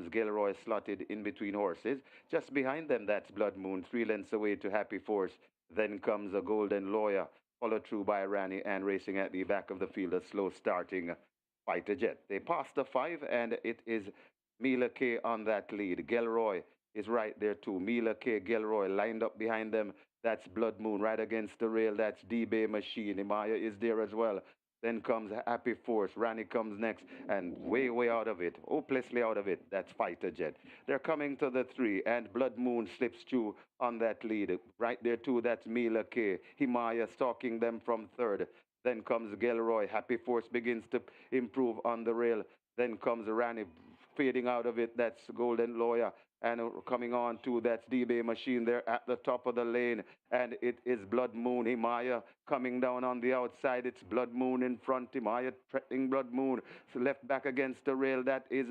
comes Gilroy slotted in between horses. Just behind them, that's Blood Moon, 3 lengths away to Happy Force. Then comes a Golden Lawyer, followed through by Rani, and racing at the back of the field, a slow starting Fighter Jet. They passed the 5, and it is Mila K on that lead. Gilroy is right there too. Mila K, Gilroy lined up behind them. That's Blood Moon right against the rail. That's D-Bay Machine. Imaya is there as well. Then comes Happy Force. Rani comes next and way out of it. Hopelessly out of it. That's Fighter Jet. They're coming to the 3 and Blood Moon slips through on that lead. Right there too, that's Mila K. Himaya stalking them from 3rd. Then comes Gilroy. Happy Force begins to improve on the rail. Then comes Rani fading out of it. That's Golden Lawyer. And coming on to that's D-Bay Machine there at the top of the lane. And it is Blood Moon. Himaya coming down on the outside. It's Blood Moon in front. Himaya threatening Blood Moon. So left back against the rail. That is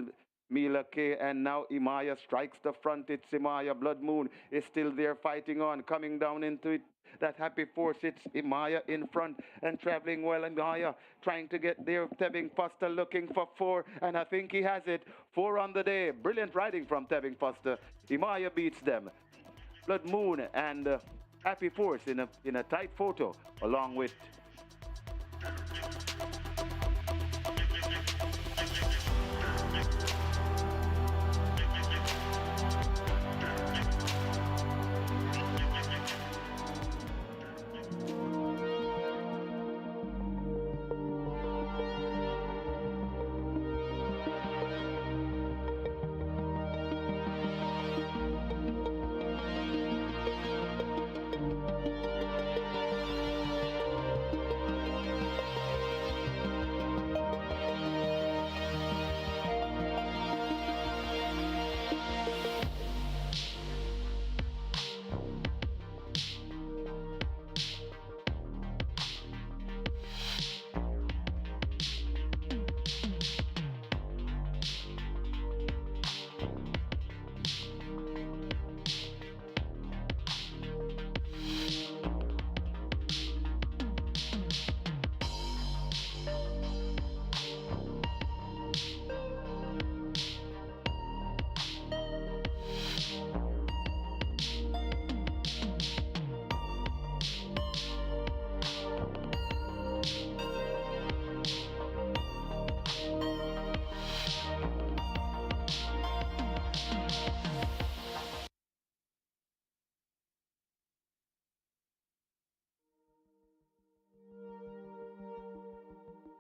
Mila K. And now Imaya strikes the front. It's Imaya. Blood Moon is still there fighting on. Coming down into it. That Happy Force, it's Imaya in front and traveling well. Imaya trying to get there. Tebing Foster looking for 4, and I think he has it. 4 on the day. Brilliant riding from Tebing Foster. Imaya beats them. Blood Moon and Happy Force in a tight photo, along with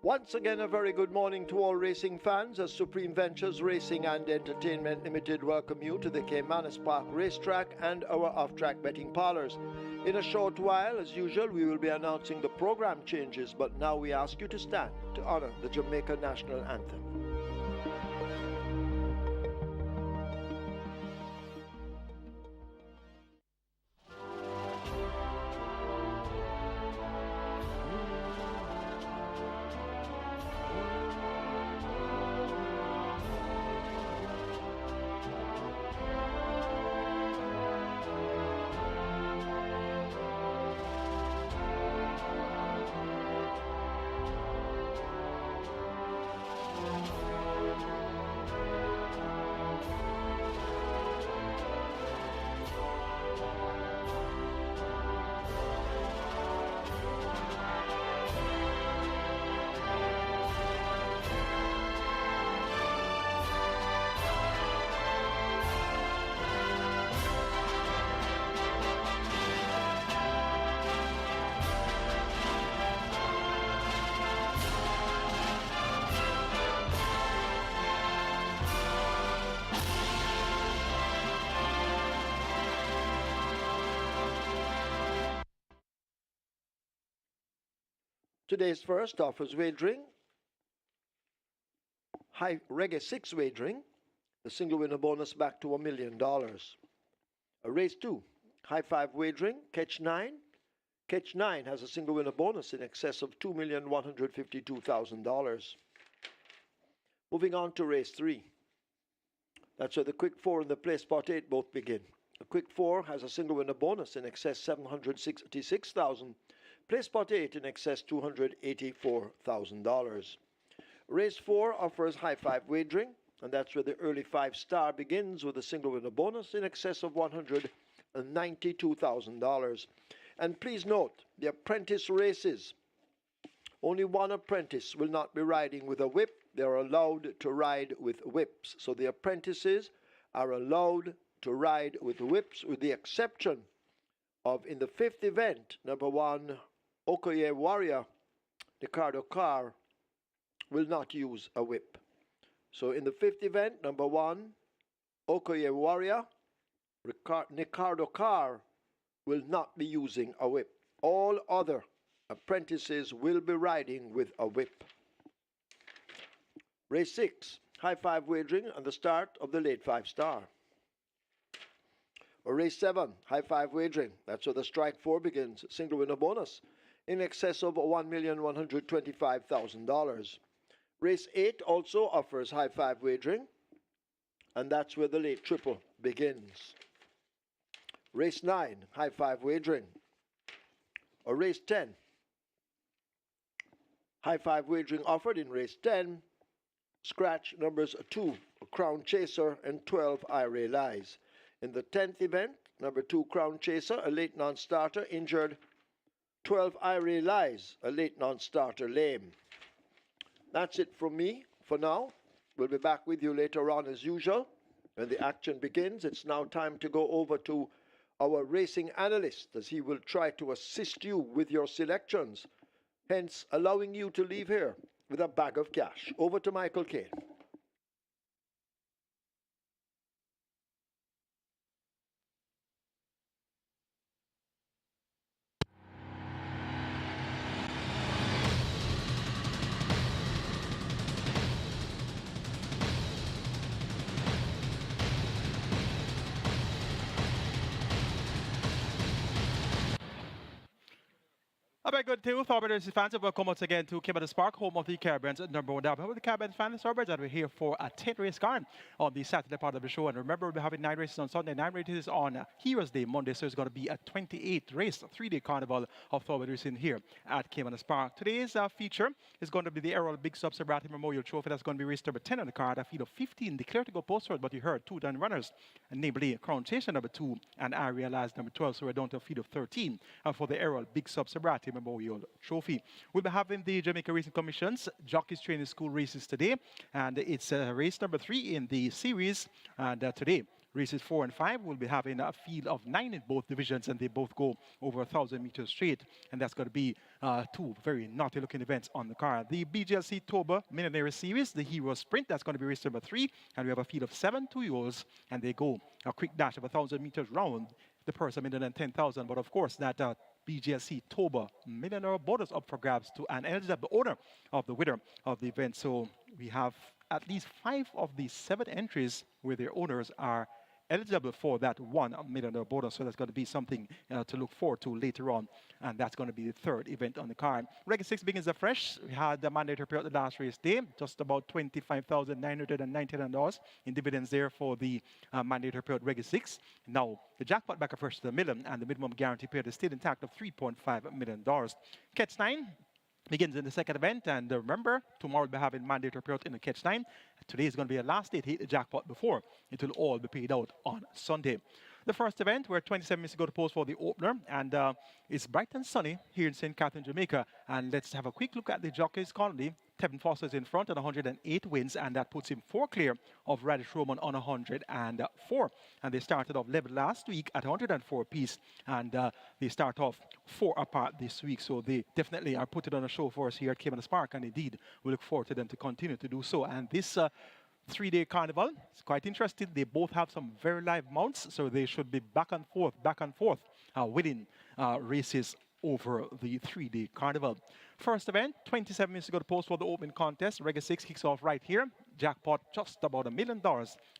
Once again, a very good morning to all racing fans as Supreme Ventures Racing and Entertainment Limited welcome you to the Caymanas Park Racetrack and our off-track betting parlors. In a short while, as usual, we will be announcing the program changes, but now we ask you to stand to honor the Jamaica National Anthem. Today's first offers wagering, high Reggae 6 wagering, the single winner bonus back to $1 million. Race 2, high 5 wagering, catch 9. Catch 9 has a single winner bonus in excess of $2,152,000. Moving on to race 3. That's where the quick 4 and the play spot 8 both begin. The quick 4 has a single winner bonus in excess $766,000. Play spot 8 in excess $284,000. Race 4 offers high 5 wagering, and that's where the early 5-star begins with a single winner bonus in excess of $192,000. And please note, the apprentice races, only one apprentice will not be riding with a whip. They're allowed to ride with whips. So the apprentices are allowed to ride with whips, with the exception of, in the 5th event, number 1, Okoye Warrior, Ricardo Carr, will not use a whip. So in the 5th event, number 1, Okoye Warrior, Ricardo Carr will not be using a whip. All other apprentices will be riding with a whip. Race 6, high 5 wagering on the start of the late 5-star. Or race 7, high 5 wagering. That's where the strike 4 begins. Single winner bonus in excess of $1,125,000. Race 8 also offers high 5 wagering, and that's where the late triple begins. Race 9, high 5 wagering. Or race 10, high 5 wagering offered in race 10. Scratch numbers 2, Crown Chaser, and 12, IRA Lies. In the 10th event, number 2, Crown Chaser, a late non-starter, injured. 12, IRA Lies, a late non-starter, lame. That's it from me for now. We'll be back with you later on as usual. When the action begins, it's now time to go over to our racing analyst, as he will try to assist you with your selections, hence allowing you to leave here with a bag of cash. Over to Michael Kane. A very good too, Thorbridge fans, and welcome once again to Caymanas Park, home of the Caribbean's number 1 double. With the Caribbean fans, Thorbridge, and we're here for a 10th race card on the Saturday part of the show. And remember, we're having 9 races on Sunday, 9 races on Heroes Day, Monday, so it's going to be a 28th race, a 3-day carnival of Thorbridge racing here at Caymanas Park. Today's feature is going to be the ERROL Big SUBRATIE Memorial Trophy. That's going to be race number 10 on the card. A field of 15 declared to go postward, but you heard 2 done runners, namely Crown Chaser number 2 and I Realize number 12, so we're down to a field of 13 for the ERROL Big SUBRATIE Memorial Trophy. We'll be having the Jamaica Racing Commission's Jockeys Training School races today, and it's race number 3 in the series. And today, races 4 and 5 will be having a field of 9 in both divisions, and they both go over 1,000 meters straight. And that's going to be 2 very naughty-looking events on the card. The BGLC Toba Millionaire Series, the Hero Sprint, that's going to be race number 3, and we have a field of 7 2-year-olds, and they go a quick dash of 1,000 meters round. The purse $1,010,000, but of course that BGLC Toba Millionaire bonus up for grabs to an eligible owner of the winner of the event. So we have at least 5 of the 7 entries where their owners are eligible for that $1 million bonus. So that's going to be something to look forward to later on. And that's going to be the 3rd event on the card. Regular 6 begins afresh. We had the mandatory period the last race day, just about $25,999 in dividends there for the mandatory period regular 6. Now, the jackpot back afresh to the million, and the minimum guarantee period is still intact of $3.5 million. Catch 9 begins in the 2nd event, and remember, tomorrow we'll be having mandatory period in the Catch 9. Today is going to be a last day to hit the jackpot before it will all be paid out on Sunday. The 1st event, we're 27 minutes to go to post for the opener, and it's bright and sunny here in St. Catherine, Jamaica. And let's have a quick look at the jockeys colony. Tevin Foster's in front at 108 wins, and that puts him 4 clear of Radish Roman on 104. And they started off level last week at 104 apiece, and they start off 4 apart this week. So they definitely are putting on a show for us here at Caymanas Park, and indeed we look forward to them to continue to do so. And this 3-day carnival, it's quite interesting. They both have some very live mounts, so they should be back and forth, winning races over the 3-day carnival. 1st event, 27 minutes to go to post for the opening contest. Regular 6 kicks off right here. Jackpot just about $1 million,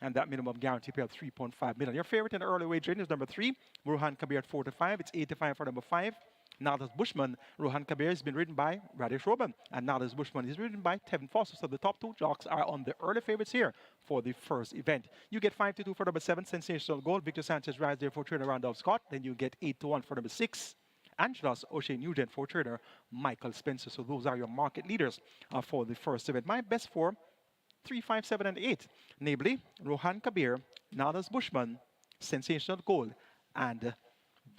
and that minimum guarantee pay of $3.5 million. Your favorite in the early wagering is number 3, Rohan Kabir at 4 to 5. It's 85 for number 5. Nadas Bushman. Rohan Kabir has been ridden by Radish Roman, and Nadas Bushman is ridden by Tevin Foster. So the top 2 jocks are on the early favorites here for the 1st event. You get 5 to 2 for number 7, Sensational Gold. Victor Sanchez rides there for trainer Randolph Scott. Then you get 8 to 1 for number 6. Angelos O'Shea Nugent for trainer Michael Spencer. So those are your market leaders for the 1st event. My best 4 3, 5, 7, and 8. Namely, Rohan Kabir, Nadas Bushman, Sensational Gold, and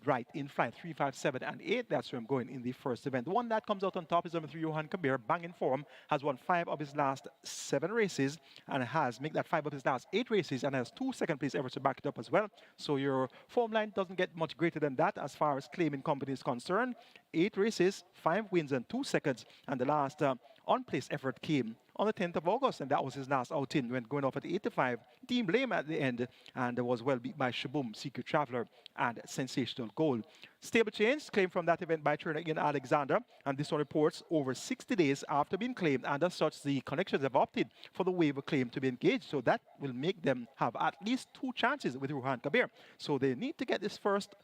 Right in Flight. 3, 5, 7, and 8. That's where I'm going in the first event. The one that comes out on top is number 3, Rohan Kabir, bang in form, has won 5 of his last 7 races and has made that 5 of his last 8 races and has 2 second place efforts to back it up as well. So your form line doesn't get much greater than that as far as claiming company is concerned. 8 races, 5 wins and 2 seconds, and the last on-place effort came on the 10th of August, and that was his last outing when going off at 8-5. Team Blame at the end, and was well beat by Shaboom, Secret Traveler, and Sensational Goal. Stable change claimed from that event by trainer Ian Alexander, and this one reports over 60 days after being claimed, and as such, the connections have opted for the waiver claim to be engaged, so that will make them have at least 2 chances with Rohan Kabir. So they need to get this first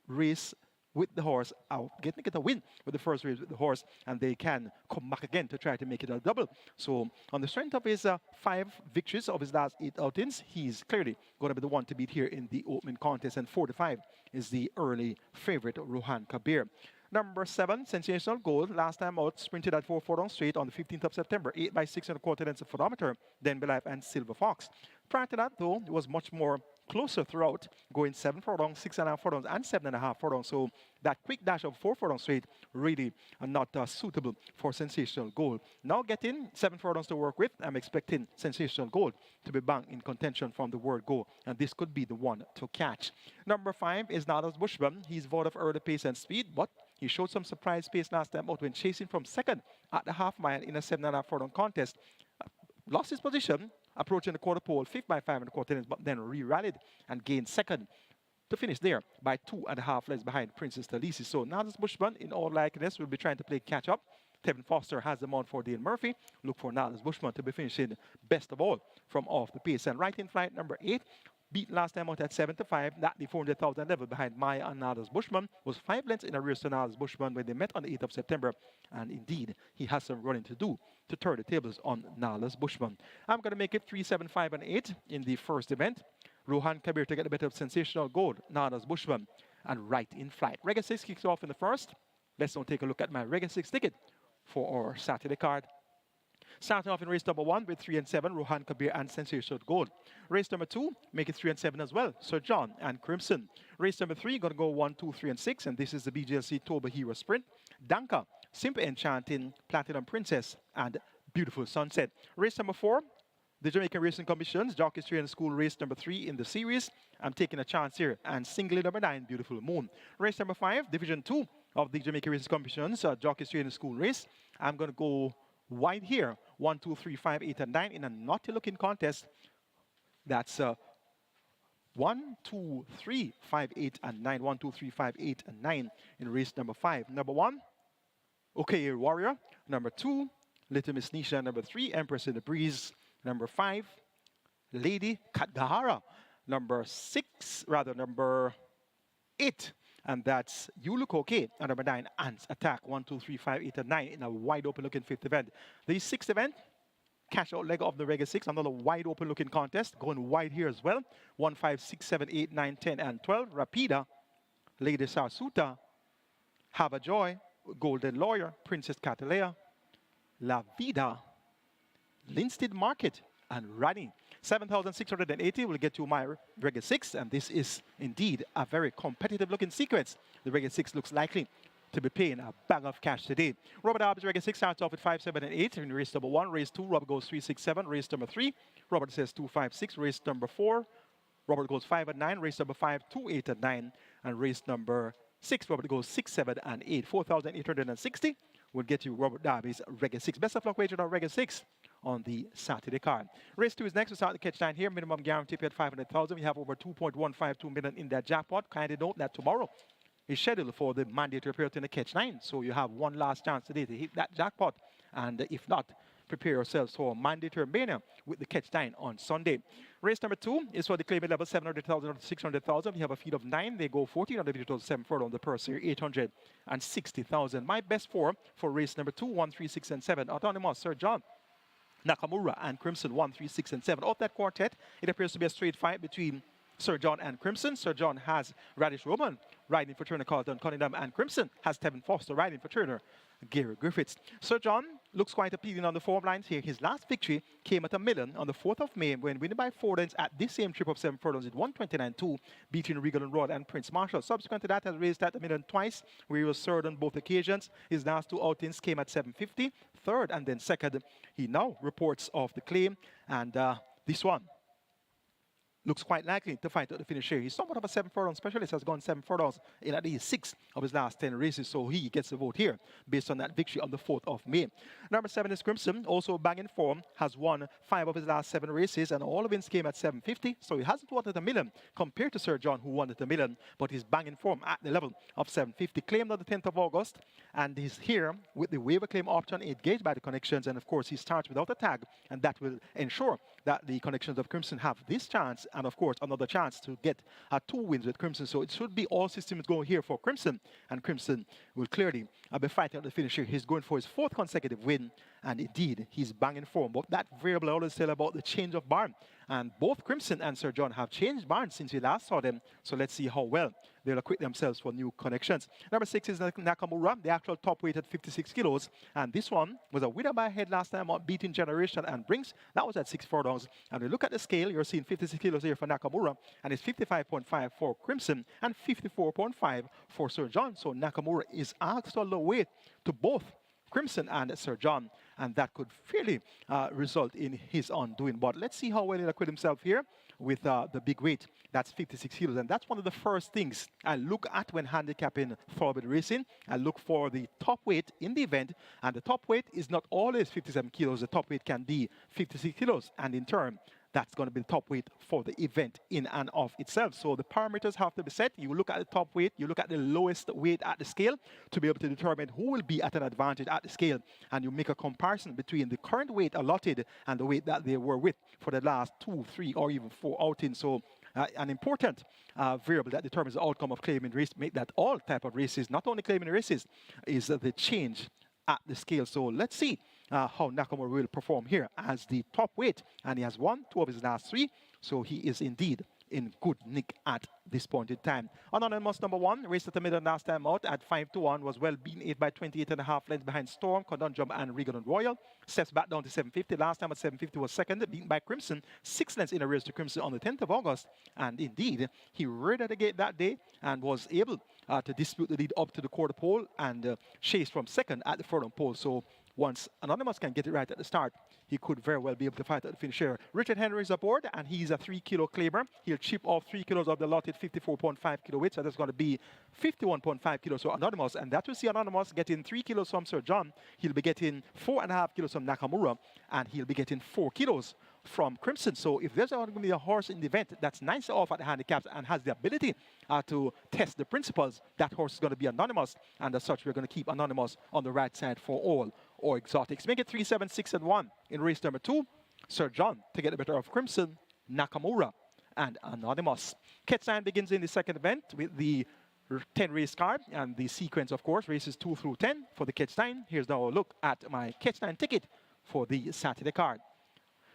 race with the horse out, get a win with the first race with the horse, and they can come back again to try to make it a double. So on the strength of his 5 victories of his last 8 outings, he's clearly going to be the one to beat here in the opening contest, and 4-5 is the early favorite, Rohan Kabir. Number 7, Sensational Gold, last time out, sprinted at 4 furlongs straight on the 15th of September, 8 by 6 1/4 lengths of photometer, then Belife and Silver Fox. Prior to that, though, it was much more closer throughout, going 7 furlongs, 6.5 furlongs, and 7.5 furlongs. So that quick dash of 4 furlongs straight really not suitable for Sensational Gold. Now getting 7 furlongs to work with, I'm expecting Sensational Gold to be bang in contention from the word go, and this could be the one to catch. Number 5 is Nadas Bushman. He's vowed of early pace and speed, but he showed some surprise pace last time out when chasing from second at the half mile in a 7.5 furlong contest. Lost his position, approaching the quarter pole, 5th by 5 1/4 lengths, but then re-rallied and gained second to finish there by 2.5 lengths behind Princess Talisi. So Nadas Bushman, in all likeliness, will be trying to play catch up. Tevin Foster has them on for Dale Murphy. Look for Nadas Bushman to be finishing best of all from off the pace. And Right in Flight, number 8, beat last time out at 7-5, that the 400,000 level behind Maya and Nadas Bushman, was 5 lengths in arrears to Nadas Bushman when they met on the 8th of September. And indeed, he has some running to do to turn the tables on Nadas Bushman. I'm going to make it 3, 7, 5, and 8 in the first event. Rohan Kabir to get a bit of Sensational Gold, Nadas Bushman, and Right in Flight. Reggae 6 kicks off in the first. Let's now take a look at my Reggae 6 ticket for our Saturday card. Starting off in race number 1 with 3 and 7, Rohan Kabir and Sensational Gold. Race number 2, make it 3 and 7 as well, Sir John and Crimson. Race number 3, going to go 1, 2, 3, and 6, and this is the BGLC Toba Hero Sprint. Danka, Simple Enchanting, Platinum Princess, and Beautiful Sunset. Race number 4, the Jamaican Racing Commission's Jockey's Training School race number 3 in the series. I'm taking a chance here, and singly number 9, Beautiful Moon. Race number 5, Division 2 of the Jamaican Racing Commission's Jockey's Training School race. I'm going to go wide here, 1, 2, 3, 5, 8, and 9 in a naughty looking contest. That's 1, 2, 3, 5, 8, and 9. 1, 2, 3, 5, 8, and 9 in race number 5. Number 1, Okay Warrior. Number 2, Little Miss Nisha. Number 3, Empress in the Breeze. Number 5, Lady Katgahara. Number 8, and that's You Look Okay. And number 9, Ants Attack. 1, 2, 3, 5, 8, and 9 in a wide open looking 5th event. The 6th event, cash out leg of the Reggae 6, another wide open looking contest, going wide here as well. 1, 5, 6, 7, 8, 9, 10, and 12. Rapida, Lady Sarsuta, Have a Joy, Golden Lawyer, Princess Catalea, La Vida, Linstead Market, and Rani. 7,680 will get you my Reggae 6, and this is indeed a very competitive looking sequence. The Reggae 6 looks likely to be paying a bag of cash today. Robert Arb's Reggae 6 starts off with 5, 7, and 8 in race number 1. Race 2, Robert goes 3, 6, 7. Race number 3, Robert says 2, 5, 6. Race number 4, Robert goes 5 and 9. Race number 5, 2, 8, and 9. And race number 6, Robert goes 6, 7, and 8. 4,860 will get you Robert Darby's Reggae 6. Best of luck wager on Reggae 6 on the Saturday card. Race 2 is next. We start the catch line here. Minimum guarantee paid 500,000. We have over 2.152 million in that jackpot. Kindly note that tomorrow is scheduled for the mandatory period in the catch line. So you have one last chance today to hit that jackpot. And if not, prepare yourselves for mandatory mania with the catch line on Sunday. Race number 2 is for the claimant level 700,000 or 600,000. We have a field of 9. They go 14 on the digital 7 furlong on the purse here, 860,000. My best four for race number 2, 1, 3, 6, and 7. Autonomous, Sir John, Nakamura, and Crimson, 1, 3, 6, and 7. Of that quartet, it appears to be a straight fight between Sir John and Crimson. Sir John has Radish Roman riding for Turner Carlton Cunningham, and Crimson has Tevin Foster riding for Turner Gary Griffiths. Sir John looks quite appealing on the form lines here. His last victory came at a million on the 4th of May when winning by 4 lengths at this same trip of 7 furlongs at 129.2, beating Regal and Rod and Prince Marshall. Subsequent to that, has raised at a million twice, where he was third on both occasions. His last 2 outings came at 750, third and then second. He now reports of the claim, and this one looks quite likely to fight at the finish here. He's somewhat of a 7 furlong specialist, has gone 7 furlongs in at least 6 of his last 10 races, so he gets the vote here based on that victory on the 4th of May. Number 7 is Crimson, also banging form, has won 5 of his last 7 races, and all of wins came at 750, so he hasn't won at a million compared to Sir John, who won at a million, but he's banging form at the level of 750. Claimed on the 10th of August, and he's here with the waiver claim option engaged by the connections, and of course he starts without a tag, and that will ensure that the connections of Crimson have this chance, and of course another chance to get 2 wins with Crimson. So it should be all systems going here for Crimson, and Crimson will clearly be fighting at the finish here. He's going for his 4th consecutive win, and indeed he's banging form. But that variable I always tell about the change of barn, and both Crimson and Sir John have changed barns since we last saw them, so let's see how well they'll equip themselves for new connections. Number 6 is Nakamura, the actual top weight at 56 kilos, and this one was a winner by a head last time on beating Generation and Brinks. That was at 6 furlongs, and we look at the scale, you're seeing 56 kilos here for Nakamura, and it's 55.5 for Crimson and 54.5 for Sir John. So Nakamura is actually low weight to both Crimson and Sir John, and that could fairly result in his undoing. But let's see how well he'll acquit himself here with the big weight. That's 56 kilos, and that's one of the first things I look at when handicapping thoroughbred racing. I look for the top weight in the event, and the top weight is not always 57 kilos. The top weight can be 56 kilos, and in turn, that's going to be the top weight for the event in and of itself. So the parameters have to be set. You look at the top weight, you look at the lowest weight at the scale to be able to determine who will be at an advantage at the scale. And you make a comparison between the current weight allotted and the weight that they were with for the last 2, 3, or even 4 outings. So an important variable that determines the outcome of claiming race, make that all type of races, not only claiming races, is the change at the scale. So let's see how Nakamura will perform here as the top weight, and he has won 2 of his last 3, so he is indeed in good nick at this point in time. Anonymous number 1, raced at the middle last time out at 5-1, was well beaten 8 by 28.5 lengths behind Storm, Conundrum, and Regal and Royal. Steps back down to 750. Last time at 750 was second, beaten by Crimson, 6 lengths in arrears to Crimson on the 10th of August. And indeed, he reared at the gate that day and was able to dispute the lead up to the quarter pole and chase from second at the furlong pole. So once Anonymous can get it right at the start, he could very well be able to fight at the finish here. Richard Henry is aboard, and he's a 3-kilo claimer. He'll chip off 3 kilos of the allotted 54.5 kilo weight, so that's going to be 51.5 kilos for Anonymous, and that will see Anonymous getting 3 kilos from Sir John. He'll be getting 4.5 kilos from Nakamura, and he'll be getting 4 kilos from Crimson. So if there's going to be a horse in the event that's nice off at the handicaps and has the ability to test the principles, that horse is going to be Anonymous, and as such, we're going to keep Anonymous on the right side for all or exotics. Make it 3, 7, 6, and 1 in race number 2. Sir John to get the better of Crimson, Nakamura, and Anonymous. Catch 9 begins in the second event with the 10 race card and the sequence, of course, races 2 through 10 for the Catch 9. Here's now a look at my Catch 9 ticket for the Saturday card.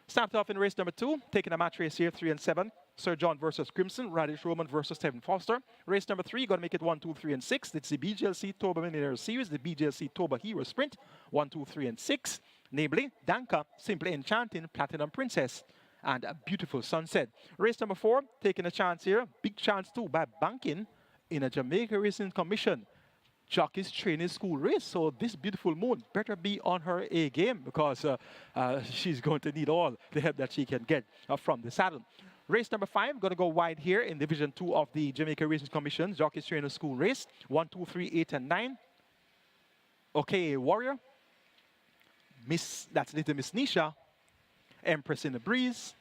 Started off in race number 2, taking a match race here, 3 and 7. Sir John versus Crimson, Radish Roman versus Tevin Foster. Race number 3, going to make it 1, 2, 3, and 6. It's the BGLC Toba Millionaire Series, the BGLC Toba Hero Sprint, 1, 2, 3, and 6. Namely, Danka, Simply Enchanting, Platinum Princess, and a Beautiful Sunset. Race number 4, taking a chance here, big chance too, by banking in a Jamaica Racing Commission Jockey's Training School race. So this Beautiful Moon better be on her A game, because she's going to need all the help that she can get from the saddle. Race number 5, going to go wide here in Division 2 of the Jamaica Racing Commission Jockey's Trainer School race. 1, 2, 3, 8, and 9. Okay, Warrior. That's Little Miss Nisha. Empress in the Breeze.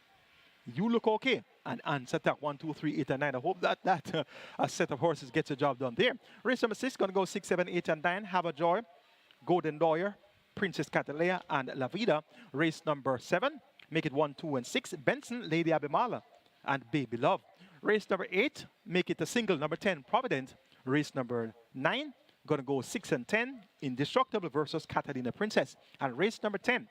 You Look Okay. And Answer Attack 1, 2, 3, 8, and 9. I hope that a set of horses gets a job done there. Race number 6, going to go 6, 7, 8, and 9. Have a Joy. Golden Lawyer. Princess Catalea and La Vida. Race number 7. Make it 1, 2, and 6. Benson, Lady Abimala, and Baby Love. Race number 8, make it a single. Number 10, Provident. Race number 9, going to go 6 and 10. Indestructible versus Catalina Princess. And race number 10,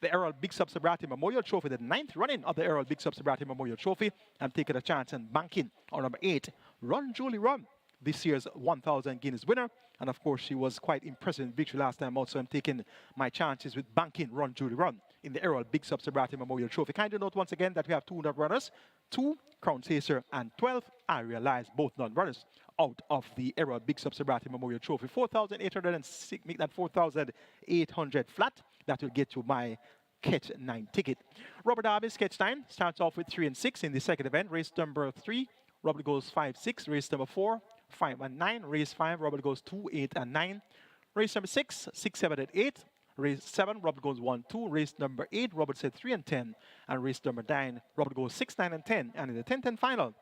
the ERROL Big SUBRATIE Memorial Trophy, the 9th running of the ERROL Big SUBRATIE Memorial Trophy. I'm taking a chance and banking on number 8, Run Julie Run. this year's 1,000 Guineas winner. And of course, she was quite impressive in victory last time out. So I'm taking my chances with banking Run Julie Run in the ERROL Big SUBRATIE Memorial Trophy. Kindly note once again that we have 2 non-runners, 2 Crown Chaser and 12 I Realize, both non-runners out of the ERROL Big SUBRATIE Memorial Trophy. 4,806, make that 4,800 flat. That will get you my Catch 9 ticket. Robert Darby's Catch 9 starts off with 3 and 6 in the second event. Race number 3, Robert goes 5, 6. Race number 4, 5 and 9. Race 5, Robert goes 2, 8 and 9. Race number 6, 6, 7 and 8. Race 7, Robert goes 1, 2. Race number 8, Robert said 3 and 10. And race number 9, Robert goes 6, 9 and 10. And in the 10-10 final,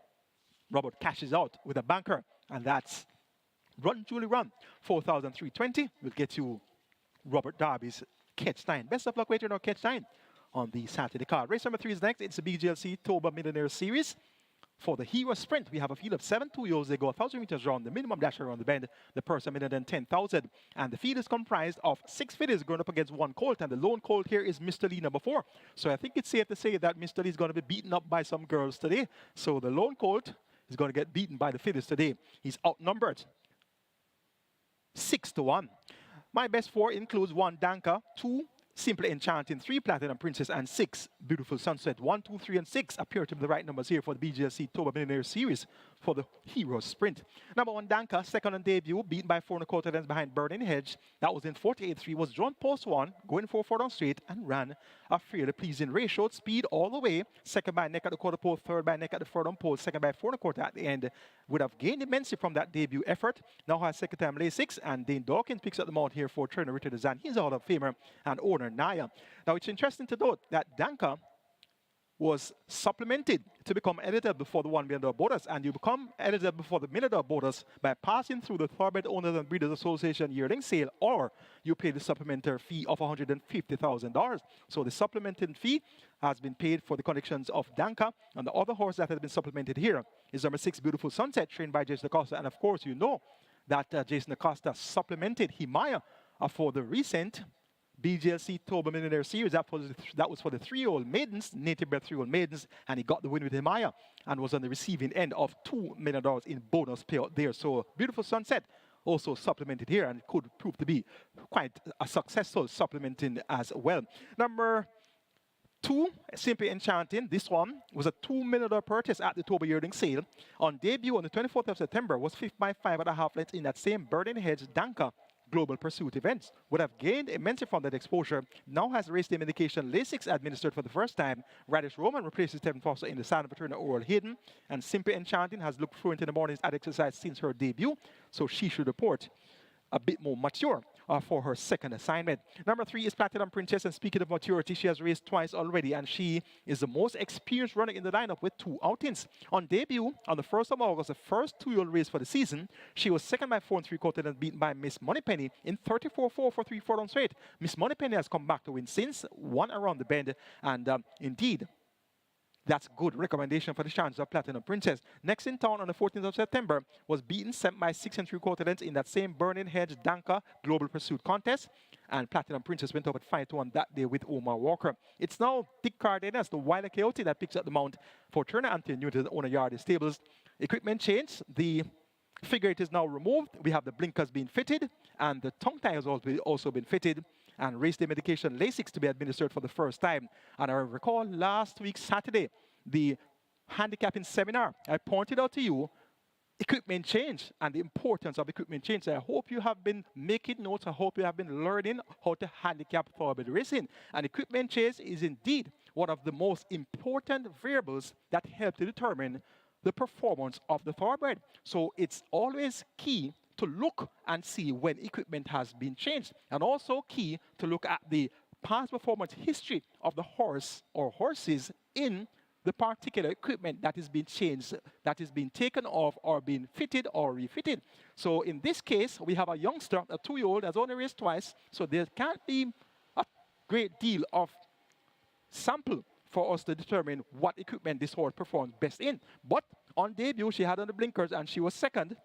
Robert cashes out with a banker. And that's Run Julie Run. 4,320 will get you Robert Darby's Catch 9. Best of luck waiting on Catch 9 on the Saturday card. Race number 3 is next. It's the BGLC Toba Millionaire Series. For the Hero Sprint, we have a field of 7 2-year-olds. They go 1,000 meters round, the minimum dash around the bend, the purse a minute and 10,000. And the field is comprised of 6 fillies going up against 1 colt. And the lone colt here is Mr. Lee number 4. So I think it's safe to say that Mr. Lee is going to be beaten up by some girls today. So the lone colt is going to get beaten by the fillies today. He's outnumbered 6 to 1. My best 4 includes 1 Danka, 2 Simply Enchanting, 3 Platinum Princess, and 6 Beautiful Sunset. 1, 2, 3, and 6 appear to be the right numbers here for the BGLC Toba Millionaire Series for the Hero Sprint. Number 1, Danka, second on debut, beaten by 4 1/4 lengths behind Burning Hedge. That was in 48.3, was drawn post 1, going 4 down straight, and ran a fairly pleasing race. Showed speed all the way. Second by neck at the quarter pole, third by neck at the third on pole, second by 4 1/4 at the end. Would have gained immensely from that debut effort. Now has second time lay 6, and Dane Dawkins picks up the mount here for trainer Richard Zan. He's a Hall of Famer and owner Naya. Now it's interesting to note that Danka was supplemented to become eligible for the $1 million bonus, and you become eligible for the $1 million bonus by passing through the Thoroughbred Owners and Breeders Association yearling sale, or you pay the supplementary fee of $150,000. So the supplemented fee has been paid for the connections of Danka, and the other horse that has been supplemented here is number 6, Beautiful Sunset, trained by Jason Acosta. And of course, you know that Jason Acosta supplemented Himaya for the recent BGLC Toba Millionaire Series. That was for the 3-year-old maidens, native bred 3-year-old maidens, and he got the win with Himaya and was on the receiving end of $2 million in bonus payout there. So Beautiful Sunset also supplemented here, and could prove to be quite a successful supplementing as well. Number 2, Simply Enchanting. This one was a $2 million purchase at the Toba yearling sale. On debut on the 24th of September, was 5th by 5.5 lengths in that same Burning Hedge Danka Global Pursuit events. Would have gained immensely from that exposure. Now has race name indication Lasix administered for the first time. Radish Roman replaces Tevin Foster in the silent paternal Oral Hayden. And Simply Enchanting has looked fluent in the mornings at exercise since her debut. So she should report a bit more mature for her second assignment. Number 3 is Platinum Princess, and speaking of maturity, she has raced twice already, and she is the most experienced runner in the lineup with 2 outings. On debut, on the 1st of August, the first 2-year-old race for the season, she was second by 4 3/4 and beaten by Miss Moneypenny in 34.4 for 3/4 down straight. Miss Moneypenny has come back to win since, won around the bend, and indeed, that's good recommendation for the chance of Platinum Princess. Next in town on the 14th of September was beaten 7 by 6 3/4 lengths in that same Burning Hedge Danka Global Pursuit contest. And Platinum Princess went up at 5 to 1 that day with Omar Walker. It's now Dick Cardenas, the Wilder Coyote, that picks up the mount for trainer Anthony Newton, the owner Yardie Stables. Equipment change. The figure eight is now removed. We have the blinkers being fitted, and the tongue tie has also been fitted. And race day medication Lasix to be administered for the first time. And I recall last week, Saturday, the handicapping seminar, I pointed out to you equipment change and the importance of equipment change. I hope you have been making notes. I hope you have been learning how to handicap thoroughbred racing. And equipment change is indeed one of the most important variables that help to determine the performance of the thoroughbred. So it's always key to look and see when equipment has been changed, and also key to look at the past performance history of the horse or horses in the particular equipment that is being changed, that is being taken off or being fitted or refitted. So in this case, we have a youngster, a 2-year-old, has only raced twice, so there can't be a great deal of sample for us to determine what equipment this horse performs best in. But on debut, she had on the blinkers and she was second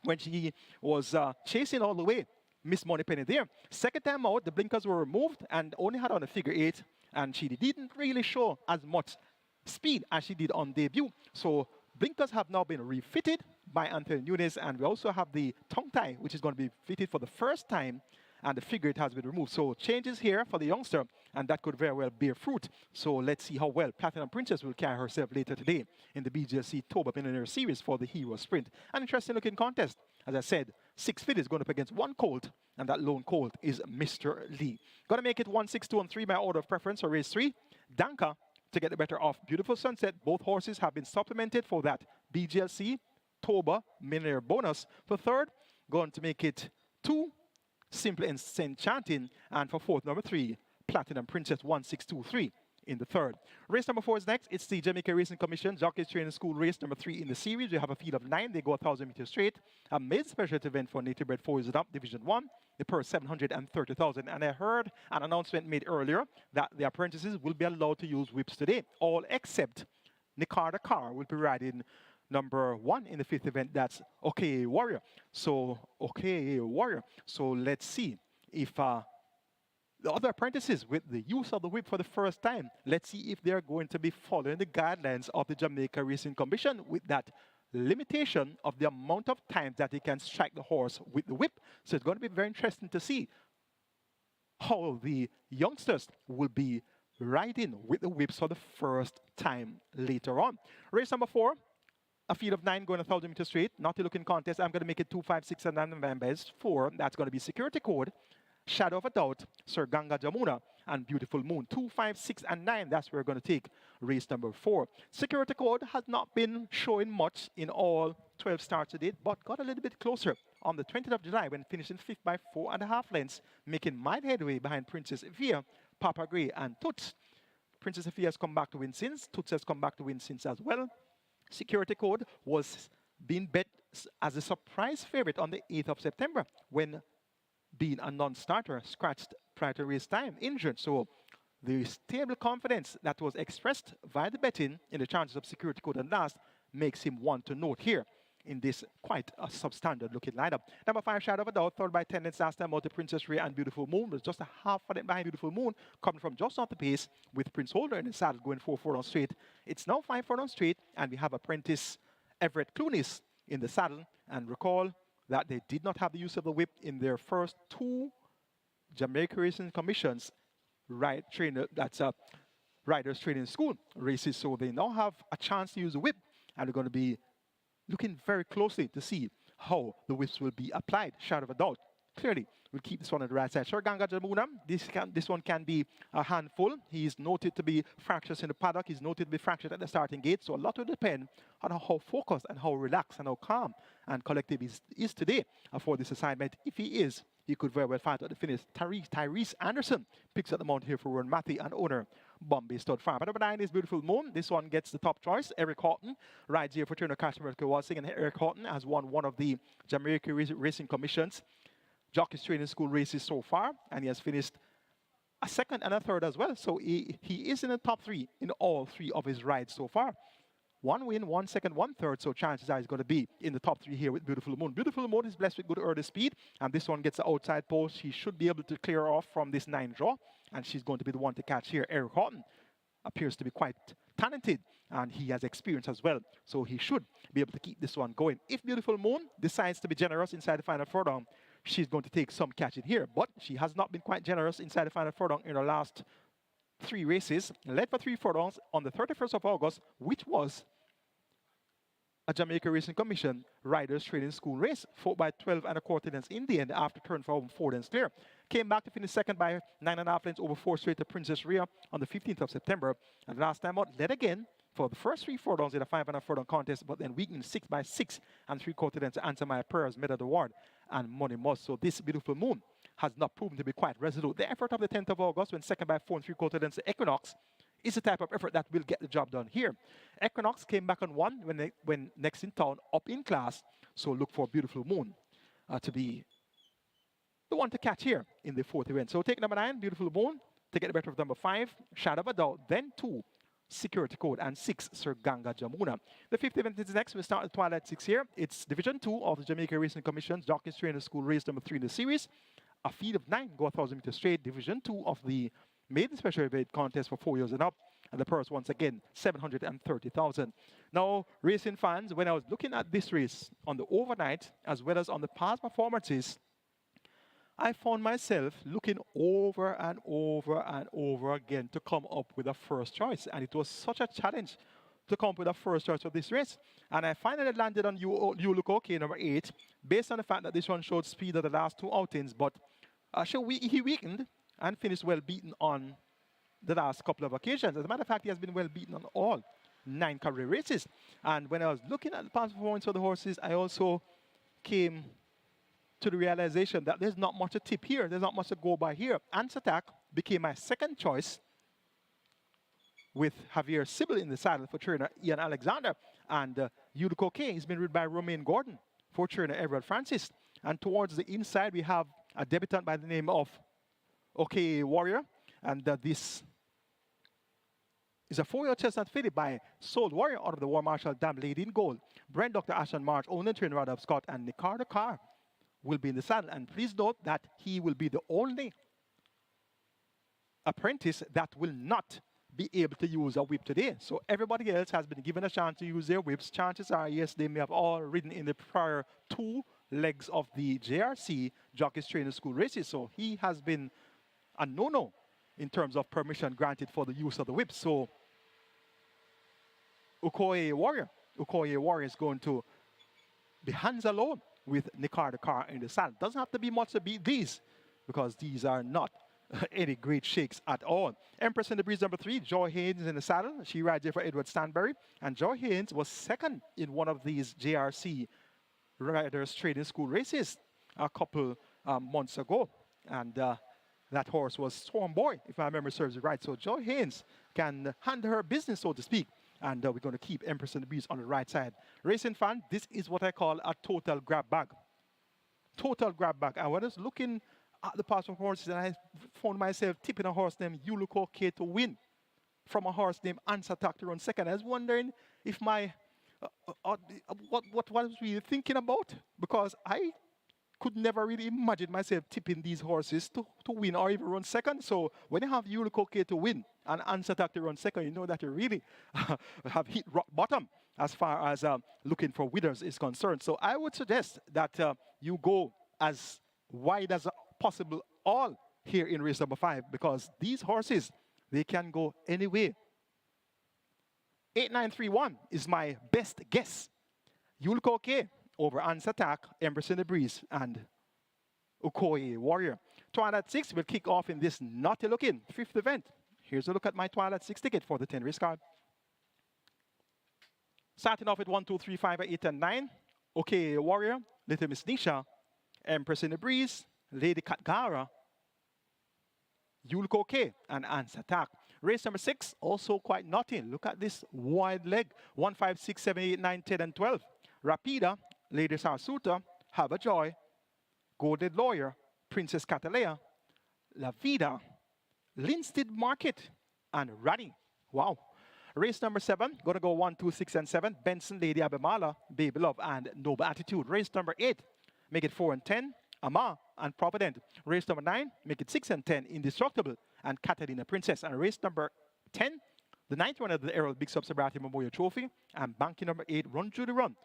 when she was chasing all the way Miss Moneypenny there. Second time out, the blinkers were removed and only had on a figure 8, and she didn't really show as much speed as she did on debut. So blinkers have now been refitted by Anthony Nunes. And we also have the tongue tie, which is going to be fitted for the first time. And the figure it has been removed. So changes here for the youngster, and that could very well bear fruit. So let's see how well Platinum Princess will carry herself later today in the BGLC Toba Millionaire Series for the Hero Sprint. An interesting looking contest. As I said, 6 fillies going up against 1 colt, and that lone colt is Mr. Lee. Going to make it 1, 6, 2, and 3 by order of preference for race 3. Danka to get the better of Beautiful Sunset. Both horses have been supplemented for that BGLC Toba Millionaire bonus. For third, going to make it 2. Simple Enchanting, and for fourth, number 3, Platinum Princess 1623 in the third. Race number 4 is next. It's the Jamaica Racing Commission Jockeys Training School race number 3 in the series. We have a field of 9. They go 1,000 meters straight. A made specialty event for native bred 4 years and up, Division 1. The purse 730,000. And I heard an announcement made earlier that the apprentices will be allowed to use whips today, all except Nicarda Carr will be riding number 1 in the 5th event. That's OK Warrior. So OK Warrior. So let's see if the other apprentices with the use of the whip for the first time, let's see if they're going to be following the guidelines of the Jamaica Racing Commission with that limitation of the amount of times that they can strike the horse with the whip. So it's going to be very interesting to see how the youngsters will be riding with the whips for the first time later on. Race number 4. A field of 9 going 1,000 meters straight. Not a looking contest. I'm going to make it 2, 5, 6, and 9 members. 4. That's going to be Security Code, Shadow of a Doubt, Sir Ganga Jamuna, and Beautiful Moon. 2, 5, 6, and 9. That's where we're going to take race number 4. Security Code has not been showing much in all 12 starts to date, but got a little bit closer on the 20th of July when finishing 5th by 4.5 lengths, making mild headway behind Princess Evia, Papa Gray, and Toots. Princess Evia has come back to win since. Toots has come back to win since as well. Security Code was being bet as a surprise favorite on the 8th of September when being a non-starter, scratched prior to race time, injured. So the stable confidence that was expressed via the betting in the chances of Security Code and last makes him one to note here in this quite a substandard looking lineup. Number 5, Shadow of a Doubt, third by 10 lengths last time out to Princess Ray and Beautiful Moon. Was just a half a length behind Beautiful Moon, coming from just off the pace with Prince Holder in the saddle going 4 furlongs straight. It's now 5 furlongs straight, and we have apprentice Everett Clunis in the saddle. And recall that they did not have the use of the whip in their first 2 Jamaica Racing Commissions Riders Training School races. So they now have a chance to use the whip, and they're going to be looking very closely to see how the whips will be applied. Shadow of a Doubt clearly will keep this one on the right side. Sir Ganga Jamuna, this one can be a handful. He's noted to be fractious in the paddock. He's noted to be fractured at the starting gate. So a lot will depend on how focused and how relaxed and how calm and collective is today for this assignment. If he is, he could very well fight at the finish. Tyrese Anderson picks up the mount here for Ron Matthew and owner Bombay Stud Farm. But number 9 is Beautiful Moon. This one gets the top choice. Eric Horton rides here for Turner Cashmere Kowalsing, and Eric Horton has won one of the Jamaica Racing Commission's Jockeys Training School races so far, and he has finished a 2nd and a 3rd as well. So he is in the top 3 in all 3 of his rides so far. 1 win, 1 second, 1 third. So chances are he's going to be in the top 3 here with Beautiful Moon. Beautiful Moon is blessed with good early speed, and this one gets the outside post. She should be able to clear off from this 9 draw, and she's going to be the one to catch here. Eric Horton appears to be quite talented, and he has experience as well. So he should be able to keep this one going. If Beautiful Moon decides to be generous inside the final furlong, she's going to take some catching here, but she has not been quite generous inside the final furlong in her last 3 races. Led for 3 furlongs on the 31st of August, which was a Jamaica Racing Commission Riders Training School race, fought by 12 and a quarter lengths in the end after turn for 4 lengths clear. Came back to finish 2nd by 9.5 lengths over 4 straight to Princess Rhea on the 15th of September. And last time out, led again for the first 3 furlongs in a 5.5 furlong contest, but then weakened 6 by 6 and 3/4 lengths to Answer My Prayers, Medal Award, and Money Must. So this Beautiful Moon has not proven to be quite resolute. The effort of the 10th of August, when 2nd by 4 and 3/4 lengths to Equinox, is the type of effort that will get the job done here. Equinox came back on 1 when next in town, up in class. So look for Beautiful Moon to be the one to catch here in the 4th event. So take number 9, Beautiful Moon, to get the better of number 5, Shadow of a Doubt, then 2, Security Code, and 6, Sir Ganga Jamuna. The 5th event is next. We'll start at Twilight 6 here. It's Division 2 of the Jamaica Racing Commission's Jockeys Training School race number 3 in the series. A field of 9 go 1,000 meters straight. Division 2 of the maiden special event contest for 4 years and up. And the purse, once again, 730,000. Now, racing fans, when I was looking at this race on the overnight, as well as on the past performances, I found myself looking over and over and over again to come up with a first choice. And it was such a challenge to come up with a first choice for this race. And I finally landed on You Look Okay, number 8, based on the fact that this one showed speed of the last 2 outings. But he weakened and finished well beaten on the last couple of occasions. As a matter of fact, he has been well beaten on all 9 career races. And when I was looking at the past performance of the horses, I also came to the realization that there's not much to tip here. There's not much to go by here. Ants Attack became my second choice with Javier Sybil in the saddle for trainer Ian Alexander. And You Look Okay has been ridden by Romain Gordon for trainer ERROL Francis. And towards the inside, we have a debutant by the name of OK Warrior. And this is a 4-year chestnut filly by Soul Warrior out of the War Marshal Dam Lady in Gold. Brand Dr. Ashton March, owner trainer Randolph Scott, and Nicardo Carr will be in the saddle. And please note that he will be the only apprentice that will not be able to use a whip today. So everybody else has been given a chance to use their whips. Chances are, yes, they may have all ridden in the prior 2 legs of the JRC Jockeys Trainer School races. So he has been a no-no in terms of permission granted for the use of the whip. So Okoye Warrior is going to be hands alone with Nicardo Carr in the saddle. Doesn't have to be much to beat these, because these are not any great shakes at all. Empress in the Breeze, number 3, Joy Haynes in the saddle. She rides here for Edward Stanbury. And Joy Haynes was second in one of these JRC Riders Training School races a couple months ago. And that horse was Storm Boy, if my memory serves it right. So Joy Haynes can handle her business, so to speak. And we're going to keep Empress in the Breeze on the right side. Racing fan, this is what I call a total grab bag. Total grab bag. And when I was looking at the past horses, and I found myself tipping a horse named You Look Okay to win from a horse named Answer Attack to run second. I was wondering if my what was we thinking about, because I could never really imagine myself tipping these horses to win or even run second. So when you have You Look Okay to win and Answer Attack to run second, you know that you really have hit rock bottom as far as looking for winners is concerned. So I would suggest that you go as wide as possible all here in race number 5, because these horses, they can go any way. 8931 is my best guess. You Look Okay over Ants Attack, Empress in the Breeze, and Okoye Warrior. Twilight 6 will kick off in this naughty looking 5th event. Here's a look at my Twilight 6 ticket for the 10 race card. Starting off with 1, 2, 3, 5, 8, and 9. Okoye Warrior, Little Miss Nisha, Empress in the Breeze, Lady Katgara, You Look Okay, and Ants Attack. Race number 6, also quite naughty. Look at this wide leg. 1, 5, 6, 7, 8, 9, 10, and 12. Rapida, Lady Sarsuta, Have a Joy, Golden Lawyer, Princess Catalea, La Vida, Linstead Market, and Rani. Wow. Race number 7, going to go 1, 2, 6, and 7. Benson, Lady Abimala, Baby Love, and Noble Attitude. Race number 8, make it 4 and 10. Ama and Provident. Race number 9, make it 6 and 10. Indestructible and Catalina Princess. And race number 10, the 9th one of the ERROL Big SUBRATIE Memorial Trophy. And banking number 8, Run Judy Run.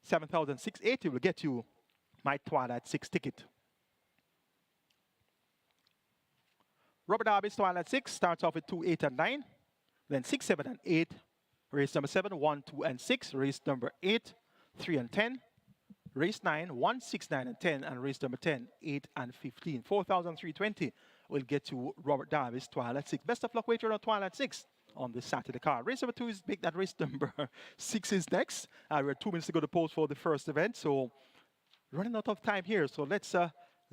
7,680 will get you my Twilight 6 ticket. Rubber Derby's Twilight 6 starts off with 2, 8, and 9. Then 6, 7, and 8. Race number 7, 1, 2, and 6. Race number 8, 3, and 10. Race 9, 1, 6, 9, and 10. And race number 10, 8, and 15. 4,320 will get you Robert Darby's Twilight 6. Best of luck wager on Twilight 6 on this Saturday card. Race number 2 is big. That race number 6 is next. We're 2 minutes to go to post for the first event. So running out of time here. So let's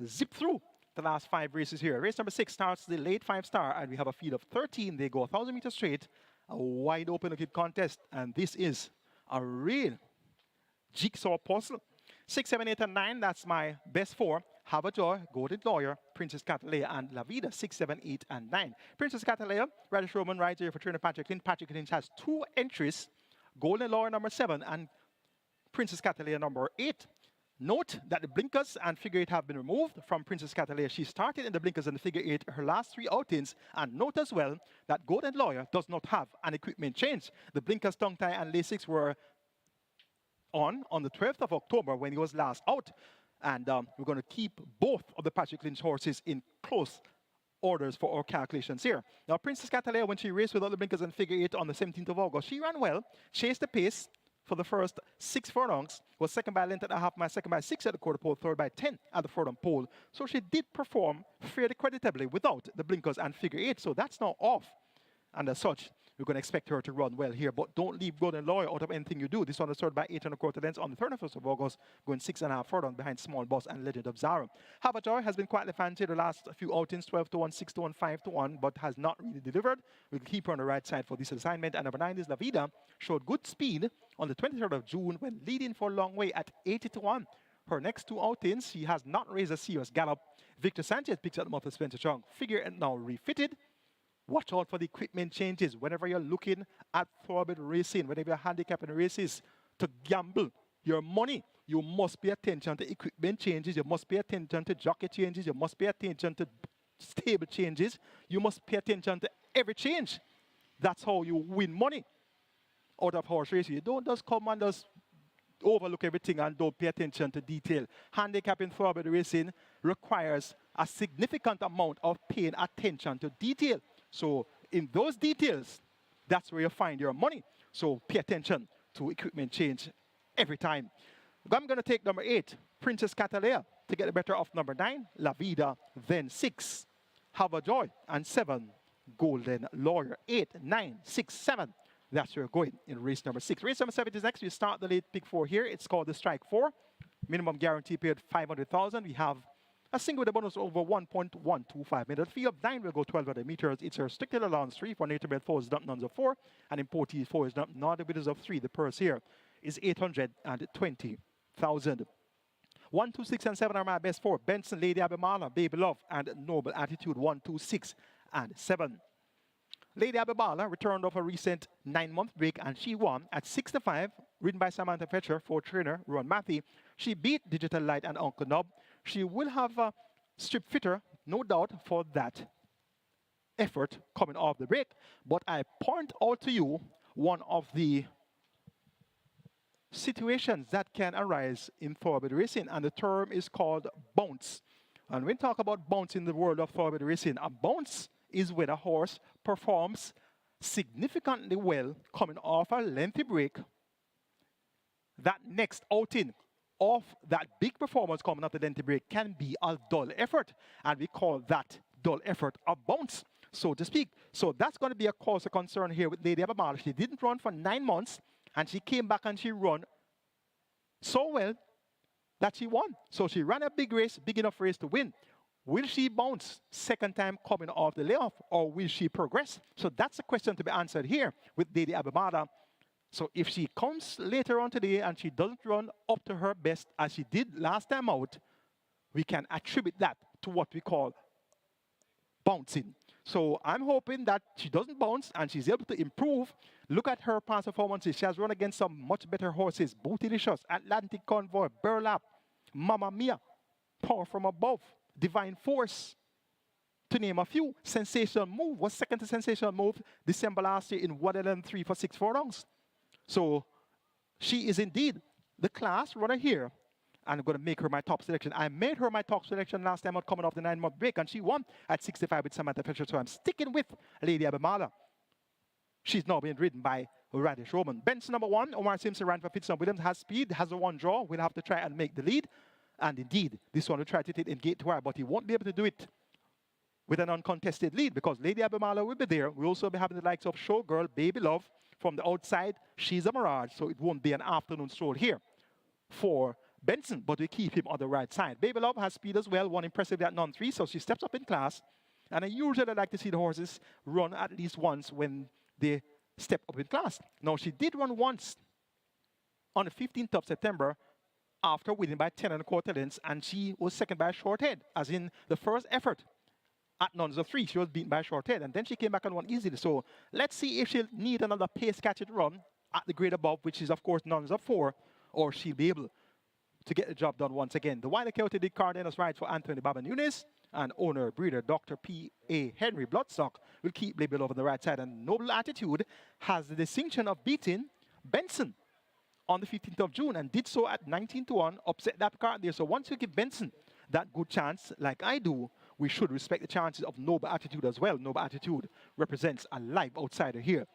zip through the last 5 races here. Race number 6 starts the late 5-star. And we have a field of 13. They go 1,000 meters straight. A wide open looking contest. And this is a real jigsaw puzzle. 6, 7, 8, and 9, that's my best 4. Have a Joy, Golden Lawyer, Princess Catalea, and La Vida, 6, 7, 8, and 9. Princess Catalea, Radish Roman rides here for trainer Patrick Lynch. Patrick Lynch has 2 entries, Golden Lawyer number 7 and Princess Catalea number 8. Note that the blinkers and figure 8 have been removed from Princess Catalina. She started in the blinkers and the figure 8 her last 3 outings. And note as well that Golden Lawyer does not have an equipment change. The blinkers, tongue tie, and Lasix were on the 12th of October when he was last out. And we're going to keep both of the Patrick Lynch horses in close orders for our calculations here. Now, Princess Catalina, when she raced without the blinkers and figure 8 on the 17th of August, she ran well, chased the pace for the first 6 furlongs, was second by a length at a half mile, second by 6 at the quarter pole, third by 10 at the furlong pole. So she did perform fairly creditably without the blinkers and figure 8. So that's now off. And as such, we're going to expect her to run well here. But don't leave Golden Lawyer out of anything you do. This one is third by 8 and a quarter lengths on the 31st of August, going 6.5 furlong behind Small Boss and Legend of Zara. Have a Joy has been quietly fancied the last few outings, 12 to 1, 6 to 1, 5 to 1, but has not really delivered. We'll keep her on the right side for this assignment. And number 9 is La Vida, showed good speed on the 23rd of June when leading for a long way at 80 to 1. Her next 2 outings, she has not raised a serious gallop. Victor Sanchez picks up the mouth of Spencer Chung. Figure and now refitted. Watch out for the equipment changes whenever you're looking at thoroughbred racing, whenever you're handicapping races to gamble your money. You must pay attention to equipment changes. You must pay attention to jockey changes. You must pay attention to stable changes. You must pay attention to every change. That's how you win money out of horse racing. You don't just come and just overlook everything and don't pay attention to detail. Handicapping thoroughbred racing requires a significant amount of paying attention to detail. So in those details, that's where you find your money. So pay attention to equipment change every time. I'm going to take number 8, Princess Catalina, to get the better of number 9, La Vida, then 6, Have a Joy, and 7, Golden Lawyer. 8, 9, 6, 7. That's where we're going in race number 6. Race number 7 is next. We start the late pick 4 here. It's called the Strike 4. Minimum guarantee paid 500,000. We have a single with a bonus over 1.125 meter. Fee of 9 will go 1,200 meters. It's a restricted allowance 3 for nature bred 4 is not nuns of 4, and imported 4 is not the bidders of 3. The purse here is 820,000. 1, 2, 6, and 7 are my best 4. Benson, Lady Abimana, Baby Love, and Noble Attitude. 1, 2, 6, and 7. Lady Abimana returned off a recent 9-month break, and she won at 6-5, ridden by Samantha Fetcher for trainer Ron Matthew. She beat Digital Light and Uncle Nob. She will have a strip fitter, no doubt, for that effort coming off the break. But I point out to you one of the situations that can arise in thoroughbred racing, and the term is called bounce. And when we talk about bounce in the world of thoroughbred racing, a bounce is when a horse performs significantly well coming off a lengthy break. That next outing of that big performance coming off the lengthy break can be a dull effort, and we call that dull effort a bounce, so to speak. So that's going to be a cause of concern here with Lady Abimana. She didn't run for 9 months, and she came back and she ran so well that she won. So she ran a big race, big enough race to win. Will she bounce second time coming off the layoff, or will she progress? So that's a question to be answered here with Lady Abimana. So if she comes later on today and she doesn't run up to her best as she did last time out, we can attribute that to what we call bouncing. So I'm hoping that she doesn't bounce and she's able to improve. Look at her past performances. She has run against some much better horses. Bootylicious, Atlantic Convoy, Burlap, Mamma Mia, Power from Above, Divine Force, to name a few. Sensational Move was second to Sensational Move December last year in 1-3 for 6 furlongs. So she is indeed the class runner here. And I'm going to make her my top selection. I made her my top selection last time out coming off the 9-month break, and she won at 65 with Samantha Fetcher. So I'm sticking with Lady Abimana. She's now being ridden by Radish Roman. Benson number 1, Omar Simpson ran for Fitzgerald Williams, has speed, has a 1 draw. We'll have to try and make the lead. And indeed, this one will try to take in gate to wire, but he won't be able to do it with an uncontested lead because Lady Abimana will be there. We'll also be having the likes of Showgirl, Baby Love from the outside. She's a mirage, so it won't be an afternoon stroll here for Benson, but we keep him on the right side. Baby Love has speed as well, won impressively at non-3, so she steps up in class. And I usually like to see the horses run at least once when they step up in class. Now, she did run once on the 15th of September after winning by 10 1/4 lengths, and she was second by a short head, as in the first effort at nuns of 3. She was beaten by a short head, and then she came back and won easily. So let's see if she'll need another pace catching run at the grade above, which is, of course, nuns of 4, or she'll be able to get the job done once again. The Wilder Coyote did Cardenas rides for Anthony Baba Nunes, and owner breeder Dr. P.A. Henry Bloodstock will keep Label over the right side. And Noble Attitude has the distinction of beating Benson on the 15th of June and did so at 19-1, upset that card there. So once you give Benson that good chance, like I do, we should respect the chances of Noble Attitude as well. Noble Attitude represents a live outsider here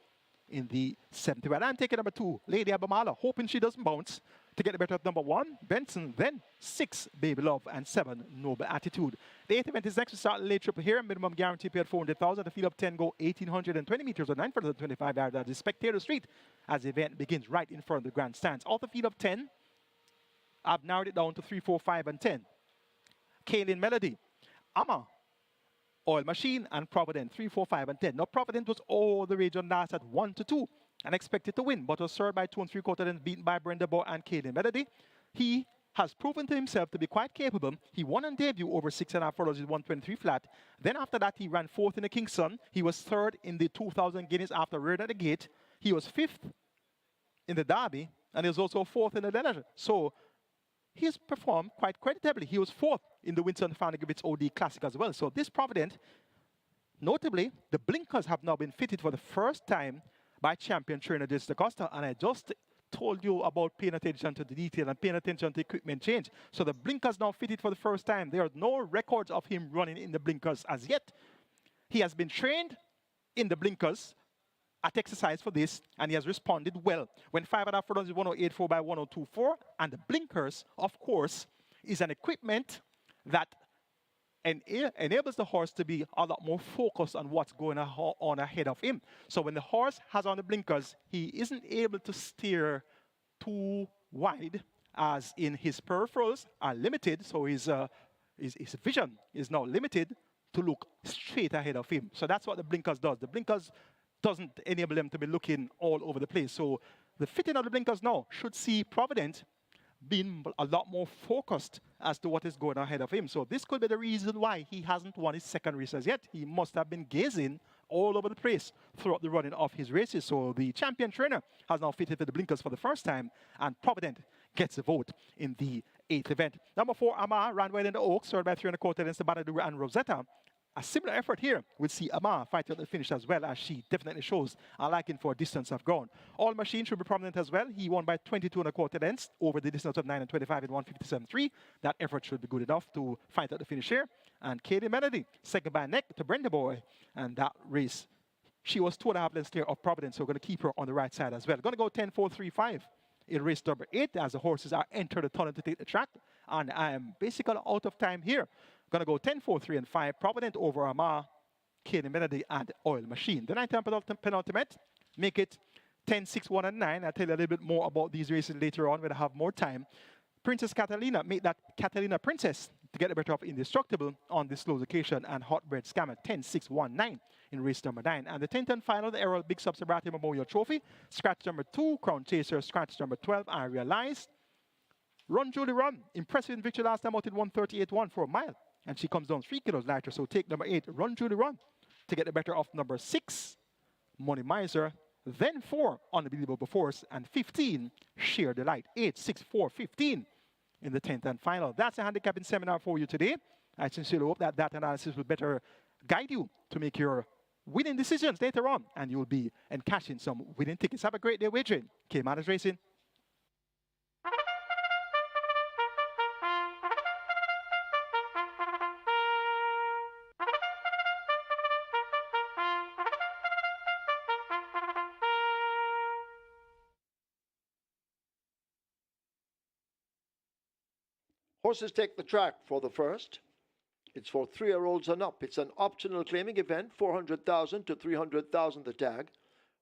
in the 7th round. I'm taking number 2, Lady Abamala, hoping she doesn't bounce to get the better of number 1, Benson, then 6, Baby Love, and 7, Noble Attitude. The 8th event is next. We start late triple here. Minimum guarantee paid 400,000. The field of 10 go 1,820 meters or 925 yards at the Spectator Street as the event begins right in front of the grandstands. Off the field of 10, I've narrowed it down to 3, 4, 5, and 10. Kaylin Melody, Amma, Oil Machine, and Provident, 3, 4, 5, and 10. Now, Provident was all the rage on last at 1-2 and expected to win, but was served by 2 3/4 and beaten by Brenda Boy and Kaylin Melody. He has proven to himself to be quite capable. He won on debut over 6.5 furlongs with 123 flat. Then after that, he ran 4th in the Kingston. He was 3rd in the 2,000 Guineas after rearing at the gate. He was 5th in the Derby, and he was also 4th in the Leonard. So he's performed quite creditably. He was 4th in the Winston Fanagivitz OD Classic as well. So this Provident, notably, the blinkers have now been fitted for the first time by champion trainer Jessica Costa, and I just told you about paying attention to the detail and paying attention to the equipment change. So the blinkers now fitted for the first time. There are no records of him running in the blinkers as yet. He has been trained in the blinkers at exercise for this, and he has responded well. When 5.5 furlongs is 108.4 by 102.4, and the blinkers, of course, is an equipment that enables the horse to be a lot more focused on what's going on ahead of him. So when the horse has on the blinkers, he isn't able to steer too wide, as in his peripherals are limited, so his vision is now limited to look straight ahead of him. So that's what the blinkers does. The blinkers doesn't enable them to be looking all over the place. So the fitting of the blinkers now should see Provident being a lot more focused as to what is going on ahead of him. So this could be the reason why he hasn't won his second race as yet. He must have been gazing all over the place throughout the running of his races. So the champion trainer has now fitted for the blinkers for the first time, and Provident gets a vote in the 8th event. Number 4, Amar, ran well in the Oaks, served by 3 1/4 against the Banadura and Rosetta. A similar effort here. We'll see Amar fight at the finish as well, as she definitely shows a liking for distance of ground. All Machine should be prominent as well. He won by 22 1/4 lengths over the distance of 9 and 25 in 157.3. That effort should be good enough to fight at the finish here. And Katie Melody, second by neck to Brenda Boy. And that race, she was 2.5 lengths clear of Providence, so we're going to keep her on the right side as well. Going to go 10, 4, 3, 5 in race number 8 as the horses are entered the tunnel to take the track. And I am basically out of time here. Going to go 10, 4, 3, and 5. Provident over Amar, Katie Melody, and Oil Machine. The 9th penultimate, make it 10, 6, 1, and 9. I'll tell you a little bit more about these races later on when I have more time. Princess Catalina, make that Catalina Princess to get the better of Indestructible on this slow location, and Hotbread Scammer 10, 6, 1, 9 in race number 9. And the 10th and final, the ERROL Big SUBRATIE Memorial Trophy. Scratch number 2, Crown Chaser. Scratch number 12, I Realized. Run Julie Run, impressive victory last time out in 138.1 for a mile. And she comes down 3 kilos lighter, so take number 8, Run Julie Run, to get the better of number 6, Money Miser, then 4, Unbelievable Force, and 15, Sheer Delight. 8, 6, 4, 15 in the 10th and final. That's a handicapping seminar for you today. I sincerely hope that that analysis will better guide you to make your winning decisions later on, and you'll be encashing some winning tickets. Have a great day wagering. Caymanas Racing. Horses take the track for the first. It's for 3-year-olds and up. It's an optional claiming event, 400,000 to 300,000 the tag.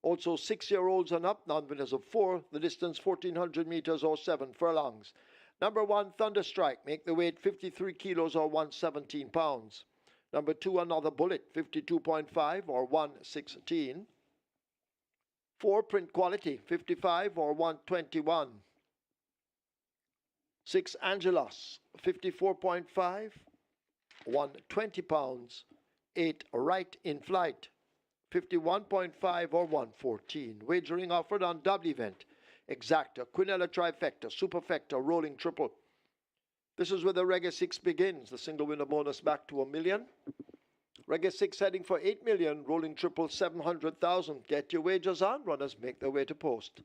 Also 6-year-olds and up, non-winners of 4, the distance 1,400 meters or 7 furlongs. Number 1, Thunderstrike, make the weight 53 kilos or 117 pounds. Number 2, Another Bullet, 52.5 or 116. 4, Print Quality, 55 or 121. 6, Angelos, 54.5, 120 pounds. 8, Right in Flight, 51.5 or 114. Wagering offered on double event, Exacta, Quinella Trifecta, Superfecta, Rolling Triple. This is where the Reggae 6 begins. The single winner bonus back to $1 million. Reggae 6 heading for $8 million, rolling triple 700,000. Get your wagers on. Runners make their way to post.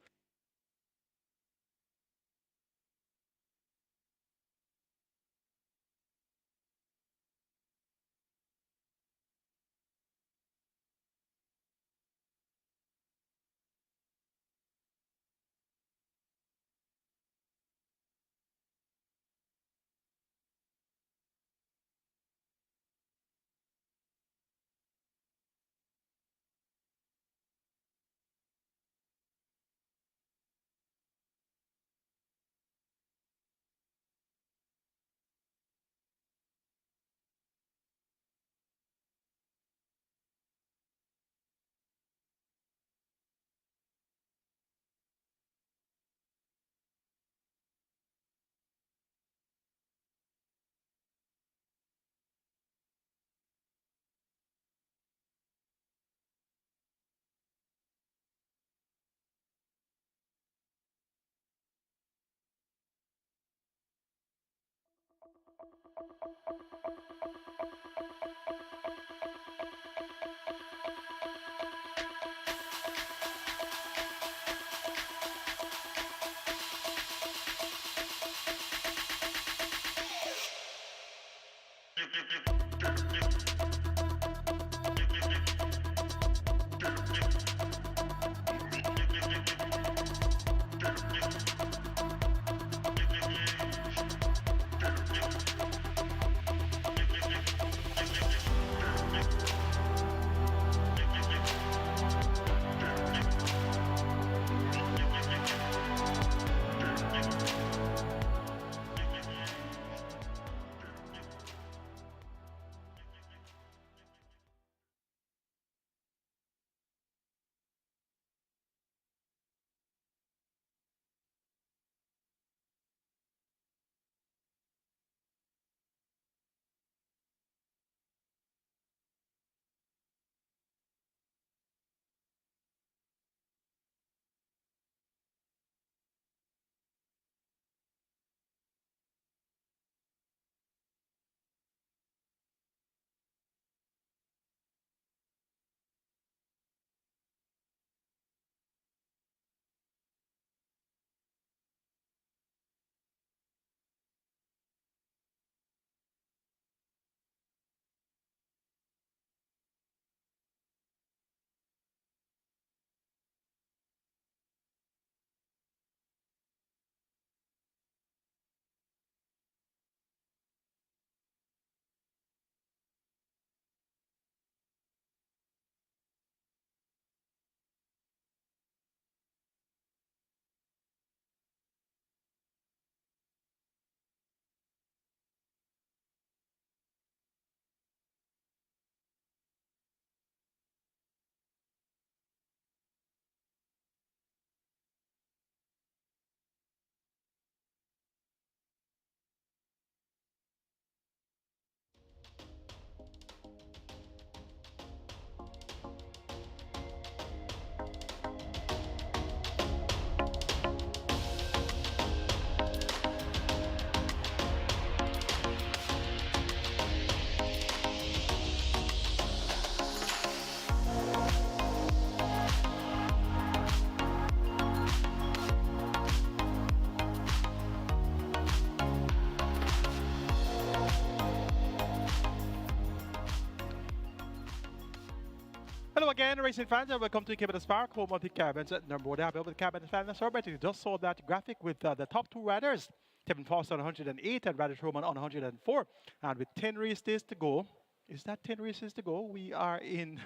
Hello again, racing fans, and welcome to Caymanas Park, home of the Caravans at number one. With the Caymanas fans, SUBRATIE just saw that graphic with the top two riders, Kevin Foster on 108 and Radish Roman on 104. And with 10 race days to go, is that 10 races to go? We are in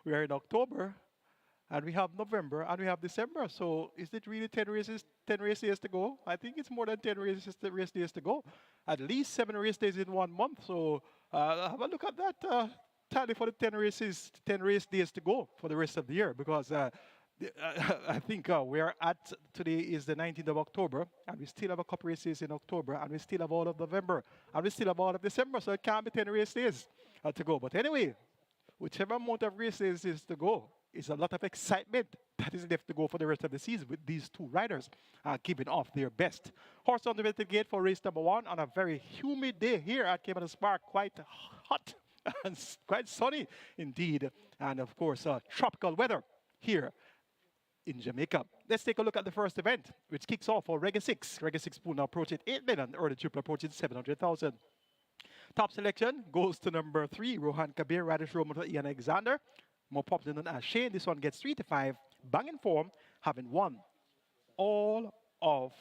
we are in October, and we have November, and we have December. So is it really 10 races, 10 race days to go? I think it's more than 10 race days to go. At least 7 race days in 1 month. So have a look at that tally for the 10 races, 10 race days to go for the rest of the year, because I think we are at, today is the 19th of October, and we still have a couple races in October, and we still have all of November, and we still have all of December, so it can't be 10 race days to go. But anyway, whichever amount of races is to go, it's a lot of excitement that is left to go for the rest of the season with these two riders giving off their best. Horse on the way to the gate for race number 1 on a very humid day here at Caymanas Park. Quite hot and quite sunny indeed. And of course, tropical weather here in Jamaica. Let's take a look at the first event, which kicks off for Reggae 6. Reggae 6 pool now approaching 8 million, early triple approaching 700,000. Top selection goes to number 3, Rohan Kabir, Radish Roman for Ian Alexander. More popular known as Shane. This one gets 3 to 5. Banging form, having won all of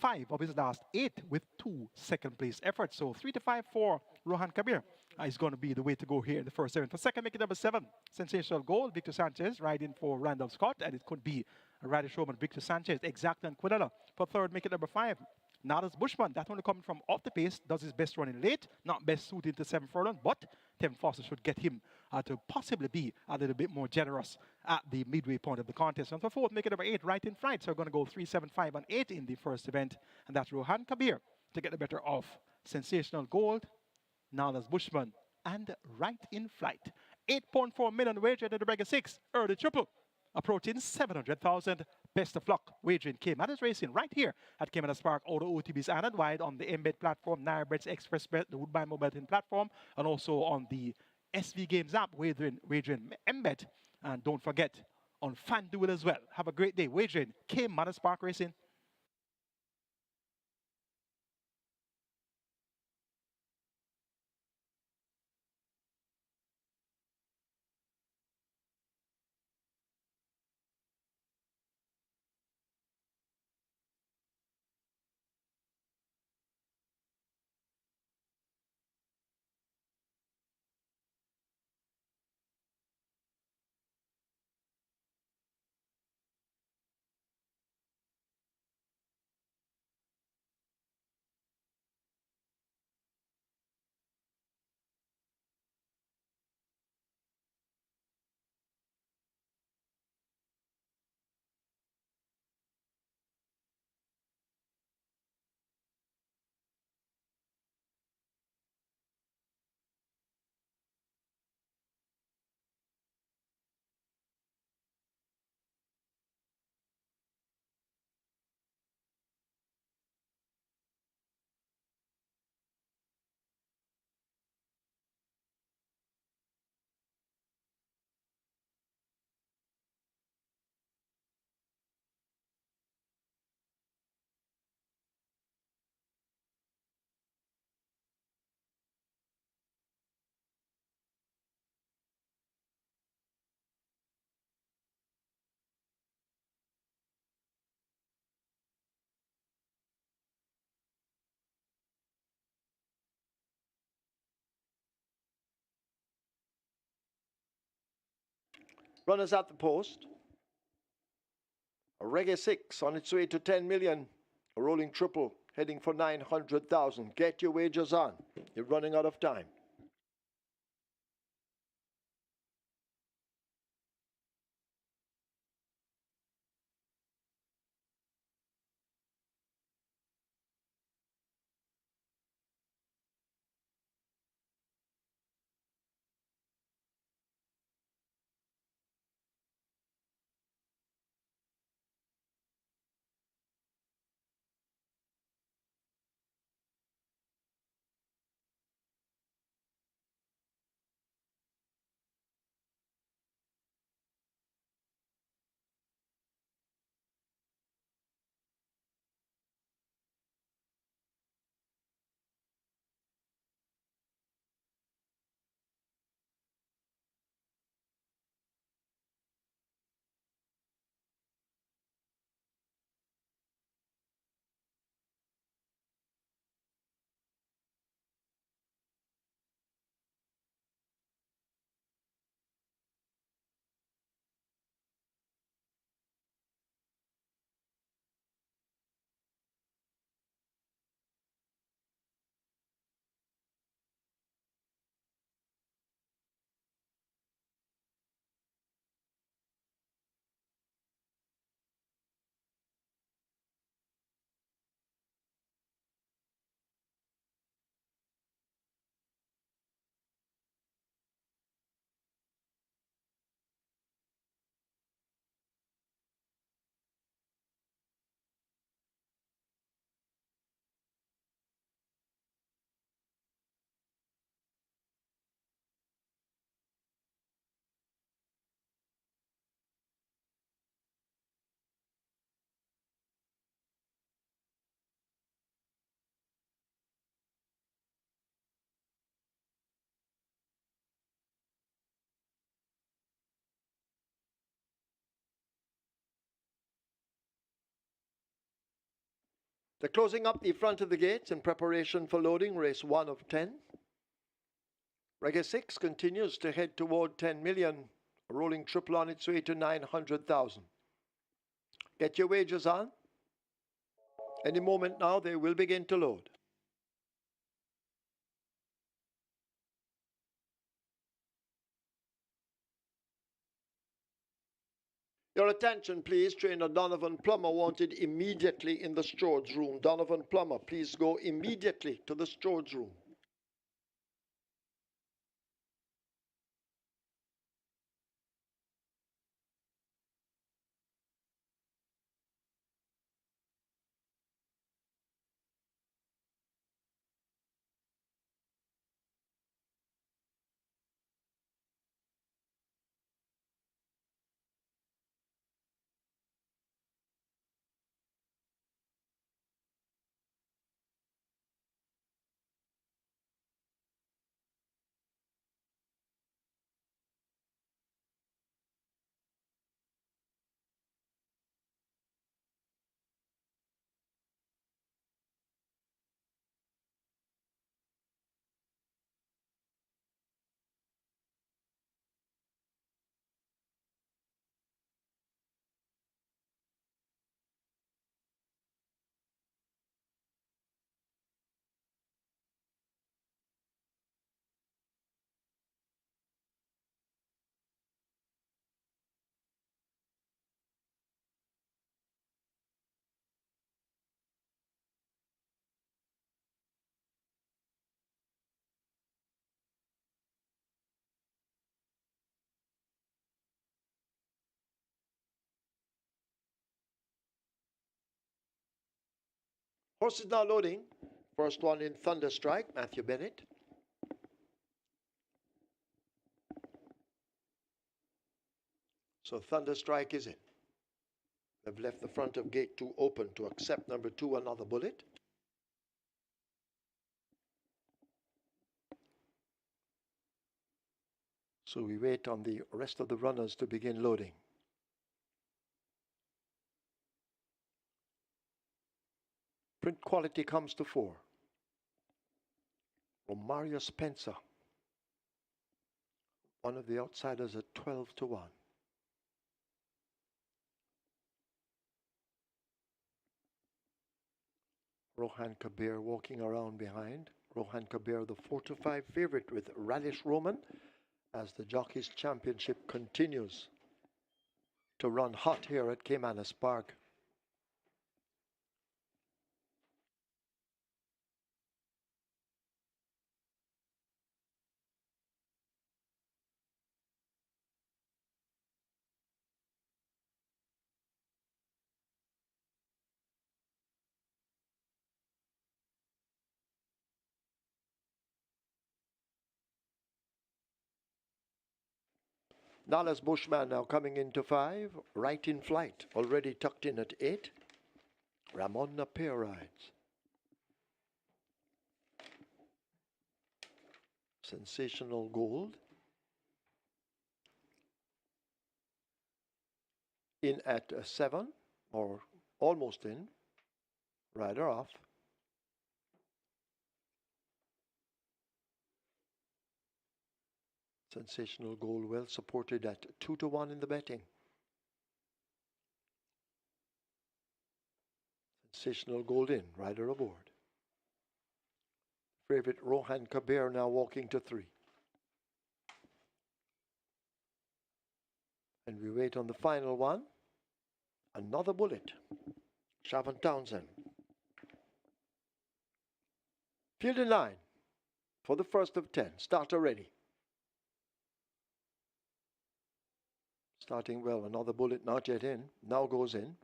5 of his last 8 with 2 second place efforts. So 3 to 5 for Rohan Kabir is going to be the way to go here in the first event. For second, make it number 7, Sensational Goal, Victor Sanchez riding for Randolph Scott, and it could be Radish Roman, Victor Sanchez, Exact and Quinella. For third, make it number 5, Nadas Bushman, that only coming from off the pace, does his best running late, not best suited to 7 furlong, but Tim Foster should get him to possibly be a little bit more generous at the midway point of the contest. And for fourth, make it number 8, Right in Flight. So we're going to go 3, 7, 5, and 8 in the first event, and that's Rohan Kabir to get the better of Sensational Gold, Nadas Bushman, and Right in Flight. 8.4 million wager in the Reggae 6, early triple, approaching 700,000. Best of luck wagering Caymanas racing right here at Caymanas Park. All the OTBs and wide on the Embed platform, Nairabets Express Bet, the Woodbine Mobile Betting platform, and also on the SV Games app, wagering Embed. And don't forget on FanDuel as well. Have a great day wagering Caymanas Park racing. Runners at the post. A Reggae 6 on its way to 10 million. A rolling triple heading for 900,000. Get your wagers on. You're running out of time. They're closing up the front of the gates in preparation for loading race 1 of 10. Reggae 6 continues to head toward 10 million, rolling triple on its way to 900,000. Get your wagers on. Any moment now, they will begin to load. Your attention, please. Trainer Donovan Plummer wanted immediately in the stewards room. Donovan Plummer, please go immediately to the stewards room. Horse is now loading. First one in Thunderstrike, Matthew Bennett. So Thunderstrike is in. They've left the front of gate 2 open to accept number 2, Another Bullet. So we wait on the rest of the runners to begin loading. Print quality comes to 4. Romario Spencer, one of the outsiders at 12-1. Rohan Kabir walking around behind. Rohan Kabir, the 4-5 favorite with Radish Roman, as the Jockeys Championship continues to run hot here at Caymanas Park. Nala's Bushman now coming into 5, right in flight, already tucked in at 8. Ramon Napier rides. Sensational Gold. In at 7, or almost in. Rider off. Sensational Gold well supported at 2-1 in the betting. Sensational Gold in, rider aboard. Favorite Rohan Kabir now walking to 3. And we wait on the final one. Another Bullet. Shavon Townsend. Field in line for the first of 10. Starter ready. Starting well, Another Bullet not yet in. Now goes in.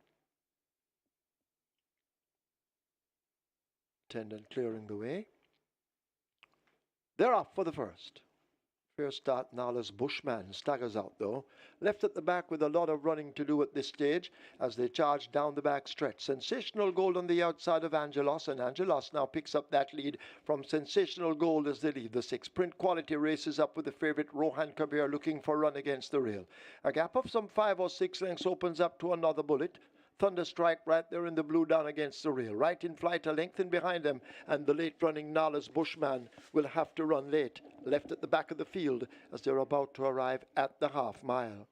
Attendant clearing the way. They're off for the first. Fair start, Nala's Bushman staggers out though. Left at the back with a lot of running to do at this stage as they charge down the back stretch. Sensational Gold on the outside of Angelos, and Angelos now picks up that lead from Sensational Gold as they lead the 6. Print Quality races up with the favorite Rohan Kabir looking for run against the rail. A gap of some 5 or 6 lengths opens up to Another Bullet. Thunderstrike right there in the blue down against the rail. Right in flight, a length in behind them, and the late running Nala's Bushman will have to run late, left at the back of the field as they're about to arrive at the half mile.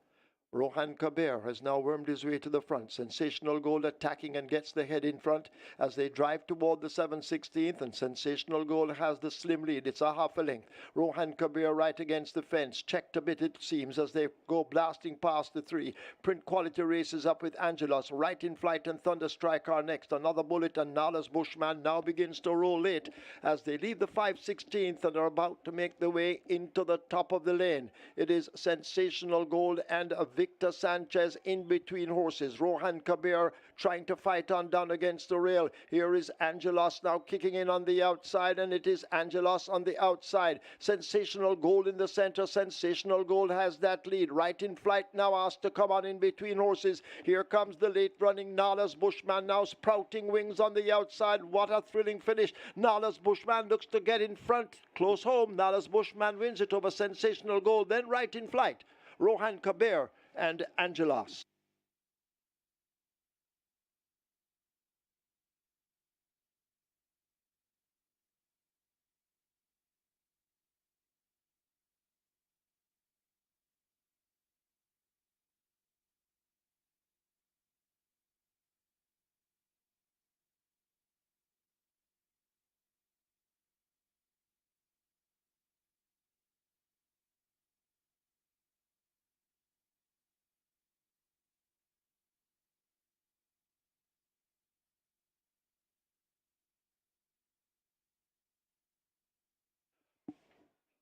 Rohan Kabir has now wormed his way to the front. Sensational Gold attacking and gets the head in front as they drive toward the 7/16th, and Sensational Gold has the slim lead. It's a half a length. Rohan Kabir right against the fence. Checked a bit, it seems, as they go blasting past the 3. Print Quality races up with Angelos. Right in flight, and Thunderstrike are next. Another bullet, and Nala's Bushman now begins to roll late as they leave the 5/16th and are about to make their way into the top of the lane. It is Sensational Gold and a Victor Sanchez in between horses. Rohan Kabir trying to fight on down against the rail. Here is Angelos now kicking in on the outside, and it is Angelos on the outside. Sensational Gold in the center. Sensational Gold has that lead. Right in flight now, asked to come on in between horses. Here comes the late running Nala's Bushman now sprouting wings on the outside. What a thrilling finish. Nala's Bushman looks to get in front. Close home. Nala's Bushman wins it over Sensational Gold. Then right in flight, Rohan Kabir and Angelos.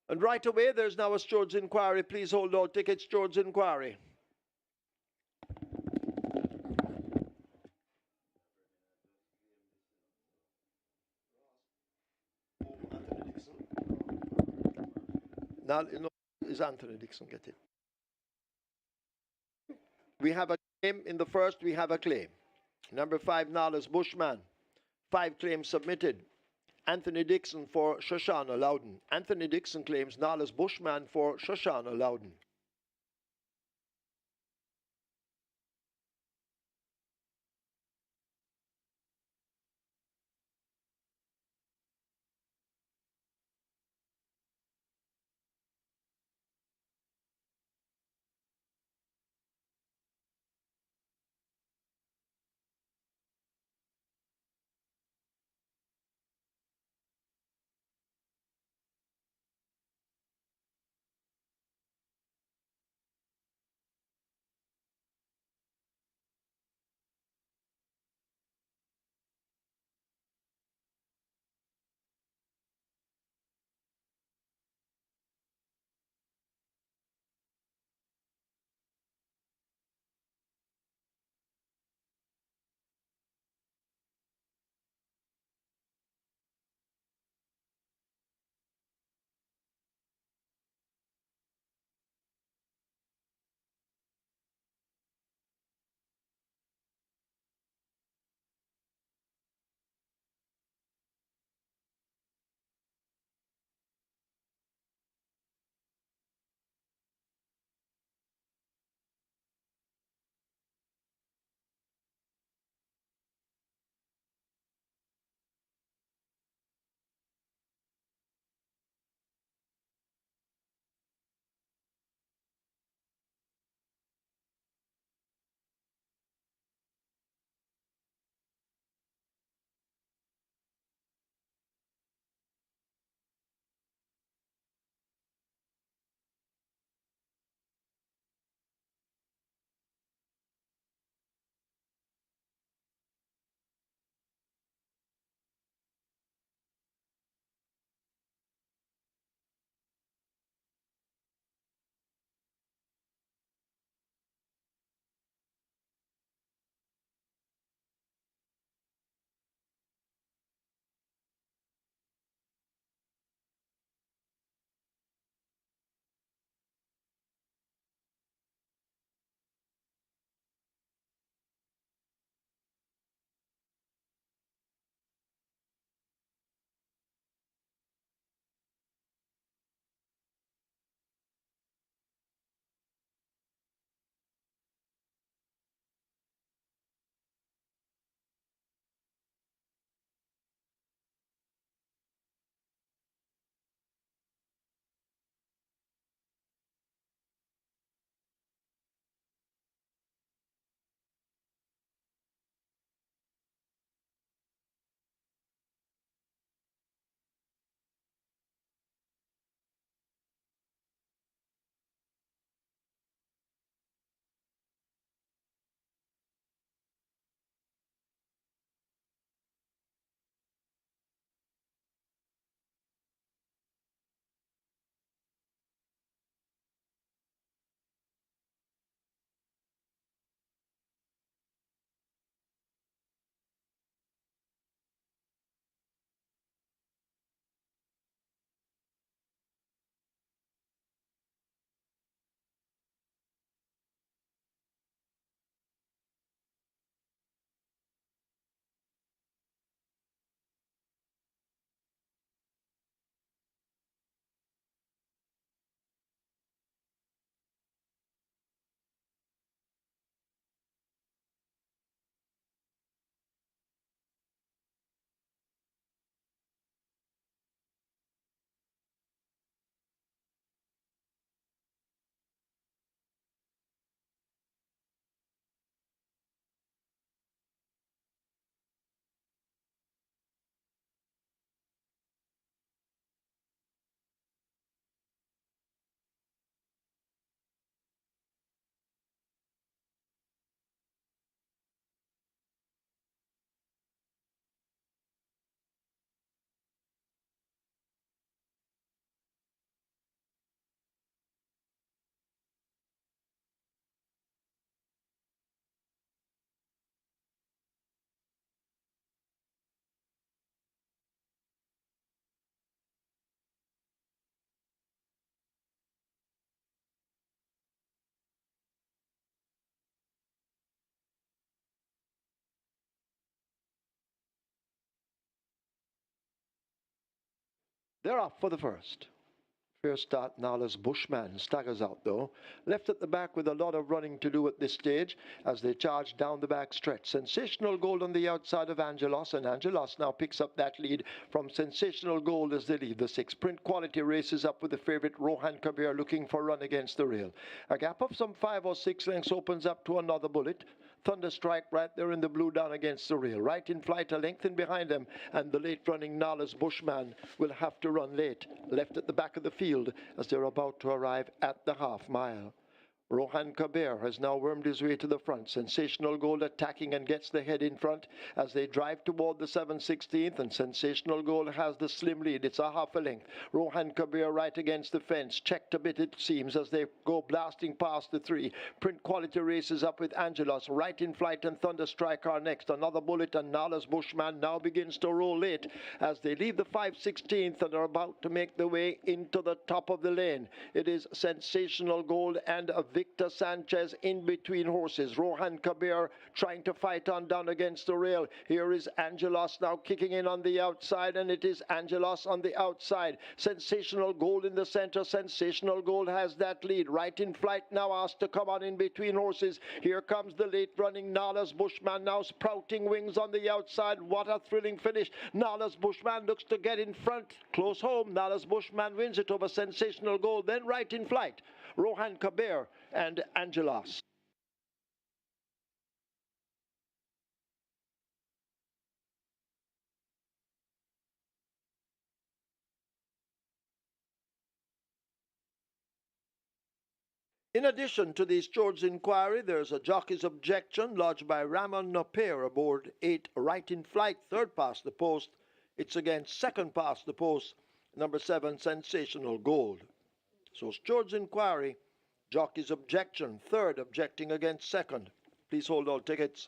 And right away, there's now a Stewards inquiry. Please hold all tickets, Stewards inquiry. Now, no, is Anthony Dixon get it? We have a claim in the first. We have a claim. Number 5, Nala's Bushman. 5 claims submitted. Anthony Dixon for Shoshana Loudon. Anthony Dixon claims Nala's Bushman for Shoshana Loudon. They're off for the first. Fair start, Nala's Bushman staggers out though. Left at the back with a lot of running to do at this stage as they charge down the back stretch. Sensational Gold on the outside of Angelos, and Angelos now picks up that lead from Sensational Gold as they leave the 6. Print Quality races up with the favourite Rohan Kabir looking for run against the rail. A gap of some 5 or 6 lengths opens up to another Bullet. Thunderstrike right there in the blue down against the rail. Right in flight, a length in behind them, and the late running Nala's Bushman will have to run late. Left at the back of the field as they're about to arrive at the half mile. Rohan Kabir has now wormed his way to the front. Sensational Gold attacking and gets the head in front as they drive toward the 7/16th, and Sensational Gold has the slim lead. It's a half a length. Rohan Kabir right against the fence. Checked a bit it seems as they go blasting past the 3. Print Quality races up with Angelos. Right in flight and Thunderstrike are next. Another Bullet and Nala's Bushman now begins to roll late as they leave the 5/16th and are about to make their way into the top of the lane. It is Sensational Gold and a Victor Sanchez in between horses. Rohan Kabir trying to fight on down against the rail. Here is Angelos now kicking in on the outside, and it is Angelos on the outside. Sensational Gold in the center. Sensational Gold has that lead. Right in flight now, asked to come on in between horses. Here comes the late running Nala's Bushman now sprouting wings on the outside. What a thrilling finish. Nala's Bushman looks to get in front. Close home. Nala's Bushman wins it over Sensational Gold. Then right in flight, Rohan Kabir and Angelos. In addition to the steward's inquiry, there's a jockey's objection lodged by Ramon Napier aboard 8 right in flight, 3rd past the post. It's against 2nd past the post, number 7 Sensational Gold. So steward's inquiry, jockey's objection, 3rd objecting against 2nd. Please hold all tickets.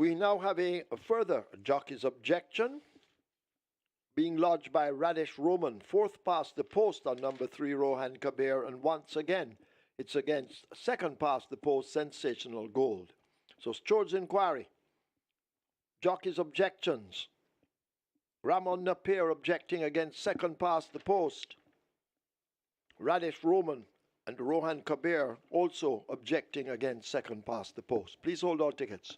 We now have a further jockey's objection being lodged by Radish Roman, fourth past the post on number 3, Rohan Kabir, and once again, it's against second past the post, Sensational Gold. So Stewart's inquiry. Jockey's objections. Ramon Napier objecting against second past the post. Radish Roman and Rohan Kabir also objecting against second past the post. Please hold our tickets.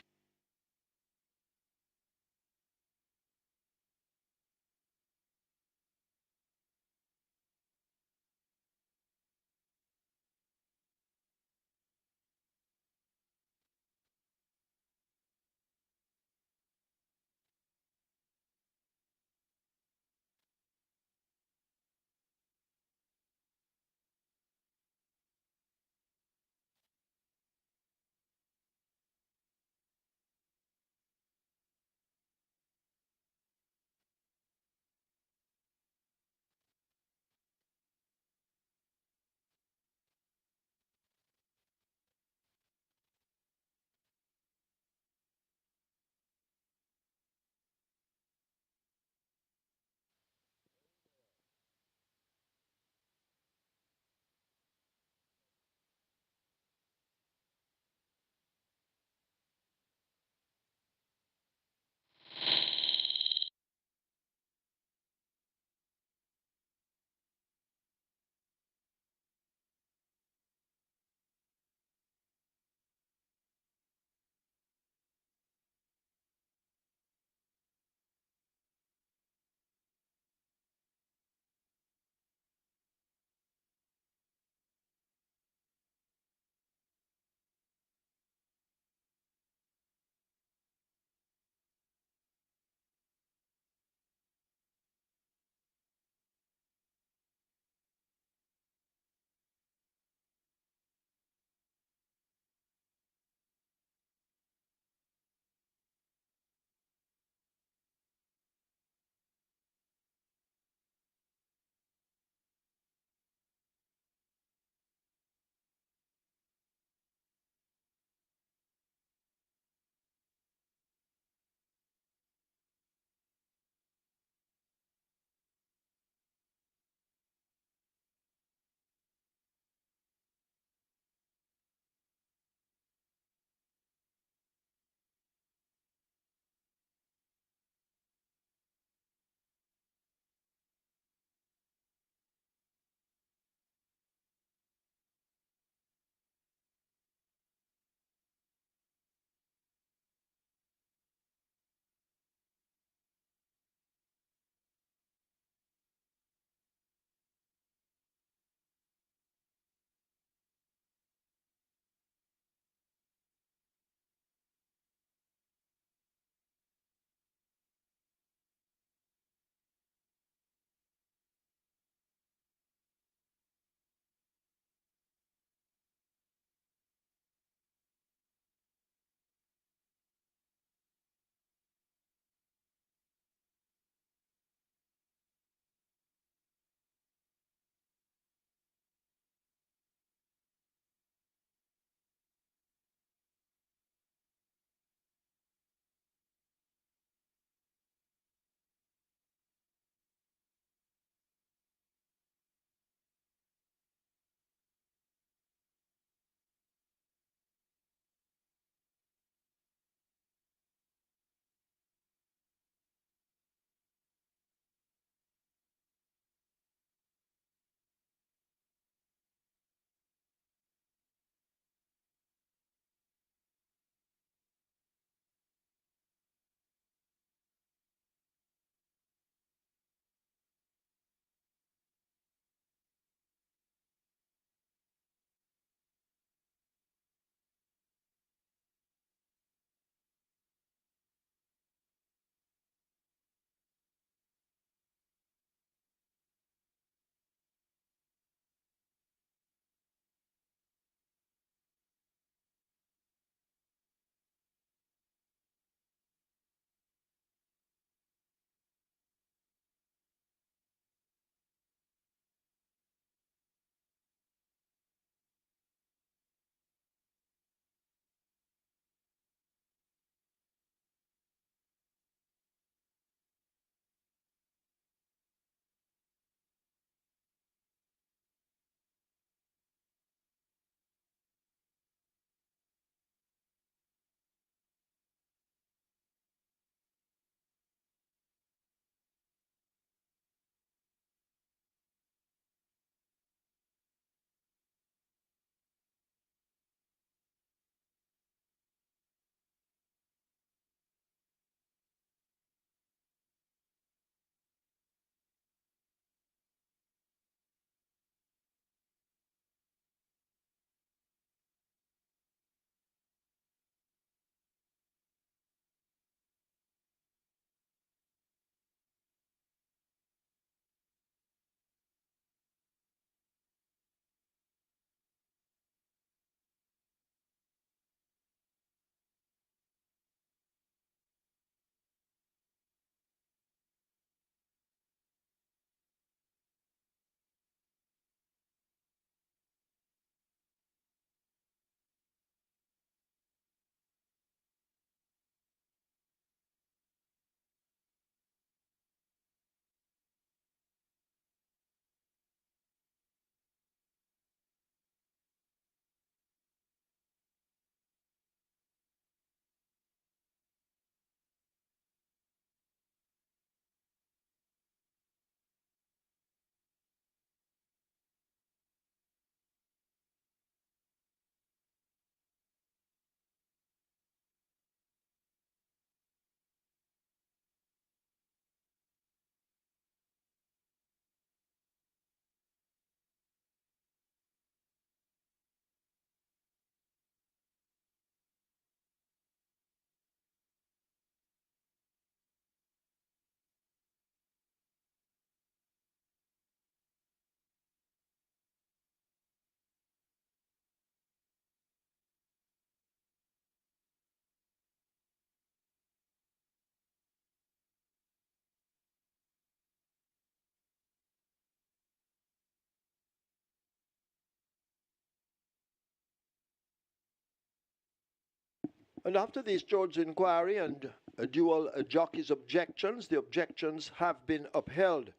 And after these George's inquiry and dual jockey's objections, the objections have been upheld.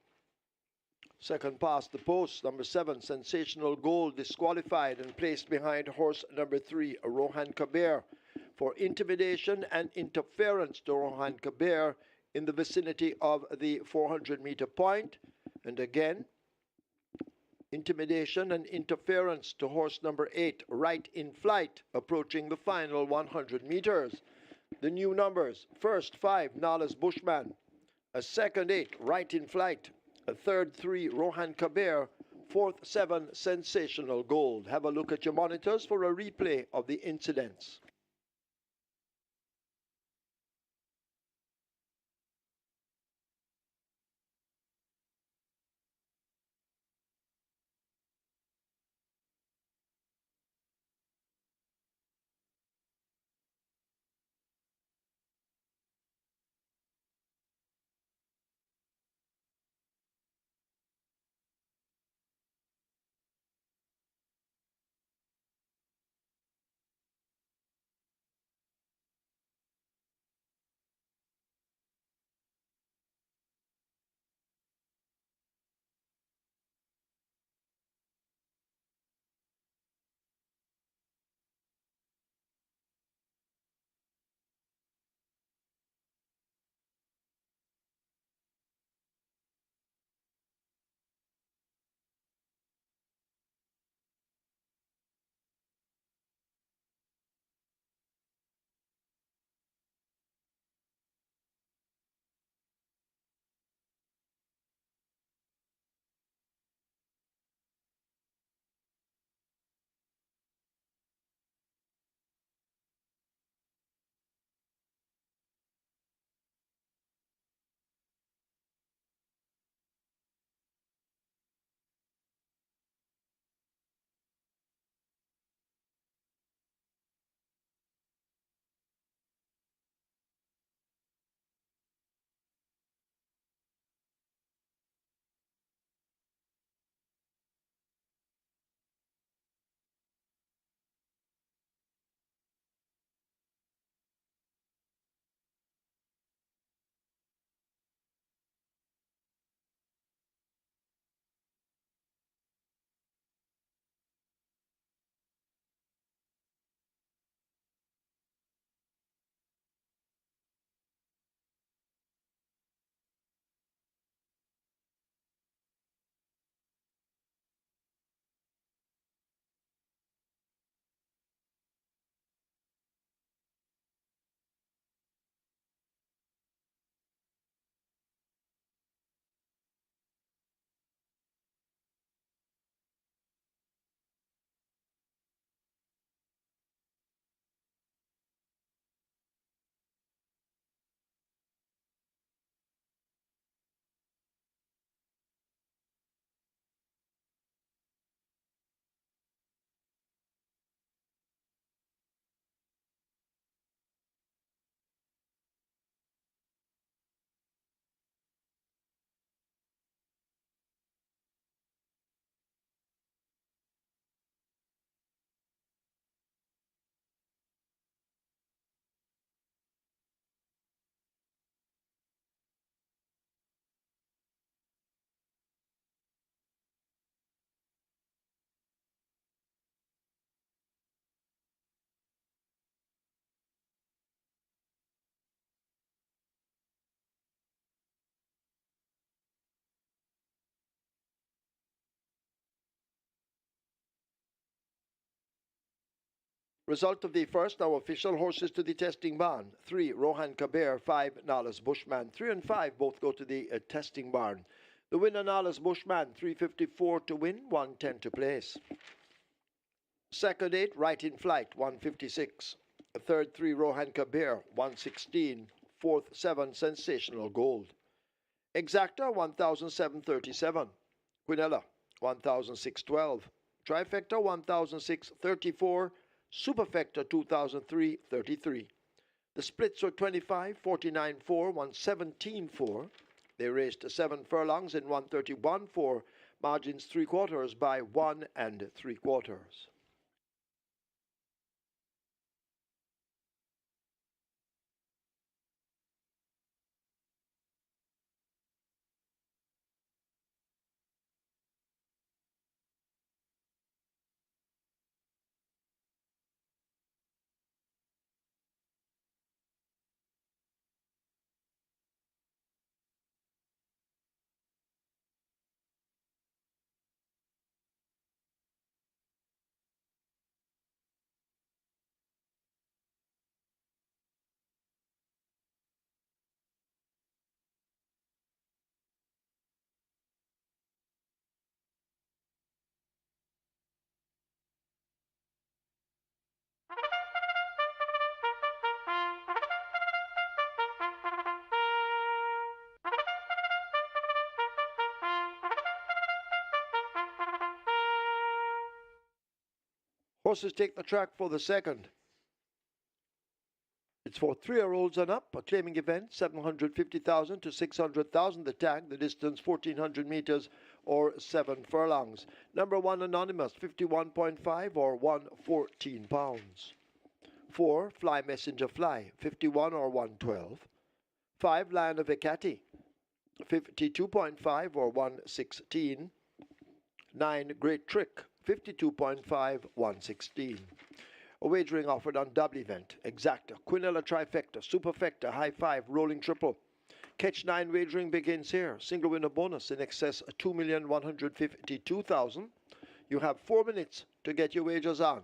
Second past the post, number 7, Sensational Gold, disqualified and placed behind horse number 3, Rohan Kabir, for intimidation and interference to Rohan Kabir in the vicinity of the 400-meter point. And again, intimidation and interference to horse number 8, Right in Flight, approaching the final 100 meters. The new numbers: first 5, Nala's Bushman; a second 8, Right in Flight; a third 3, Rohan Kabir; fourth 7, Sensational Gold. Have a look at your monitors for a replay of the incidents. Result of the first, now official horses to the testing barn. 3, Rohan Kabir; 5, Nala's Bushman. 3 and 5 both go to the testing barn. The winner, Nala's Bushman, 354 to win, 110 to place. Second 8, Right in Flight, 156. Third 3, Rohan Kabir, 116. Fourth 7, Sensational Gold. Exacta, 1,737. Quinella, 1,612. Trifecta, 1,634. Superfecta, 2003-33. The splits were 25, 49-4, 117-4. They raced 7 furlongs in 131-4, margins 3/4 by 1 3/4. Horses take the track for the second. It's for 3-year-olds and up, a claiming event, 750,000 to 600,000 the tag, the distance 1,400 meters or 7 furlongs. Number 1 Anonymous, 51.5 or 114 pounds. 4 Fly Messenger Fly, 51 or 112. 5 Lion of Ekati, 52.5 or 116. 9 Great Trick, 52.5, 116. A wagering offered on double event, exacta, quinella trifecta, superfecta, high five, rolling triple. Catch 9 wagering begins here. Single winner bonus in excess of 2,152,000. You have 4 minutes to get your wagers on.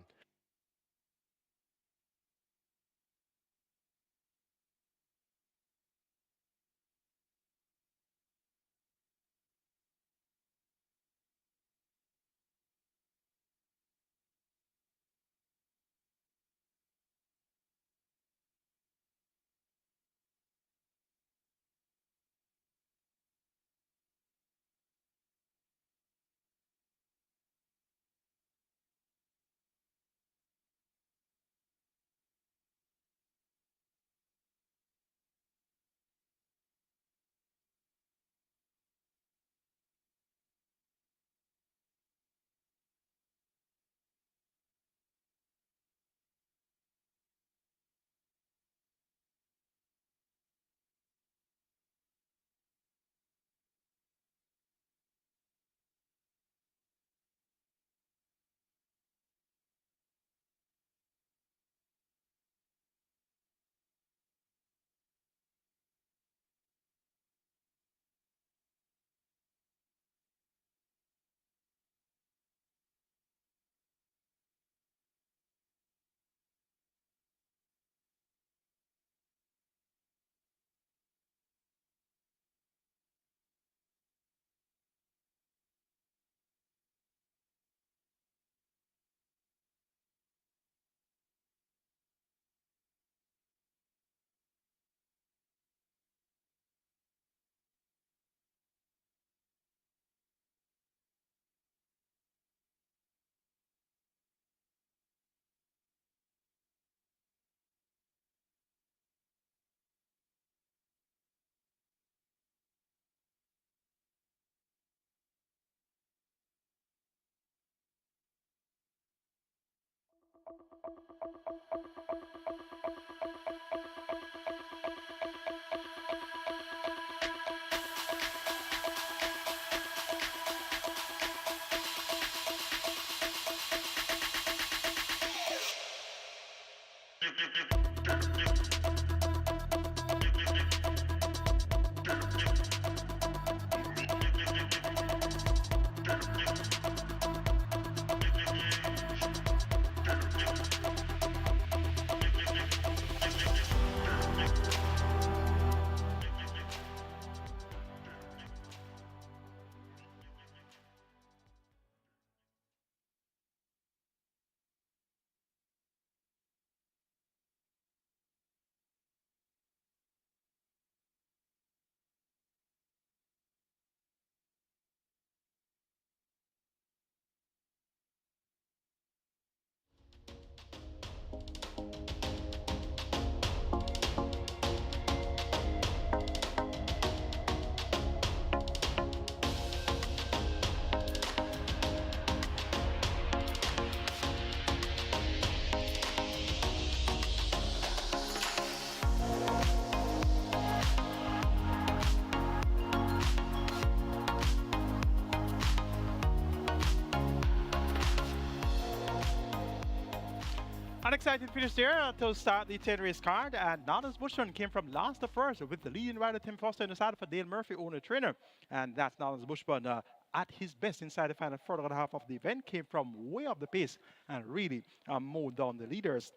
An exciting finish there to start the 10 race card, and Nana's Bushman came from last to first with the leading rider Tim Foster in the side for Dale Murphy, owner trainer, and that's Nana's Bushman at his best inside the final third and a half of the event, came from way up the pace and really mowed down the leaders.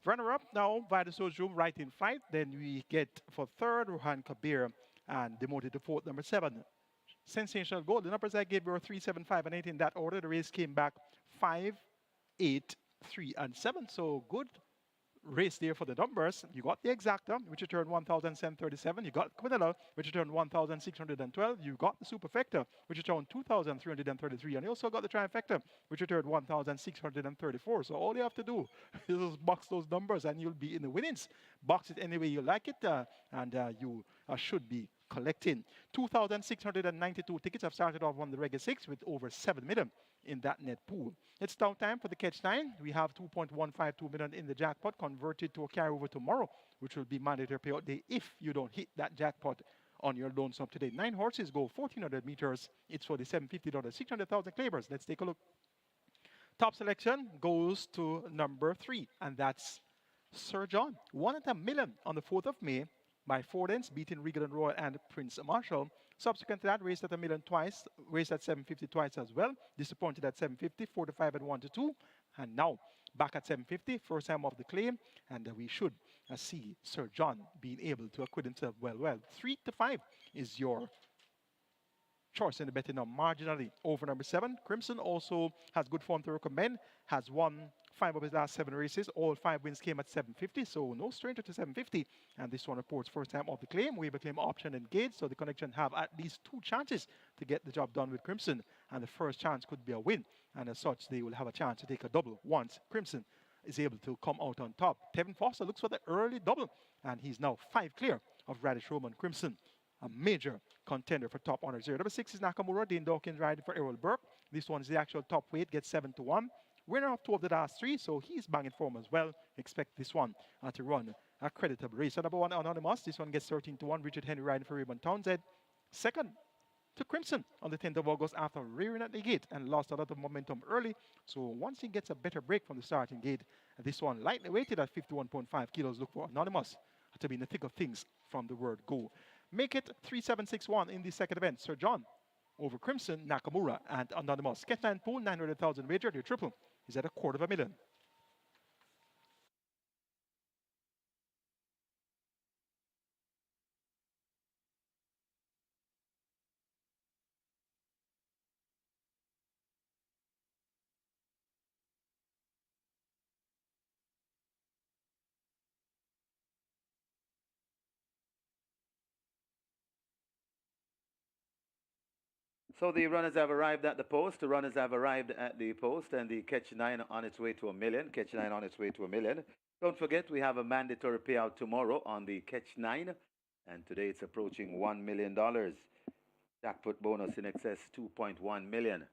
Runner up now, Vida Sojum right in flight. Then we get for third Ruhan Kabir and demoted to fourth, number 7. Sensational Gold. The numbers I gave were 3, 7, 5, and 8 in that order. The race came back 5, 8, 3, and 7. So good race there for the numbers. You got the exacta, which returned 1,737. You got Quinella, which returned 1,612. You got the superfecta, which returned 2,333. And you also got the trifecta, which returned 1,634. So all you have to do is just box those numbers and you'll be in the winnings. Box it any way you like it, and you should be collecting. 2,692 tickets have started off on the Reggae 6 with over 7 million in that net pool. It's now time for the Catch 9. We have 2.152 million in the jackpot converted to a carryover tomorrow, which will be mandatory payout day if you don't hit that jackpot on your loan sum today. 9 horses go 1,400 meters. It's for the $750, 600,000 claimers. Let's take a look. Top selection goes to number 3, and that's Sir John. 1 at a million on the 4th of May by 4 lengths, beating Regal and Royal and Prince Marshall. Subsequent to that, raced at a million twice, raced at 750 twice as well. Disappointed at 750, 4 to 5 and 1 to 2. And now back at 750, first time off the claim. And we should see Sir John being able to acquit himself well. 3 to 5 is your choice in the betting now, marginally over number 7. Crimson also has good form to recommend, has won 5 of his last 7 races. All 5 wins came at 750, so no stranger to 750. And this one reports first time off the claim. We have a claim option engaged, so the connection have at least 2 chances to get the job done with Crimson. And the first chance could be a win. And as such, they will have a chance to take a double once Crimson is able to come out on top. Tevin Foster looks for the early double, and he's now 5 clear of Radish Roman Crimson, a major contender for top honors here. Number 6 is Nakamura. Dean Dawkins riding for ERROL Burke. This one is the actual top weight, gets 7 to 1. Winner of 2 of the last 3, so he's banging form as well. Expect this one to run a creditable race. So number 1, Anonymous. This one gets 13 to 1. Richard Henry riding for Raymond Townsend. Second to Crimson on the 10th of August after rearing at the gate and lost a lot of momentum early. So once he gets a better break from the starting gate, this one lightly weighted at 51.5 kilos. Look for Anonymous to be in the thick of things from the word go. Make it 3-7-6-1 in the second event. Sir John over Crimson, Nakamura, and Anonymous. Catch 9 pool, 900,000 wager. The triple is at $250,000. So the runners have arrived at the post. The runners have arrived at the post, and the Catch 9 on its way to a million. Catch 9 on its way to a million. Don't forget, we have a mandatory payout tomorrow on the Catch 9, and today it's approaching $1 million. Jackpot bonus in excess 2.1 million.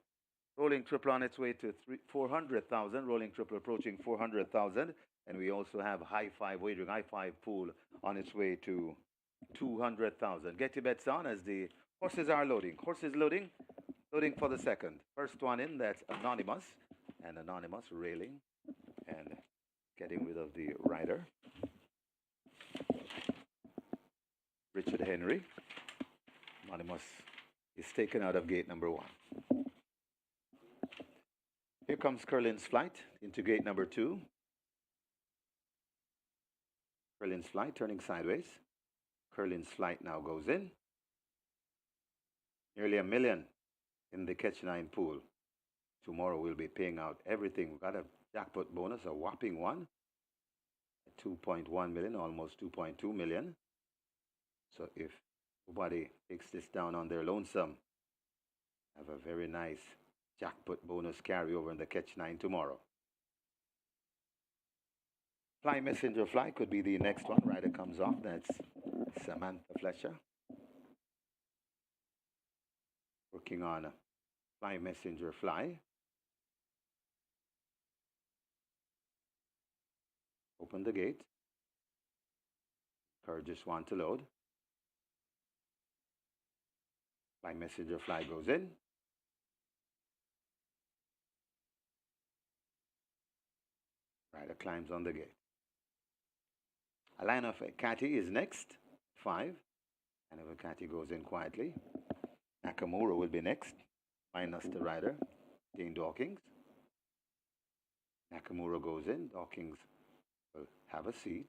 Rolling triple on its way to 400,000. Rolling triple approaching 400,000. And we also have high five wagering, high five pool on its way to 200,000. Get your bets on as the horses are loading. Horses loading. Loading for the second. First one in, that's Anonymous. And Anonymous railing and getting rid of the rider. Richard Henry. Anonymous is taken out of gate number 1. Here comes Curlin's Flight into gate number 2. Curlin's Flight turning sideways. Curlin's Flight now goes in. Nearly $1 million in the Catch 9 pool. Tomorrow we'll be paying out everything. We've got a jackpot bonus, a whopping one. 2.1 million, almost 2.2 million. So if nobody takes this down on their lonesome, have a very nice jackpot bonus carryover in the Catch 9 tomorrow. Fly Messenger Fly could be the next one. Rider comes off. That's Samantha Fletcher. Working on Fly Messenger Fly. Open the gate. Encourages one to load. Fly Messenger Fly goes in. Rider climbs on the gate. A line of Catty is next, 5. And if Catty goes in quietly, Nakamura will be next, minus the rider, Dean Dawkins. Nakamura goes in, Dawkins will have a seat.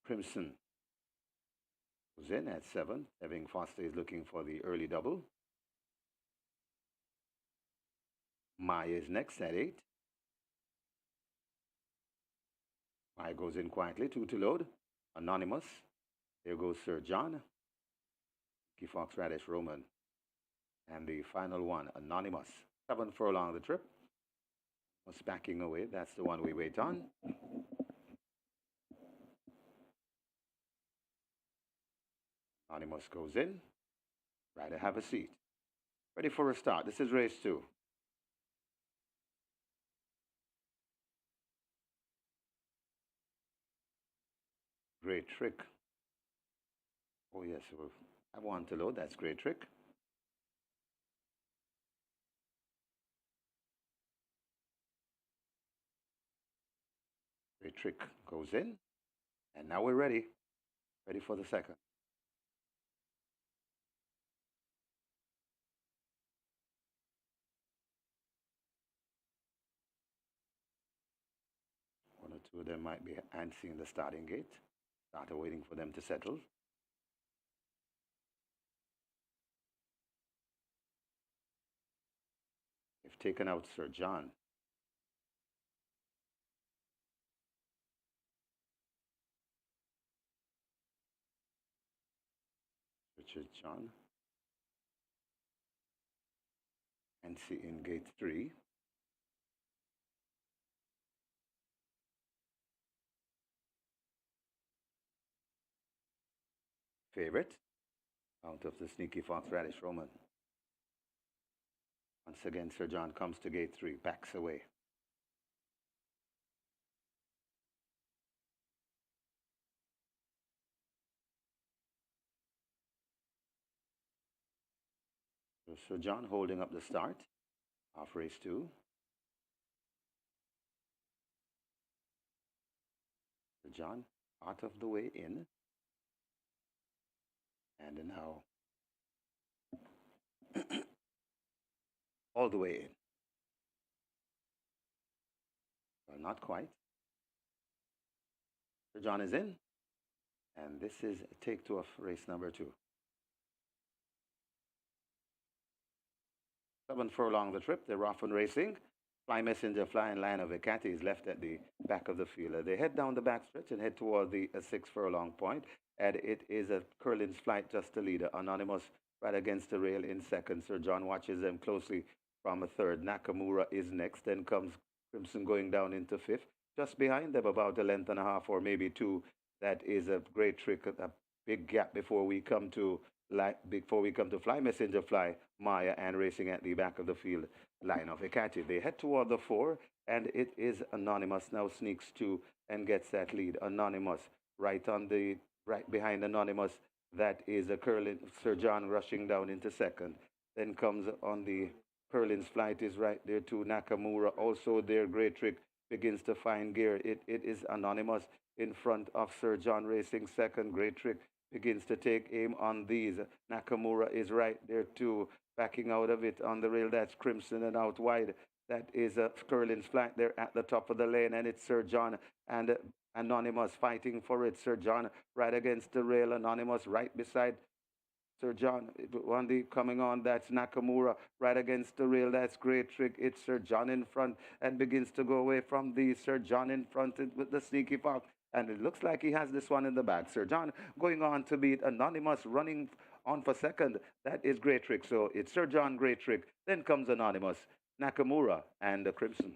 Crimson goes in at 7. Tevin Foster is looking for the early double. Maya is next at 8. I goes in quietly, 2 to load. Anonymous. There goes Sir John. Key Fox Radish Roman. And the final one, Anonymous. 7 furlong the trip. Was backing away. That's the one we wait on. Anonymous goes in. Rider, have a seat. Ready for a start. This is race 2. Great trick. Oh, yes. I want to load. That's great trick. Great trick goes in. And now we're ready. Ready for the second. One or two of them might be antsy in the starting gate. Starter waiting for them to settle. They've taken out Sir John. Richard John. Antsy in gate 3. Favorite out of the Sneaky Fox Radish Roman. Once again, Sir John comes to gate 3, backs away. So Sir John holding up the start of race 2. Sir John out of the way in. And now all the way in. Well, not quite. Sir John is in. And this is take 2 of race number 2. 7 furlong the trip. They're off and racing. Fly Messenger, Flying Line of Ekati is left at the back of the field. They head down the back stretch and head toward the 6 furlong point. And it is a Curlin's Flight just the leader. Anonymous right against the rail in second. Sir John watches them closely from a third. Nakamura is next. Then comes Crimson going down into fifth. Just behind them, about a length and a half or maybe 2. That is a great trick, a big gap before we come to Fly Messenger, Fly Maya, and racing at the back of the field, Line of Ekati. They head toward the 4, and it is Anonymous now sneaks 2 and gets that lead. Anonymous right behind Anonymous. That is a curling Sir John rushing down into second. Then comes on the Curlin's Flight is right there too. Nakamura also their great trick begins to find gear. It is Anonymous in front of Sir John racing second. Great trick begins to take aim on these. Nakamura is right there too, backing out of it on the rail. That's Crimson and out wide. That is Curlin's Flight there at the top of the lane, and it's Sir John and Anonymous fighting for it. Sir John right against the rail. Anonymous right beside Sir John. One day coming on, that's Nakamura right against the rail. That's great trick. It's Sir John in front and begins to go away from the Sir John in front with the Sneaky Fox. And it looks like he has this one in the bag. Sir John going on to beat Anonymous, running on for second. That is great trick. So it's Sir John, great trick. Then comes Anonymous, Nakamura, and the Crimson.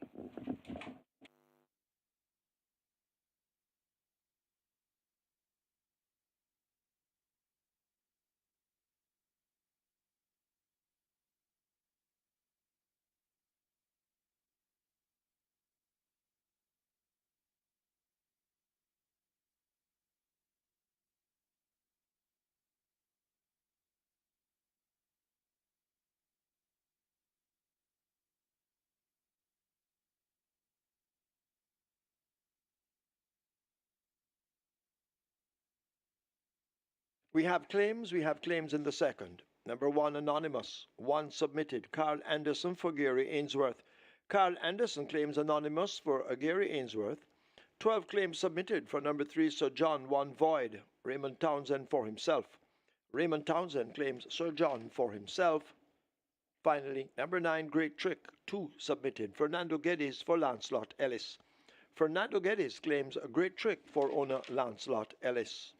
We have claims in the second. Number 1, Anonymous. 1 submitted, Carl Anderson for Gary Ainsworth. Carl Anderson claims Anonymous for Gary Ainsworth. 12 claims submitted for number 3, Sir John, 1 void, Raymond Townsend for himself. Raymond Townsend claims Sir John for himself. Finally, number 9, Great Trick, 2 submitted, Fernando Geddes for Lancelot Ellis. Fernando Geddes claims a great trick for owner Lancelot Ellis.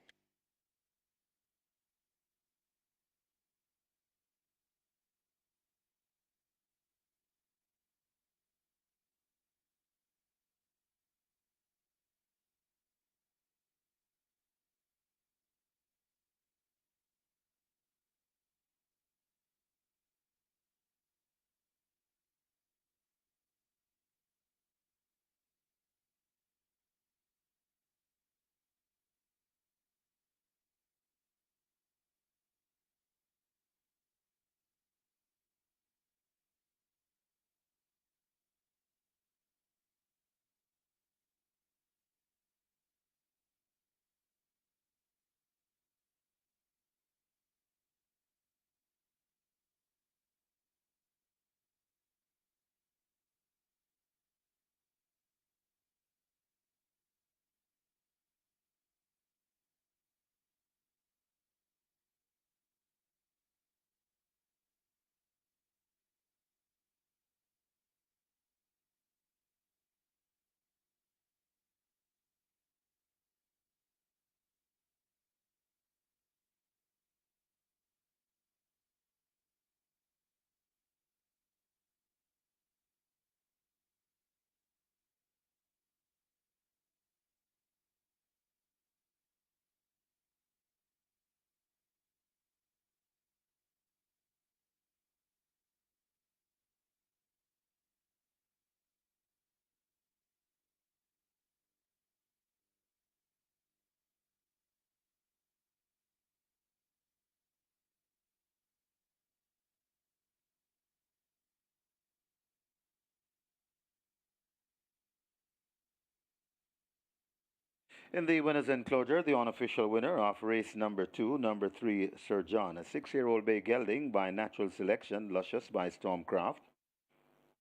In the winner's enclosure, the unofficial winner of race number 2, number 3, Sir John, a 6-year-old bay gelding by natural selection, Luscious by Stormcraft,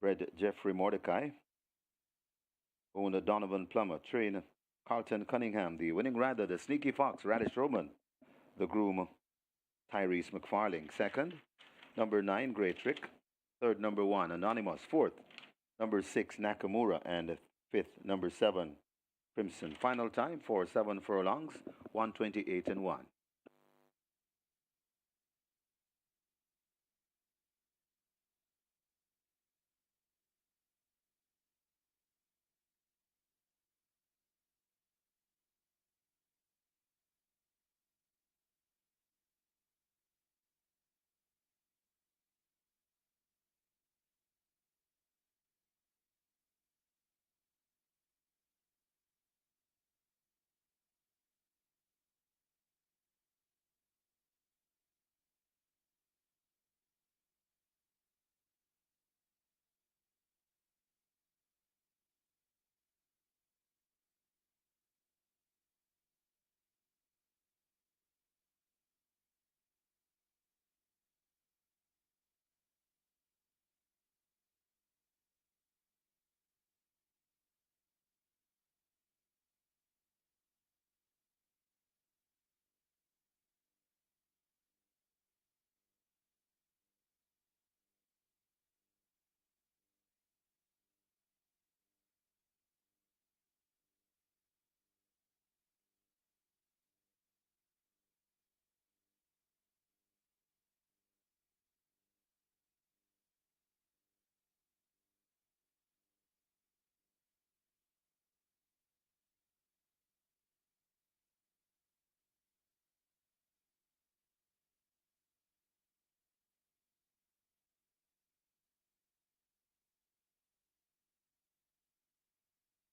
bred Jeffrey Mordecai, owner Donovan Plummer, trainer Carlton Cunningham, the winning rider, the Sneaky Fox, Radish Roman, the groom, Tyrese McFarling, second, number 9, Great Trick, third, number 1, Anonymous, fourth, number 6, Nakamura, and fifth, number 7, Crimson. Final time for 7 furlongs, 128 and 1.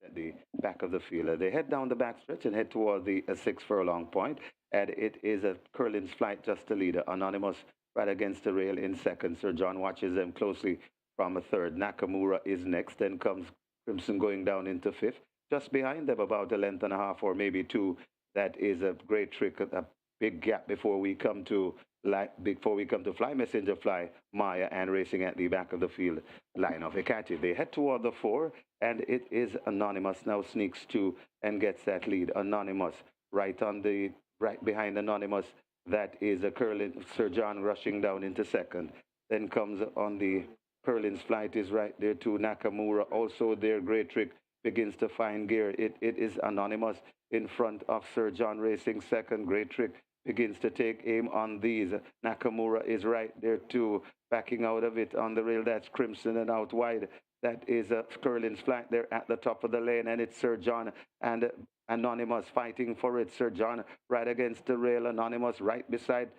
At the back of the field. They head down the backstretch and head toward the 6 furlong point. And it is a Curlin's Flight just the leader. Anonymous right against the rail in second. Sir John watches them closely from a third. Nakamura is next. Then comes Crimson going down into fifth. Just behind them, about a length and a half or maybe two. That is a great trick, a big gap before we come to Fly Messenger Fly, Maya, and racing at the back of the field, Line of Ekati. They head toward the 4, and it is Anonymous now sneaks to and gets that lead. Anonymous right behind Anonymous. That is a Curlin Sir John rushing down into second. Then comes on the Curlin's Flight is right there too. Nakamura also there. Great Trick begins to find gear. It is Anonymous in front of Sir John Racing second. Great Trick begins to take aim on these. Nakamura is right there too, backing out of it on the rail. That's Crimson and out wide. That is Curlin's flank there at the top of the lane, and it's Sir John and Anonymous fighting for it. Sir John right against the rail. Anonymous right beside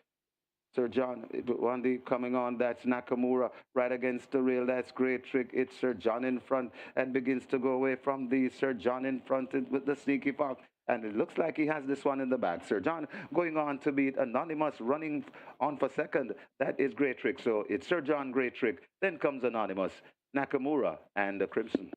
Sir John. Wandy coming on. That's Nakamura right against the rail. That's Great Trick. It's Sir John in front and begins to go away from the Sir John in front with the sneaky fox. And it looks like he has this one in the back. Sir John going on to beat Anonymous, running on for second. That is Great Trick. So it's Sir John, Great Trick. Then comes Anonymous, Nakamura, and the Crimson.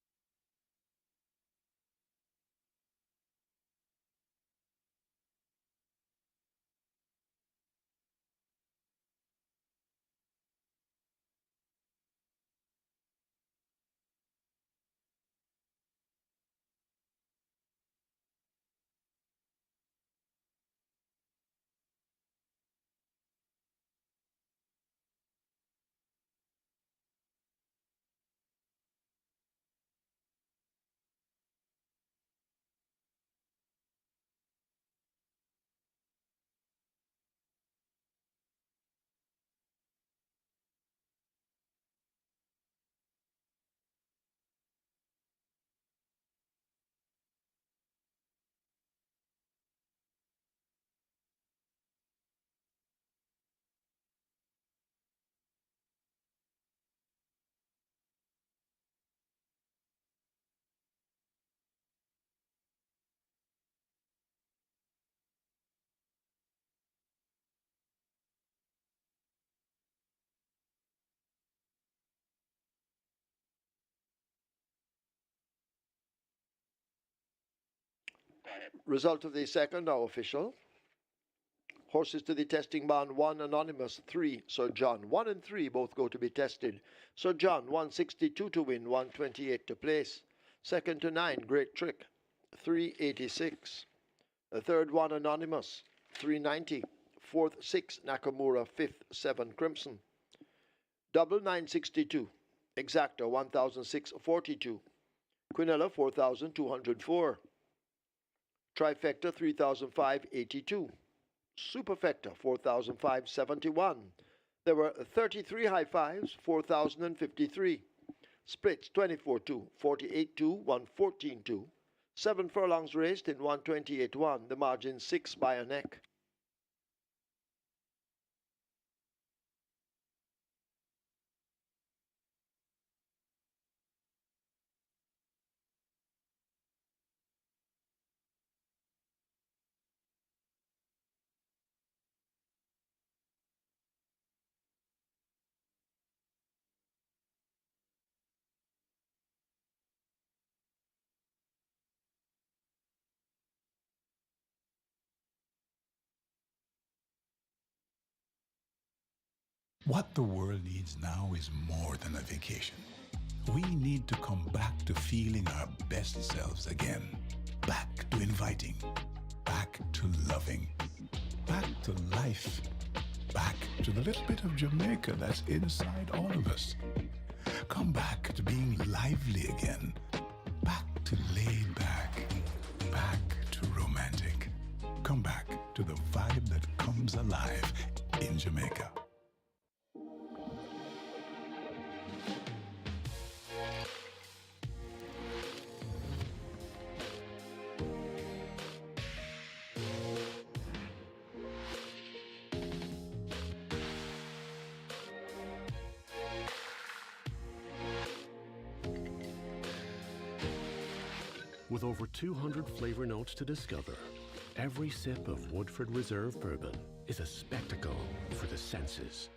Result of the second now official. Horses to the testing barn 1, Anonymous 3, Sir John. 1 and 3 both go to be tested. Sir John 162 to win, 128 to place. Second to 9, Great Trick 386. The third one, Anonymous 390. Fourth 6, Nakamura. Fifth 7, Crimson. Double 962. Exacta 1006.42. Quinella 4204. Trifecta 3005.82. Superfecta 4,571. There were 33 high fives, 4,053. Splits 24-2, 48-2, 114-2. 7 furlongs raced in 128-1. The margin 6 by a neck. What the world needs now is more than a vacation. We need to come back to feeling our best selves again. Back to inviting. Back to loving. Back to life. Back to the little bit of Jamaica that's inside all of us. Come back to being lively again. Back to laid back. Back to romantic. Come back to the vibe that comes alive in Jamaica. With over 200 flavor notes to discover, every sip of Woodford Reserve bourbon is a spectacle for the senses.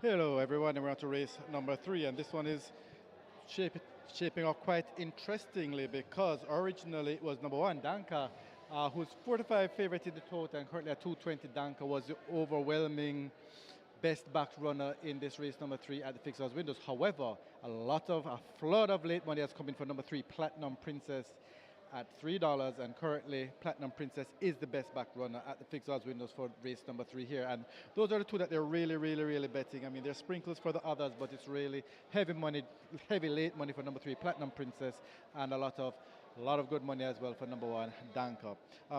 Hello everyone, and we're on to race number 3, and this one is shape, shaping up quite interestingly because originally it was number 1, Danka, who's 45 favorite in the total and currently at 220 Danka, was the overwhelming best backed runner in this race number 3 at the fixed odds windows. However, a flood of late money has come in for number 3, Platinum Princess, at $3, and currently Platinum Princess is the best back runner at the fixed odds windows for race number 3 here. And those are the two that they're really betting. I mean, there's sprinkles for the others, but it's really heavy money, heavy late money for number 3, Platinum Princess, and a lot of good money as well for number 1, Danka.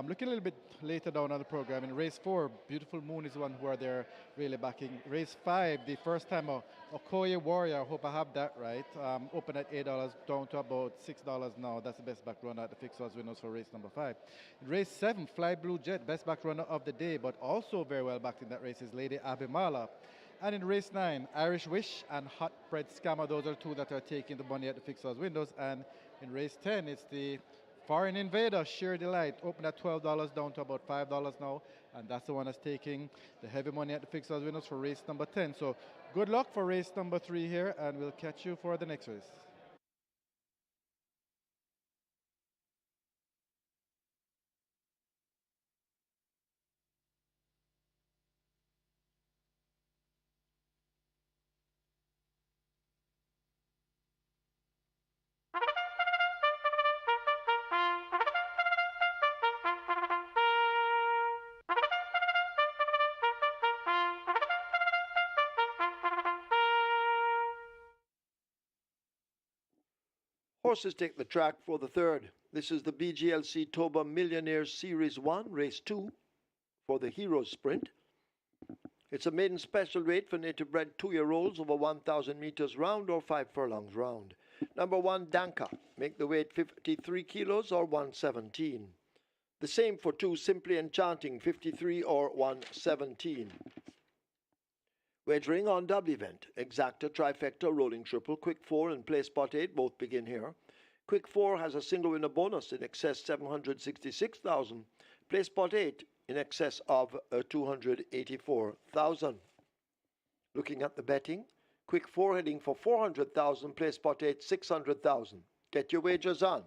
Looking a little bit later down on the program, in race 4, Beautiful Moon is one who are there really backing. Race 5, the first time Okoye Warrior, I hope I have that right, open at $8, down to about $6 now. That's the best back runner at the fixed odds winners for race number 5. In race 7, Fly Blue Jet, best back runner of the day, but also very well backed in that race is Lady Abimala. And in race 9, Irish Wish and Hot Bread Scammer, those are two that are taking the money at the fixed odds windows. And in race 10, it's the Foreign Invader, Sheer Delight, open at $12, down to about $5 now. And that's the one that's taking the heavy money at the fixed odds winners for race number 10. So good luck for race number 3 here, and we'll catch you for the next race. Horses take the track for the third. This is the BGLC Toba Millionaires Series 1, Race 2 for the Heroes Sprint. It's a maiden special weight for native bred 2-year-olds over 1,000 meters round or 5 furlongs round. Number 1, Danka. Make the weight 53 kilos or 117. The same for 2, Simply Enchanting, 53 or 117. Wagering on double event. Exacta, trifecta, rolling triple, quick 4 and play spot 8 both begin here. Quick 4 has a single winner bonus in excess 766,000. Play spot 8 in excess of 284,000. Looking at the betting, quick 4 heading for 400,000, play spot 8 600,000. Get your wagers on.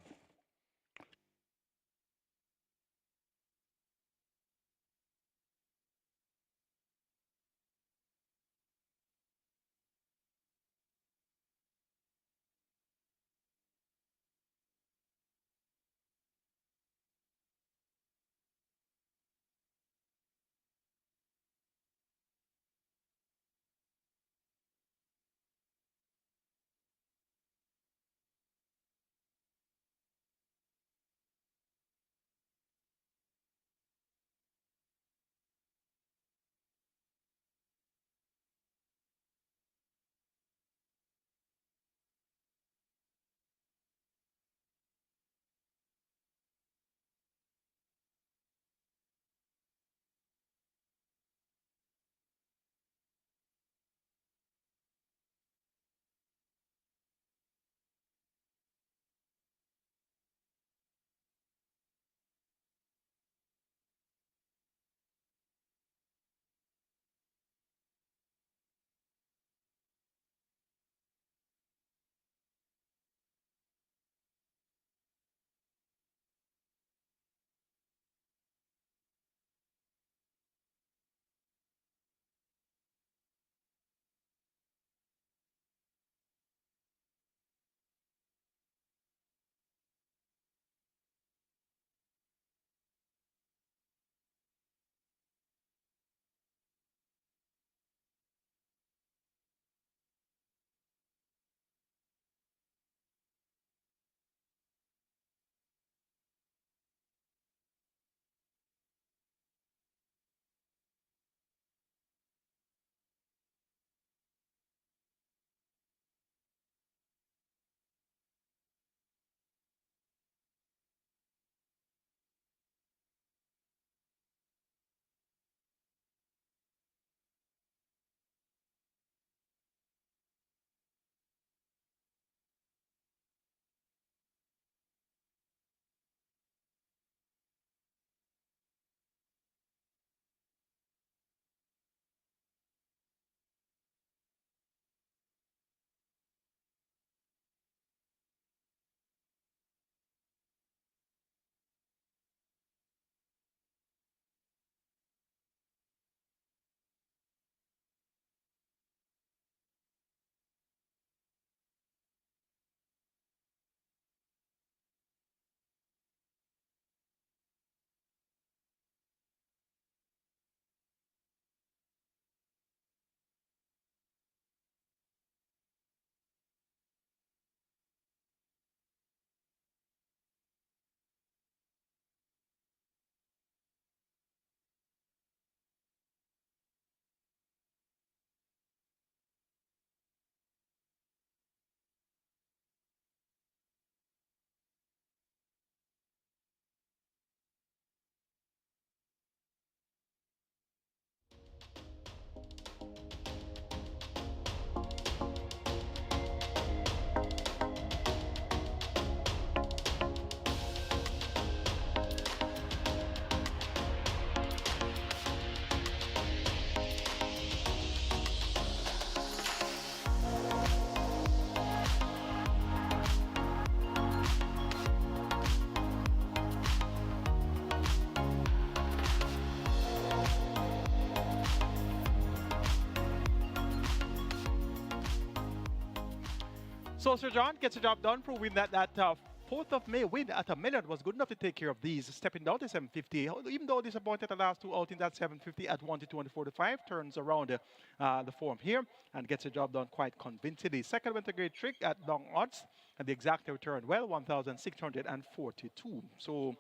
So Sir John gets the job done, proving that 4th of May win at $1 million was good enough to take care of these, stepping down to 750. Even though disappointed the last two outings at 750 at 1 to 245, turns around the form here and gets the job done quite convincingly. Second went a great trick at long odds, and the exact returned well, 1,642. So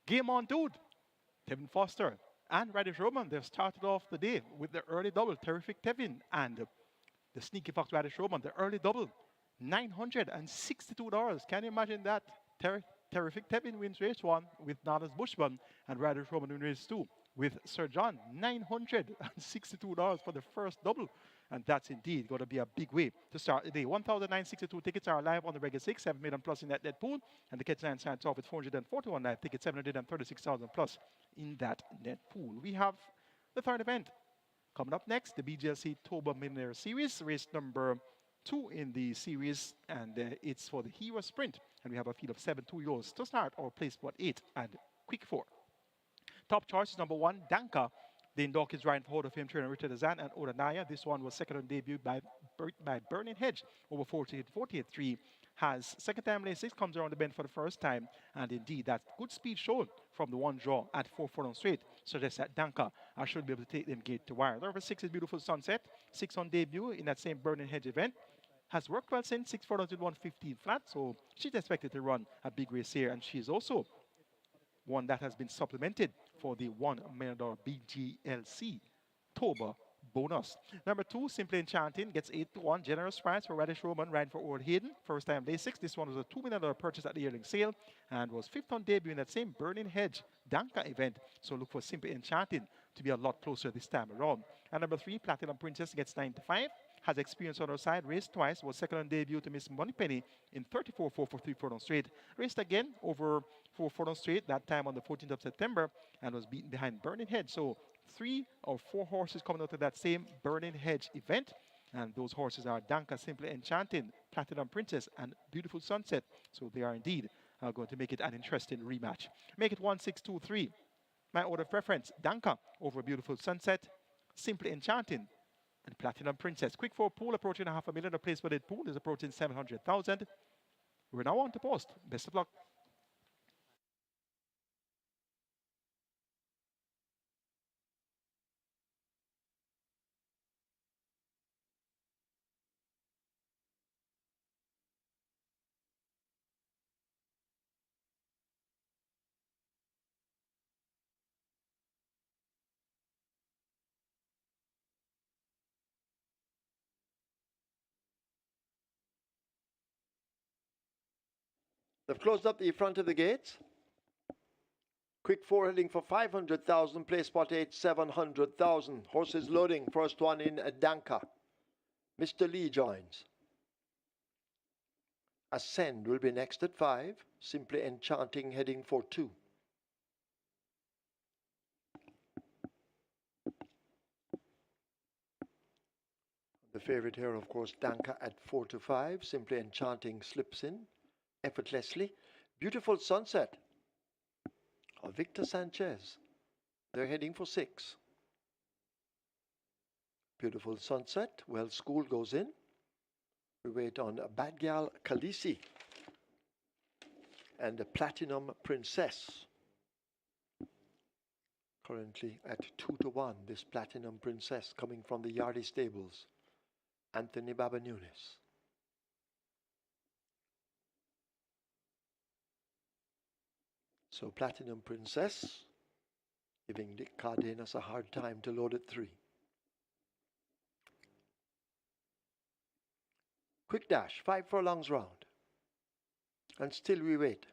game on, dude. Tevin Foster and Radish Roman, they've started off the day with the early double. Terrific Tevin and the sneaky fox Radish Roman, the early double. $962. Can you imagine that? Terrific Tevin wins race 1 with Nana's Bushman, and Radish Roman wins race 2 with Sir John. $962 for the first double. And that's indeed going to be a big way to start the day. 1,962 tickets are live on the regular 6, 7 million plus in that net pool. And the Catch 9 starts off with 441 live tickets, 736,000 plus in that net pool. We have the third event coming up next, the BGLC Toba Millionaire Series, race number 2 in the series, and it's for the Hero Sprint. And we have a field of 7 2-year-olds to start our place spot 8 and quick 4. Top choice is number 1, Danka. The indoor kids riding for Hall of Fame trainer Richard Azan and Oda Naya. This one was second on debut by Burning Hedge over 48-3. Has second time lane 6, comes around the bend for the first time, and indeed that good speed shown from the one draw at 4 furlong straight suggests that Danka should be able to take them gate to wire. Number 6 is Beautiful Sunset, 6 on debut in that same Burning Hedge event. Has worked well since 6 furlongs with 115 flat, so she's expected to run a big race here, and she's also one that has been supplemented for the $1 million BGLC Toba bonus. Number 2, Simply Enchanting, gets 8-1. Generous price for Radish Roman, riding for Old Hayden. First time day 6. This one was a $2 million purchase at the yearling sale and was 5th on debut in that same Burning Hedge Danka event. So look for Simply Enchanting to be a lot closer this time around. And number 3, Platinum Princess, gets 9-5. Has experience on her side, raced twice, was second on debut to Miss Moneypenny in 34-4 for 3 furlongs straight. Raced again over 4 furlongs straight, that time on the 14th of September, and was beaten behind Burning Hedge. So 3 or 4 horses coming out of that same Burning Hedge event. And those horses are Danka, Simply Enchanting, Platinum Princess, and Beautiful Sunset. So they are indeed going to make it an interesting rematch. Make it 1-6-2-3. My order of preference, Danka over Beautiful Sunset, Simply Enchanting, and Platinum Princess. Quick 4 pool approaching $500,000. The place for the pool is approaching 700,000. We're now on to post. Best of luck. They've closed up the front of the gates. Quick 4 heading for 500,000. Place spot 8, 700,000. Horses loading. First one in Danka. Mr. Lee joins. Ascend will be next at 5. Simply Enchanting heading for 2. The favorite here, of course, Danka at 4-5. Simply Enchanting slips in effortlessly. Beautiful Sunset of Victor Sanchez. They're heading for 6. Beautiful Sunset. Well, School goes in. We wait on Bad Gal Khaleesi and the Platinum Princess. Currently at 2-1. This Platinum Princess coming from the Yardie stables. Anthony Babanunis. So Platinum Princess giving Dick Cardenas a hard time to load at 3. Quick dash, 5 furlongs round. And still we wait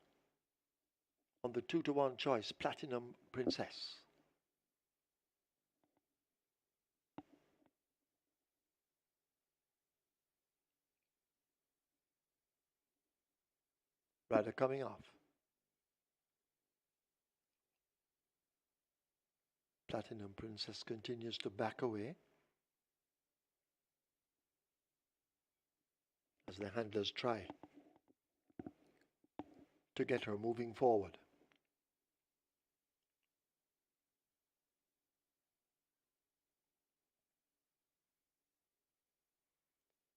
on the 2-1 choice, Platinum Princess. Rider coming off. Platinum Princess continues to back away as the handlers try to get her moving forward.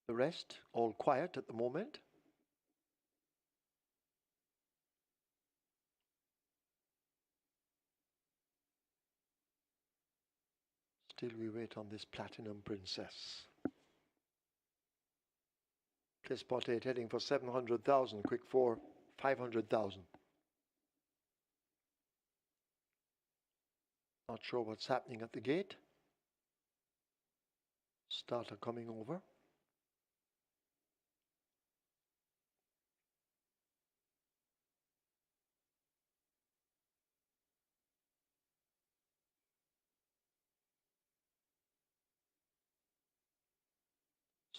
The rest, all quiet at the moment. Still we wait on this Platinum Princess. Play spot 8 heading for 700,000. Quick 4, 500,000. Not sure what's happening at the gate. Starter coming over.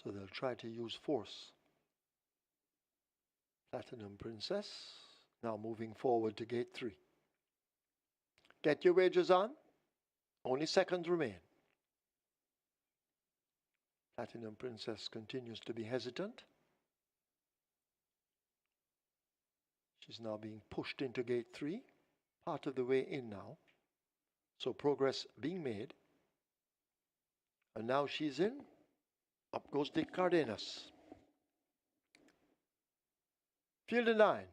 So they'll try to use force. Platinum Princess now moving forward to gate 3. Get your wagers on. Only seconds remain. Platinum Princess continues to be hesitant. She's now being pushed into gate 3. Part of the way in now. So progress being made. And now she's in. Up goes Dick Cardenas. Field of 9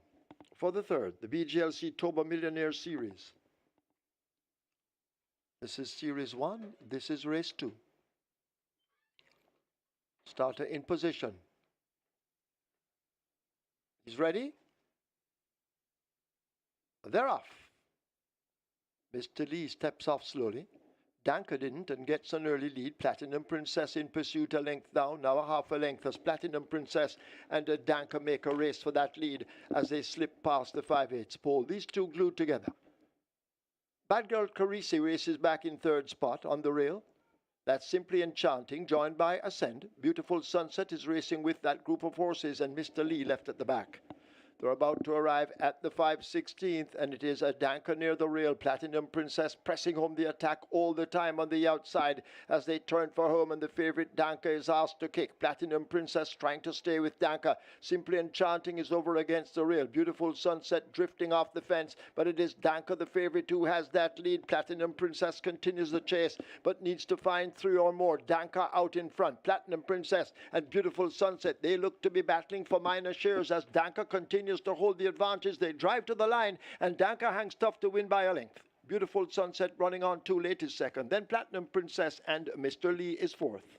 for the third, the BGLC Toba Millionaire Series. This is Series 1, this is Race 2. Starter in position. He's ready. They're off. Mr. Lee steps off slowly. Danker didn't and gets an early lead. Platinum Princess in pursuit, a length down, now a half a length as Platinum Princess and Danker make a race for that lead as they slip past the 5/8 pole. These two glued together. Bad Girl Carisi races back in third spot on the rail. That's Simply Enchanting, joined by Ascend. Beautiful Sunset is racing with that group of horses, and Mr. Lee left at the back. They're about to arrive at the 5/16th, and it is a Danker near the rail. Platinum Princess pressing home the attack all the time on the outside as they turn for home, and the favorite Danker is asked to kick. Platinum Princess trying to stay with Danker. Simply Enchanting is over against the rail. Beautiful Sunset drifting off the fence, but it is Danker, the favorite, who has that lead. Platinum Princess continues the chase, but needs to find 3 or more. Danker out in front. Platinum Princess and Beautiful Sunset, they look to be battling for minor shares as Danker continues to hold the advantage. They drive to the line, and Danker hangs tough to win by a length. Beautiful Sunset running on too late is second. Then Platinum Princess and Mr. Lee is fourth.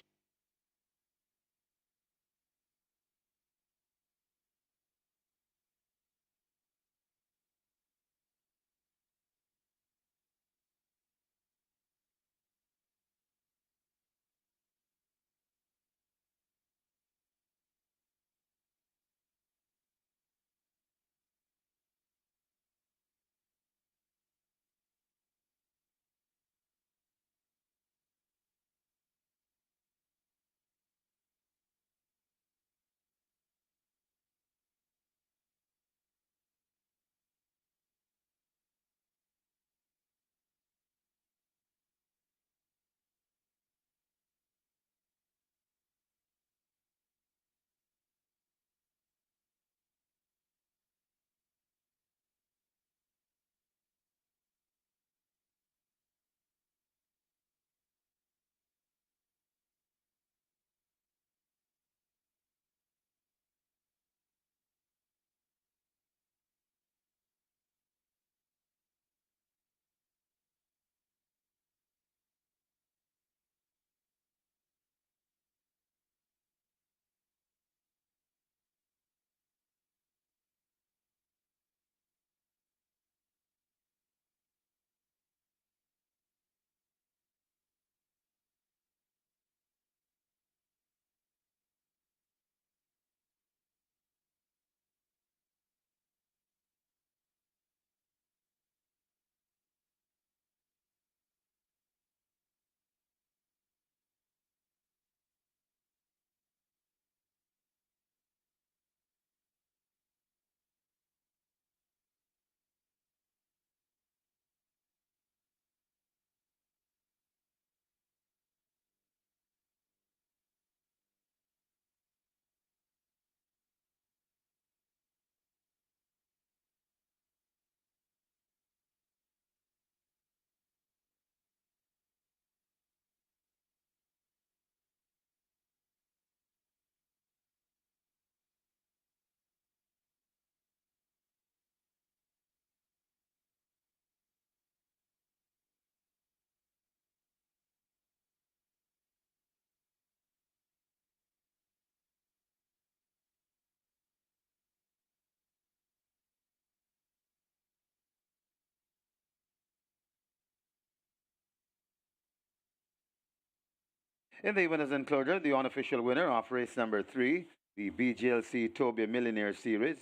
In the winners enclosure, the unofficial winner of race number 3, the BGLC Tobia Millionaire Series,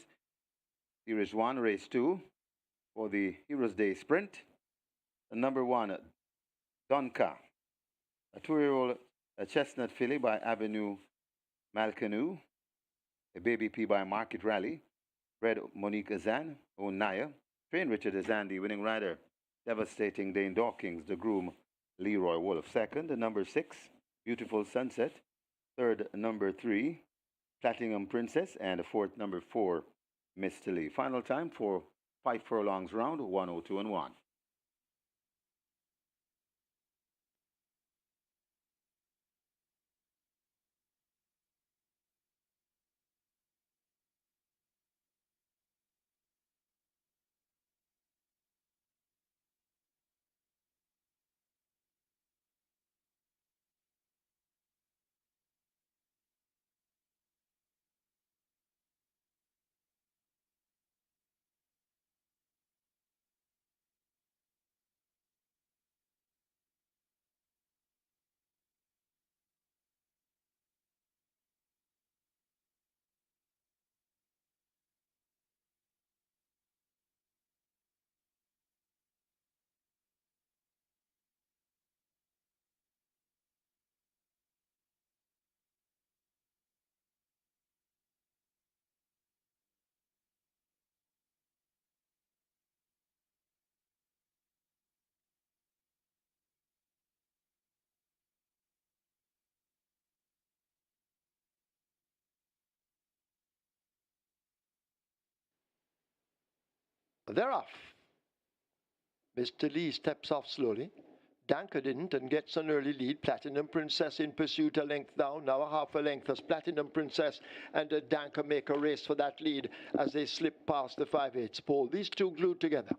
Series 1, Race 2, for the Heroes Day Sprint. The number 1, Donka, a 2-year-old chestnut filly by Avenue Malcanu, a baby P by Market Rally, bred Monique Azan, owned Naya, trained Richard Azan, the winning rider, devastating Dane Dawkins, the groom Leroy Wolf. Second, number 6, Beautiful Sunset. Third, number 3, Platinum Princess. And fourth, number 4, Mr. Lee. Final time for 5 furlongs round, 102 and 1. They're off. Mr. Lee steps off slowly. Danker didn't and gets an early lead. Platinum Princess in pursuit, a length down, now a half a length as Platinum Princess and Danker make a race for that lead as they slip past the 5/8 pole. These two glued together.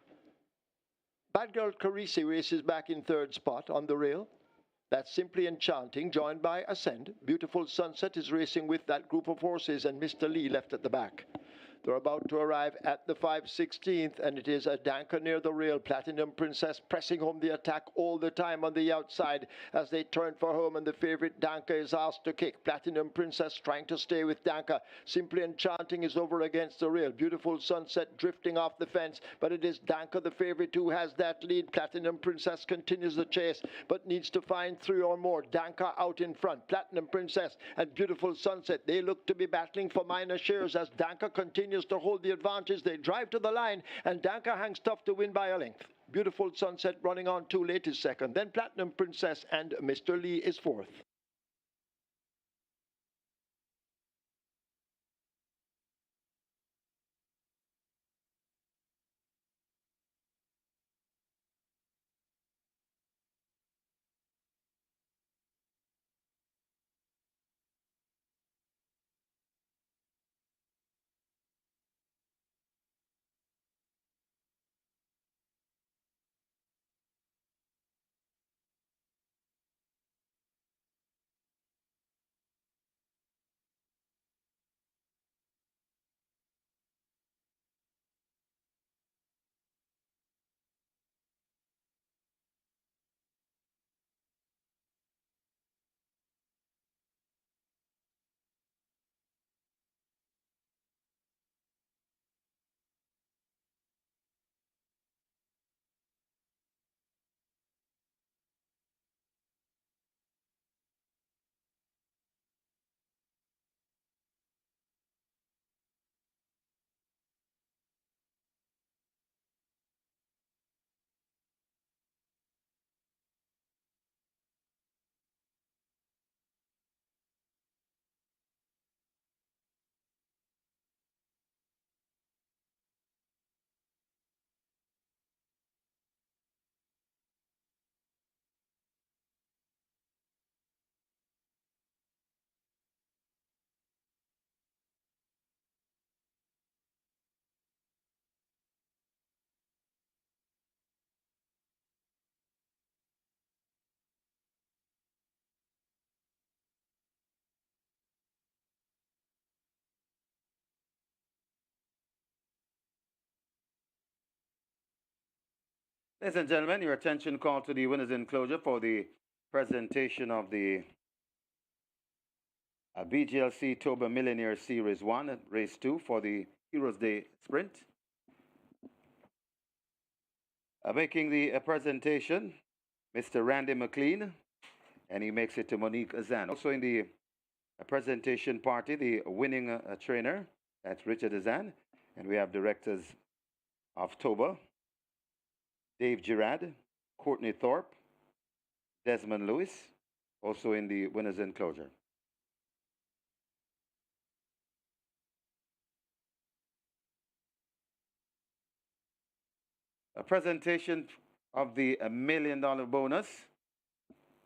Bad Girl Carisi races back in third spot on the rail. That's Simply Enchanting, joined by Ascend. Beautiful Sunset is racing with that group of horses, and Mr. Lee left at the back. They're about to arrive at the 5/16th, and it is a Danker near the rail. Platinum Princess pressing home the attack all the time on the outside as they turn for home, and the favorite Danker is asked to kick. Platinum Princess trying to stay with Danker. Simply Enchanting is over against the rail. Beautiful Sunset drifting off the fence, but it is Danker, the favorite, who has that lead. Platinum Princess continues the chase, but needs to find 3 or more. Danker out in front. Platinum Princess and Beautiful Sunset, they look to be battling for minor shares as Danker continues to hold the advantage. They drive to the line, and Danker hangs tough to win by a length. Beautiful Sunset running on too late is second. Then Platinum Princess and Mr. Lee is fourth. Ladies and gentlemen, your attention called to the winners enclosure for the presentation of the A BGLC Toba Millionaire Series 1, Race 2 for the Heroes Day Sprint. Making the presentation, Mr. Randy McLean, and he makes it to Monique Azan. Also in the presentation party, the winning trainer, that's Richard Azan, and we have directors of Toba, Dave Girard, Courtney Thorpe, Desmond Lewis, also in the winners enclosure. A presentation of the $1 million bonus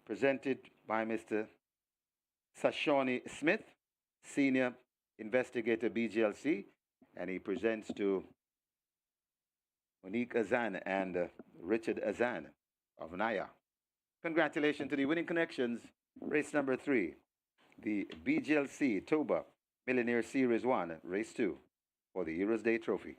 presented by Mr. Sashoni Smith, Senior Investigator BGLC, and he presents to Monique Azan and Richard Azan of Naya. Congratulations to the winning connections. Race number 3, the BGLC Toba Millionaire Series 1, Race 2 for the Heroes Day Trophy.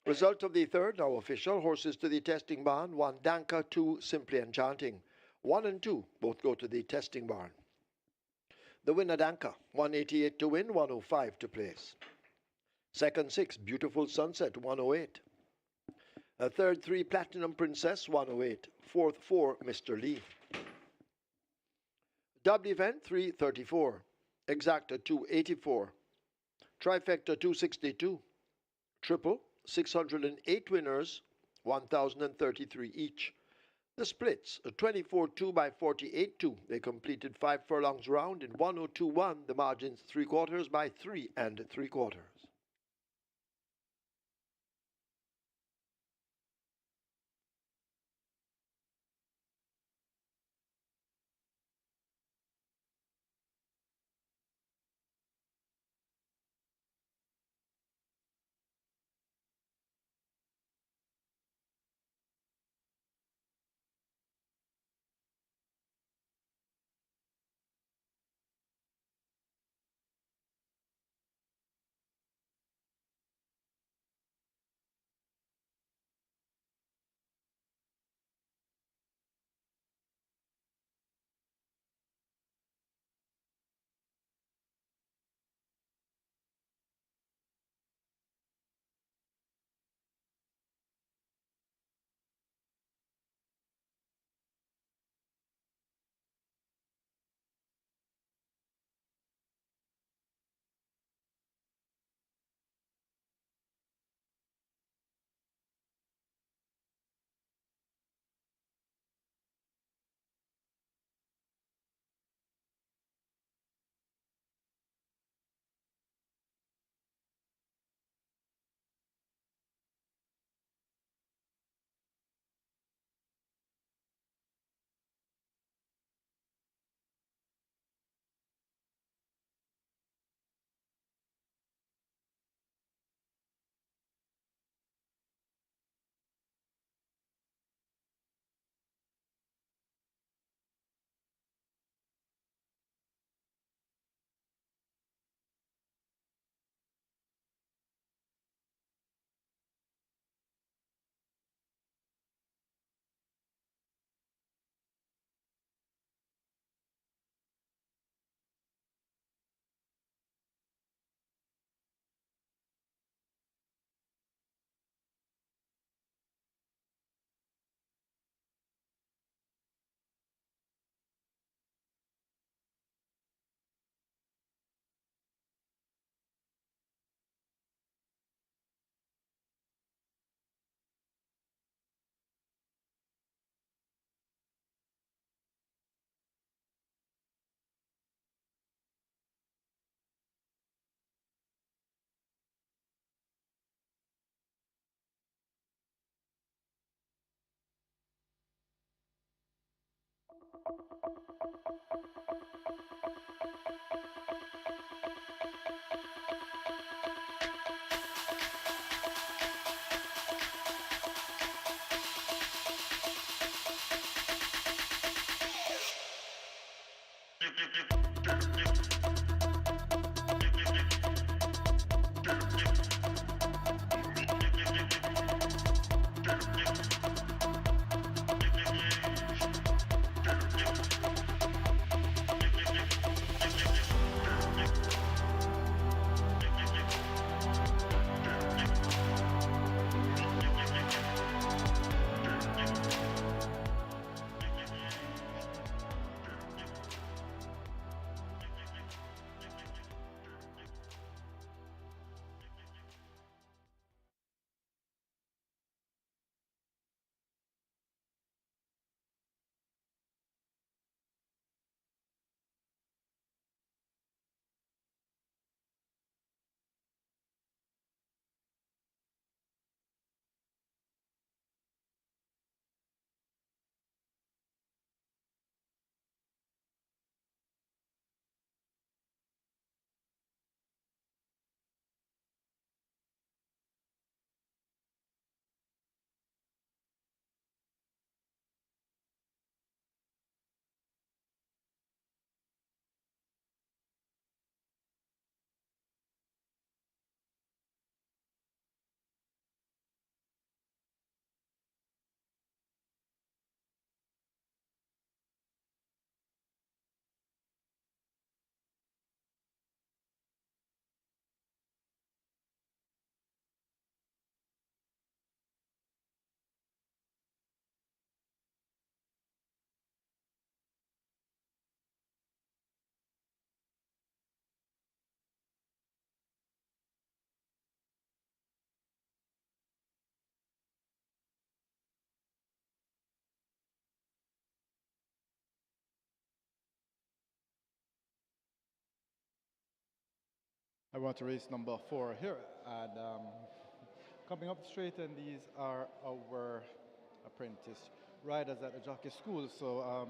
Result of the third, now official. Horses to the testing barn. 1 Danka, 2 Simply Enchanting. 1 and 2 both go to the testing barn. The winner Danka, 188 to win, 105 to place. Second 6, Beautiful Sunset, 108. Third 3, Platinum Princess, 108. Fourth 4, Mr. Lee. Double event 334. Exacta 284. Trifecta 262. Triple 608 winners, 1,033 each. The splits 24-2 by 48-2. They completed 5 furlongs round in 102-1. The margins 3/4 by 3 3/4. I want to race number 4 here. And coming up straight, and these are our apprentice riders at the jockey school. So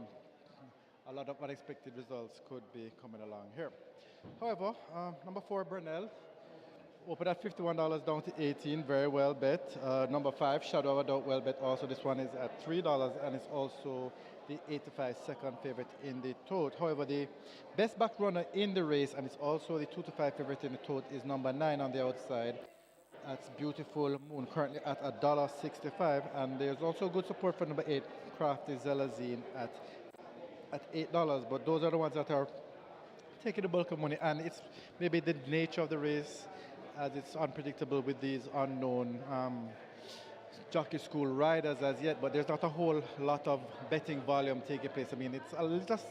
a lot of unexpected results could be coming along here. However, number 4, Burnell, open at $51 down to 18, very well bet. Number 5, Shadow of a Doubt, well bet also. This one is at $3 and it's also the 85 second favorite in the tote. However, the best back runner in the race, and it's also the 2 to 5 favorite in the tote, is number 9 on the outside. That's Beautiful Moon, currently at $1.65. And there's also good support for number 8, Crafty Zelazine at $8. But those are the ones that are taking the bulk of money, and it's maybe the nature of the race as it's unpredictable with these unknown jockey school riders as yet, but there's not a whole lot of betting volume taking place. I mean, it's just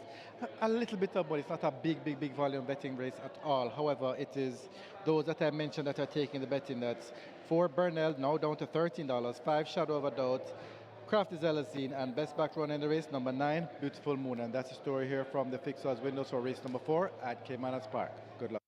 a little bit of, but it's not a big volume betting race at all. However, it is those that I mentioned that are taking the betting. That's 4 Burnell, now down to $13, 5 Shadow of a Doubt, Craft is Elazine, and best back runner in the race, number 9, Beautiful Moon. And that's the story here from the fixers windows for race number 4 at Caymanas Park. Good luck.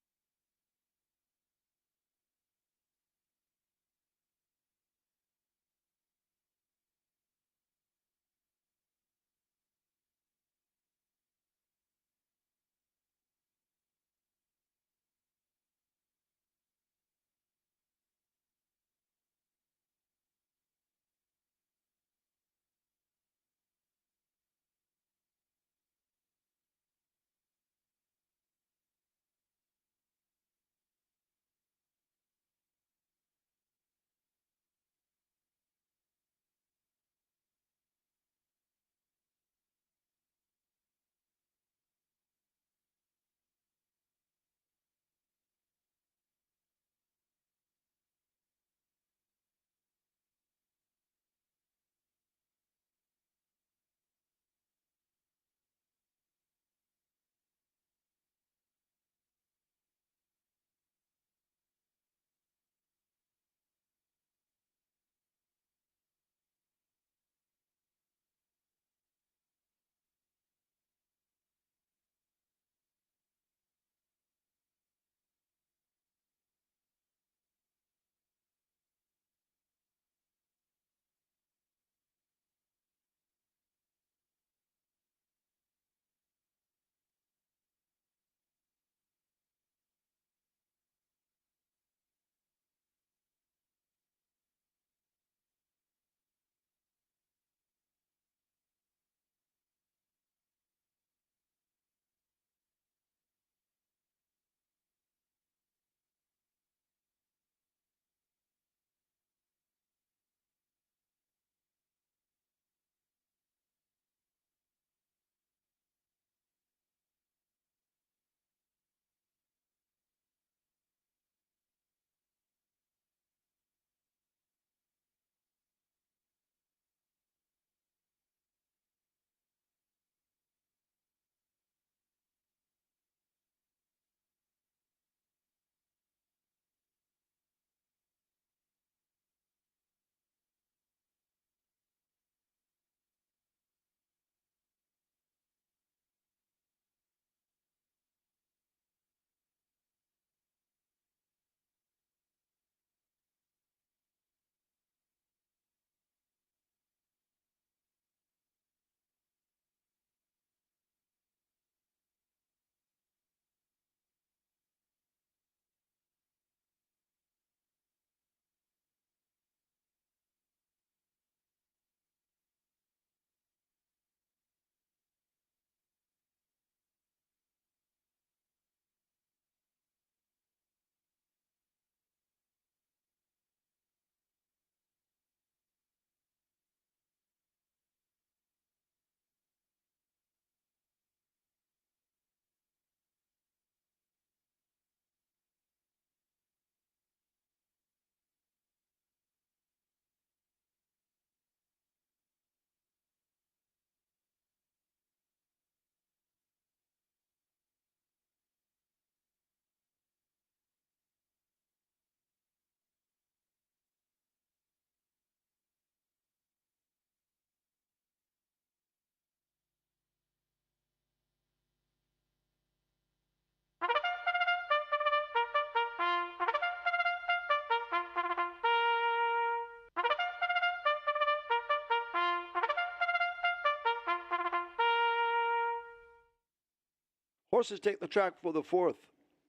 Horses take the track for the 4th.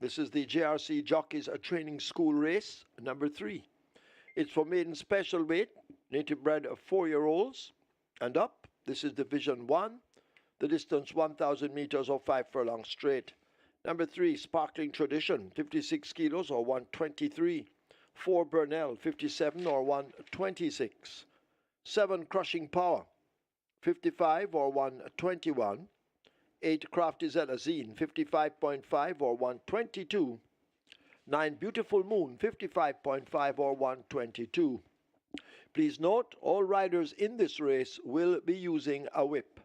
This is the JRC Jockeys Training School Race, number 3. It's for maiden special weight, native bred 4-year-olds and up. This is Division 1. The distance 1,000 meters or 5 furlongs straight. Number 3, Sparkling Tradition, 56 kilos or 123. 4, Burnell, 57 or 126. 7, Crushing Power, 55 or 121. 8, Crafty Zelazine, 55.5 or 122. 9, Beautiful Moon, 55.5 or 122. Please note, all riders in this race will be using a whip.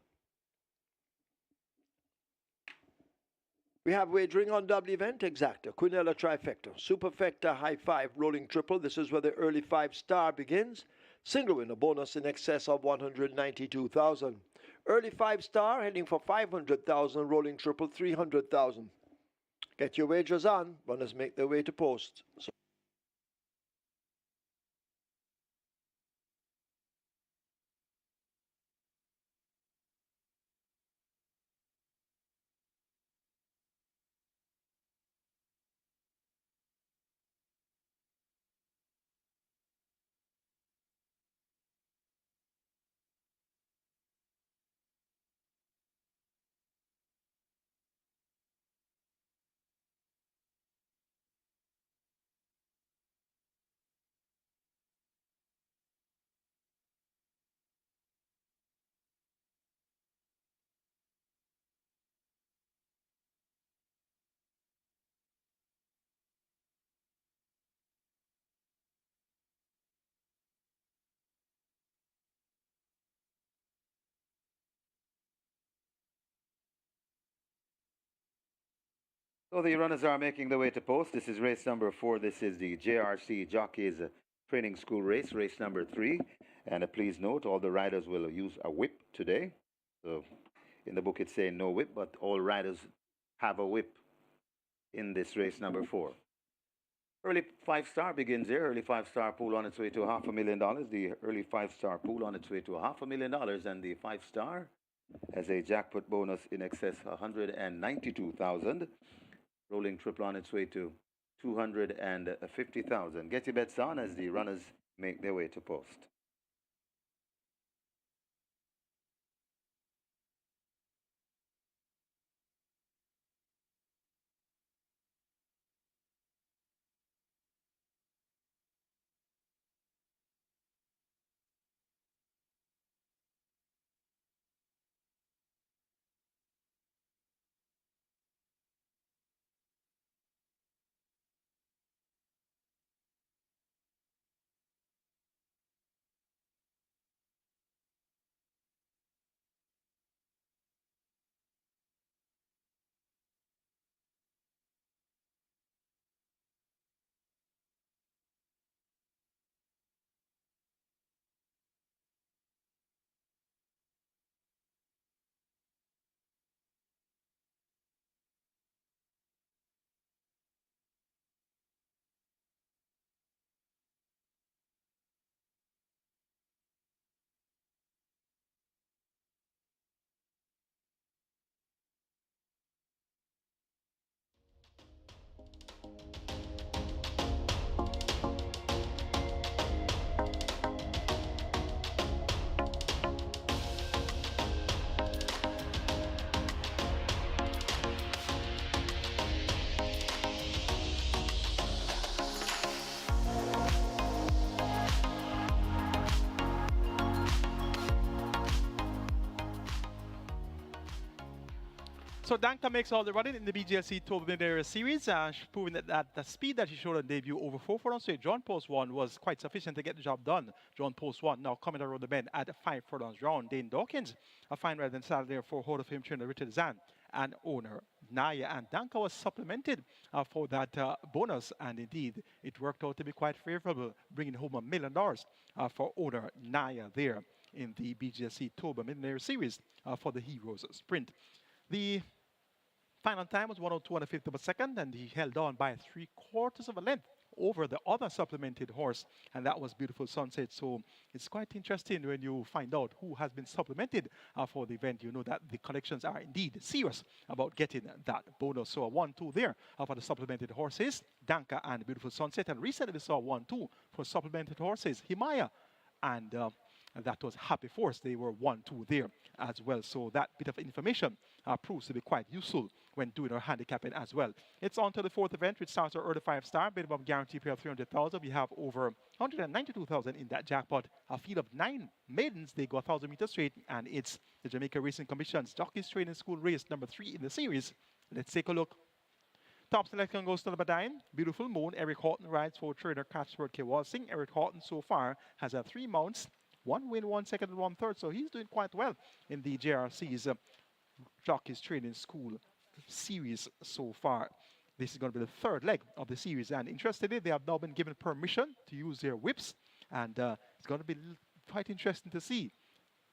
We have wagering on double event exacta, Quinella trifecta, superfecta, high 5, rolling triple. This is where the early 5-star begins. Single winner bonus in excess of 192,000. Early 5-star heading for 500,000, rolling triple 300,000. Get your wagers on. Runners make their way to post. So the runners are making their way to post. This is race number 4. This is the JRC Jockeys Training School Race, race number 3. And please note, all the riders will use a whip today. So in the book it's saying no whip, but all riders have a whip in this race number 4. Early 5-star begins here. Early 5-star pool on its way to $500,000. The early 5-star pool on its way to $500,000, and the 5-star has a jackpot bonus in excess of 192,000. Rolling triple on its way to 250,000. Get your bets on as the runners make their way to post. So Danka makes all the running in the BGLC Tour Millionaire Series, proving that the speed that he showed on debut over 4 furlongs straight. John Post 1 was quite sufficient to get the job done. John Post 1 now coming around the bend at 5 furlongs round. Dane Dawkins, a fine rider in saddle there for Hall of Fame trainer Richard Zan and owner Naya. And Danka was supplemented for that bonus, and indeed it worked out to be quite favorable, bringing home $1 million for owner Naya there in the BGLC Tour Millionaire Series for the Heroes Sprint. The final time was 102 1/5 of a second, and he held on by 3/4 of a length over the other supplemented horse, and that was Beautiful Sunset. So it's quite interesting when you find out who has been supplemented for the event. You know that the collections are indeed serious about getting that bonus. So a 1-2 there for the supplemented horses, Danka and Beautiful Sunset. And recently we saw 1-2 for supplemented horses, Himaya and that was Happy Force. They were 1-2 there as well. So that bit of information proves to be quite useful when doing our handicapping as well. It's on to the fourth event, which starts our early 5-star. Minimum guarantee payout 300,000. We have over 192,000 in that jackpot. A field of 9 maidens. They go 1,000 meters straight, and it's the Jamaica Racing Commission's Jockeys Training School race number 3 in the series. Let's take a look. Top selection goes to number 9, Beautiful Moon. Eric Horton rides for trainer Catchword K. Walsing. Eric Horton so far has 3 mounts, 1 win, 1 second, and 1 third. So he's doing quite well in the JRC's Jockeys Training School series so far. This is going to be the third leg of the series. And interestingly, they have now been given permission to use their whips. And it's going to be quite interesting to see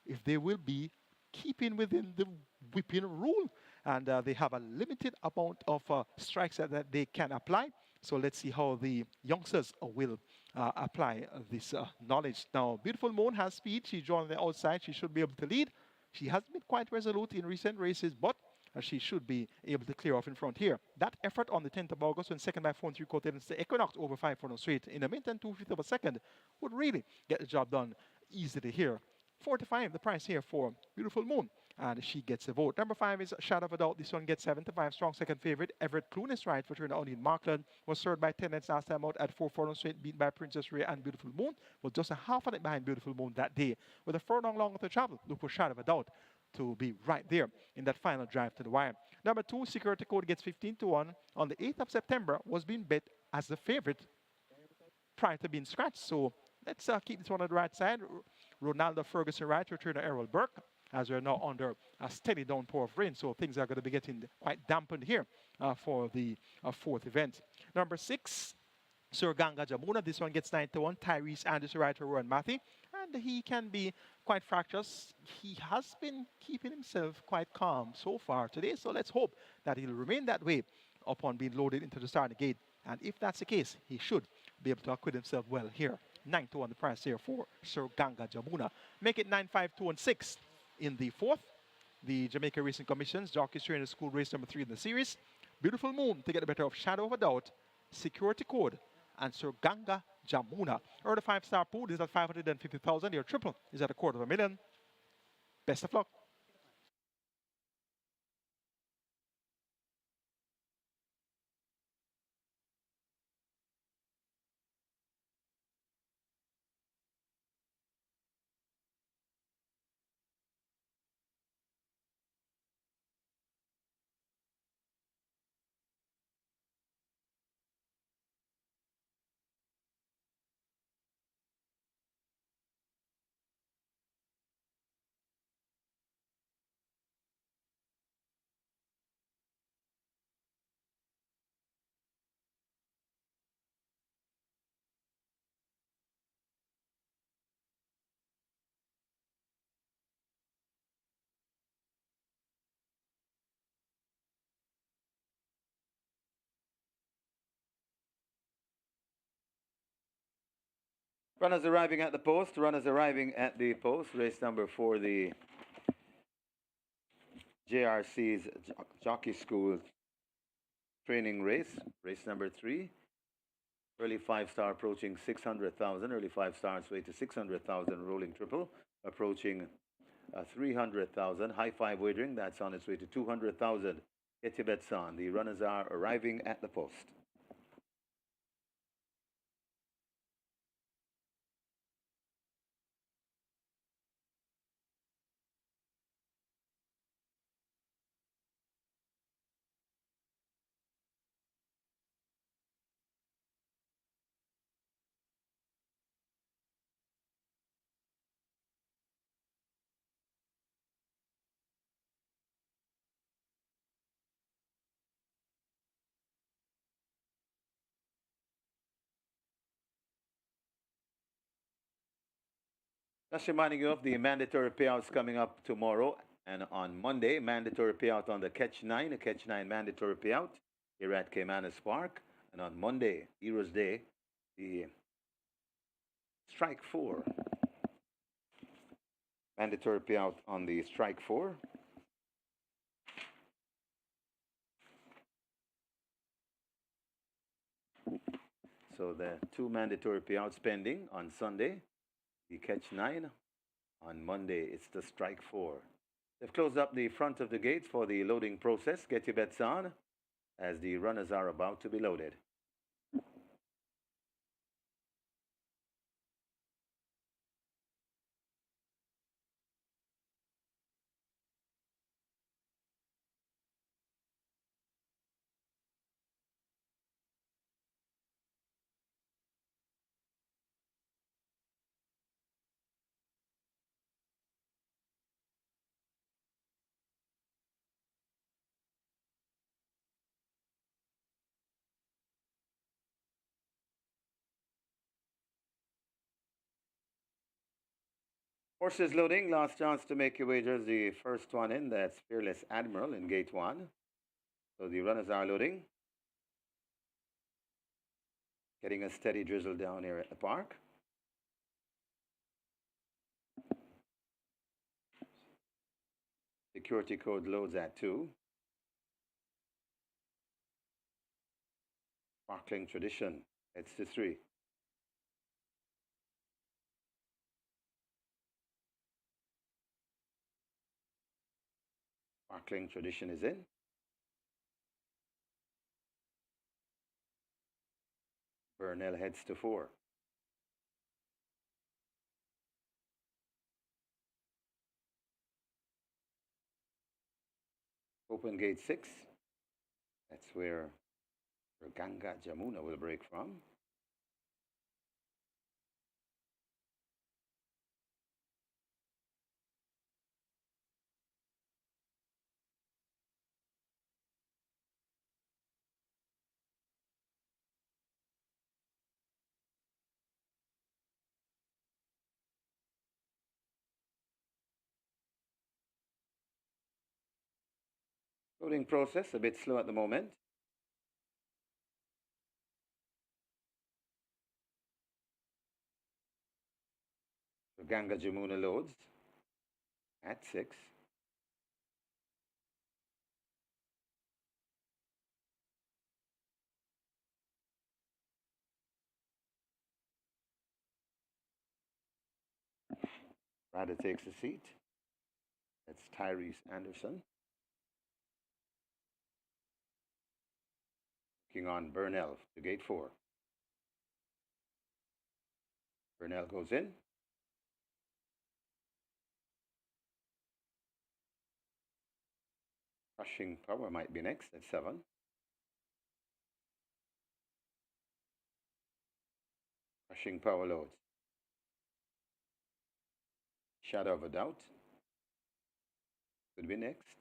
if they will be keeping within the whipping rule. And they have a limited amount of strikes that they can apply. So let's see how the youngsters will apply this knowledge. Now, Beautiful Moon has speed. She joined the outside. She should be able to lead. She has been quite resolute in recent races, but she should be able to clear off in front here. That effort on the 10th of August when second by 4 3/4 against the Equinox over 5 4 straight in a minute and 2/5 of a second would really get the job done easily here. 45 the price here for Beautiful Moon, and she gets a vote. Number 5 is Shadow of a Doubt. This one gets 75. Strong second favorite. Everett Clunis ride for trainer O'Neill Markland was served by 10 lengths last time out at 4 4 straight, beaten by Princess Ray and Beautiful Moon. Was just a half a length behind Beautiful Moon that day. With a furlong longer to travel, look for Shadow of a Doubt to be right there in that final drive to the wire. Number 2, Security Code gets 15-1. On the 8th of September, was being bet as the favorite prior to being scratched. So let's keep this one on the right side. Ronaldo Ferguson right, returner ERROL Burke, as we're now under a steady downpour of rain. So things are going to be getting quite dampened here for the fourth event. Number 6, Sir Ganga Jamuna. This one gets 9-1. Tyrese Anderson right for Rowan Matthew. And he can be quite fractious. He has been keeping himself quite calm so far today. So let's hope that he'll remain that way upon being loaded into the starting gate. And if that's the case, he should be able to acquit himself well here. 9-1 the price here for Sir Ganga Jamuna. Make it 9-5-2-6 in the fourth. The Jamaica Racing Commission's Jockeys Training School race number 3 in the series. Beautiful Moon to get the better of Shadow of a Doubt, Security Code, and Sir Ganga Jamuna. Early 5-star pool is at 550,000. Your triple is at $250,000. Best of luck. Runners arriving at the post. Runners arriving at the post. Race number for the JRC's Jockey School training race. Race number 3. Early 5-star approaching 600,000. Early 5-star way to 600,000. Rolling triple approaching 300,000. High 5 wagering. That's on its way to 200,000. Get your bets on. The runners are arriving at the post. Just reminding you of the mandatory payouts coming up tomorrow and on Monday. Mandatory payout on the Catch 9, a Catch 9 mandatory payout here at Caymanas Park. And on Monday, Heroes Day, the strike four. Mandatory payout on the strike four. So the two mandatory payouts pending on Sunday. The catch 9. On Monday, it's the strike 4. They've closed up the front of the gates for the loading process. Get your bets on as the runners are about to be loaded. Horses loading, last chance to make your wagers. The first one in, that's Fearless Admiral in gate 1. So the runners are loading. Getting a steady drizzle down here at the park. Security code loads at 2. Sparkling Tradition, it's to 3. Sparkling Tradition is in. Burnell heads to 4. Open gate 6. That's where Ganga Jamuna will break from. Loading process a bit slow at the moment. So Ganga Jamuna loads at 6. Ryder takes a seat. That's Tyrese Anderson. Looking on Burnell to gate 4. Burnell goes in. Crushing Power might be next at 7. Crushing Power loads. Shadow of a Doubt could be next.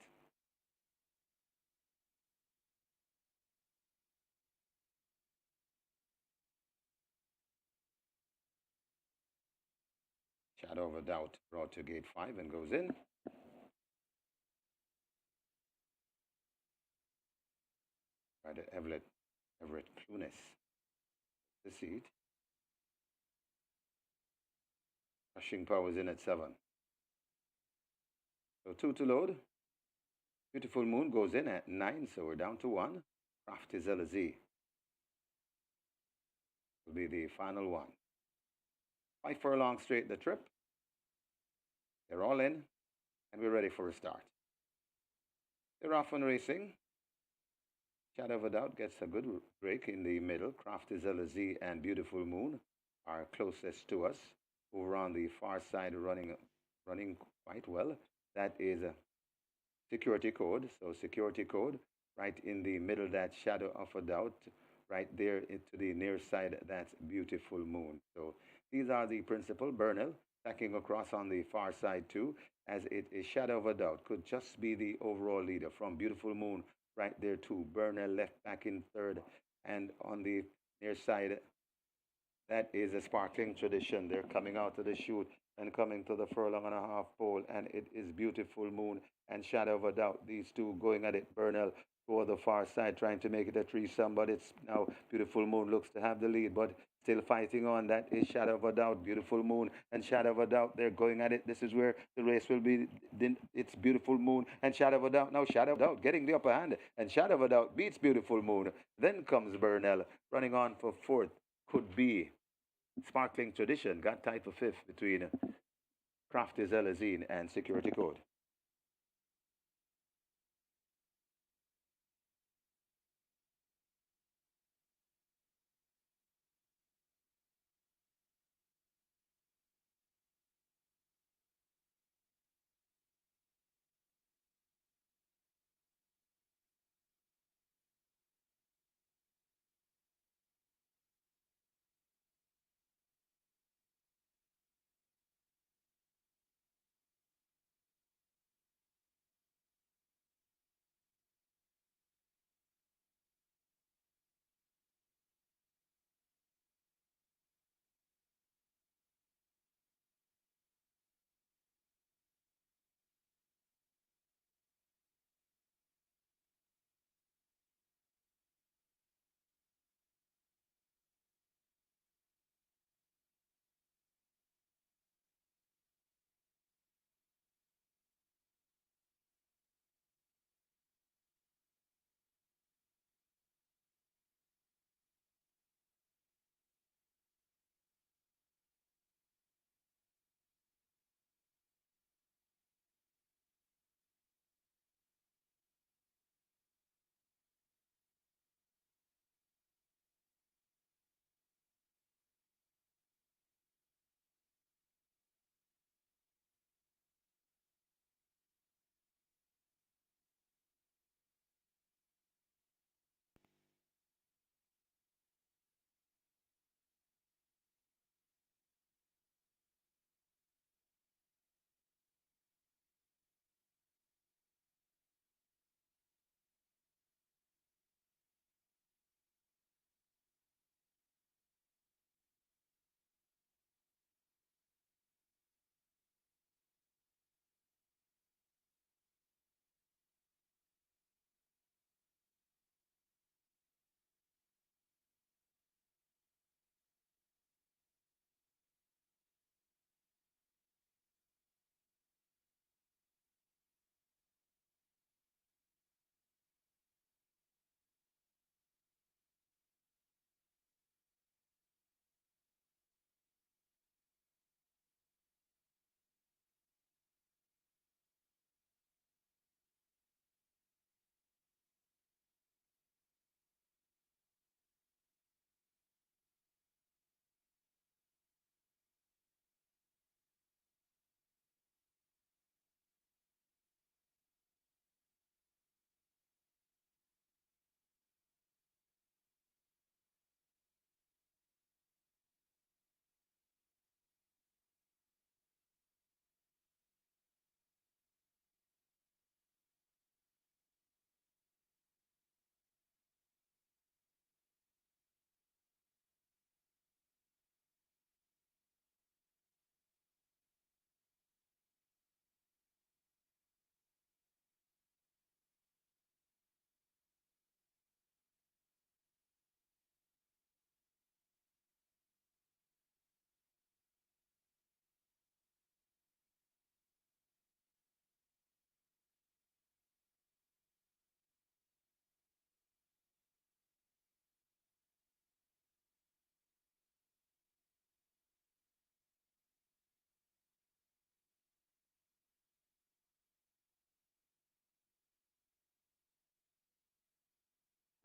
Shadow of a Doubt brought to gate 5 and goes in. Ryder Everett Clunes the seat. Crushing Power is in at 7. So 2 to load. Beautiful Moon goes in at 9, so we're down to 1. Craft is LZ. Will be the final one. 5 furlongs straight the trip. They're all in, and we're ready for a start. They're off and racing. Shadow of a Doubt gets a good break in the middle. Craft is LZ and Beautiful Moon are closest to us. Over on the far side, running quite well. That is a security code. So security code right in the middle. That Shadow of a Doubt. Right there to the near side, that's Beautiful Moon. So these are the principal. Burnell tacking across on the far side too, as it is Shadow of a Doubt. Could just be the overall leader from Beautiful Moon right there too. Burnell left back in 3rd, and on the near side, that is a Sparkling Tradition. They're coming out of the chute and coming to the furlong and a half pole, and it is Beautiful Moon and Shadow of a Doubt. These two going at it. Burnell toward the far side, trying to make it a threesome, but it's now Beautiful Moon looks to have the lead, but Still fighting on. That is Shadow of a Doubt, Beautiful Moon, and Shadow of a Doubt. They're going at it. This is where the race will be. It's Beautiful Moon and Shadow of a Doubt. Now Shadow of a Doubt getting the upper hand, and Shadow of a Doubt beats Beautiful Moon. Then comes Burnell running on for fourth. Could be Sparkling Tradition. Got tied for fifth between Crafty Zelazine and Security Code.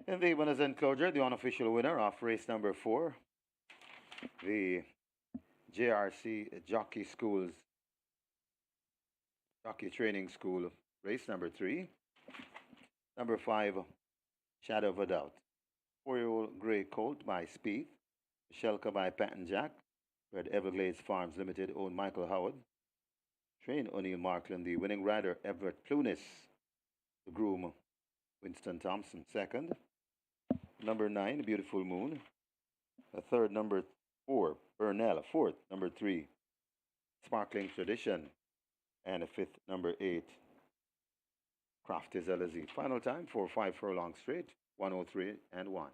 And the winners enclosure, the unofficial winner of race number 4, the JRC Jockey Training School, race number 3. Number 5, Shadow of a Doubt. 4-year-old Grey Colt by Speed. Shelka by Patton Jack. Red Everglades Farms Limited, owned Michael Howard. Train O'Neill Markland. The winning rider, Everett Plunis. The groom, Winston Thompson. Second, number 9, Beautiful Moon. A third, number 4, Burnell. A fourth, number 3, Sparkling Tradition. And a fifth, number 8, Craft is LZ. Final time for 5 furlong straight, 103 and 1.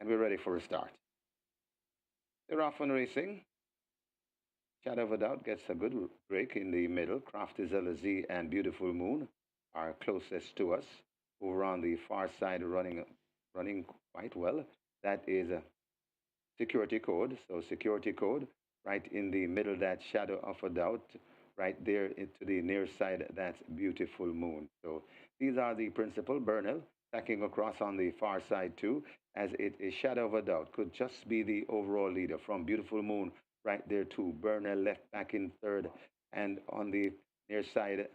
And we're ready for a start. They're off and racing. Shadow of a Doubt gets a good break in the middle. Craft is LZ and Beautiful Moon are closest to us. Over on the far side, running quite well. That is a security code. So security code right in the middle. That Shadow of a Doubt. Right there to the near side. That's Beautiful Moon. So these are the principal. Burnell tacking across on the far side too, as it is Shadow of a Doubt. Could just be the overall leader from Beautiful Moon right there too. Burnell left back in third, and on the near side,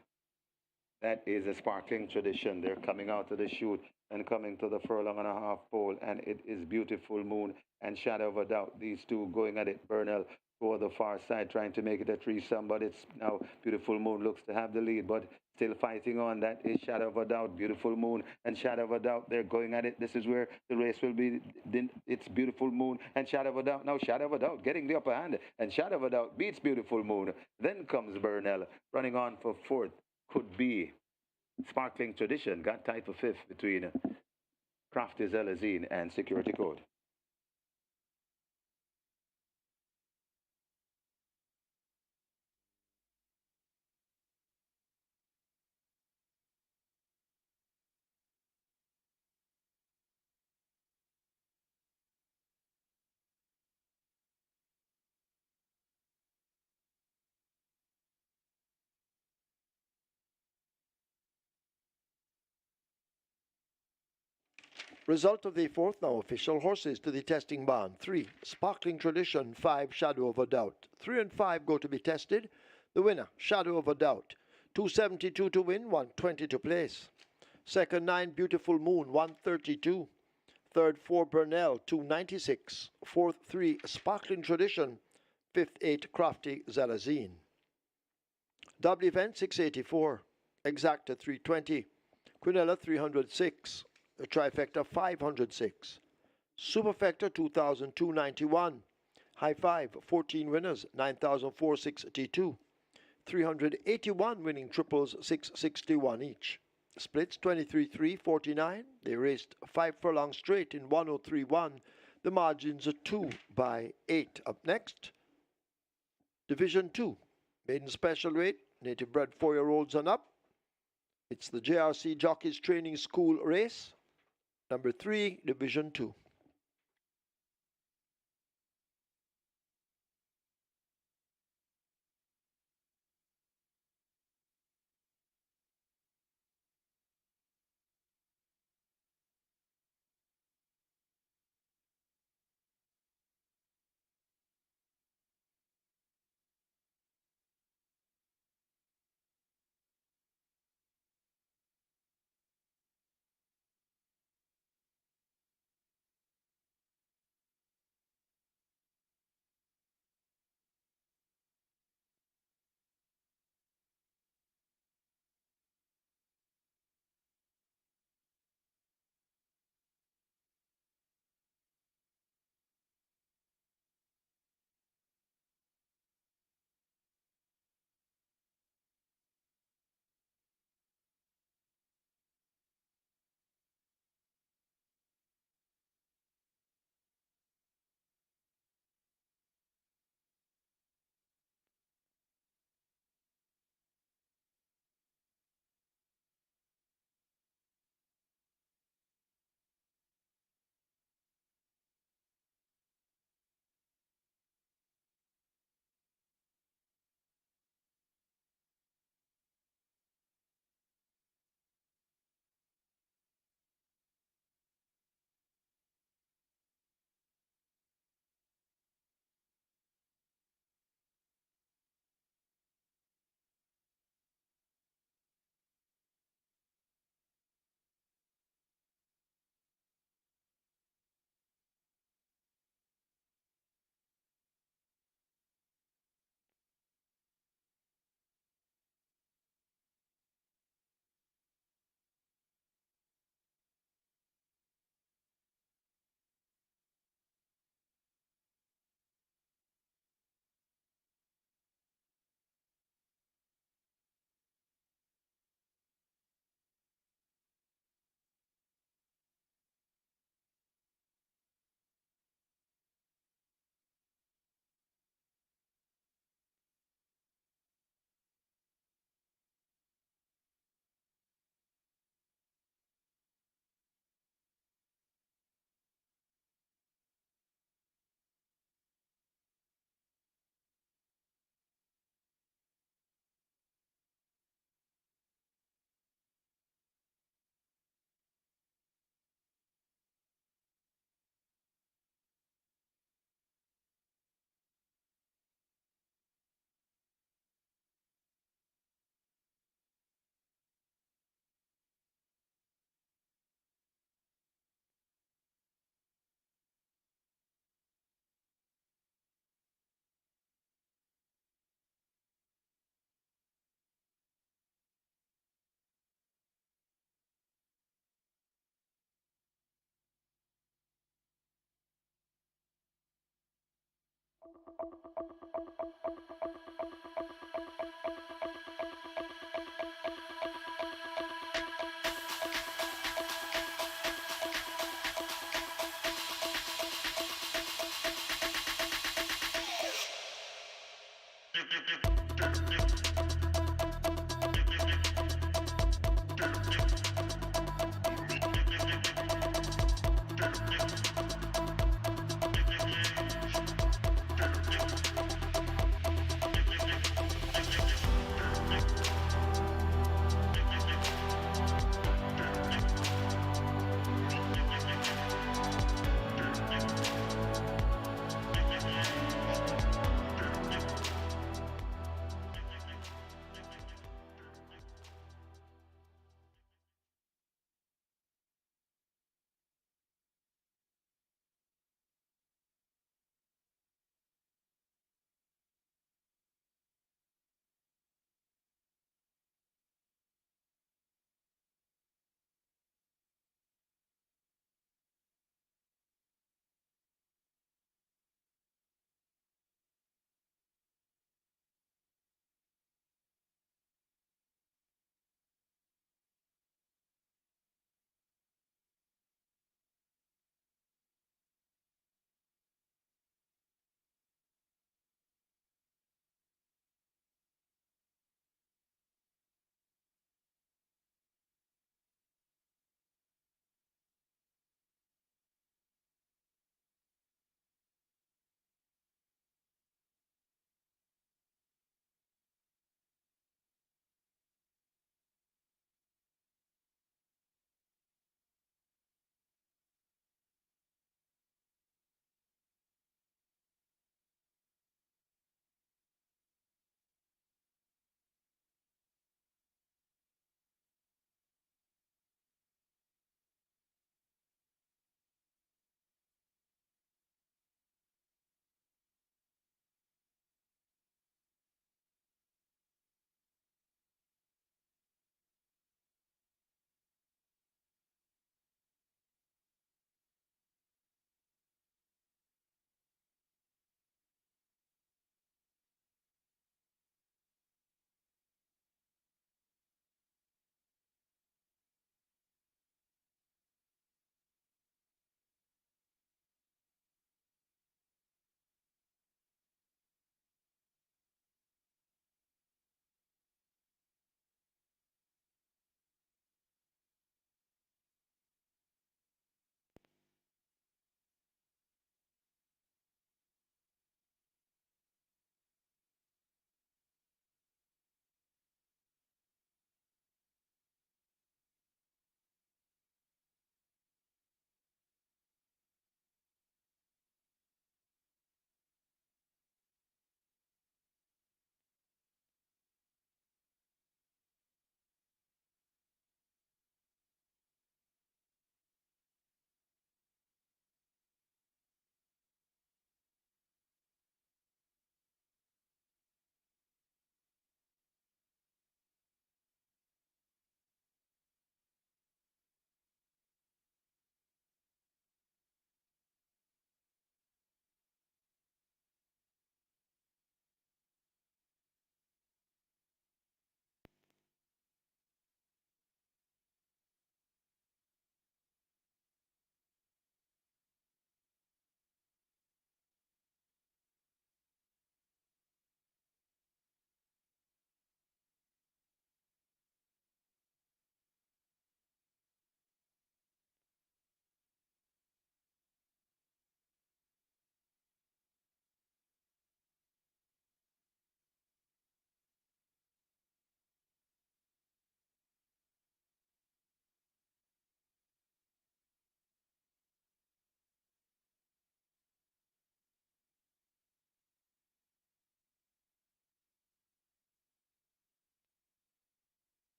that is a Sparkling Tradition. They're coming out of the chute and coming to the furlong and a half pole, and it is Beautiful Moon and Shadow of a Doubt. These two going at it. Burnell toward the far side, trying to make it a threesome, but it's now Beautiful Moon looks to have the lead, but still fighting on. That is Shadow of a Doubt. Beautiful Moon and Shadow of a Doubt. They're going at it. This is where the race will be. It's Beautiful Moon and Shadow of a Doubt. Now Shadow of a Doubt getting the upper hand, and Shadow of a Doubt beats Beautiful Moon. Then comes Burnell running on for fourth. Could be Sparkling Tradition. Got tied for fifth between Craft is Elazine and Security Code. Result of the fourth now official. Horses to the testing barn. 3. Sparkling Tradition. 5. Shadow of a Doubt. 3 and 5 go to be tested. The winner, Shadow of a Doubt. 272 to win, 120 to place. Second, 9. Beautiful Moon, 132. Third, 4. Burnell, 296. Fourth, 3. Sparkling Tradition. Fifth, 8. Crafty Zalazine. Double event, 684. Exacta, 320. Quinella, 306. A trifecta 506. Superfecta 2291. High five 14 winners 9462. 381 winning triples 661 each. Splits 23-3-49. They raced 5 furlong straight in 1031. The margins are 2 by 8. Up next, Division 2. Maiden special weight, native bred 4-year-olds and up. It's the JRC Jockeys Training School race. Number 3, Division 2.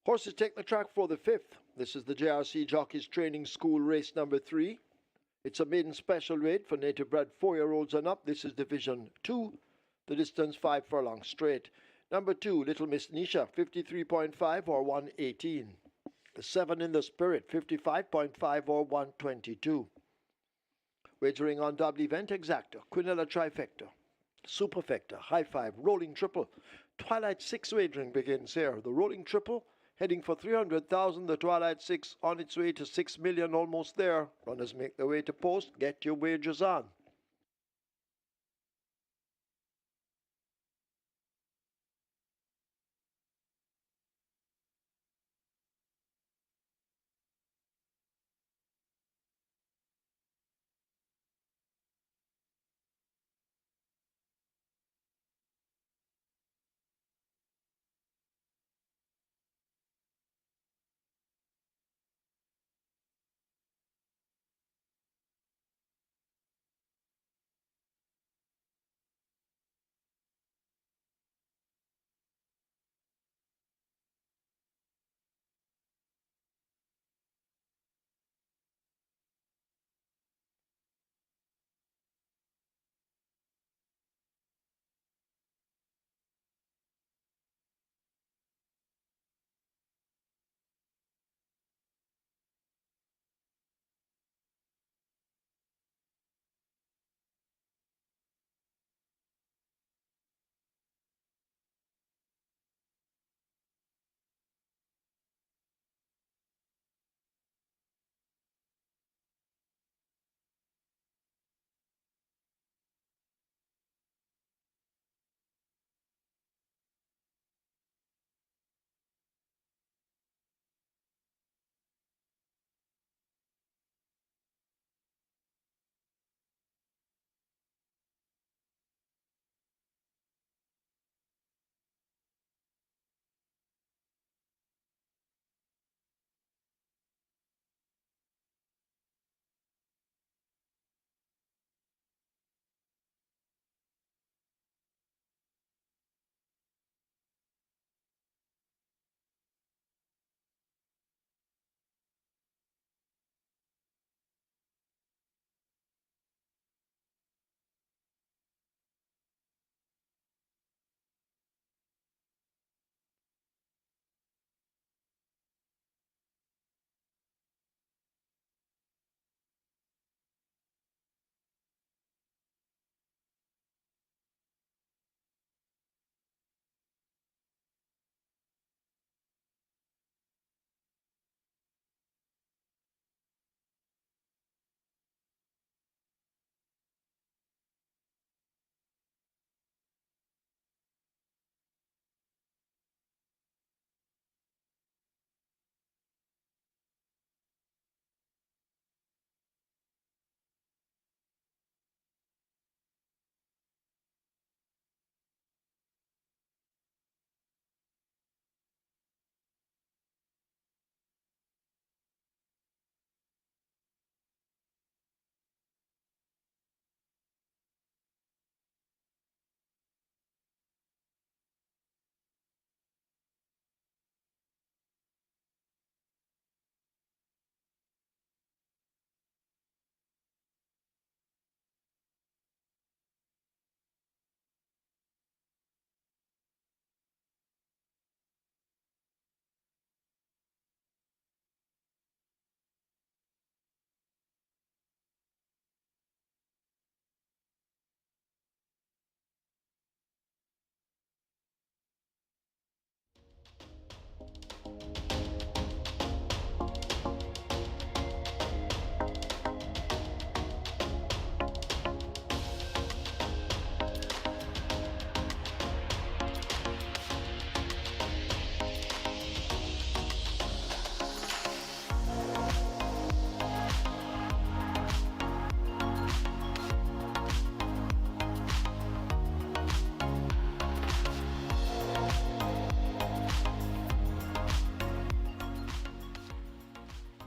Horses take the track for the 5th. This is the JRC Jockeys Training School race number 3. It's a maiden special weight for native bred 4-year-olds and up. This is Division 2. The distance 5 furlongs straight. Number 2, Little Miss Nisha, 53.5 or 118. The 7 in the Spirit, 55.5 or 122. Wagering on double event exacta, Quinella trifecta, superfecta, high five, rolling triple. Twilight 6 wagering begins here. The rolling triple heading for 300,000. The Twilight 6 on its way to 6 million, almost there. Runners make their way to post. Get your wagers on.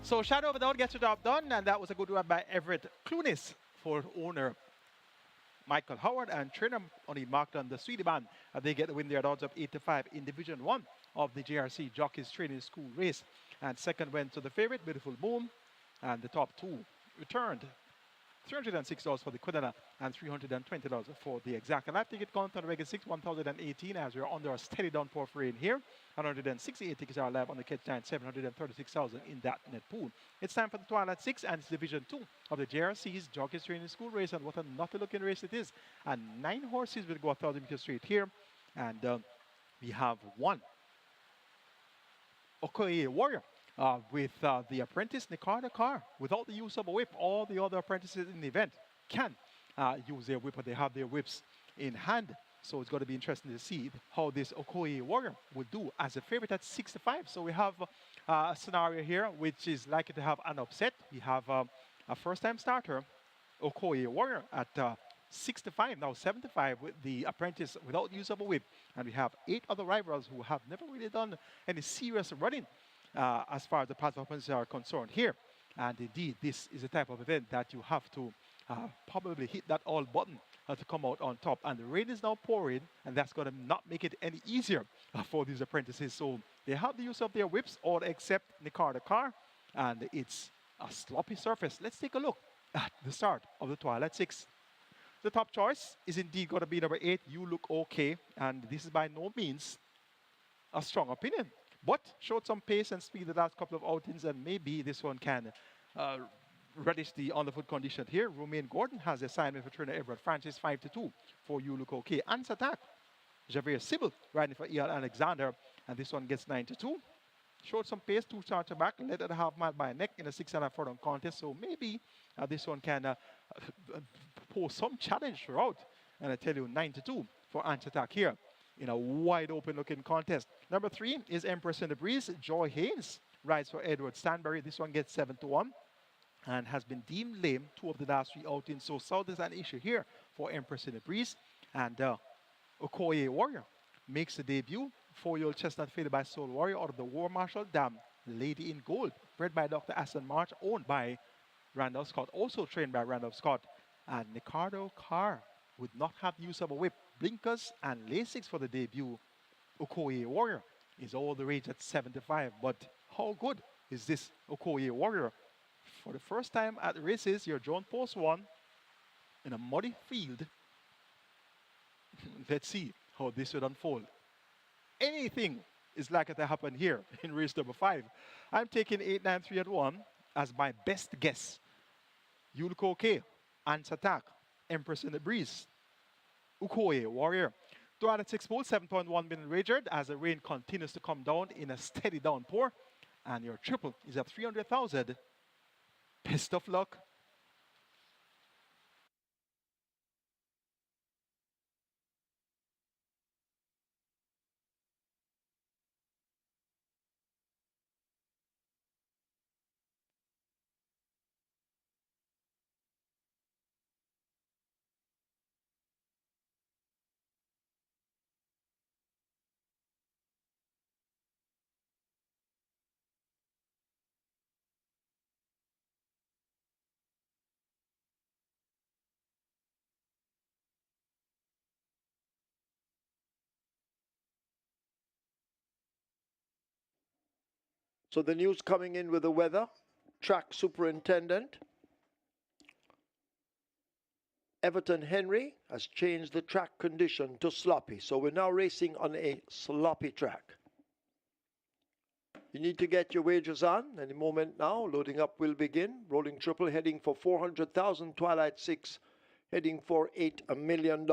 So Shadow of a Doubt gets the job done, and that was a good one by Everett Clunis for owner Michael Howard and Trinham only marked on the Sweetie Band. They get the win there at odds of 8 to 5 in Division 1 of the JRC Jockeys Training School race. And second went to the favorite, Beautiful Moon. And the top two returned $306 for the Quinella and $320 for the Exact. And live ticket count on Regular 6, 1,018 as we're under a steady downpour for rain here. 168 tickets are live on the Catch 9, 736,000 in that net pool. It's time for the Twilight 6 and it's Division 2 of the JRC's Jockeys Training School race. And what a naughty looking race it is. And 9 horses will go 1,000 meters straight here. And we have one Okoye Warrior with the apprentice Nicardo Carr. Without the use of a whip, all the other apprentices in the event can use their whip, but they have their whips in hand. So it's going to be interesting to see how this Okoye Warrior will do as a favorite at 65. So we have a scenario here which is likely to have an upset. We have a first-time starter, Okoye Warrior, at 65, now 75 with the apprentice without use of a whip. And we have 8 other rivals who have never really done any serious running as far as the participants are concerned here. And indeed, this is a type of event that you have to probably hit that all button to come out on top. And the rain is now pouring, and that's going to not make it any easier for these apprentices. So they have the use of their whips, all except Nicardo Carr, and it's a sloppy surface. Let's take a look at the start of the Twilight 6. The top choice is indeed going to be number 8, You Look Okay, and this is by no means a strong opinion, but showed some pace and speed the last couple of outings, and maybe this one can relish the on-the-foot condition here. Romaine Gordon has the assignment for trainer Everett Francis, 5-2 for You Look Okay. Answer Attack, Javier Sybil riding for E.L. Alexander, and this one gets 9-2. Showed some pace, 2 starter back, led at a half mile by a neck in a 6.5 furlong contest, so maybe this one can pose some challenge throughout. And I tell you, 9-2 for Answer Attack here in a wide open looking contest. Number 3 is Empress in the Breeze. Joy Haynes rides for Edward Stanbury. This one gets 7-1 and has been deemed lame 2 of the last 3 outings. So South is an issue here for Empress in the Breeze. And Okoye Warrior makes the debut. 4-year-old chestnut faded by Soul Warrior out of the War Marshal Dam. Lady in Gold, bred by Dr. Aston March, owned by Randolph Scott, also trained by Randolph Scott. And Nicardo Carr would not have use of a whip. Blinkers and Lasix for the debut. Okoye Warrior is all the rage at 75. But how good is this Okoye Warrior? For the first time at the races, your Joan Post 1 in a muddy field. Let's see how this would unfold. Anything is likely to happen here in race number 5. I'm taking 8, 9, 3, and 1 as my best guess. You Look Okay, Answer Attack, Empress in the Breeze, Okoye Warrior. 206 poles, 7.1 million wagered as the rain continues to come down in a steady downpour. And your triple is at 300,000. Best of luck. So the news coming in with the weather. Track superintendent Everton Henry has changed the track condition to sloppy. So we're now racing on a sloppy track. You need to get your wagers on any moment now. Loading up will begin. Rolling triple heading for 400,000. Twilight 6 heading for $8 million.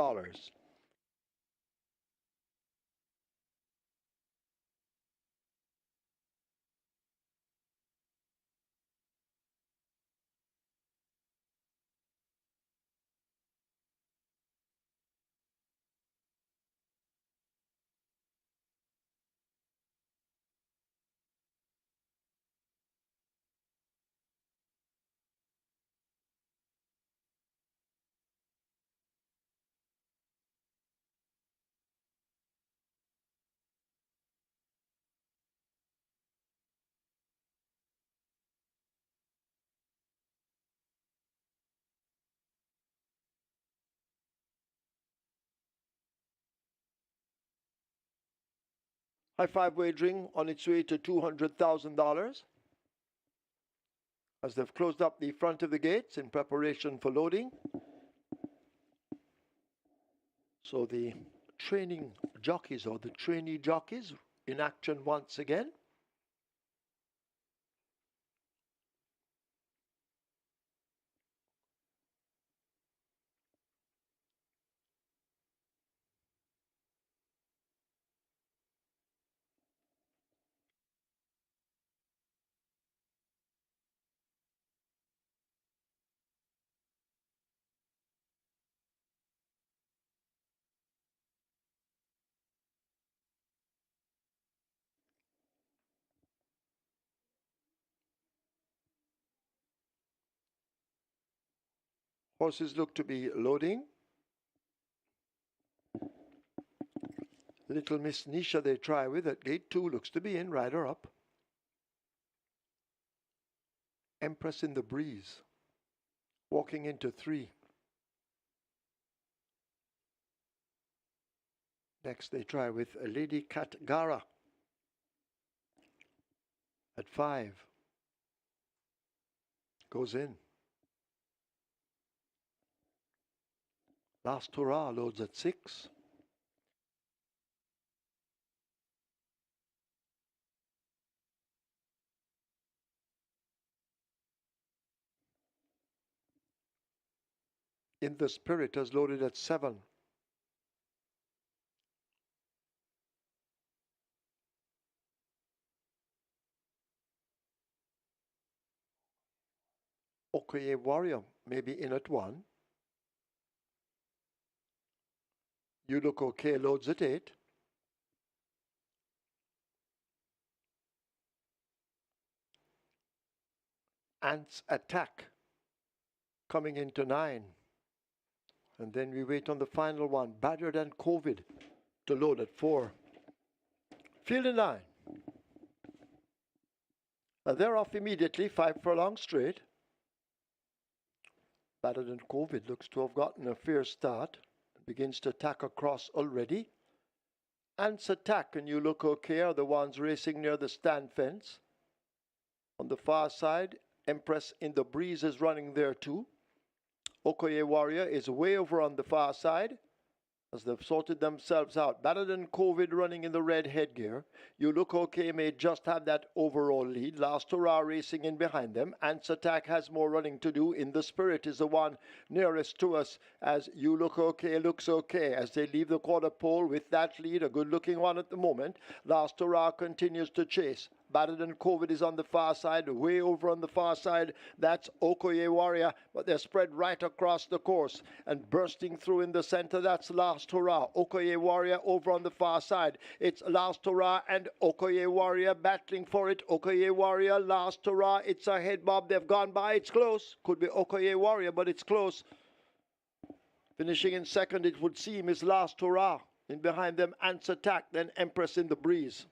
High Five Wagering on its way to $200,000 as they've closed up the front of the gates in preparation for loading. So the training jockeys or the trainee jockeys in action once again. Horses look to be loading. Little Miss Nisha they try with at gate 2 looks to be in, rider up. Empress in the Breeze, walking into 3. Next they try with a Lady Cat Gara at 5. Goes in. Last Hurrah loads at 6. In the Spirit has loaded at 7. Okoye Warrior maybe in at 1. You Look Okay loads at 8. Ants Attack coming into 9. And then we wait on the final one, Badger Than COVID, to load at 4. Field in line. They're off immediately, 5 furlongs straight. Badger Than COVID looks to have gotten a fierce start. Begins to attack across already. Ants Attack and You Look Okay are the ones racing near the stand fence. On the far side, Empress in the Breeze is running there too. Okoye Warrior is way over on the far side as they've sorted themselves out. Better than COVID running in the red headgear. You Look Okay may just have that overall lead. Last Hurrah racing in behind them. Ants Attack has more running to do. In the Spirit is the one nearest to us as You Look Okay looks okay as they leave the quarter pole with that lead. A good looking one at the moment. Last Hurrah continues to chase. Better than COVID is on the far side, way over on the far side. That's Okoye Warrior, but they're spread right across the course. And bursting through in the center, that's Last Hurrah. Okoye Warrior over on the far side. It's Last Hurrah and Okoye Warrior battling for it. Okoye Warrior, Last Hurrah. It's a head bob. They've gone by. It's close. Could be Okoye Warrior, but it's close. Finishing in second, it would seem, is Last Hurrah. In behind them, Ants Attack, then Empress in the Breeze.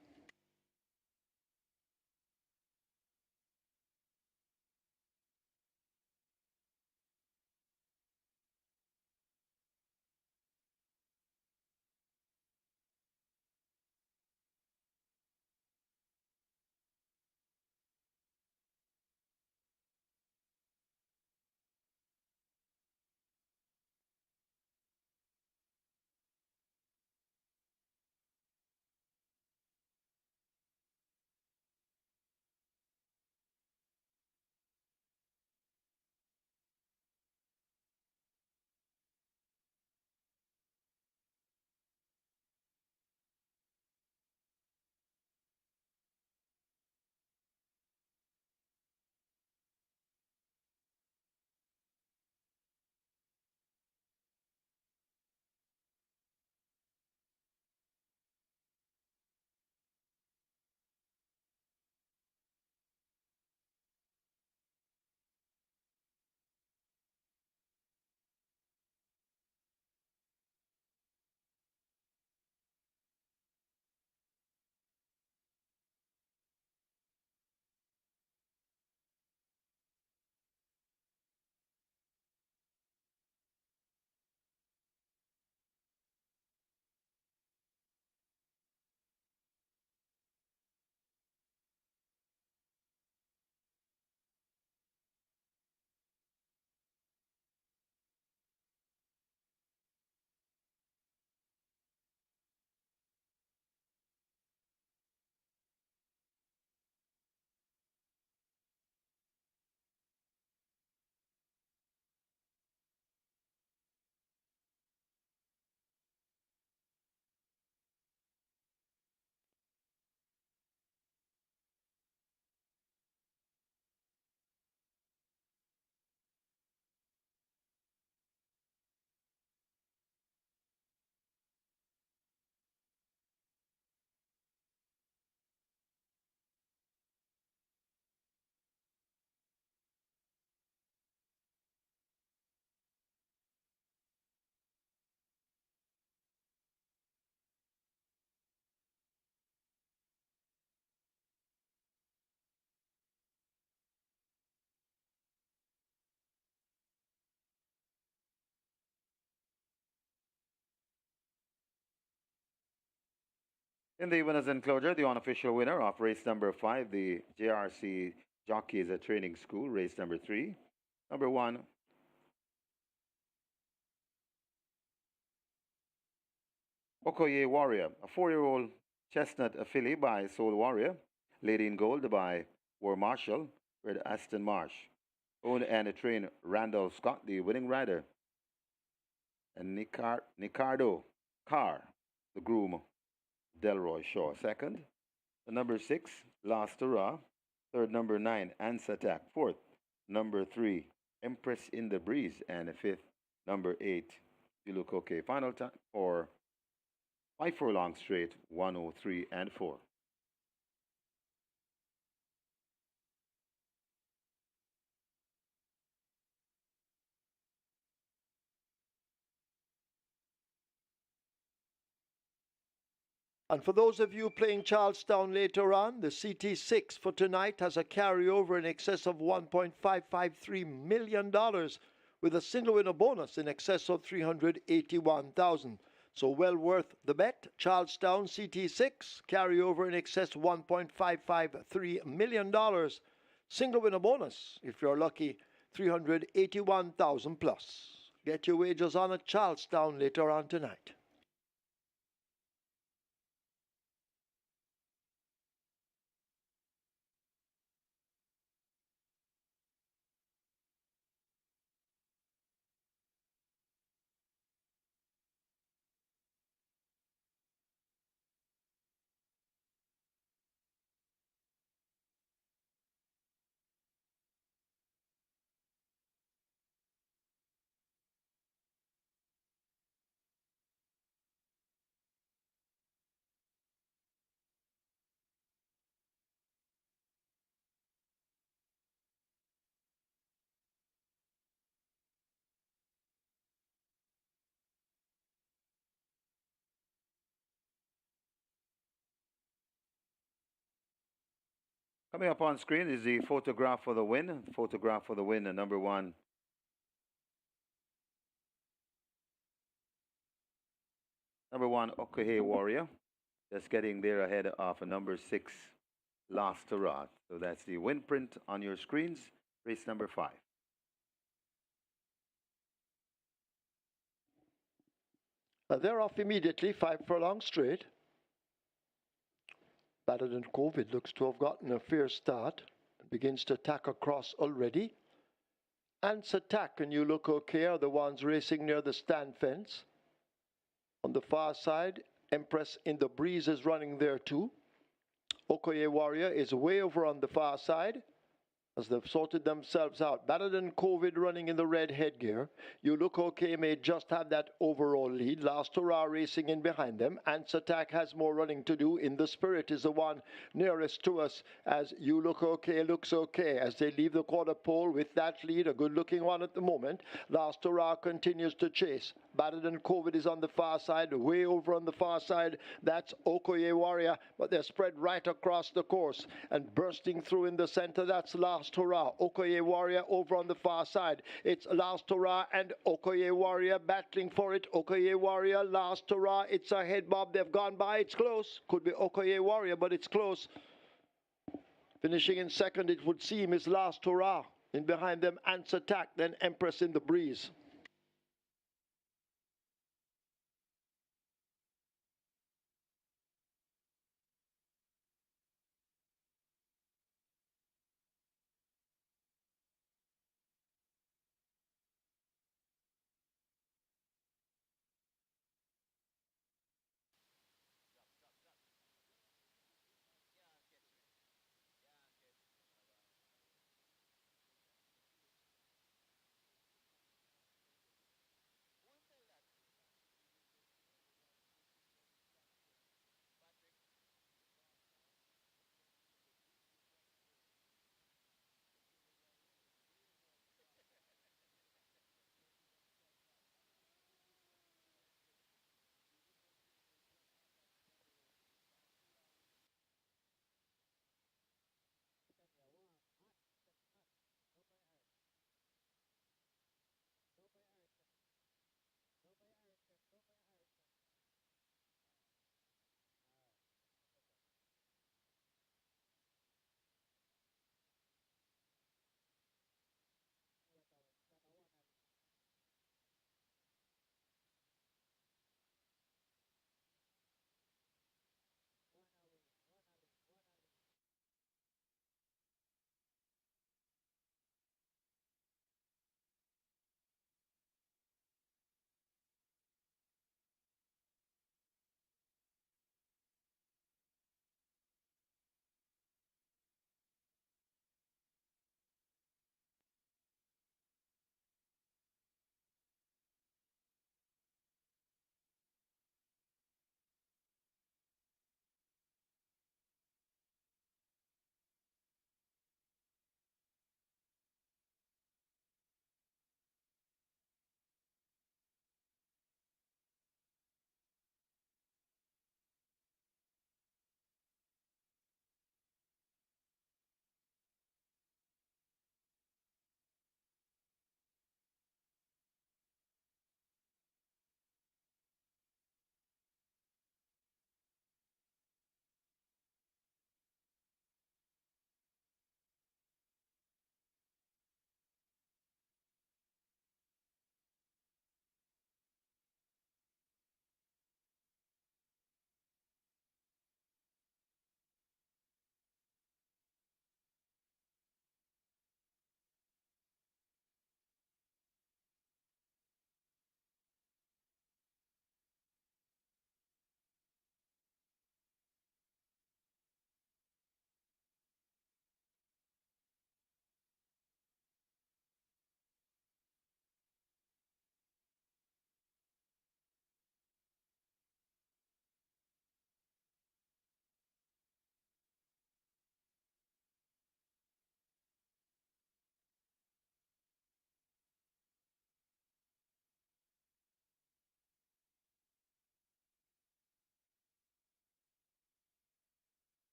In the winners enclosure, the unofficial winner of race number 5, the JRC Jockeys Training School, race number 3. Number 1, Okoye Warrior, a 4-year-old chestnut filly by Soul Warrior, Lady in Gold by War Marshal, with Aston Marsh. Owned and trained Randall Scott, the winning rider, and Nicardo Carr, the groom, Delroy Shaw, second. The number 6, Last Hurrah. Third, number 9, Answer Attack. Fourth, number 3, Empress in the Breeze. And fifth, number 8, You Look Okay. Final time for 5 furlong straight, 103 and 4. And for those of you playing Charlestown later on, the CT6 for tonight has a carryover in excess of $1.553 million with a single winner bonus in excess of $381,000. So well worth the bet. Charlestown CT6 carryover in excess of $1.553 million. Single winner bonus, if you're lucky, $381,000 plus. Get your wagers on at Charlestown later on tonight. Coming up on screen is the photograph for the win. Photograph for the win, number 1. Number 1, Okohe Warrior. Just getting there ahead of number 6, Last Hurrah. So that's the win print on your screens. Race number 5. They're off immediately, 5 furlong straight. Better than COVID, looks to have gotten a fair start. Begins to attack across already. Ants Attack and You Look Okay are the ones racing near the stand fence. On the far side, Empress in the Breeze is running there too. Okoye Warrior is way over on the far side as they've sorted themselves out. Better than COVID running in the red headgear. You Look Okay may just have that overall lead. Last Hurrah racing in behind them. Ants Attack has more running to do. In the Spirit is the one nearest to us as You Look Okay looks okay as they leave the quarter pole with that lead, a good looking one at the moment. Last Hurrah continues to chase. Better than COVID is on the far side, way over on the far side. That's Okoye Warrior, but they're spread right across the course and bursting through in the center. That's Last Hurrah. Okoye Warrior over on the far side. It's Last Hurrah and Okoye Warrior battling for it. Okoye Warrior, Last Hurrah. It's a head bob. They've gone by. It's close. Could be Okoye Warrior, but it's close. Finishing in second, it would seem, is Last Hurrah. In behind them, Ants Attack, then Empress in the Breeze.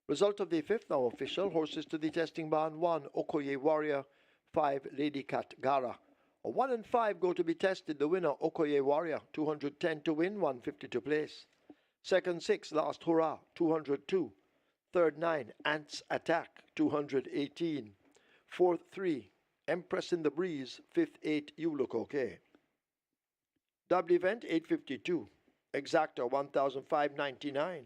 Result of the fifth now official. Horses to the testing barn: 1 Okoye Warrior, 5 Lady Cat Gara. 1 and 5 go to be tested. The winner Okoye Warrior, 210 to win, 150 to place. Second 6 Last Hurrah, 202. Third 9 Ants Attack, 218. Fourth 3 Empress in the Breeze. Fifth 8 You Look Okay. Double event 852. Exacta 1,599.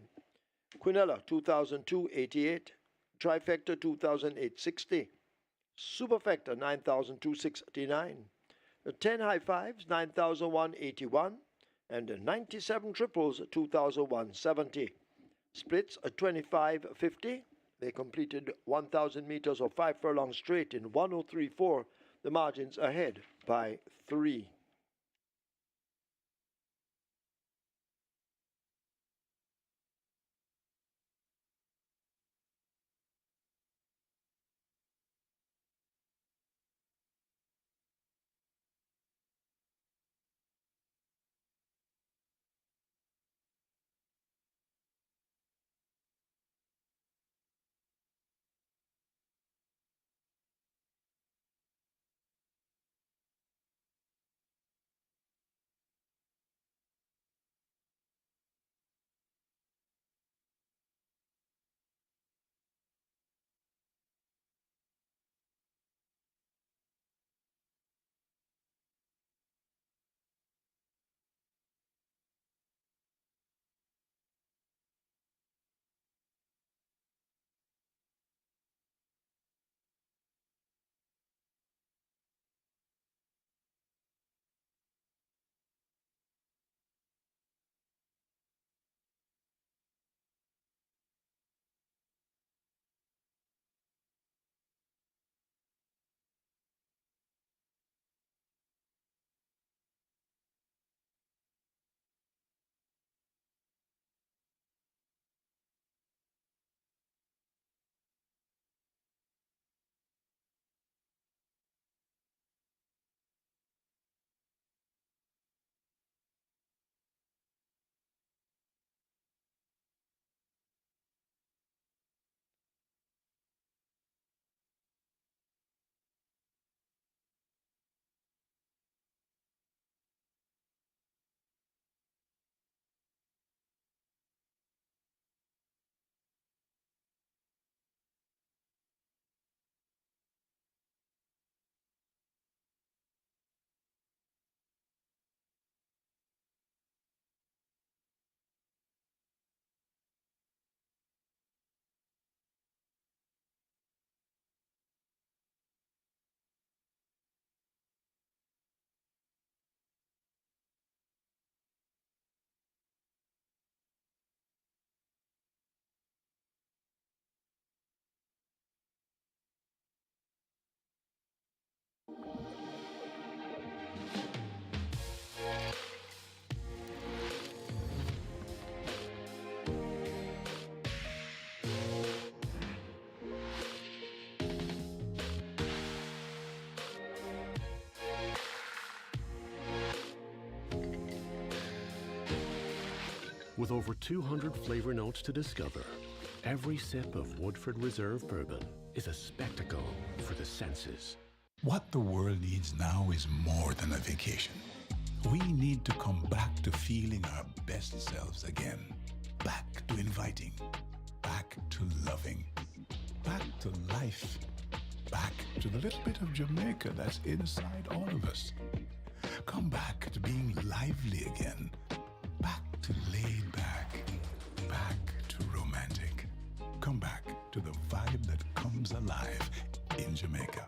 Quinella 2,288. Trifecta 2,860. Superfecta 9,269. 10 high fives 9,181. And 97 triples 2,170. Splits 25.50. They completed 1,000 meters or 5 furlongs straight in 103.4. The margins ahead by 3. With over 200 flavor notes to discover, every sip of Woodford Reserve Bourbon is a spectacle for the senses. What the world needs now is more than a vacation. We need to come back to feeling our best selves again. Back to inviting. Back to loving. Back to life. Back to the little bit of Jamaica that's inside all of us. Come back to being lively again. Back to laid back. Back to romantic. Come back to the vibe that comes alive in Jamaica.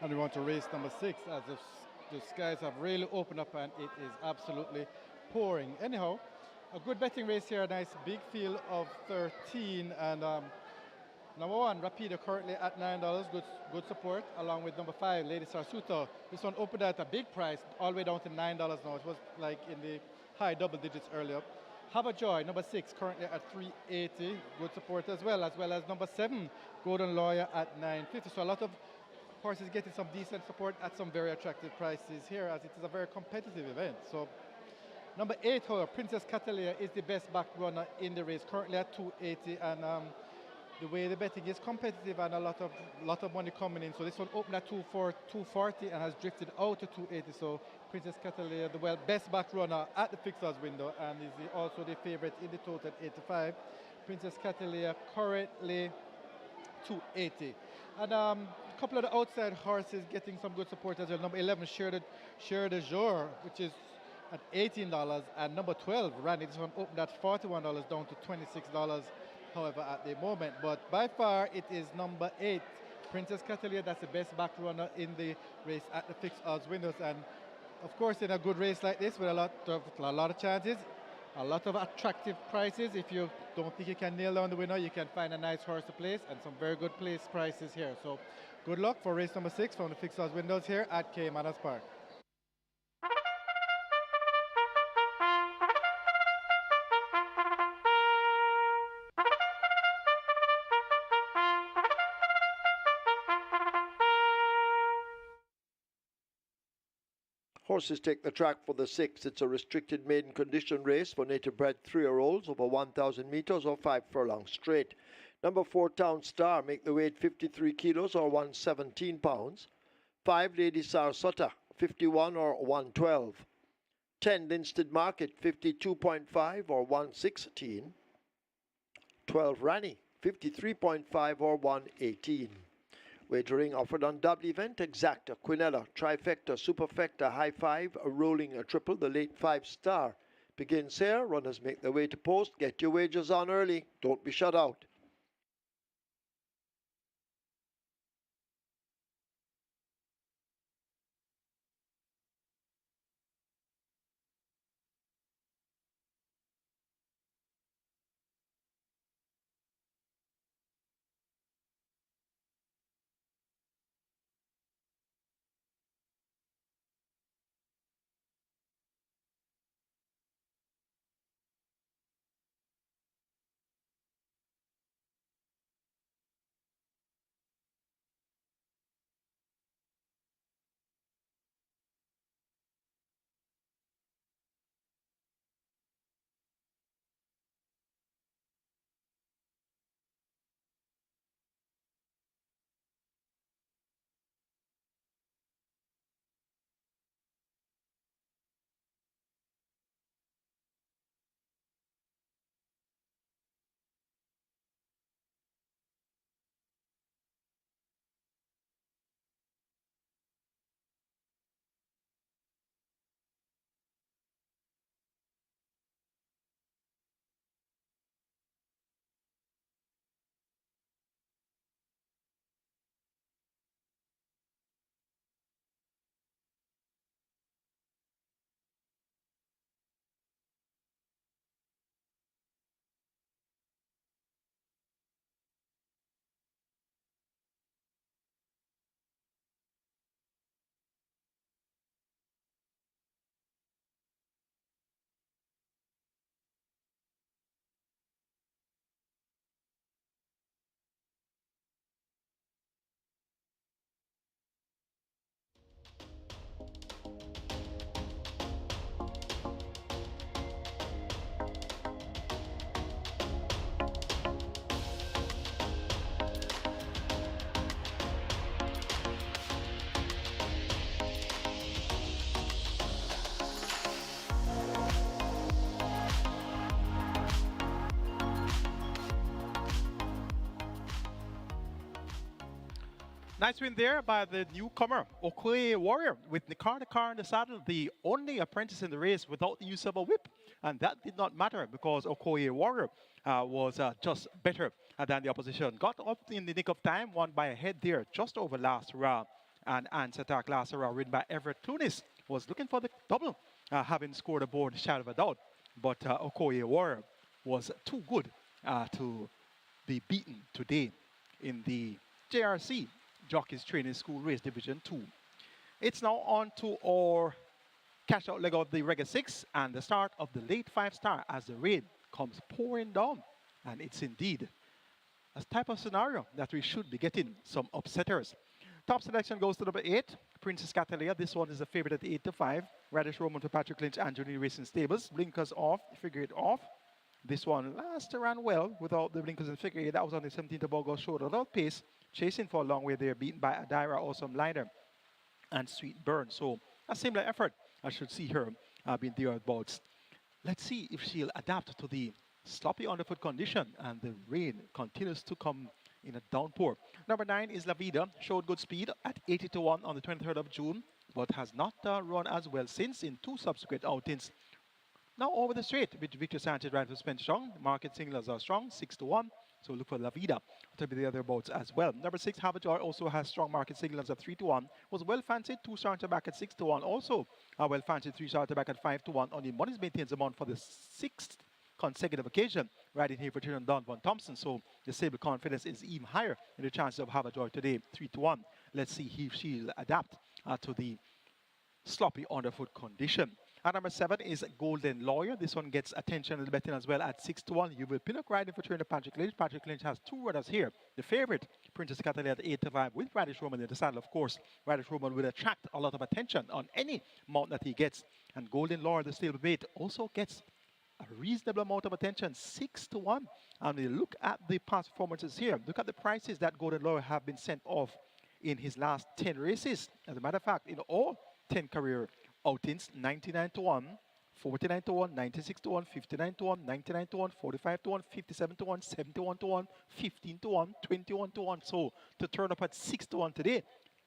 And we want to race number 6 as if the skies have really opened up and it is absolutely pouring. Anyhow, a good betting race here, a nice big field of 13, and number 1, Rapido, currently at $9, good support, along with number 5, Lady Sarsuta. This one opened at a big price, all the way down to $9 now. It was like in the high double digits earlier. Have a Joy, number 6, currently at $3.80, good support as well as number 7, Golden Lawyer at $9.50. So a lot of horses getting some decent support at some very attractive prices here, as it is a very competitive event. So number 8, however, Princess Catalina is the best back runner in the race, currently at $2.80, and the way the betting is competitive and a lot of money coming in. So this one opened at $2.40 and has drifted out to $2.80. So Princess Catalina, the best back runner at the fixers window, and is also the favorite in the total at 85. Princess Catalina currently $2.80. And a couple of the outside horses getting some good support as well. Number 11, Share de Jour, which is at $18, and number 12, Randy, this one opened at $41 down to $26, however, at the moment. But by far, it is number 8, Princess Catalia. That's the best back runner in the race at the fixed odds windows. And of course, in a good race like this with a lot of chances, a lot of attractive prices. If you don't think you can nail down the winner, you can find a nice horse to place and some very good place prices here. So good luck for race number 6 from the fixed odds windows here at Caymanas Park. Horses take the track for the 6th. It's a restricted maiden condition race for native bred 3-year-olds over 1,000 meters or 5 furlongs straight. Number 4, Town Star, make the weight 53 kilos or 117 pounds. 5, Lady Sarasota, 51 or 112. 10, Linstead Market, 52.5 or 116. 12, Rani, 53.5 or 118. Wagering offered on double event, exacta, quinella, trifecta, superfecta, high 5, a rolling, a triple, the late 5 star. Begins here, runners make their way to post, get your wagers on early, don't be shut out. Nice win there by the newcomer, Okoye Warrior, with Nikar in the saddle, the only apprentice in the race without the use of a whip. And that did not matter because Okoye Warrior was just better than the opposition. Got up in the nick of time, won by a head there, just over last round. And Ants Attack last round, ridden by Everett Clunis, was looking for the double, having scored aboard shadow of a doubt. But Okoye Warrior was too good to be beaten today in the JRC Jockeys Training School Race Division 2. It's now on to our cash out leg of the Regular 6 and the start of the late 5 star as the rain comes pouring down. And it's indeed a type of scenario that we should be getting some upsetters. Top selection goes to number 8, Princess Catalia. This one is a favorite at 8 to 5. Radish Roman to Patrick Lynch, Anthony Racing Stables. Blinkers off, figure it off. This one last ran well without the blinkers and figure 8. That was on the 17th of August, showed a lot of pace. Chasing for a long way there, beaten by Adira, Awesome Liner, and Sweet Burn. So a similar effort. I should see her being thereabouts. Let's see if she'll adapt to the sloppy underfoot condition, and the rain continues to come in a downpour. Number 9 is La Vida, showed good speed at 80 to 1 on the 23rd of June. but has not run as well since in two subsequent outings. Now over the straight with Victor Sanchez right to spend strong. Market signals are strong, 6-1. So look for La Vida to be the other boats as well. Number 6, Habitor also has strong market signals at 3-1. Was well fancied, 2 starter back at 6-1. Also well fancied, 3 starter back at 5-1. Only money's maintains amount for the 6th consecutive occasion right in here for Tyrion Don Von Thompson. So the stable confidence is even higher in the chances of Habitor today, 3-1. Let's see if she'll adapt to the sloppy underfoot condition. And number 7 is Golden Lawyer. This one gets attention in the betting as well at 6-1. You will Pinnock riding for trainer Patrick Lynch. Patrick Lynch has 2 runners here. The favorite, Princess Catalina at 8-5 with Radish Roman in the saddle, of course. Radish Roman will attract a lot of attention on any mount that he gets. And Golden Lawyer, the stable bait, also gets a reasonable amount of attention, 6-1. And we look at the past performances here. Look at the prices that Golden Lawyer have been sent off in his last 10 races. As a matter of fact, in all 10 career outings, 99-1, 49-1, 96-1, 59-1, 99-1, 45-1, 57-1, 71-1, 15-1, 21-1. So to turn up at 6-1 today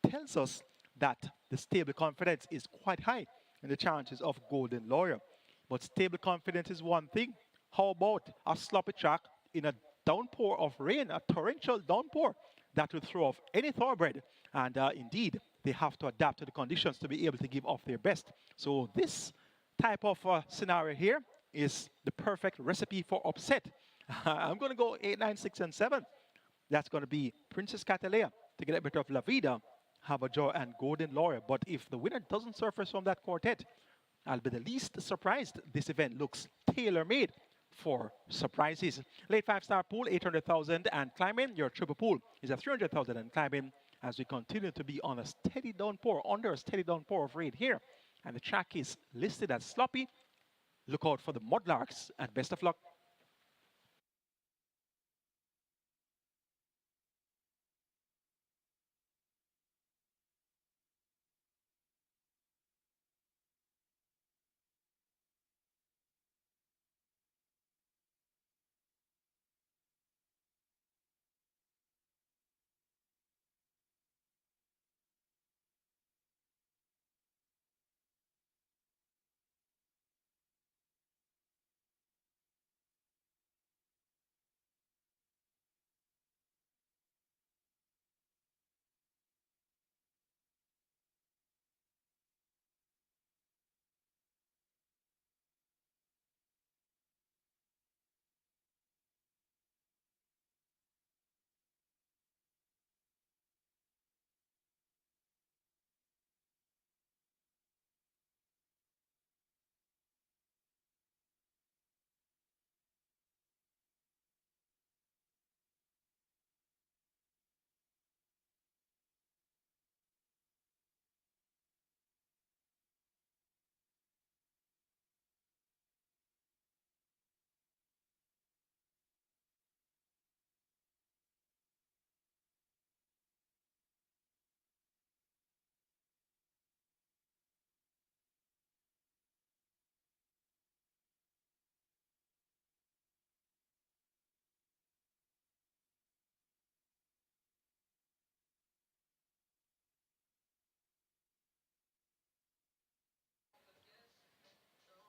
tells us that the stable confidence is quite high in the chances of Golden Lawyer. But stable confidence is one thing. How about a sloppy track in a downpour of rain, a torrential downpour that will throw off any thoroughbred? And indeed, they have to adapt to the conditions to be able to give off their best. So this type of scenario here is the perfect recipe for upset. I'm going to go 8, 9, 6, and 7. That's going to be Princess Catalina to get a bit of La Vida, Habajoy, and Golden Lawyer. But if the winner doesn't surface from that quartet, I'll be the least surprised. This event looks tailor-made for surprises. Late 5-star pool, 800,000 and climbing. Your triple pool is at 300,000 and climbing as we continue to be on a steady downpour, under a steady downpour of rain here. And the track is listed as sloppy. Look out for the mudlarks and best of luck.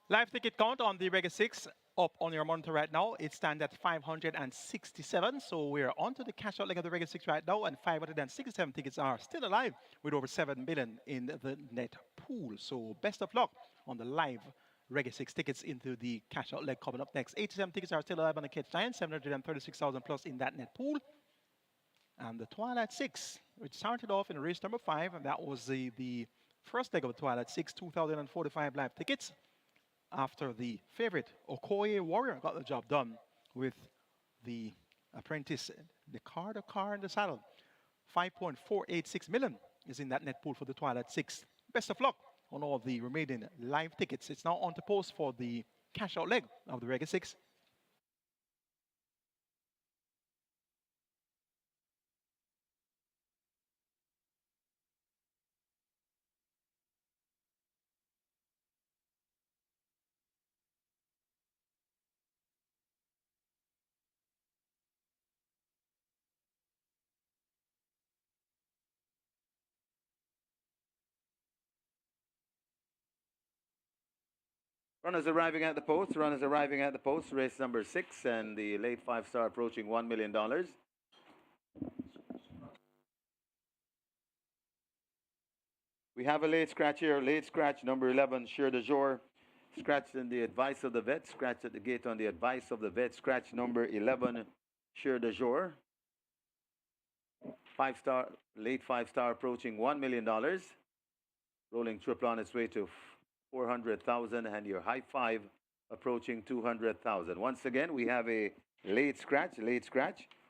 Live ticket count on the Rega 6 up on your monitor right now. It stands at 567. So we're on to the cash out leg of the Rega 6 right now, and 567 tickets are still alive with over 7 million in the net pool. So best of luck on the live Rega 6 tickets into the cash out leg coming up next. 87 tickets are still alive on the catch 9, 736,000 plus in that net pool. And the Twilight 6, which started off in race number 5, and that was the first leg of the Twilight 6, 2,045 live tickets. After the favorite Okoye Warrior got the job done with the apprentice, the car in the saddle. 5.486 million is in that net pool for the Twilight 6. Best of luck on all the remaining live tickets. It's now on to post for the cash out leg of the Rega 6. Runners arriving at the post. Runners arriving at the post. Race number 6 and the late 5-star approaching $1 million. We have a late scratch here. Late scratch number 11, Sure de Jour. Scratched in the advice of the vet. Scratched at the gate on the advice of the vet. Scratch number 11, Sure de Jour. 5-star, late 5-star approaching $1 million. Rolling triple on its way to 400,000 and your high five approaching 200,000. Once again, we have a late scratch.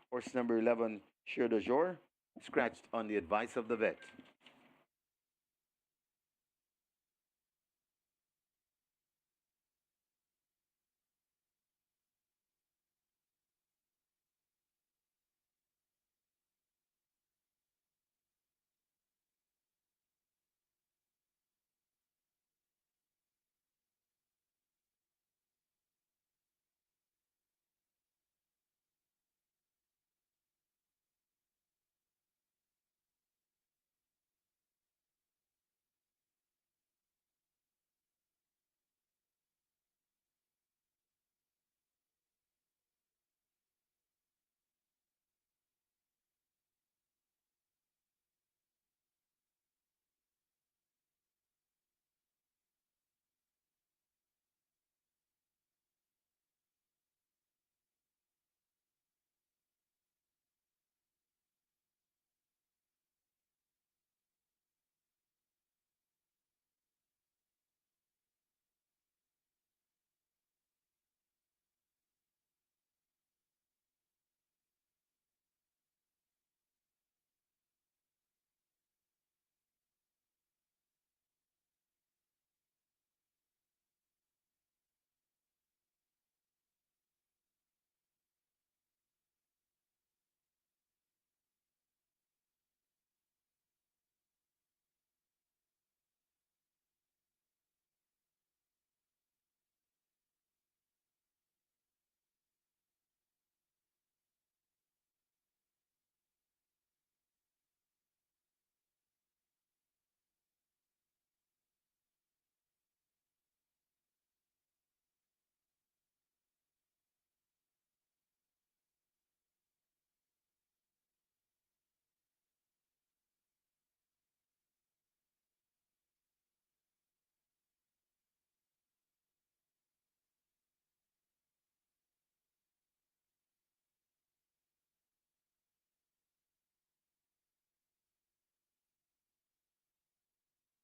Horse number 11, Sure de Jour, scratched on the advice of the vet.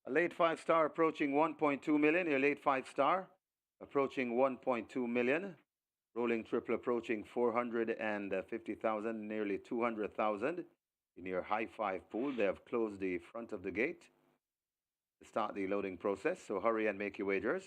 A late 5-star approaching 1.2 million. Your late 5-star approaching 1.2 million. Rolling triple approaching 450,000, nearly 200,000. In your high five pool, they have closed the front of the gate to start the loading process. So hurry and make your wagers.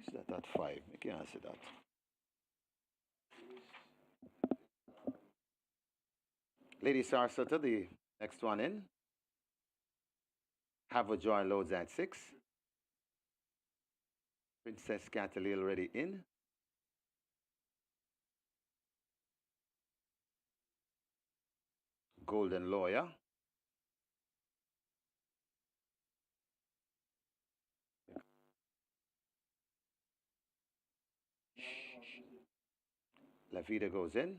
What's that at 5? I can't answer that. Lady Sarasota, the next one in. Have a Joy loads at 6. Princess Catalina already in. Golden Lawyer. La Vida goes in.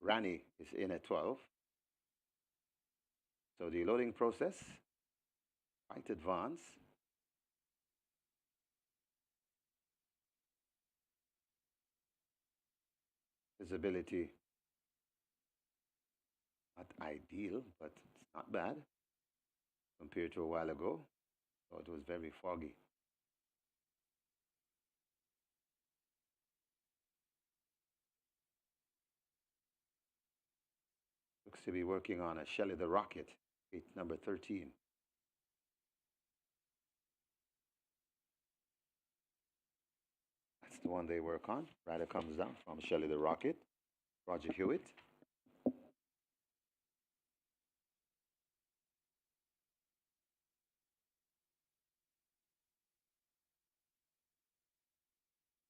Rani is in at 12. So the loading process, quite advanced. Visibility, not ideal, but it's not bad compared to a while ago. So it was very foggy. Looks to be working on a Shelley the Rocket, number 13. That's the one they work on. Rider comes down from Shelley the Rocket. Roger Hewitt.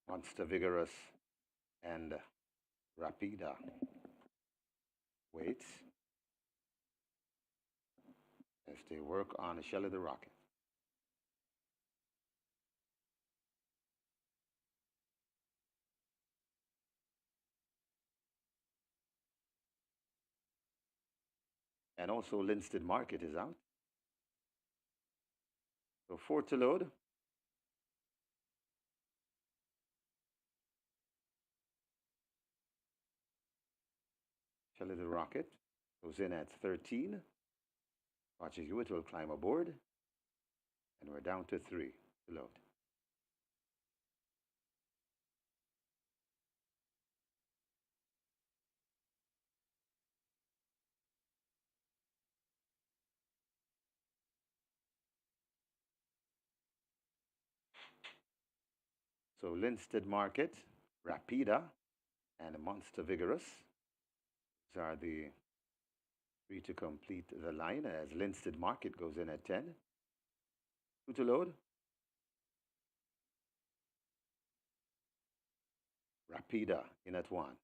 Monster Vigorous and Rapida waits as they work on Shelley the Rocket. And also Linstead Market is out. So 4 to load. Shelley the Rocket goes in at 13. Roger Hewitt will climb aboard. And we're down to 3 to load. So Linstead Market, Rapida, and Monster Vigorous. These are the 3 to complete the line as Linstead Market goes in at 10. 2 to load. Rapida in at 1.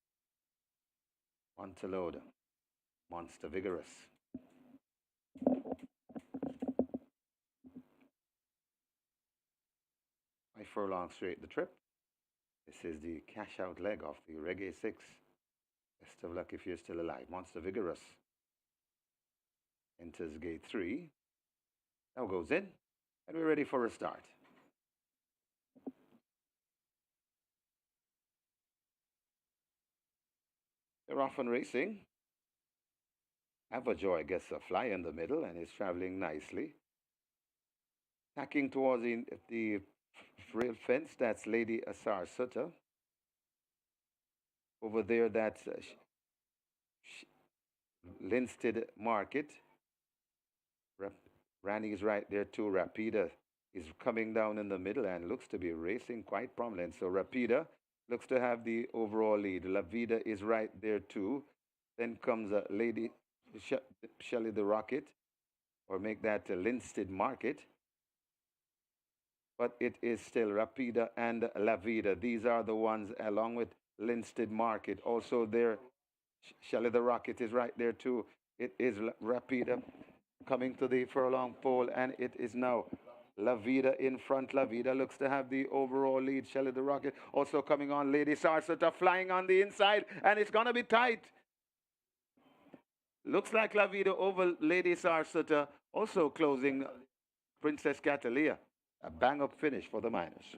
1 to load. Monster Vigorous. 5 furlongs straight the trip. This is the cash out leg of the Reggae 6. Best of luck if you're still alive. Monster Vigorous enters gate 3. Now goes in. And we're ready for a start. They're off and racing. Avajoy gets a fly in the middle and is traveling nicely. Tacking towards the rail fence, that's Lady Asar Sutta. Over there, that's Linstead Market. Rani is right there too. Rapida is coming down in the middle and looks to be racing quite prominent. So Rapida looks to have the overall lead. La Vida is right there too. Then comes Lady Shelley the Rocket, or make that Linstead Market. But it is still Rapida and La Vida. These are the ones along with Linstead Market. Also there, Shelley the Rocket is right there too. It is Rapida coming to the furlong pole, and it is now La Vida in front. La Vida looks to have the overall lead. Shelley the Rocket also coming on. Lady Sarasota flying on the inside, and it's going to be tight. Looks like La Vida over Lady Sarasota, also closing Princess Catalina. A bang-up finish for the Miners.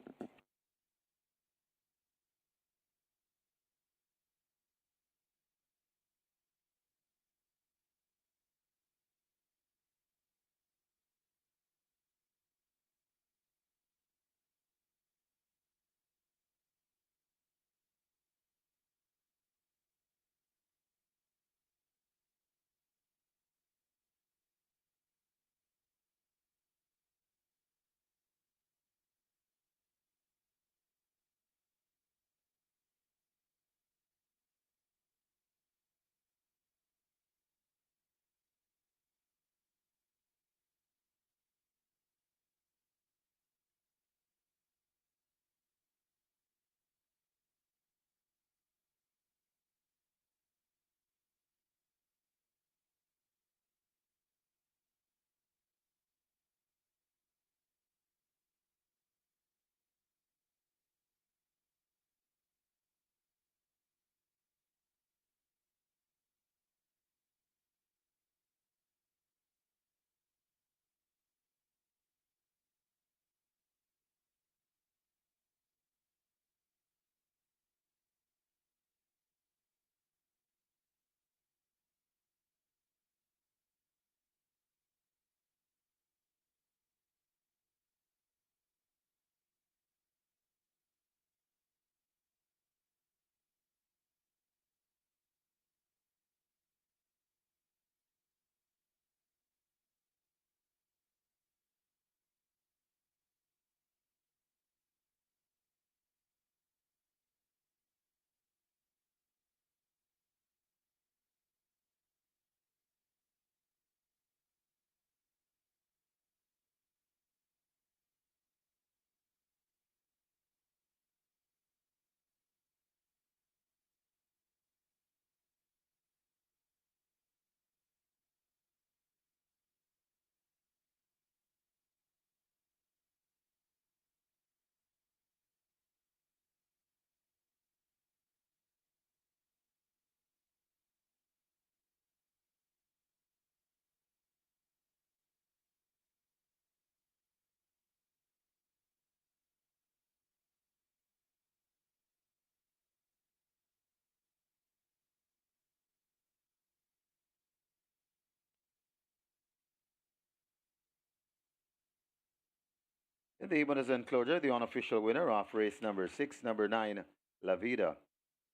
In the bonus enclosure, the unofficial winner of race number 6, number 9, La Vida,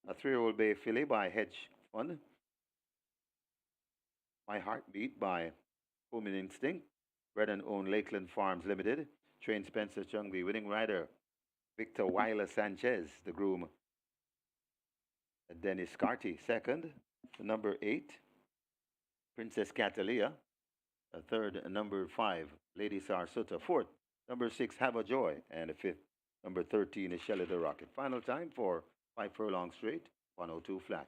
a 3-year-old bay filly by Hedge Fund, My Heartbeat by Home Instinct, bred and owned Lakeland Farms Limited, trained Spencer Chung, the winning rider, Victor Weiler Sanchez, the groom, Dennis Carty, second, number 8, Princess Catalia, a third, number 5, Lady Sarsuta, fourth, number 6, Have a Joy, and a fifth, number 13 is Shelley the Rocket. Final time for 5 furlong straight, 102 flat.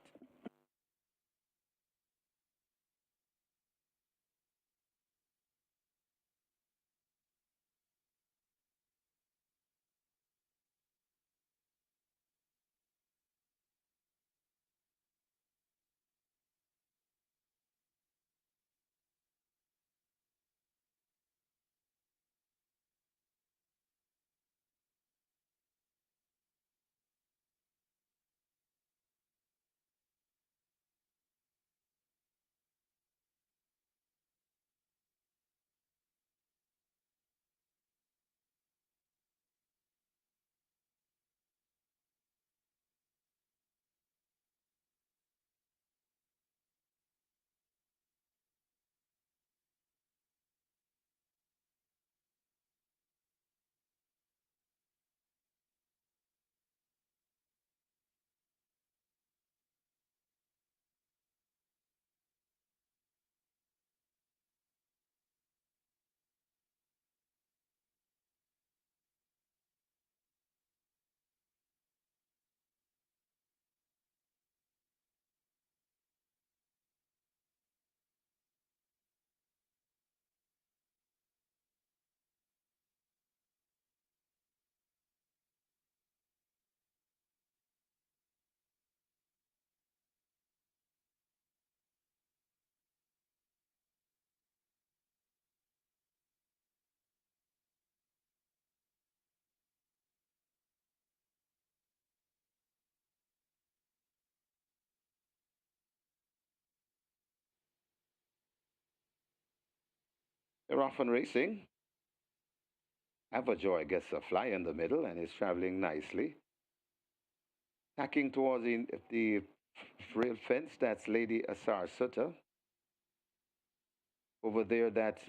They're off and racing. Have a Joy gets a fly in the middle and is traveling nicely. Tacking towards the rail fence, that's Lady Asar Sutta. Over there, that's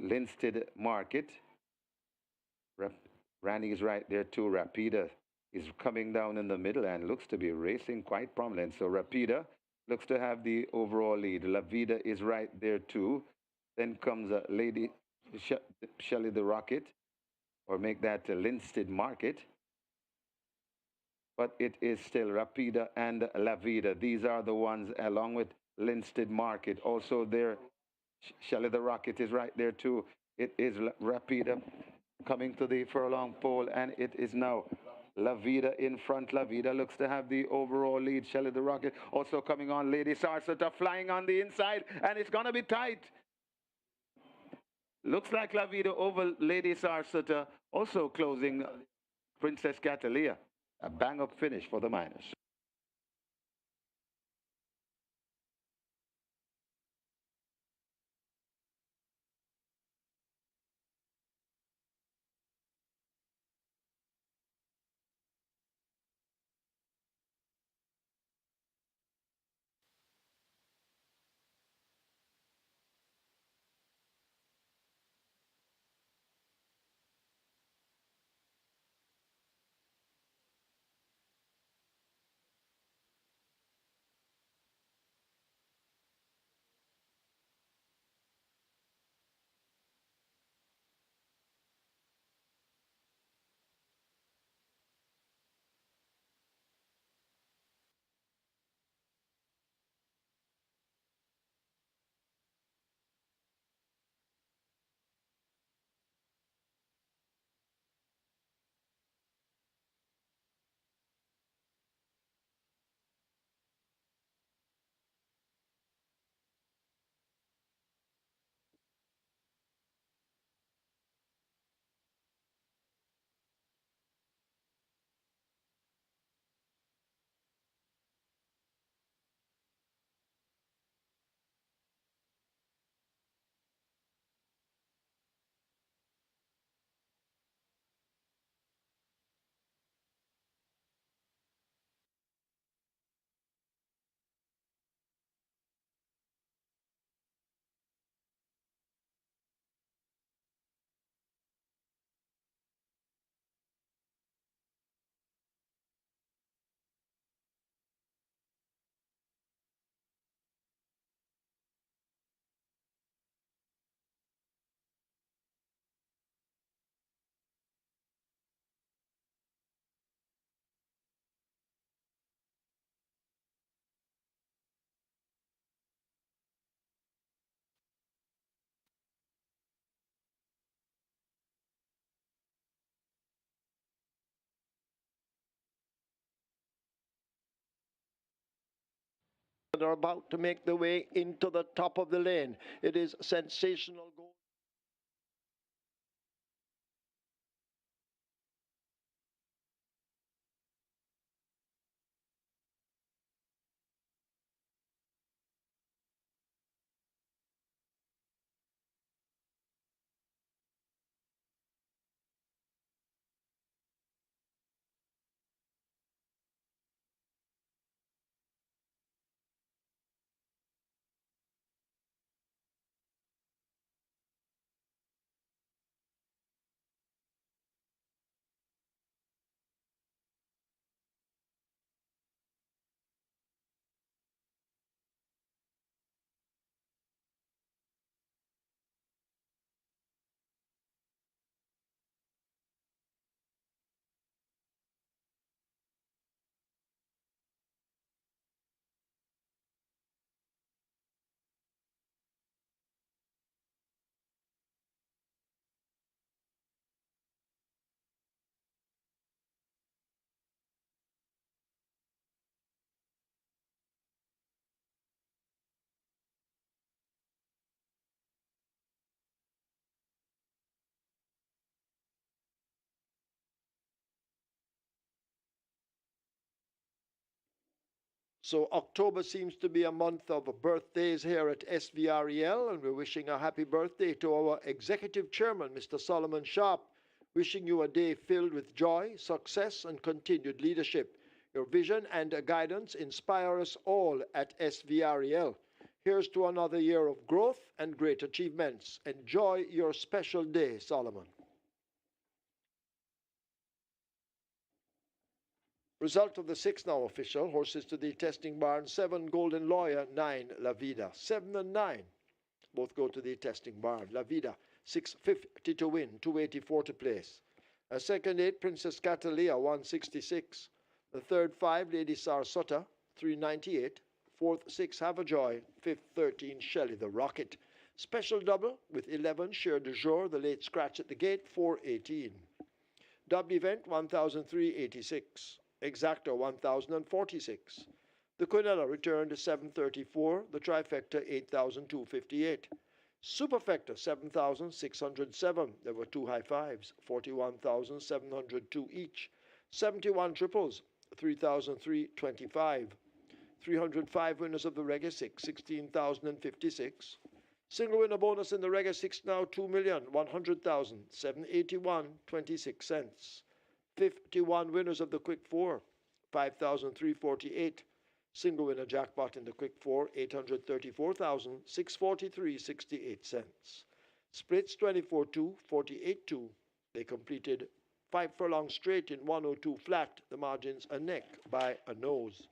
Linstead Market. Rani is right there too. Rapida is coming down in the middle and looks to be racing quite prominent. So Rapida looks to have the overall lead. La Vida is right there too. Then comes Lady Shelley the Rocket, or make that Linstead Market. But it is still Rapida and La Vida. These are the ones along with Linstead Market. Also there, Shelley the Rocket is right there too. It is Rapida coming to the furlong pole, and it is now La Vida in front. La Vida looks to have the overall lead. Shelley the Rocket also coming on. Lady Sarsuta flying on the inside, and it's going to be tight. Looks like La Vida over Lady Sarsuta, also closing Princess Catalia. A bang-up finish for the Miners. They're about to make their way into the top of the lane. It is sensational goal. So October seems to be a month of birthdays here at SVREL, and we're wishing a happy birthday to our Executive Chairman, Mr. Solomon Sharp. Wishing you a day filled with joy, success, and continued leadership. Your vision and guidance inspire us all at SVREL. Here's to another year of growth and great achievements. Enjoy your special day, Solomon. Result of the 6 now official. Horses to the testing barn. 7 Golden Lawyer, 9 La Vida. 7 and 9 both go to the testing barn. La Vida, 650 to win, 284 to place. A second 8, Princess Catalia, 166. The third 5, Lady Sarasota, 398. Fourth 6, Have a Joy. Fifth 13, Shelley the Rocket. Special double with 11, Cher de Jour, the late scratch at the gate, 418. Double event, 1,386. Exacta 1046. The Quinella returned 734, the trifecta 8258. Superfecta 7607. There were 2 high fives, 41,702 each. 71 triples, 3,325. 305 winners of the Reggae 6, 16,056. Single winner bonus in the Reggae 6 now 2,100,000, 781, 26 cents. 51 winners of the Quick 4, 5,348. Single winner jackpot in the Quick 4, 834,643, 68 cents. Splits 24-2, 48-2. They completed 5 furlongs straight in 102 flat. The margins a neck by a nose.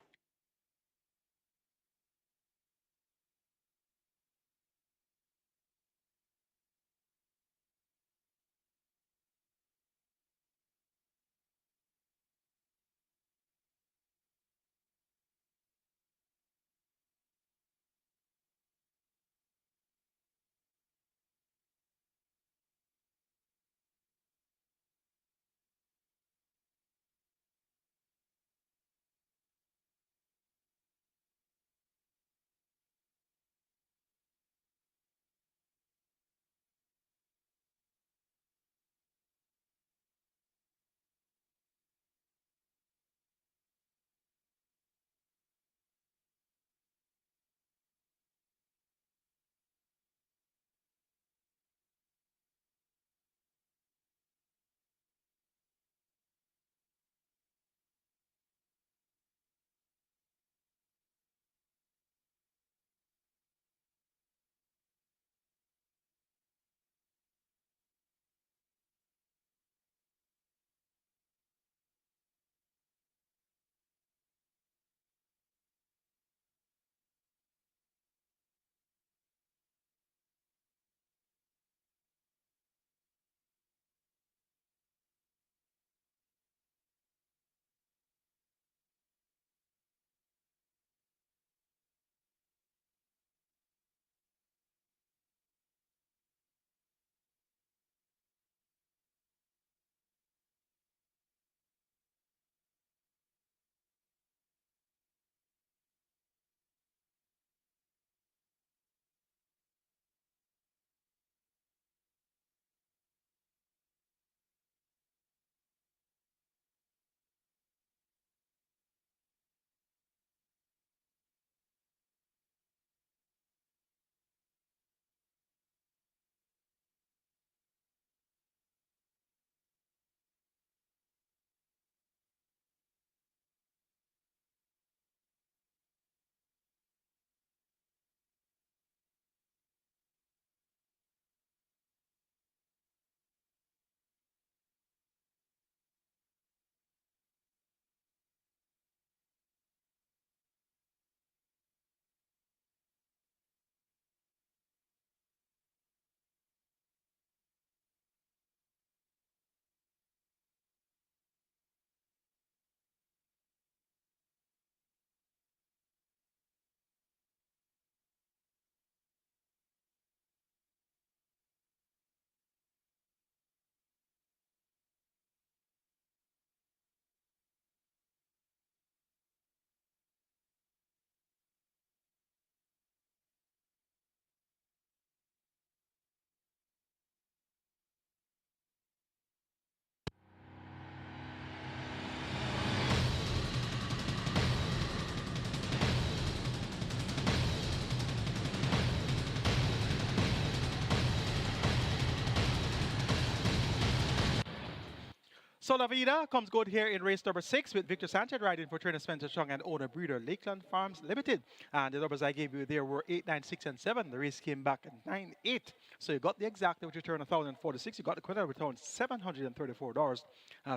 So La Vida comes good here in race number 6 with Victor Sanchez riding for trainer Spencer Chung and owner breeder Lakeland Farms Limited. And the numbers I gave you there were 8, 9, 6, and 7. The race came back at 9, 8. So you got the exact which return 1,046. You got the quintet return $734.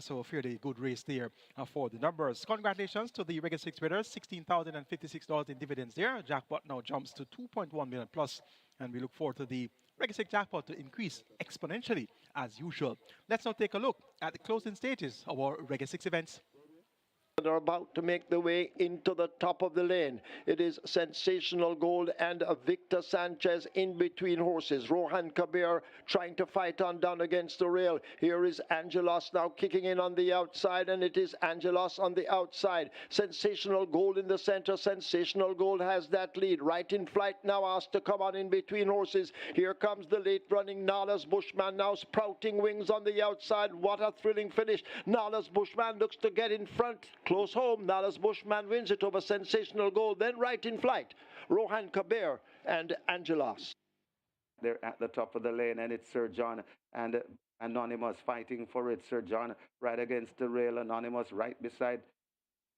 So a fairly good race there for the numbers. Congratulations to the regular 6 winners. $16,056 in dividends there. Jackpot now jumps to 2.1 million plus. And we look forward to the regular 6 jackpot to increase exponentially as usual. Let's now take a look at the closing stages of our regular 6 events. They're about to make their way into the top of the lane. It is Sensational Gold and Victor Sanchez in between horses. Rohan Kabir trying to fight on down against the rail. Here is Angelos now kicking in on the outside, and it is Angelos on the outside. Sensational Gold in the center. Sensational Gold has that lead. Right in flight now, asked to come on in between horses. Here comes the late running Nala's Bushman now sprouting wings on the outside. What a thrilling finish. Nala's Bushman looks to get in front. Close home, Nala's Bushman wins it over Sensational Gold. Then right in flight, Rohan Kabir and Angelos. They're at the top of the lane, and it's Sir John and Anonymous fighting for it. Sir John right against the rail, Anonymous right beside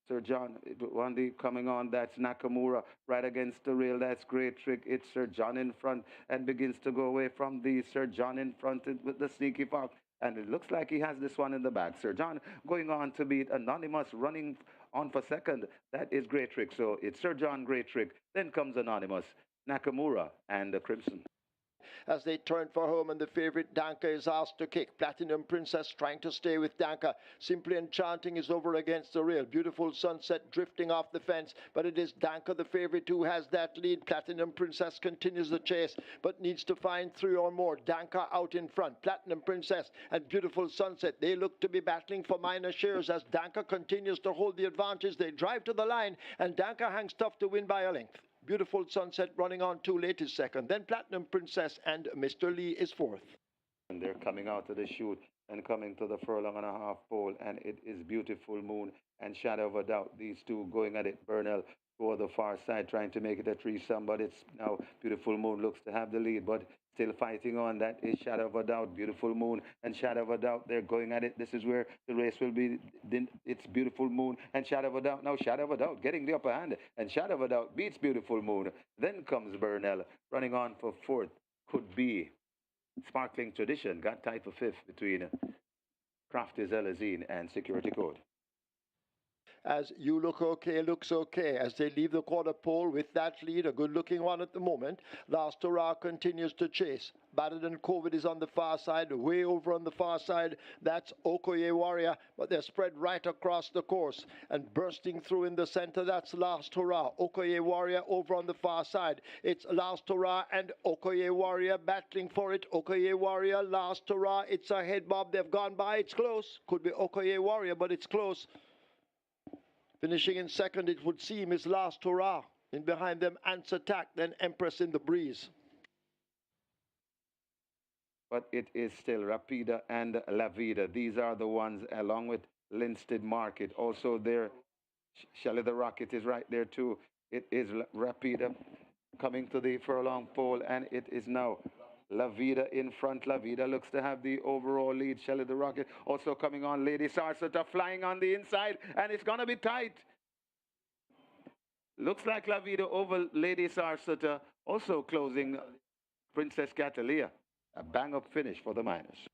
Sir John. One day coming on, that's Nakamura right against the rail. That's Great Trick. It's Sir John in front and begins to go away from the Sir John in front with the Sneaky Fox. And it looks like he has this one in the bag. Sir John going on to beat Anonymous, running on for second. That is Great Trick. So it's Sir John, Great Trick. Then comes Anonymous, Nakamura, and the Crimson. As they turn for home, and the favorite Danka is asked to kick. Platinum Princess trying to stay with Danka. Simply Enchanting is over against the rail. Beautiful Sunset drifting off the fence, but it is Danka, the favorite, who has that lead. Platinum Princess continues the chase, but needs to find 3 or more. Danka out in front. Platinum Princess and Beautiful Sunset, they look to be battling for minor shares as Danka continues to hold the advantage. They drive to the line, and Danka hangs tough to win by a length. Beautiful Sunset running on 2 late is second. Then Platinum Princess and Mr. Lee is fourth. And they're coming out of the chute and coming to the furlong and a half pole. And it is Beautiful Moon and Shadow of a Doubt. These two going at it. Burnell toward the far side trying to make it a threesome. But it's now Beautiful Moon looks to have the lead. But still fighting on. That is Shadow of a Doubt. Beautiful Moon and Shadow of a Doubt. They're going at it. This is where the race will be. It's Beautiful Moon and Shadow of a Doubt. Now Shadow of a Doubt getting the upper hand. And Shadow of a Doubt beats Beautiful Moon. Then comes Burnell running on for fourth. Could be Sparkling Tradition. Got tied for fifth between Crafty Zelazine and Security Code. As You Look Okay looks okay as they leave the quarter pole with that lead, a good looking one at the moment. Last Hurrah continues to chase. Better Than COVID is on the far side, way over on the far side. That's Okoye Warrior, but they're spread right across the course. And bursting through in the center, that's Last Hurrah. Okoye Warrior over on the far side. It's Last Hurrah and Okoye Warrior battling for it. Okoye Warrior, Last Hurrah. It's a head bob. They've gone by. It's close. Could be Okoye Warrior, but it's close. Finishing in second, it would seem, is Last Hurrah. In behind them, Ants Attack, then Empress in the Breeze. But it is still Rapida and La Vida. These are the ones along with Linstead Market. Also there, Shelley the Rocket is right there too. It is Rapida coming to the furlong pole, and it is now La Vida in front. La Vida looks to have the overall lead. Shelley the Rocket also coming on. Lady Sarasota flying on the inside, and it's going to be tight. Looks like La Vida over Lady Sarasota. Also closing Princess Catalia. A bang-up finish for the Miners.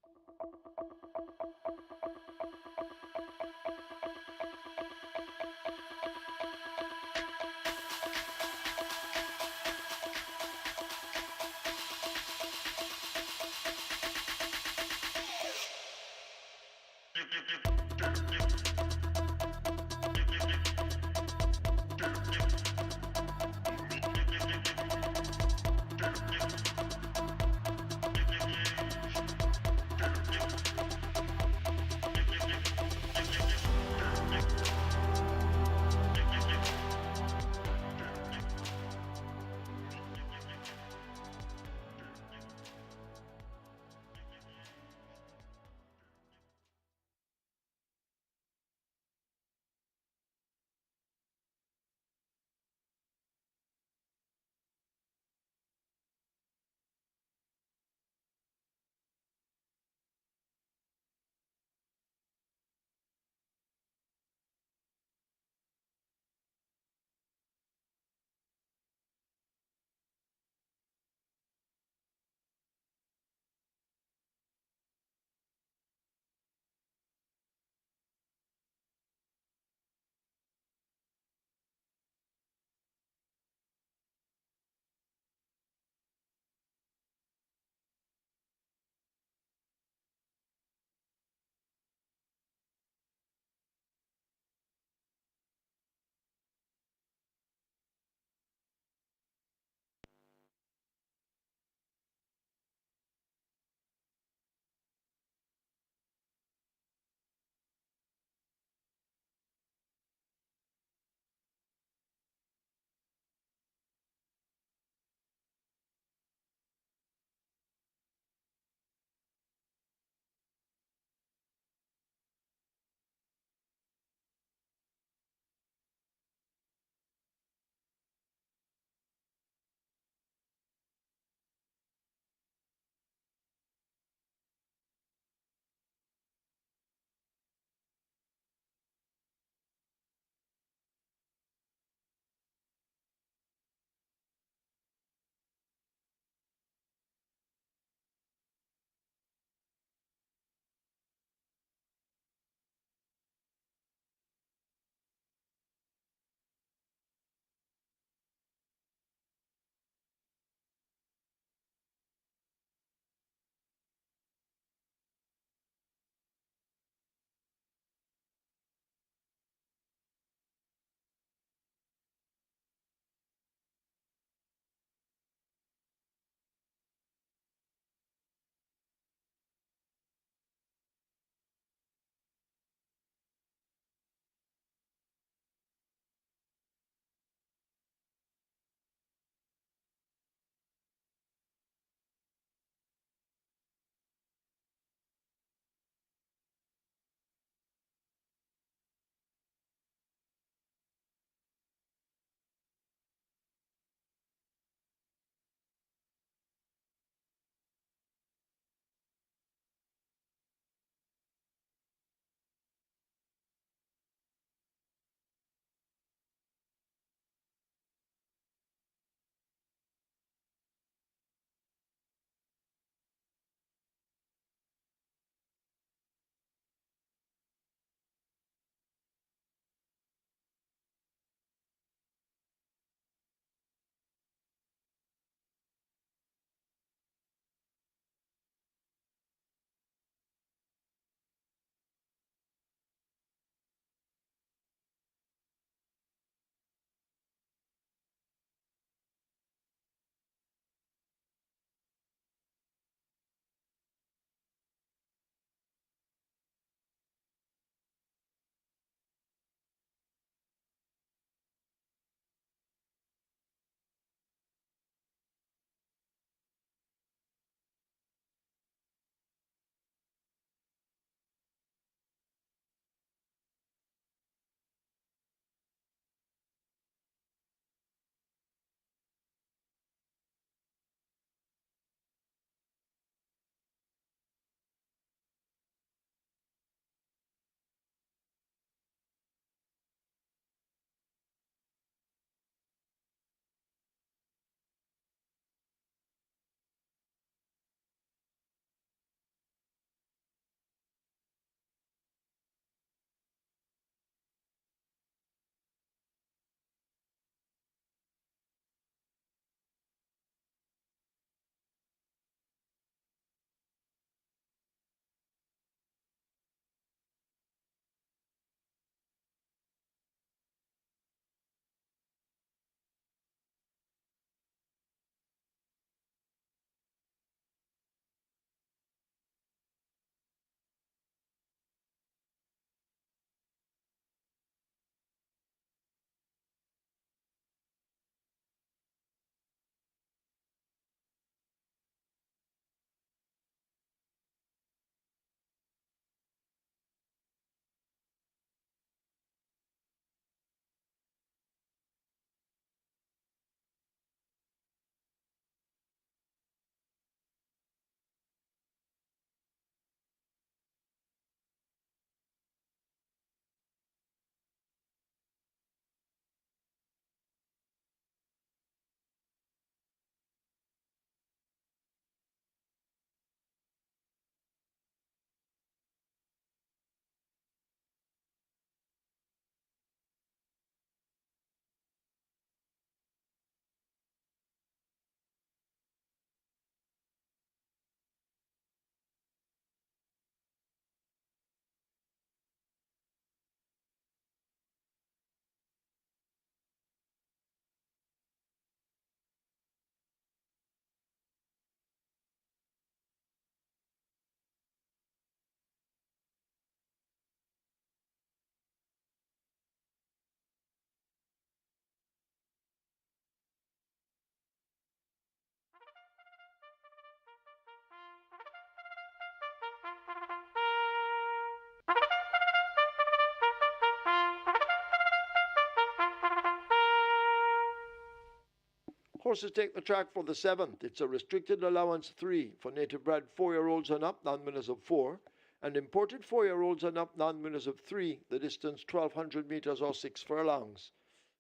Horses take the track for the 7th. It's a restricted allowance 3 for native bred 4-year-olds and up, non-winners of 4. And imported 4-year-olds and up, non-winners of 3, the distance 1,200 meters or 6 furlongs.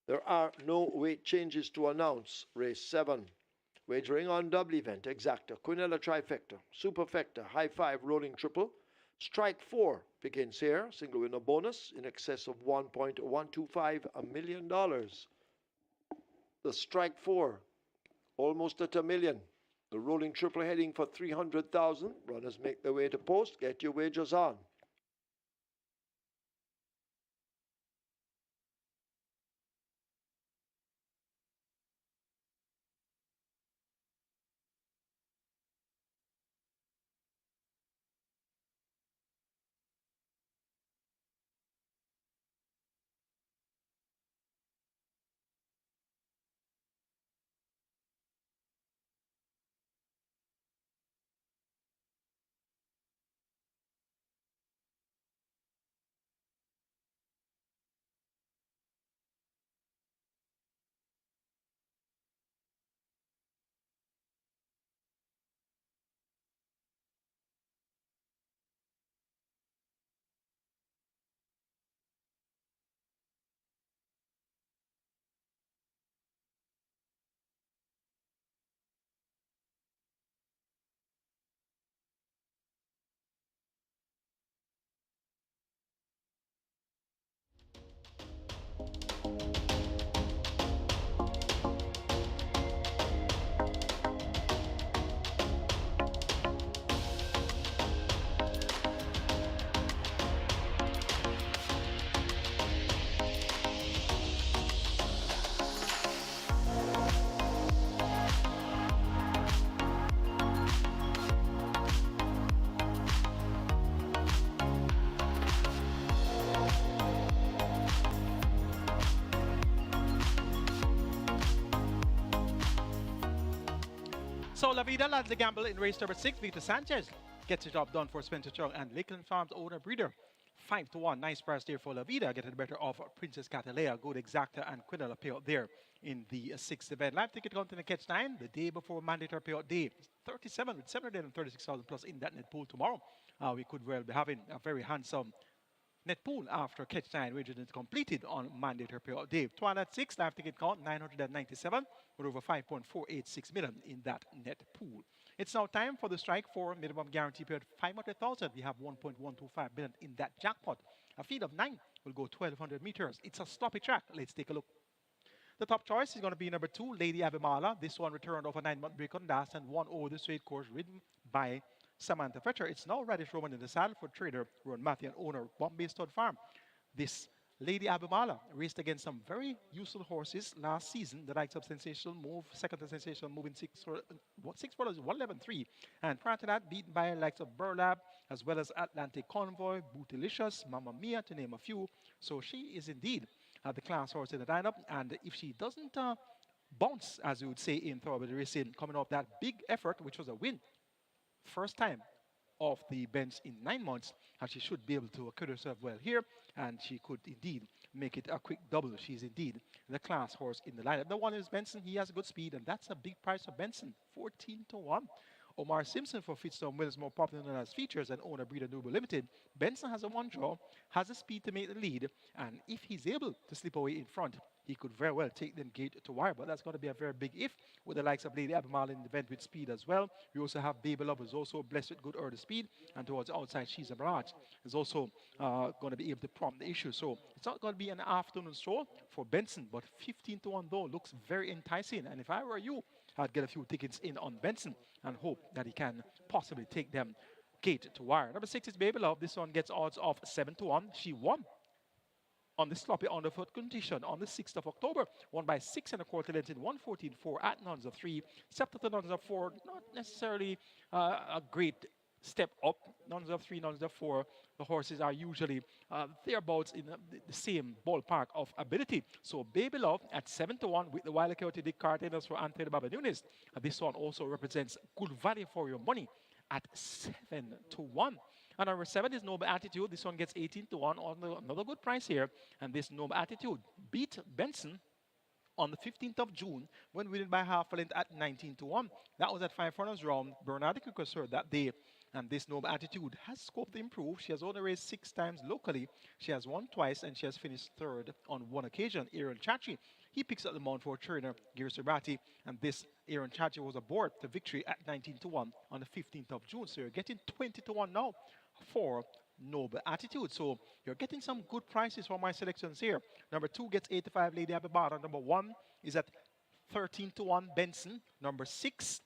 There are no weight changes to announce. Race 7. Wagering on double event, exacta, quinella trifecta, superfecta, high 5 rolling triple. Strike 4 begins here. Single winner bonus in excess of $1.125 million. The strike 4, almost at $1 million. The rolling triple heading for 300,000. Runners make their way to post. Get your wagers on. So La Vida lands the gamble in race number 6. Victor Sanchez gets the job done for Spencer Chung and Lakeland Farms owner breeder. 5-1, nice price there for La Vida, getting the better of Princess Catalea, Good Exacta, and Quinella payout there in the 6th event. Live ticket counting the catch 9, the day before mandatory payout day. 37 with 736,000 plus in that net pool tomorrow. We could well be having a very handsome net pool after catch 9 wager is completed on mandatory payout day. Twilight 6, live ticket count 997 with over 5.486 million in that net pool. It's now time for the strike for minimum guarantee period 500,000. We have 1.125 billion in that jackpot. A field of 9 will go 1,200 meters. It's a sloppy track. Let's take a look. The top choice is going to be number 2, Lady Abimala. This one returned off a 9-month break on Das and won over the straight course ridden by Samantha Fletcher. It's now Radish Roman in the saddle for trader Ron Matthew and owner Bombay Stud Farm. This Lady Abimala raced against some very useful horses last season. The likes of Sensational Move, second to Sensational Move in 6 followers, 111.3. And prior to that, beaten by the likes of Burlap, as well as Atlantic Convoy, Bootylicious, Mamma Mia, to name a few. So she is indeed the class horse in the lineup. And if she doesn't bounce, as you would say in thoroughbred racing, coming off that big effort, which was a win, first time off the bench in 9 months, and she should be able to acquit herself well here, and she could indeed make it a quick double. She's indeed the class horse in the lineup. The one is Benson. He has good speed, and that's a big price for Benson, 14-1. Omar Simpson for Fitstone Wills, more popular known as Features and owner breeder Nubo Limited. Benson has a one draw, has the speed to make the lead, and if he's able to slip away in front, he could very well take them gate to wire, but that's going to be a very big if with the likes of Lady Abimal in the event with speed as well. We also have Baby Love, who's also blessed with good early speed, and towards the outside, She's a Mirage is also going to be able to prompt the issue. So it's not going to be an afternoon stroll for Benson, but 15-1 though looks very enticing. And if I were you, I'd get a few tickets in on Benson and hope that he can possibly take them gate to wire. Number 6 is Baby Love. This one gets odds of 7-1. She won on the sloppy underfoot condition on the 6th of October. Won by 6 1/4 lengths in 114.4 at nuns of 3. Scepter to nuns of 4, not necessarily a great step up. Nuns of 3, nuns of 4, the horses are usually thereabouts in the same ballpark of ability. So Baby Love at 7-1 with the Wilder Coyote Dick Cardenas for Anthony Baba Nunes. This one also represents good value for your money at 7-1. And number 7 is Noble Attitude. This one gets 18-1 on another good price here. And this Noble Attitude beat Benson on the 15th of June when winning by half a length at 19-1. That was at 5 runners round. Bernardi Kukasur that day. And this Noble Attitude has scope to improve. She has only raced 6 times locally. She has won twice and she has finished third on one occasion. Aaron Chachi, he picks up the mount for trainer Gary Subrati. And this Aaron Chachi was aboard to victory at 19-1 on the 15th of June. So you're getting 20-1 now for Noble Attitude. So you're getting some good prices for my selections here. Number 2 gets 85 Lady Abibata. Number 1 is at 13-1 Benson. Number 6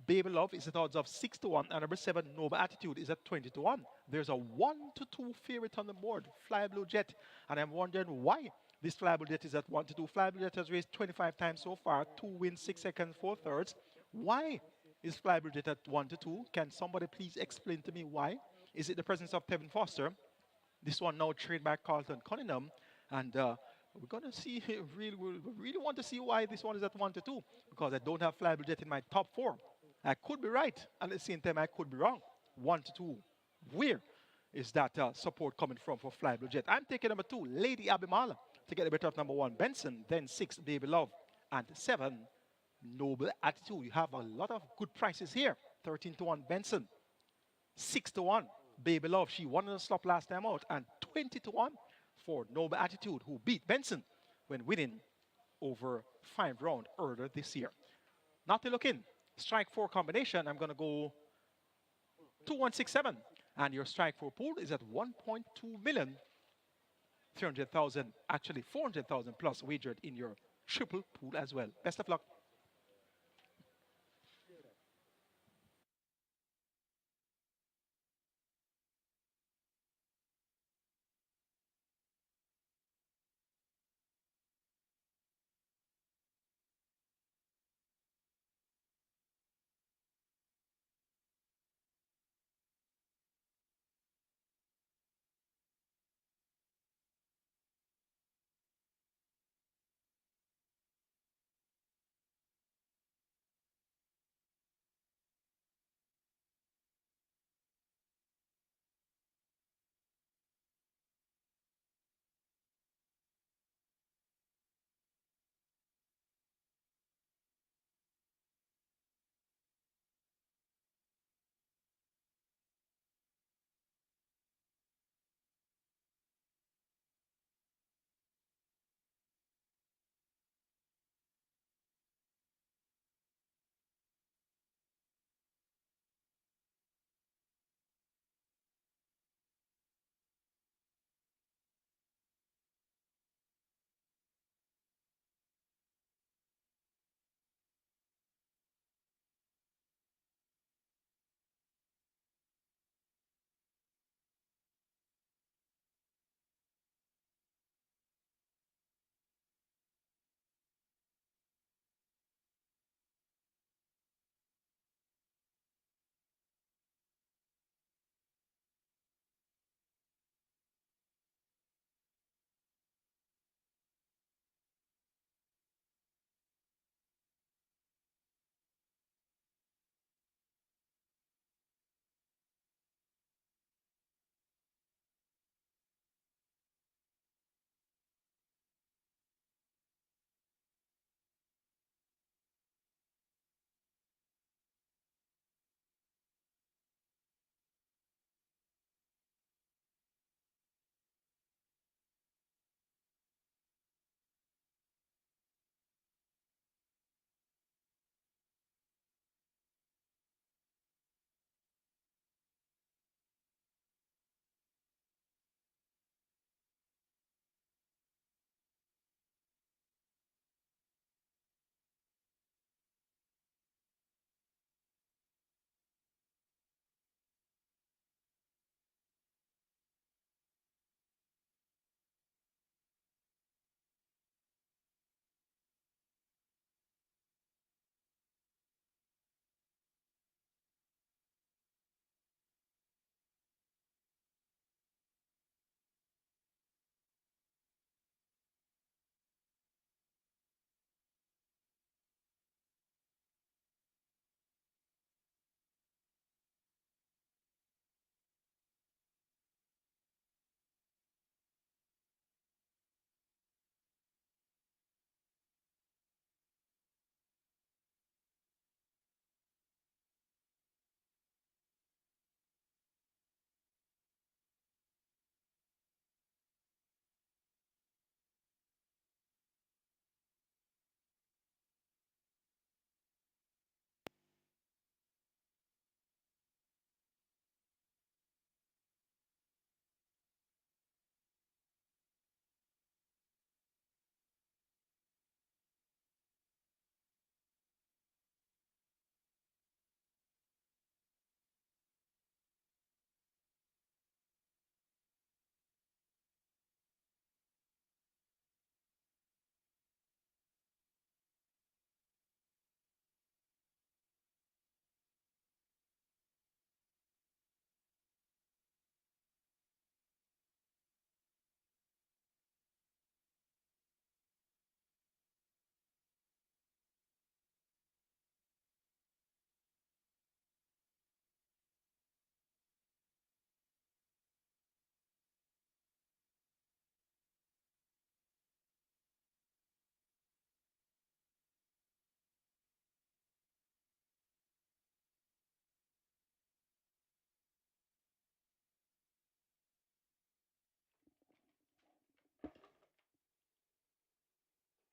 Baby Love is at odds of 6-1, and number 7, Noble Attitude, is at 20-1. There's a 1-2 favorite on the board, Fly Blue Jet, and I'm wondering why this Fly Blue Jet is at 1-2. Fly Blue Jet has raced 25 times so far, 2 wins, 6 seconds, 4 thirds. Why is Fly Blue Jet at 1-2? Can somebody please explain to me why? Is it the presence of Tevin Foster? This one now trained by Carlton Cunningham, and we're gonna see. We really want to see why this one is at 1-2 because I don't have Fly Blue Jet in my top 4. I could be right, and at the same time, I could be wrong. 1-2. Where is that support coming from for Fly Blue Jet? I'm taking number 2, Lady Abimala, to get the better of number 1, Benson. Then 6, Baby Love. And 7, Noble Attitude. You have a lot of good prices here. 13-1, Benson. 6-1, Baby Love. She won in the slot last time out. And 20-1 for Noble Attitude, who beat Benson when winning over 5 rounds earlier this year. Not to look in. Strike 4 combination, I'm going to go 2167. And your strike 4 pool is at 1.2 million. 300,000, actually 400,000 plus wagered in your triple pool as well. Best of luck.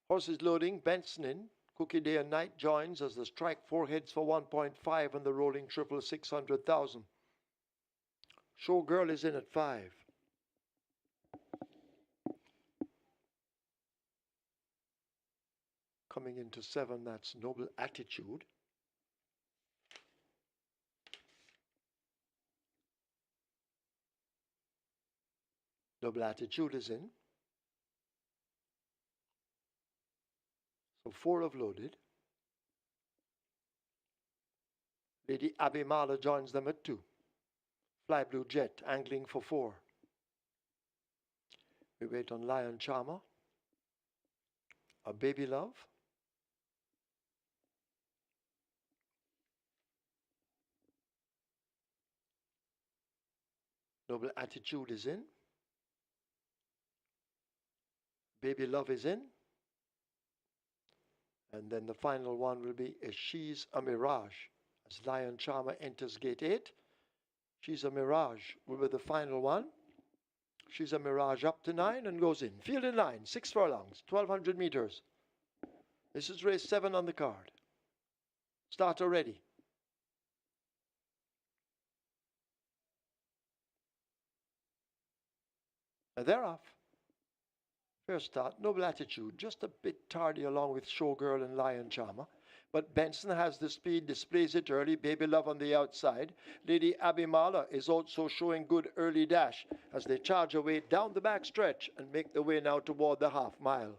Horses loading, Benson in. Cookie Day and Night joins as the strike 4 heads for 1.5 and the rolling triple 600,000. Showgirl is in at 5. Coming into 7, that's Noble Attitude. Noble Attitude is in. So 4 have loaded. Lady Abimala joins them at 2. Fly Blue Jet angling for 4. We wait on Lion Charmer. A Baby Love. Noble Attitude is in. Baby Love is in. And then the final one will be a She's a Mirage. As Lion Charmer enters gate 8, She's a Mirage will be the final one. She's a Mirage up to 9 and goes in. Field in line, 6 furlongs, 1,200 meters. This is race 7 on the card. Starter ready. And they're off. Fair start, Noble Attitude, just a bit tardy along with Showgirl and Lion Charmer. But Benson has the speed, displays it early. Baby Love on the outside. Lady Abimala is also showing good early dash as they charge away down the back stretch and make their way now toward the half mile.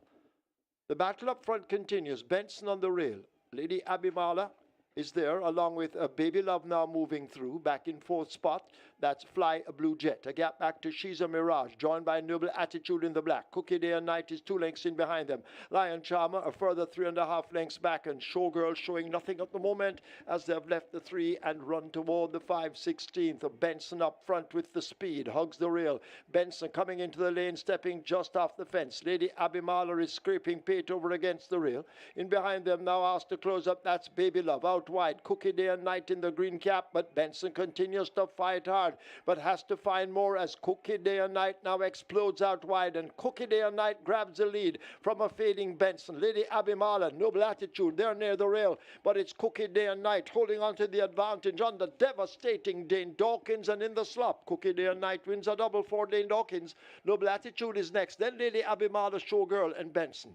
The battle up front continues. Benson on the rail. Lady Abimala is there along with a Baby Love now moving through. Back in 4th spot. That's Fly a Blue Jet. A gap back to She's a Mirage, joined by Noble Attitude in the black. Cookie Day and Night is 2 lengths in behind them. Lion Charmer a further 3.5 lengths back, and Showgirl showing nothing at the moment as they have left the 3 and run toward the 5/16th. Of Benson up front with the speed, hugs the rail. Benson coming into the lane, stepping just off the fence. Lady Abimala is scraping pate over against the rail. In behind them now asked to close up, that's Baby Love out wide. Cookie Day and Night in the green cap, but Benson continues to fight hard, but has to find more as Cookie Day and Night now explodes out wide, and Cookie Day and Night grabs the lead from a fading Benson. Lady Abimala, Noble Attitude, they're near the rail, but it's Cookie Day and Night holding on to the advantage on the devastating Dane Dawkins, and in the slop, Cookie Day and Night wins a double for Dane Dawkins. Noble Attitude is next, then Lady Abimala, Showgirl, and Benson.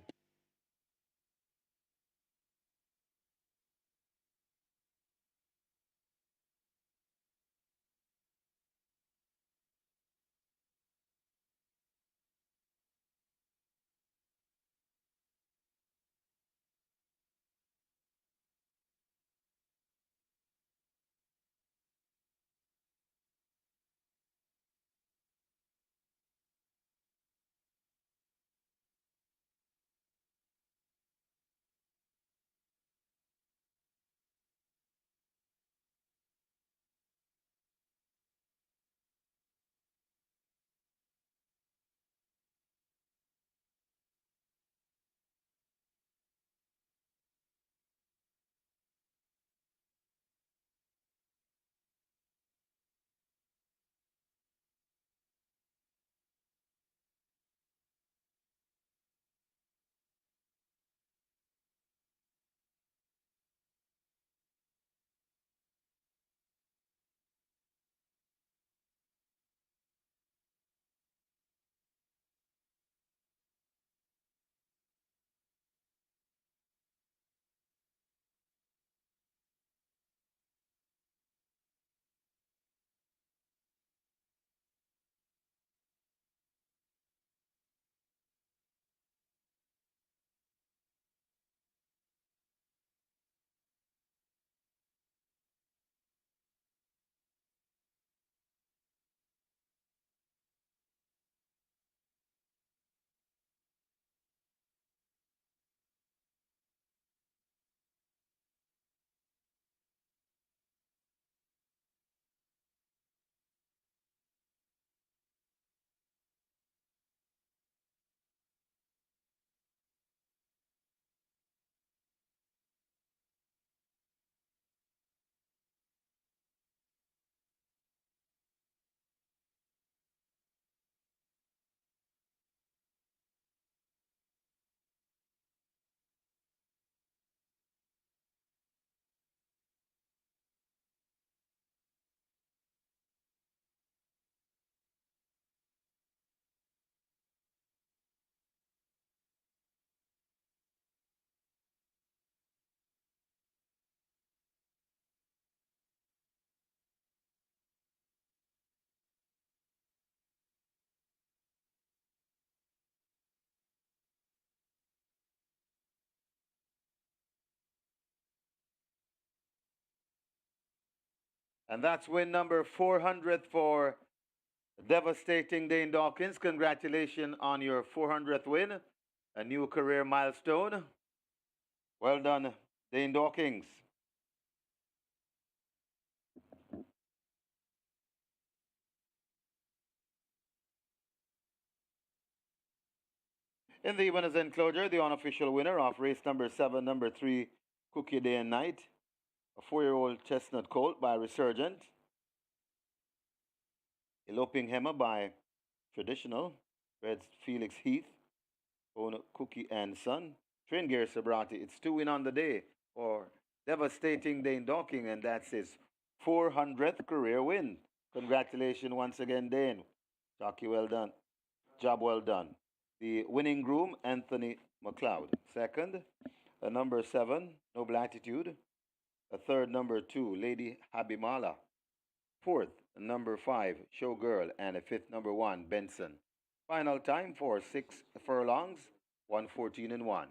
And that's win number 400 for devastating Dane Dawkins. Congratulations on your 400th win, a new career milestone. Well done, Dane Dawkins. In the winners' enclosure, the unofficial winner of race number 7, number 3, Cookie Day and Night, a 4-year-old chestnut colt by Resurgent. Eloping Hammer by Traditional, Red Felix Heath, Owner Cookie and Son. Train Gear SUBRATIE, it's 2 win on the day for devastating Dane Dawkins, and that's his 400th career win. Congratulations once again, Dane. Jockey, well done. Job well done. The winning groom, Anthony McLeod. Second, a number 7, Noble Attitude. A third, number 2, Lady Habimala. Fourth, number 5, Showgirl. And a fifth, number 1, Benson. Final time for 6 furlongs, 114 and 1.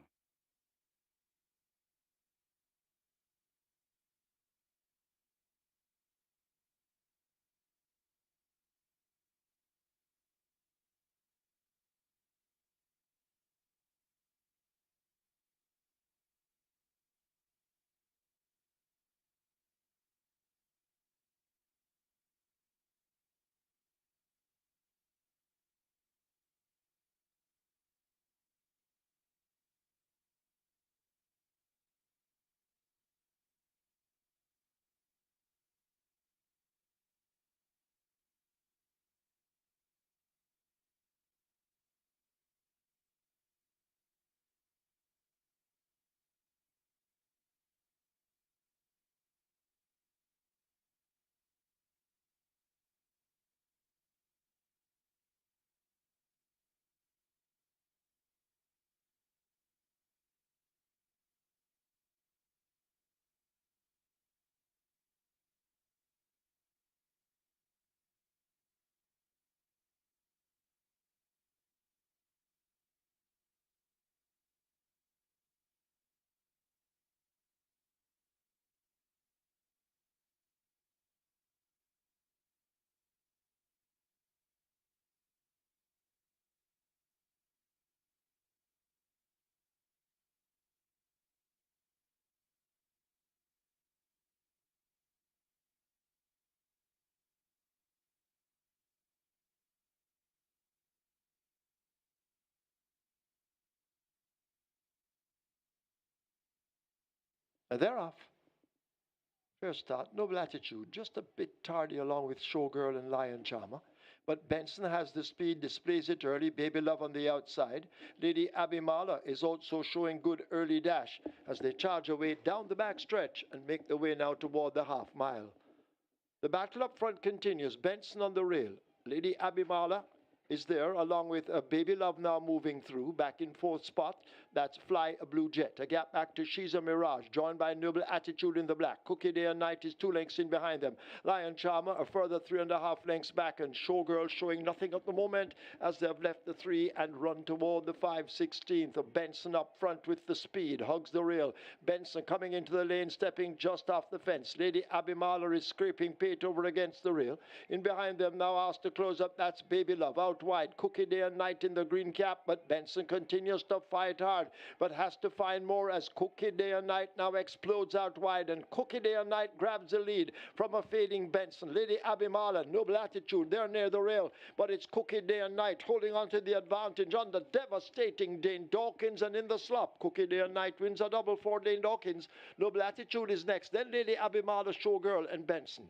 And they're off. Fair start, Noble Attitude, just a bit tardy along with Showgirl and Lion Charmer. But Benson has the speed, displays it early. Baby Love on the outside. Lady Abimala is also showing good early dash as they charge away down the back stretch and make the way now toward the half mile. The battle up front continues. Benson on the rail. Lady Abimala is there along with Baby Love now moving through. Back in fourth spot. That's Fly a Blue Jet. A gap back to She's a Mirage. Joined by Noble Attitude in the black. Cookie Day and Night is 2 lengths in behind them. Lion Charmer a further 3.5 lengths back. And Showgirl showing nothing at the moment as they've left the 3 and run toward the 5/16th. Benson up front with the speed. Hugs the rail. Benson coming into the lane, stepping just off the fence. Lady Abimala is scraping pate over against the rail. In behind them now asked to close up. That's Baby Love out wide. Cookie Day and Night in the green cap, but Benson continues to fight hard, but has to find more as Cookie Day and Night now explodes out wide, and Cookie Day and Night grabs the lead from a fading Benson. Lady Abimala, Noble Attitude, they're near the rail, but it's Cookie Day and Night holding on to the advantage on the devastating Dane Dawkins, and in the slop, Cookie Day and Night wins a double for Dane Dawkins. Noble Attitude is next, then Lady Abimala, Showgirl, and Benson.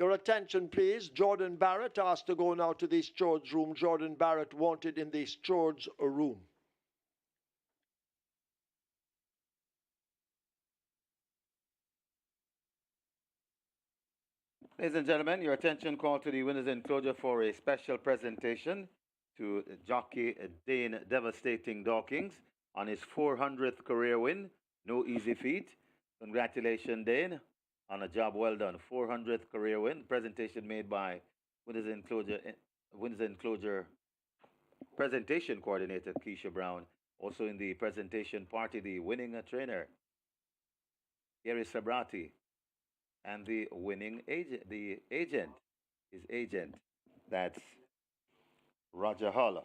Your attention, please. Jordan Barrett asked to go now to the stewards room. Jordan Barrett wanted in the stewards room. Ladies and gentlemen, your attention called to the winners enclosure for a special presentation to jockey Dane Devastating Dawkins on his 400th career win. No easy feat. Congratulations, Dane, on a job well done. 400th career win. Presentation made by Winners Enclosure presentation coordinator Keisha Brown. Also in the presentation party, the winning trainer, Gary SUBRATIE, and the winning agent, his agent, that's Roger Holler.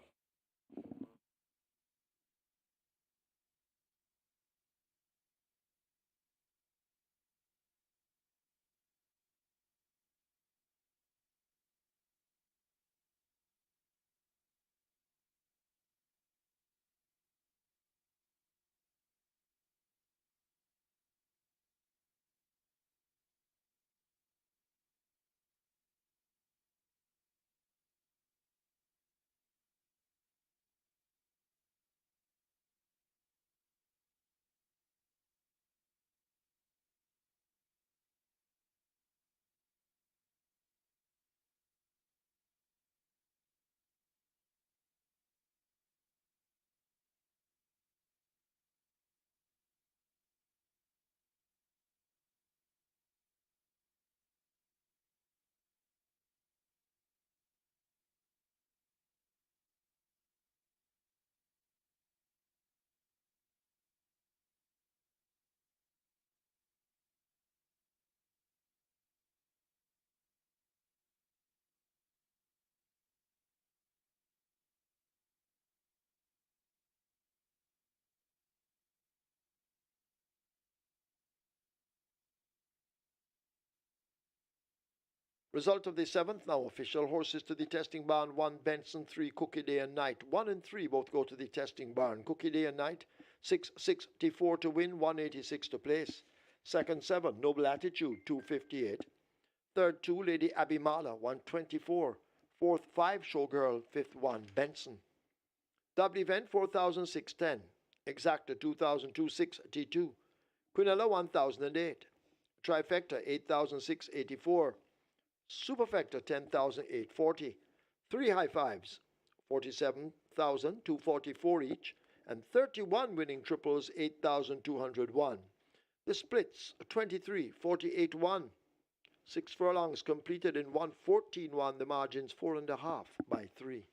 Result of the seventh, now official. Horses to the testing barn. 1 Benson, 3 Cookie Day and Night. 1 and 3 both go to the testing barn. Cookie Day and Night, 664 to win, 186 to place. Second, 7 Noble Attitude, 258. Third, 2 Lady Abimala, 124. Fourth, 5 Showgirl. Fifth, 1 Benson. Double event, 4,610. Exacta, 2002, 682. Quinella, 1,008. Trifecta, 8,684. Superfecta 10,840. 3 high fives, 47,244 each, and 31 winning triples, 8,201. The splits 23, 48 1. 6 furlongs completed in 114 1. The margins 4.5 by 3.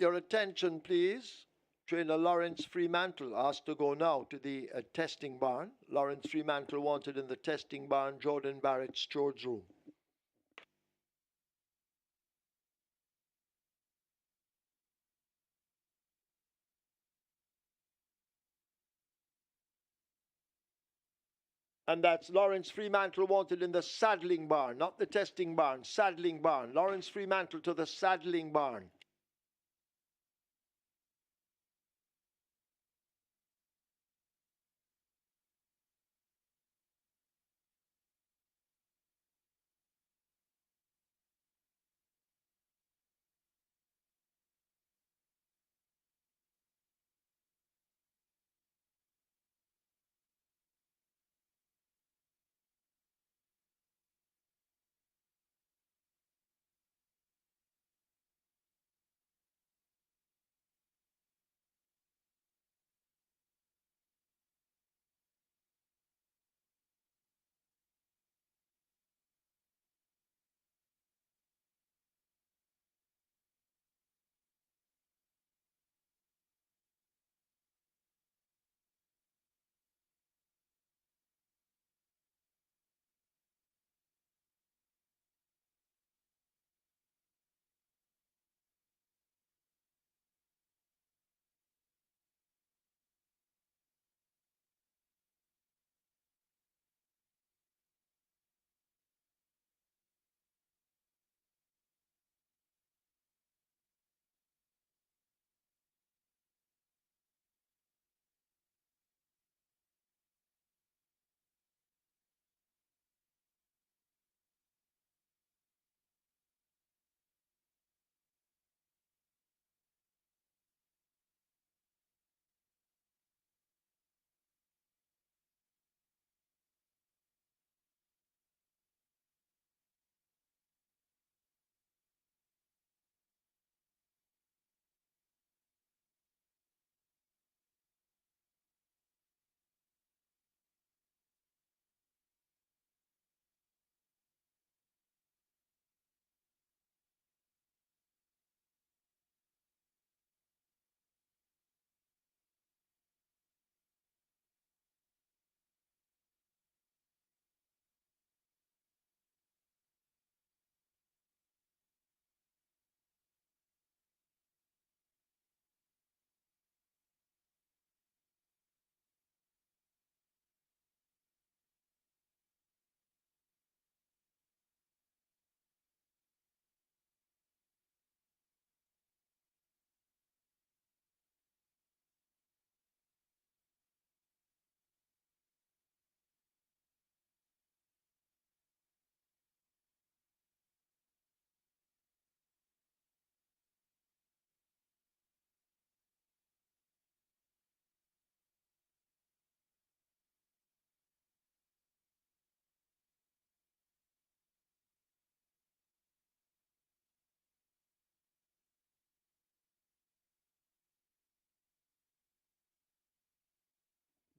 your attention, please. Trainer Lawrence Fremantle asked to go now to the testing barn. Lawrence Fremantle wanted in the testing barn, Jordan Barrett's George room. And that's Lawrence Fremantle wanted in the saddling barn, not the testing barn, saddling barn. Lawrence Fremantle to the saddling barn.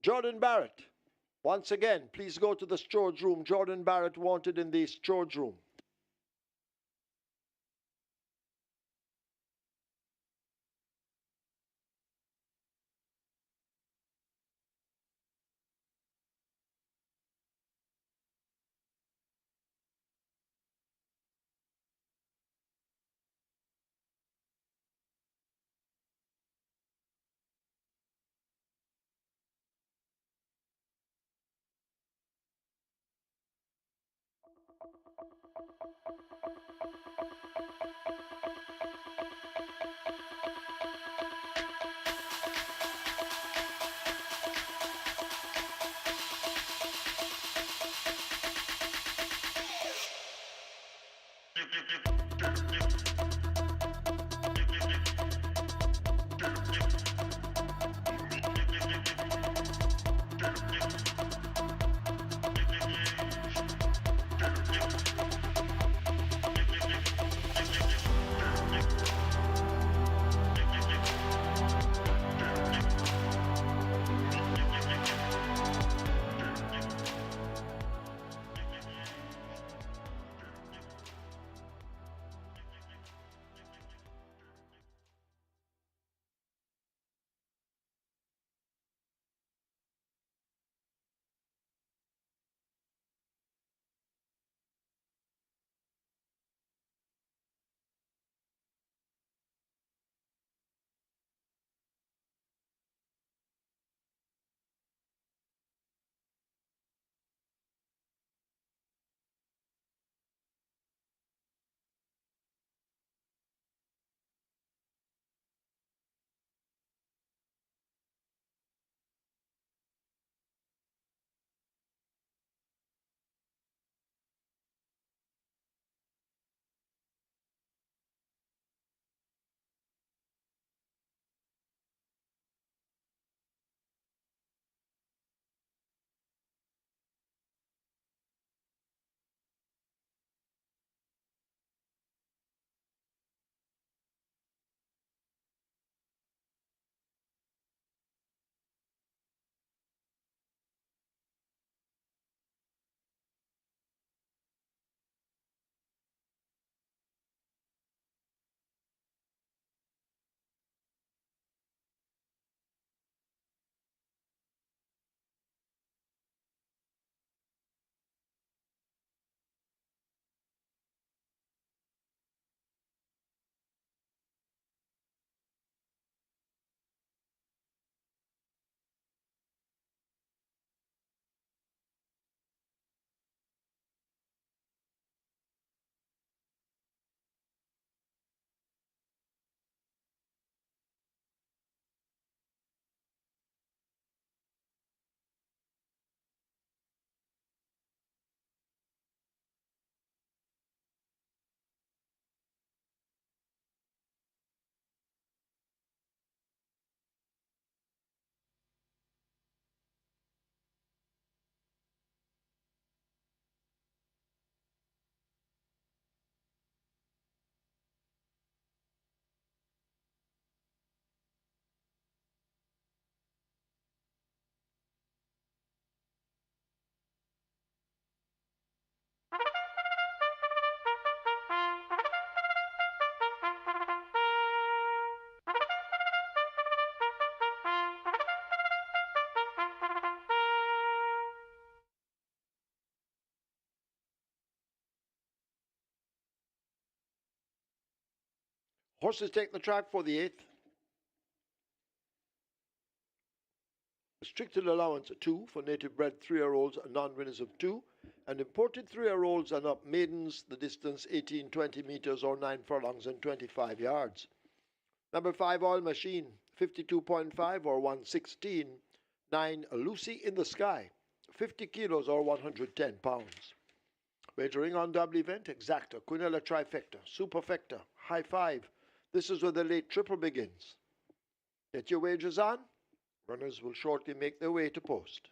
Jordan Barrett. Once again, please go to the storage room. Jordan Barrett wanted in the storage room. Horses take the track for the 8th. Restricted allowance 2 for native bred 3-year-olds and non-winners of 2. And imported 3-year-olds and up maidens, the distance 18-20 meters or 9 furlongs and 25 yards. Number 5, Oil Machine, 52.5 or 116. 9, Lucy in the Sky, 50 kilos or 110 pounds. Wagering on double event, Exacta, Quinella Trifecta, Superfecta, High Five. This is where the late triple begins. Get your wagers on. Runners will shortly make their way to post.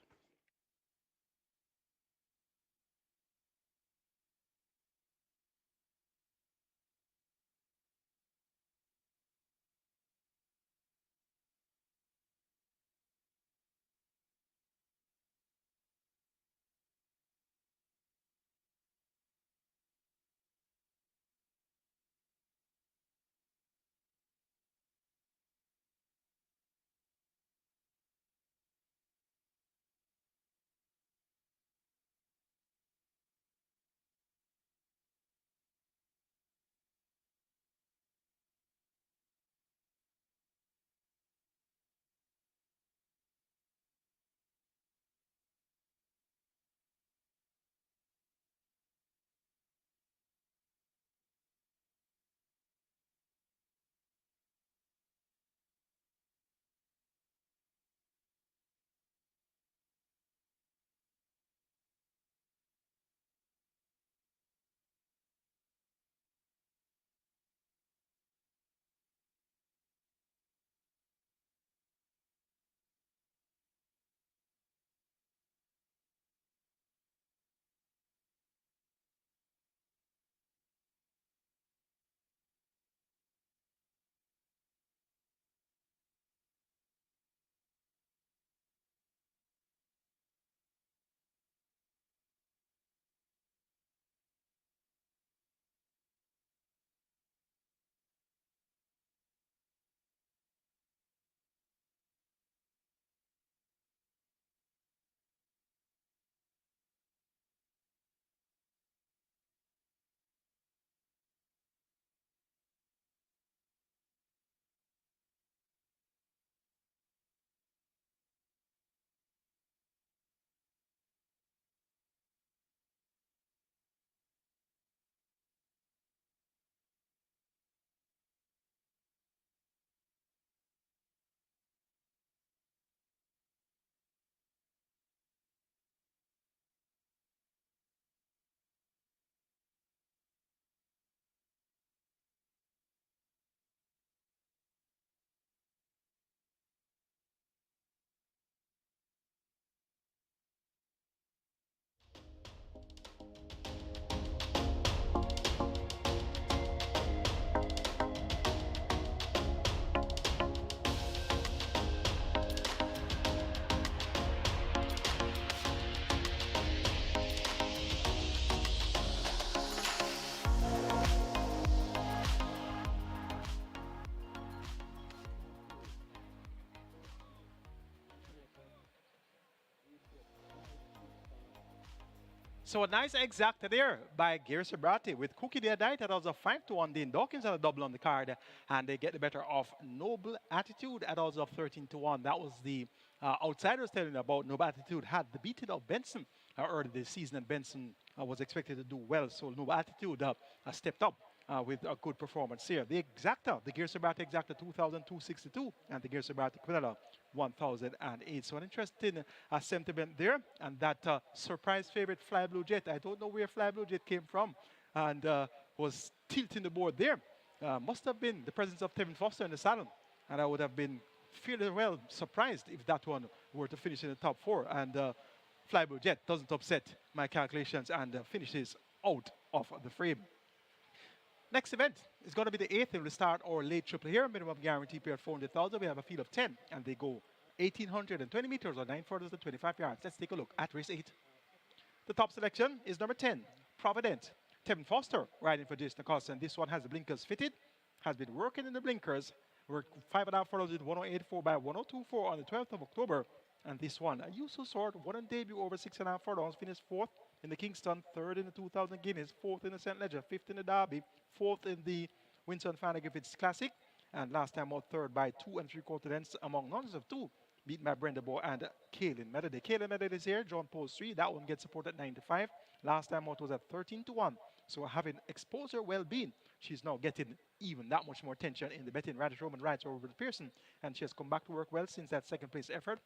So a nice exacta there by Gary SUBRATIE with Cookie Day Diet at odds of 5-1. Dean Dawkins had a double on the card, and they get the better of Noble Attitude at odds of 13-1. That was the outsiders telling about Noble Attitude had the beating of Benson early this season, and Benson was expected to do well. So Noble Attitude stepped up with a good performance here. The exacta, the Gary SUBRATIE exacta 2,262, and the Gary SUBRATIE Quinella 1,008. So an interesting sentiment there. And that surprise favorite Fly Blue Jet, I don't know where Fly Blue Jet came from, and was tilting the board there. Must have been the presence of Tevin Foster in the saddle. And I would have been fairly well surprised if that one were to finish in the top 4. And Fly Blue Jet doesn't upset my calculations and finishes out of the frame. Next event is going to be the 8th. It will start our late triple here. Minimum guarantee pair 400,000. We have a field of 10, and they go 1,820 meters or 9 furlongs to 25 yards. Let's take a look at race 8. The top selection is number 10, Provident. Tevin Foster riding for Jason Acosta, and this one has the blinkers fitted. Has been working in the blinkers. Worked 5.5 furlongs with 108.4 by 102.4 on the 12th of October. And this one, a useful sort, won on debut over 6.5 furlongs, finished 4th in the Kingston, 3rd in the 2000 Guineas, 4th in the St. Leger, 5th in the Derby, 4th in the Winston Fanning Griffiths Classic, and last time out third by 2 3/4 lengths among nuns of two, beaten by Brenda Bow and Kaylin Medley. Kaylin Medley is here, John Post 3. That one gets support at 9 to 5. Last time out was at 13 to 1. So having exposed her well-being, she's now getting even that much more attention in the betting. Radish Roman rides over with Pearson, and she has come back to work well since that second place effort.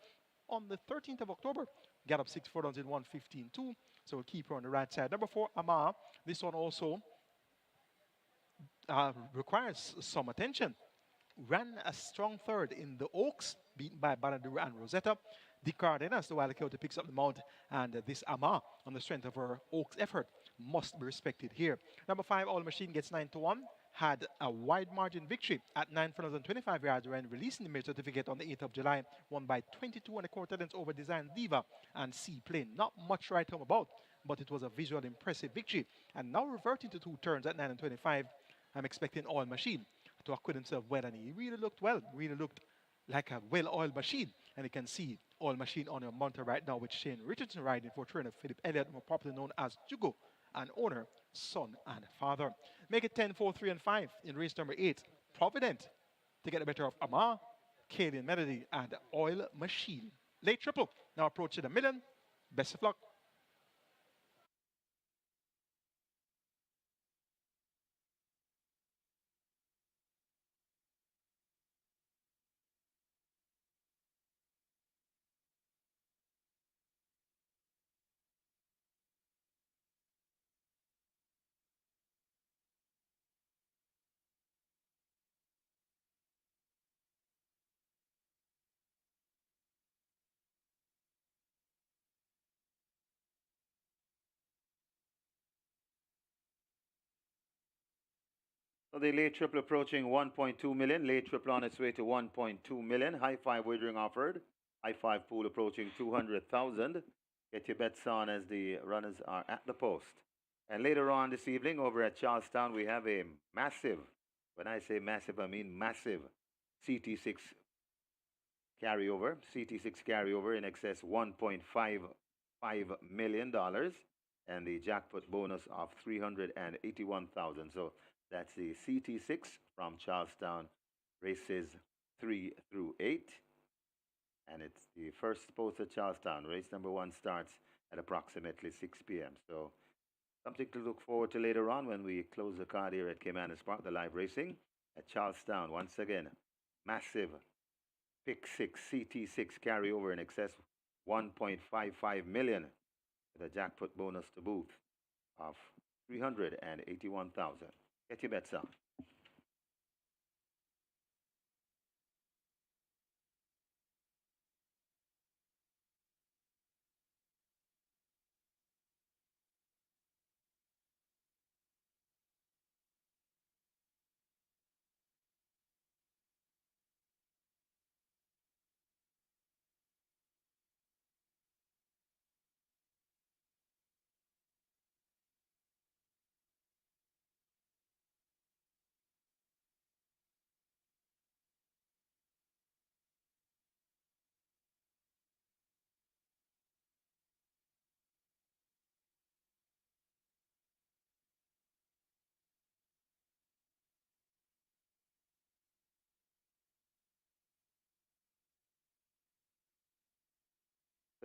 On the 13th of October, got up 6 furlongs in 1:15.2. So we'll keep her on the right side. Number 4, Amar. This one also requires some attention. Ran a strong third in the Oaks, beaten by Banadura and Rosetta. The Cardenas, the Wild Coyote picks up the mount, and this Ama, on the strength of her Oaks effort, must be respected here. Number 5, All Machine gets 9 to 1. Had a wide margin victory at 9 furlongs and 25 yards when releasing the mid certificate on the 8th of July, won by 22 1/4 lengths over Design Diva and Seaplane. Not much right home about, but it was a visual impressive victory. And now reverting to 2 turns at 9 and 25, I'm expecting All Machine to acquit himself well, and he really looked well, really looked like a well-oiled machine. And you can see All Machine on your monitor right now with Shane Richardson riding for trainer Philip Elliott, more popularly known as Jugo, and owner, son, and father. Make it 10, 4, 3, and 5 in race number 8. Provident to get the better of Amar, Kaylin Melody, and Oil Machine. Late triple, now approaching $1 million. Best of luck. So the late triple approaching 1.2 million. Late triple on its way to 1.2 million. High five wagering offered. High five pool approaching 200,000. Get your bets on as the runners are at the post. And later on this evening over at Charlestown, we have a massive, when I say massive, I mean massive, CT6 carryover. CT6 carryover in excess $1.55 million. And the jackpot bonus of 381,000. So that's the CT6 from Charlestown, races 3 through 8. And it's the first post at Charlestown. Race number 1 starts at approximately 6 p.m. So something to look forward to later on when we close the card here at Caymanas Park, the live racing at Charlestown. Once again, massive pick 6 CT6 carryover in excess 1.55 million with a jackpot bonus to boot of 381,000. Get your bets on.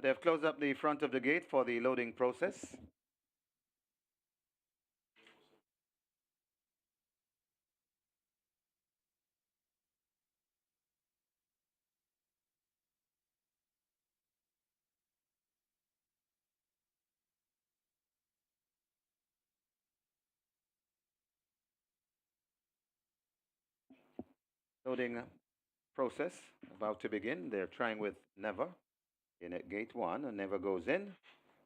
So they've closed up the front of the gate for the loading process. Loading process about to begin. They're trying with Never in at gate 1, and Never goes in.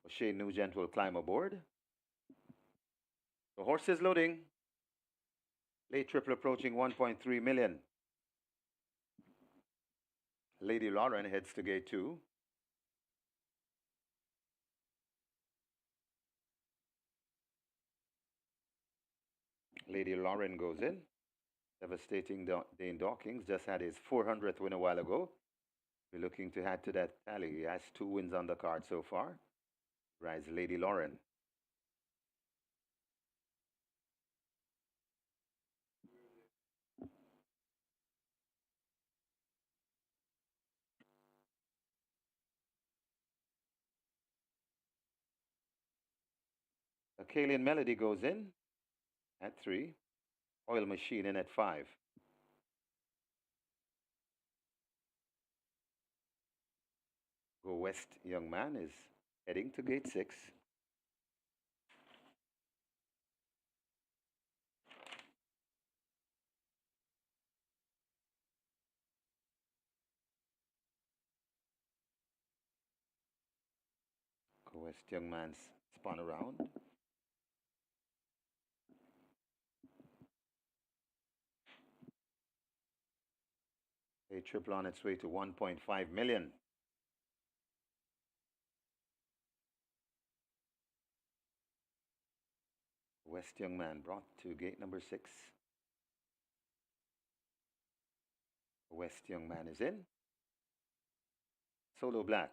Shane Nugent will climb aboard. The horse is loading. Late triple approaching 1.3 million. Lady Lauren heads to gate 2. Lady Lauren goes in. Devastating Dane Dawkins just had his 400th win a while ago. We're looking to add to that tally. He has 2 wins on the card so far. Rides Lady Lauren. Kaylin Melody goes in at 3. Oil Machine in at 5. Go West Young Man is heading to gate 6. Go West Young Man's spun around. A triple on its way to 1.5 million. West Young Man brought to gate number 6. West Young Man is in. Solo Black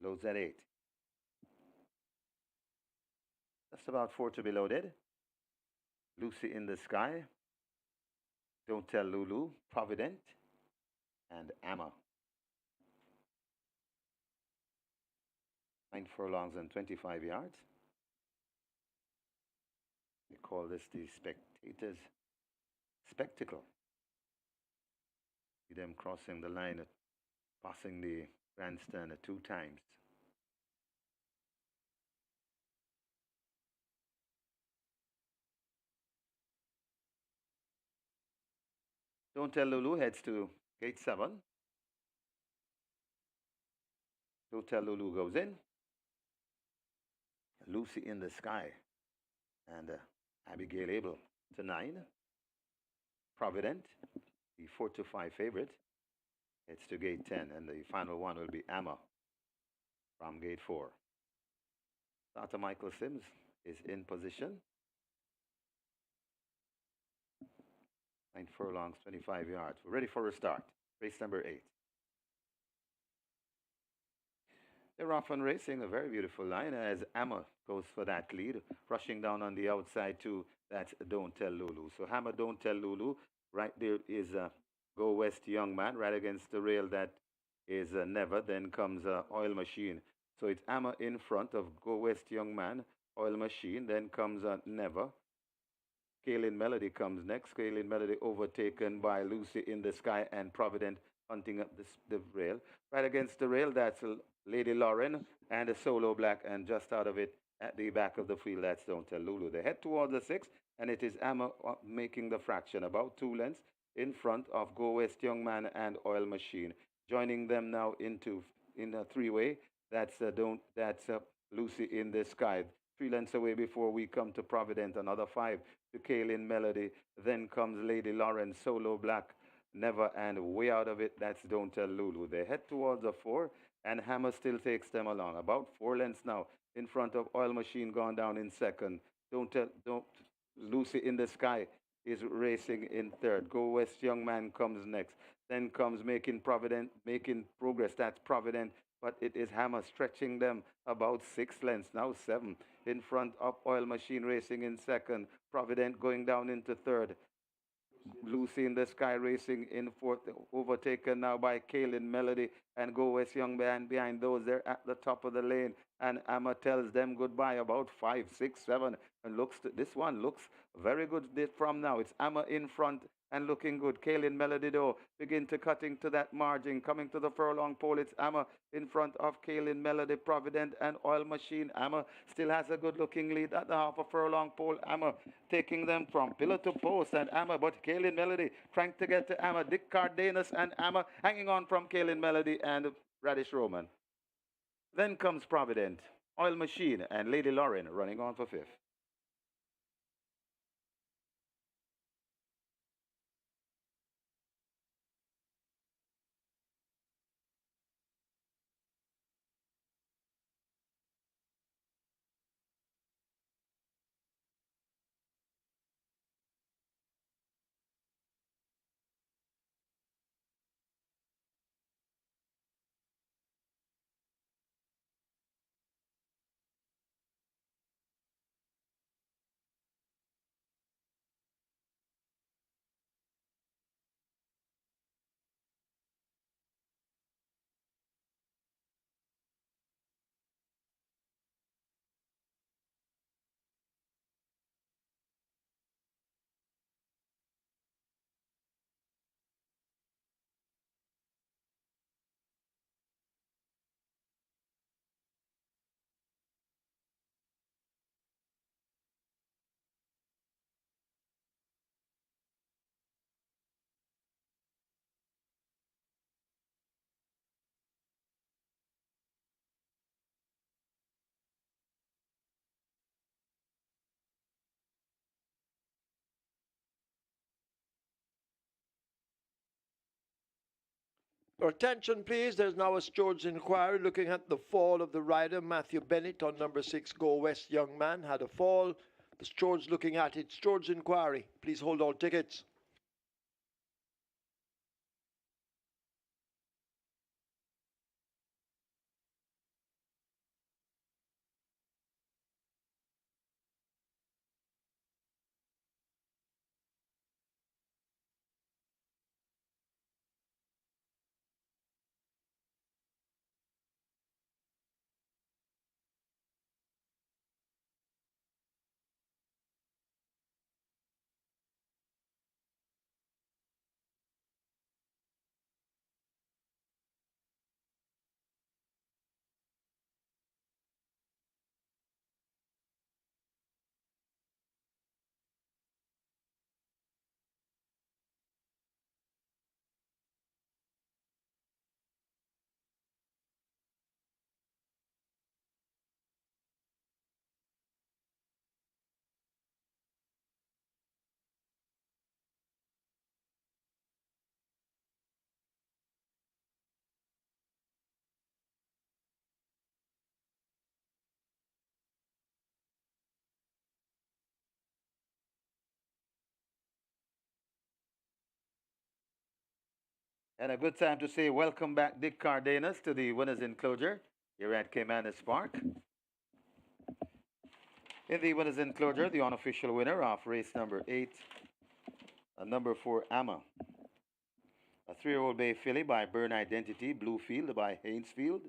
loads at 8. Just about 4 to be loaded. Lucy in the Sky, Don't Tell Lulu, Provident, and Amma. 9 furlongs and 25 yards. They call this the spectators' spectacle. See them crossing the line, passing the grandstand 2 times. Don't Tell Lulu heads to gate 7. Don't Tell Lulu goes in. Lucy in the Sky and Abigail Abel to 9. Provident, the 4 to 5 favorite, heads to gate 10, and the final one will be Amma from gate 4. Dr. Michael Sims is in position. 9 furlongs, 25 yards. We're ready for a start. Race number 8. They're off and racing, a very beautiful line as Amma goes for that lead. Rushing down on the outside too, that's Don't Tell Lulu. So Hammer, Don't Tell Lulu. Right there is Go West Young Man. Right against the rail, that is Never. Then comes Oil Machine. So it's Amma in front of Go West Young Man, Oil Machine. Then comes Never. Kaylin Melody comes next. Kaylin Melody overtaken by Lucy in the Sky and Provident hunting up the rail. Right against the rail, that's Lady Lauren and a Solo Black, and just out of it at the back of the field, that's Don't Tell Lulu. They head towards the 6, and it is Amma making the fraction, about 2 lengths in front of Go West Young Man and Oil Machine. Joining them now in a 3-way, that's Lucy in the Sky. 3 lengths away before we come to Provident, another 5 to Kaylin Melody. Then comes Lady Lauren, Solo Black, Never, and way out of it, that's Don't Tell Lulu. They head towards a 4, and Hammer still takes them along. About 4 lengths now in front of Oil Machine, gone down in second. Don't Lucy in the Sky is racing in third. Go West Young Man comes next. Then comes Making Progress. That's Provident, but it is Hammer stretching them about 6 lengths, now 7 in front of Oil Machine racing in second. Provident going down into third. Lucy in the Sky racing in fourth, overtaken now by Kaylin Melody and Go West Young Man behind those. They're at the top of the lane, and Amma tells them goodbye about 5, 6, 7, and this one looks very good from now. It's Amma in front and looking good. Kaylin Melody though begin to cutting to that margin, coming to the furlong pole. It's Amma in front of Kaylin Melody, Provident, and Oil Machine. Amma still has a good looking lead at the half a furlong pole. Amma taking them from pillar to post, and Amma, but Kaylin Melody trying to get to Amma. Dick Cardenas and Amma hanging on from Kaylin Melody and Radish Roman. Then comes Provident, Oil Machine, and Lady Lauren running on for 5th. Your attention, please. There's now a steward's inquiry looking at the fall of the rider Matthew Bennett on number 6. Go West Young Man had a fall. The steward's looking at it. Steward's inquiry. Please hold all tickets. And a good time to say welcome back, Dick Cardenas, to the winners' enclosure here at Caymanas Park. In the winners' enclosure, the unofficial winner of race number 8, number 4, Amma. A 3-year-old bay filly by Burn Identity, Bluefield by Hainesfield.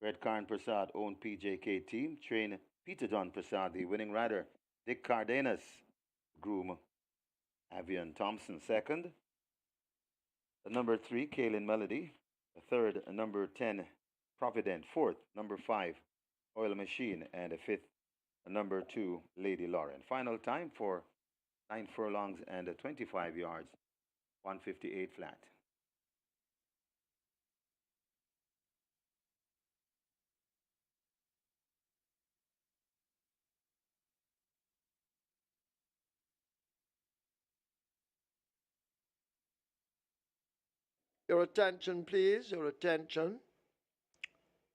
Red Karn Prasad owned PJK team, train Peter John Prasad, the winning rider. Dick Cardenas, groom Avian Thompson, second. The number 3, Kaylin Melody. The third, number 10, Provident. Fourth, number 5, Oil Machine. And the fifth, number 2, Lady Lauren. Final time for 9 furlongs and 25 yards, 158 flat. Your attention, please. Your attention.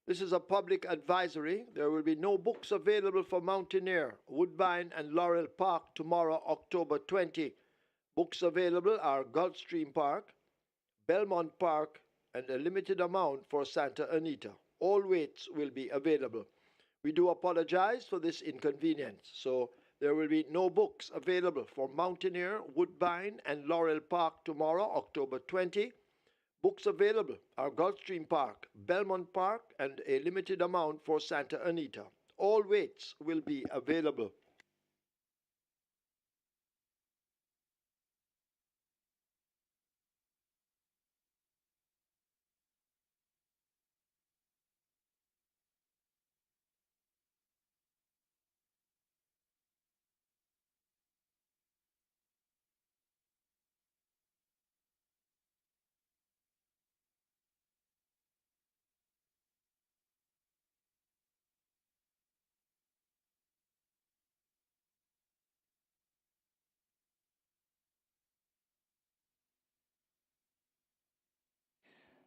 This is a public advisory. There will be no books available for Mountaineer, Woodbine, and Laurel Park tomorrow, October 20. Books available are Gulfstream Park, Belmont Park, and a limited amount for Santa Anita. All weights will be available. We do apologize for this inconvenience. So there will be no books available for Mountaineer, Woodbine, and Laurel Park tomorrow, October 20. Books available are Gulfstream Park, Belmont Park, and a limited amount for Santa Anita. All weights will be available.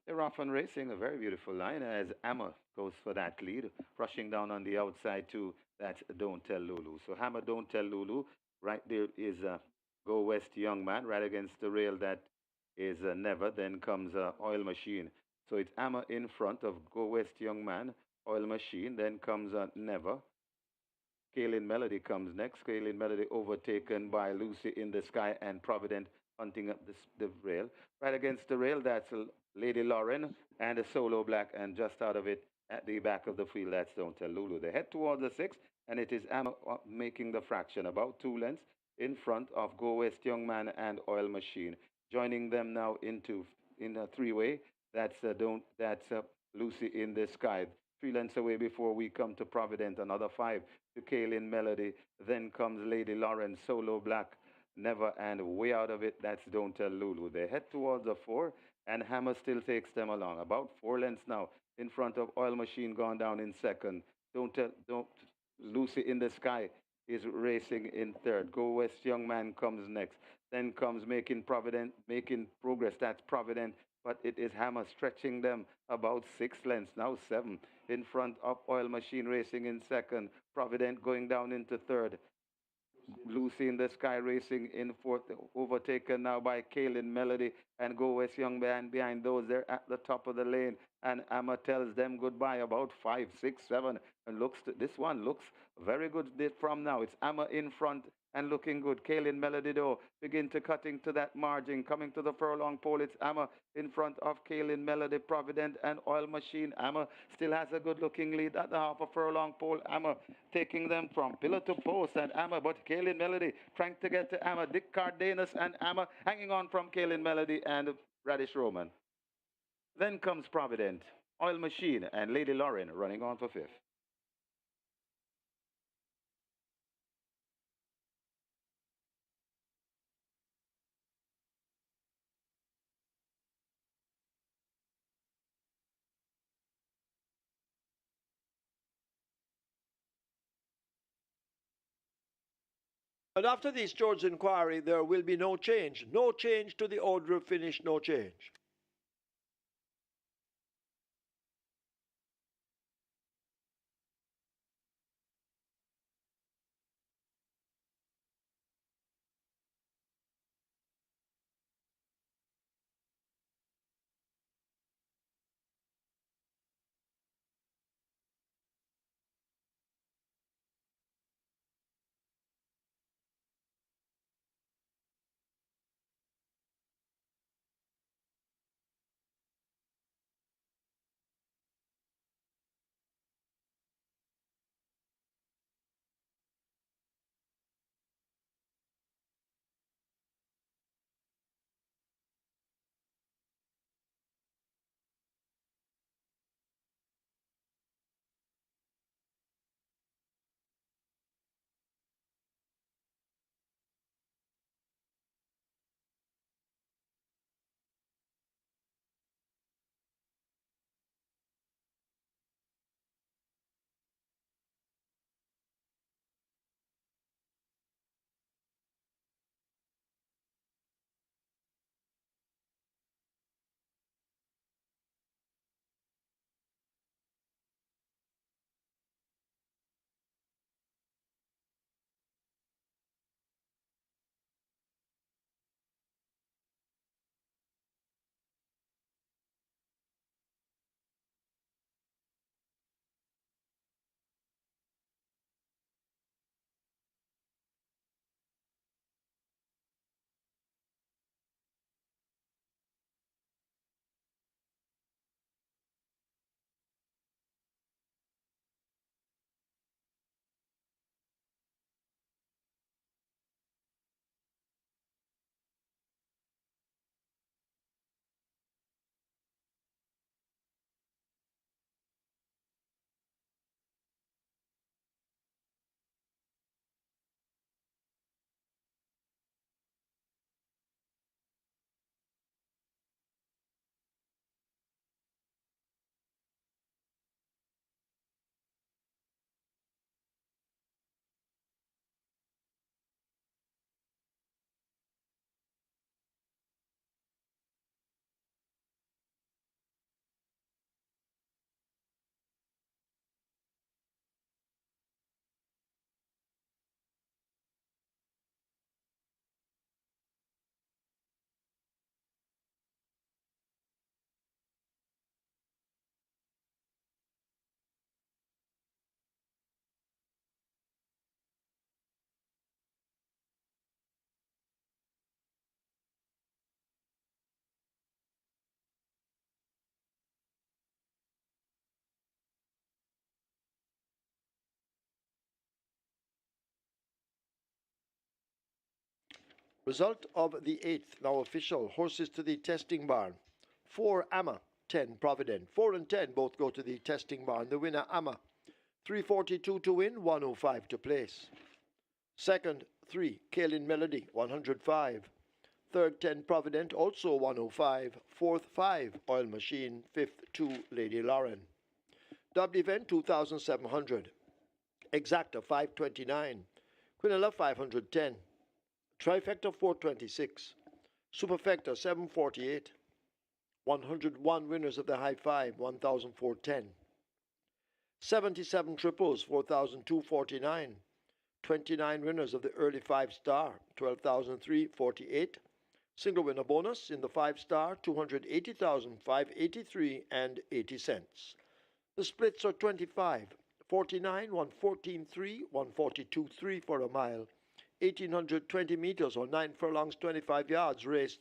They're off on racing, a very beautiful line as Hammer goes for that lead, rushing down on the outside too. That's Don't Tell Lulu. So Hammer, Don't Tell Lulu, right there is Go West Young Man, right against the rail. That is Never. Then comes Oil Machine. So it's Hammer in front of Go West Young Man, Oil Machine. Then comes Never. Kaylin Melody comes next. Kaylin Melody overtaken by Lucy in the Sky and Provident hunting up the rail. Right against the rail, that's Lady Lauren and a Solo Black, and just out of it at the back of the field, that's Don't Tell Lulu. They head towards the sixth, and it is Amma making the fraction, about 2 lengths in front of Go West Young Man and Oil Machine. Joining them now in a three-way. That's Lucy in the Sky. 3 lengths away before we come to Provident, another 5 to Kaylin Melody. Then comes Lady Lauren, Solo Black, Never, and way out of it, that's Don't Tell Lulu. They head towards the 4, and Hammer still takes them along. About 4 lengths now in front of Oil Machine, gone down in second. Don't Lucy in the Sky is racing in third. Go West Young Man comes next. Then comes Making Progress. That's Provident but it is Hammer stretching them about 6 lengths, now 7. In front of Oil Machine Racing in second. Provident going down into third. Lucy in the Sky Racing in fourth, overtaken now by Kaylin Melody and Go West Young behind those. They're at the top of the lane, and Amma tells them goodbye about 5, 6, 7, and this one looks very good from now. It's Amma in front and looking good. Kaylin Melody though begin to cutting to that margin, coming to the furlong pole. It's Amma in front of Kaylin Melody, Provident and Oil Machine. Amma still has a good looking lead at the half a furlong pole. Amma taking them from pillar to post, and Amma, but Kaylin Melody trying to get to Amma. Dick Cardenas and Amma hanging on from Kaylin Melody and Radish Roman. Then comes Provident, Oil Machine, and Lady Lauren running on for fifth. And after this George's inquiry, there will be no change. No change to the order of finish, no change. Result of the 8th, now official. Horses to the testing barn. 4 Amma, 10 Provident. 4 and 10 both go to the testing barn. The winner Amma. 342 to win, 105 to place. Second, 3 Kaylin Melody, 105. Third, 10 Provident, also 105. Fourth, 5 Oil Machine. Fifth, 2 Lady Lauren. Double event, 2,700. Exacta, 529. Quinella, 510. Trifecta 426, Superfecta 748, 101 winners of the high five, 1,410. 77 triples, 4,249. 29 winners of the early 5-star, 12,348. Single winner bonus in the 5-star, 280,583 and 80 cents. The splits are 25, 49, 114.3, 142.3 for a mile. 1,820 meters or 9 furlongs, 25 yards raced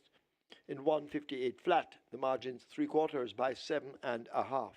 in 158 flat. The margin's 3/4 by 7.5.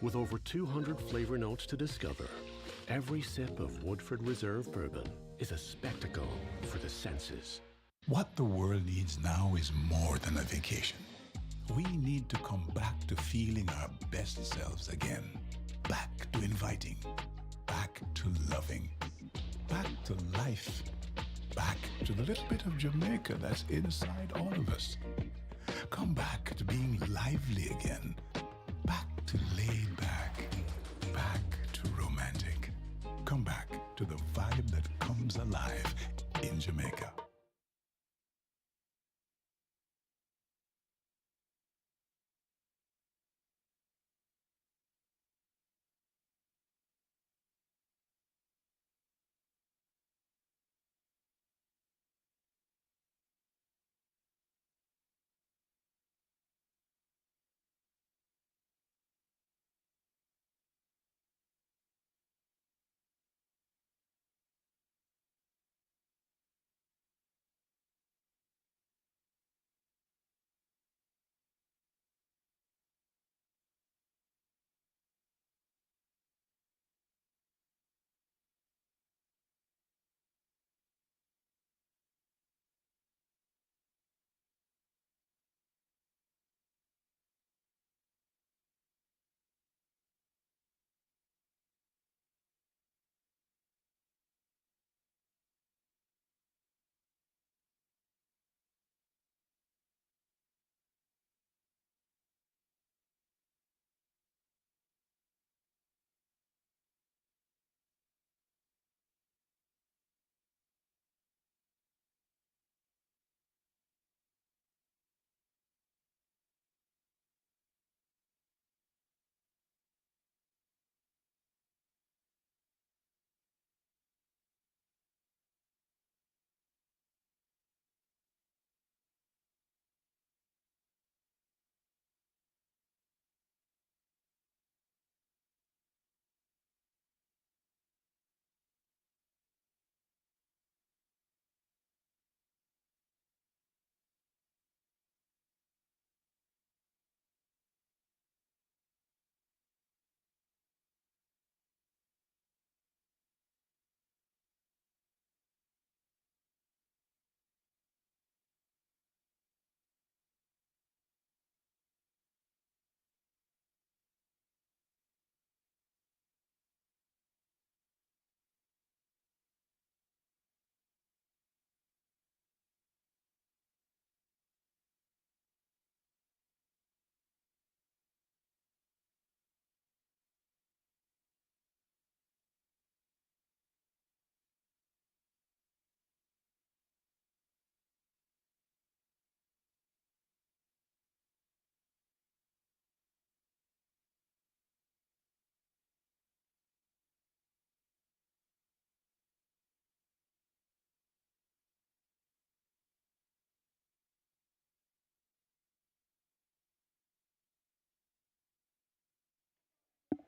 With over 200 flavor notes to discover, every sip of Woodford Reserve Bourbon is a spectacle for the senses. What the world needs now is more than a vacation. We need to come back to feeling our best selves again. Back to inviting. Back to loving. Back to life. Back to the little bit of Jamaica that's inside all of us. Come back to being lively again. Back to laid back. Back to romantic. Come back to the vibe that comes alive in Jamaica.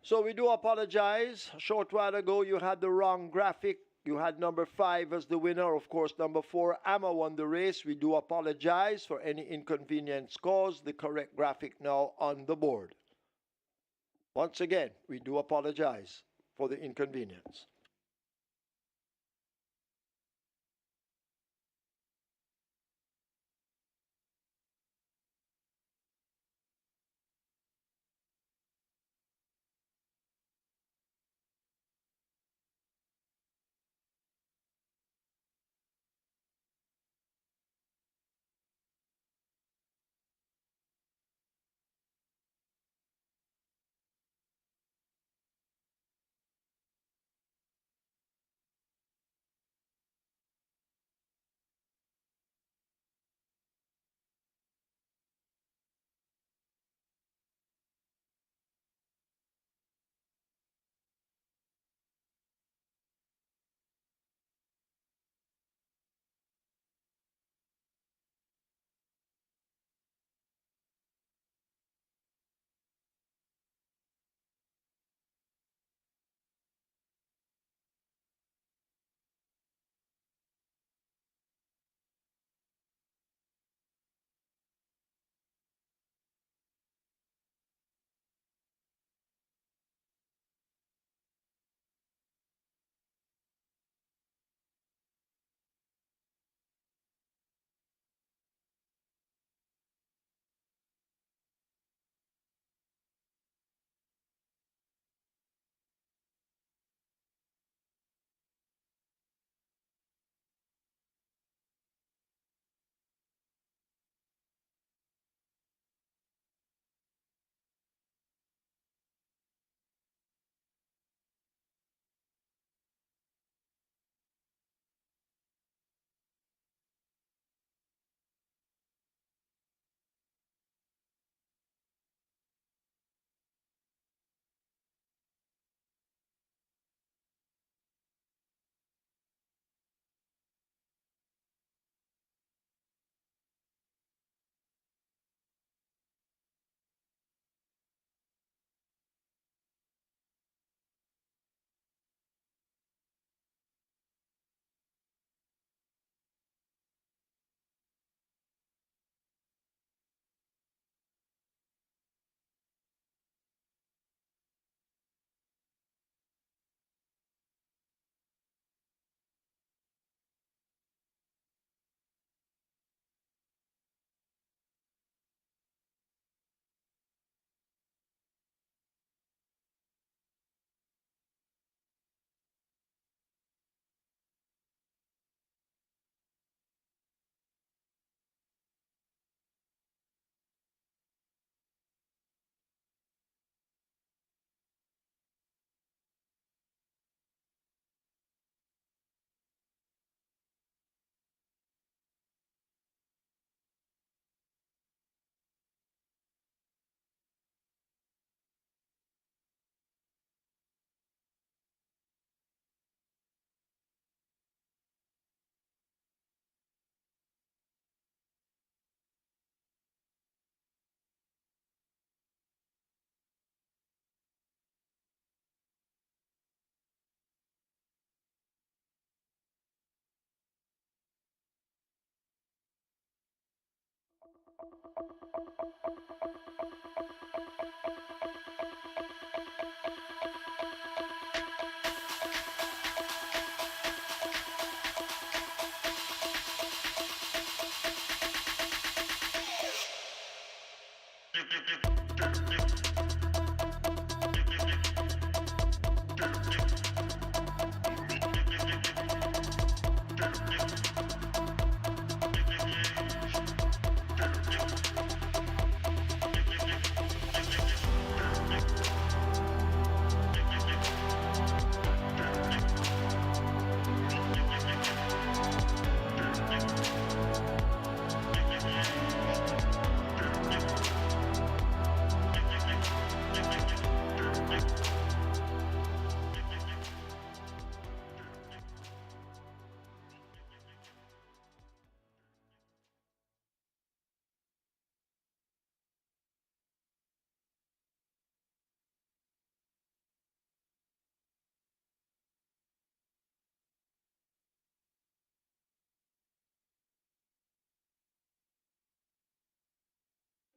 So we do apologize. A short while ago, you had the wrong graphic. You had number 5 as the winner. Of course, number 4, Amma, won the race. We do apologize for any inconvenience caused. The correct graphic now on the board. Once again, we do apologize for the inconvenience.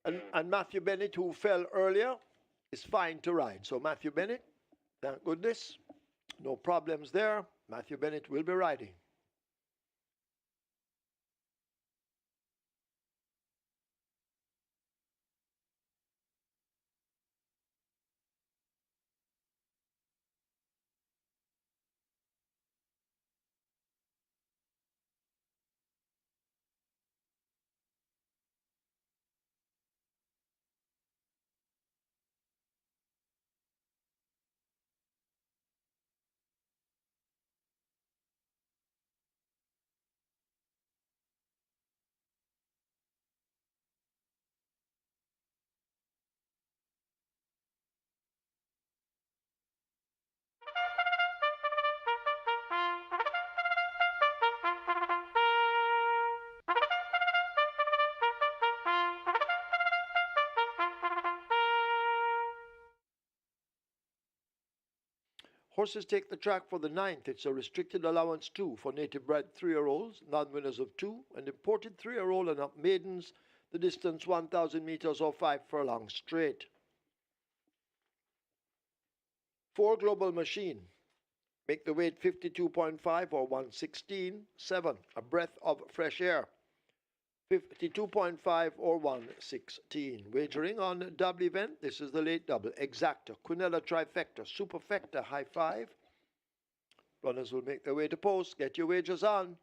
And Matthew Bennett, who fell earlier, is fine to ride. So Matthew Bennett, thank goodness, no problems there. Matthew Bennett will be riding. Horses take the track for the ninth. It's a restricted allowance 2 for native bred 3-year-olds, non-winners of 2, and imported 3-year-old and up maidens, the distance 1,000 meters or 5 furlongs straight. 4 Global Machine. Make the weight 52.5 or 116. 7 A Breath of Fresh Air. 52.5 or 116. Wagering on double event. This is the late double. Exacta, Quinella Trifecta, Superfecta, High Five. Runners will make their way to post. Get your wagers on.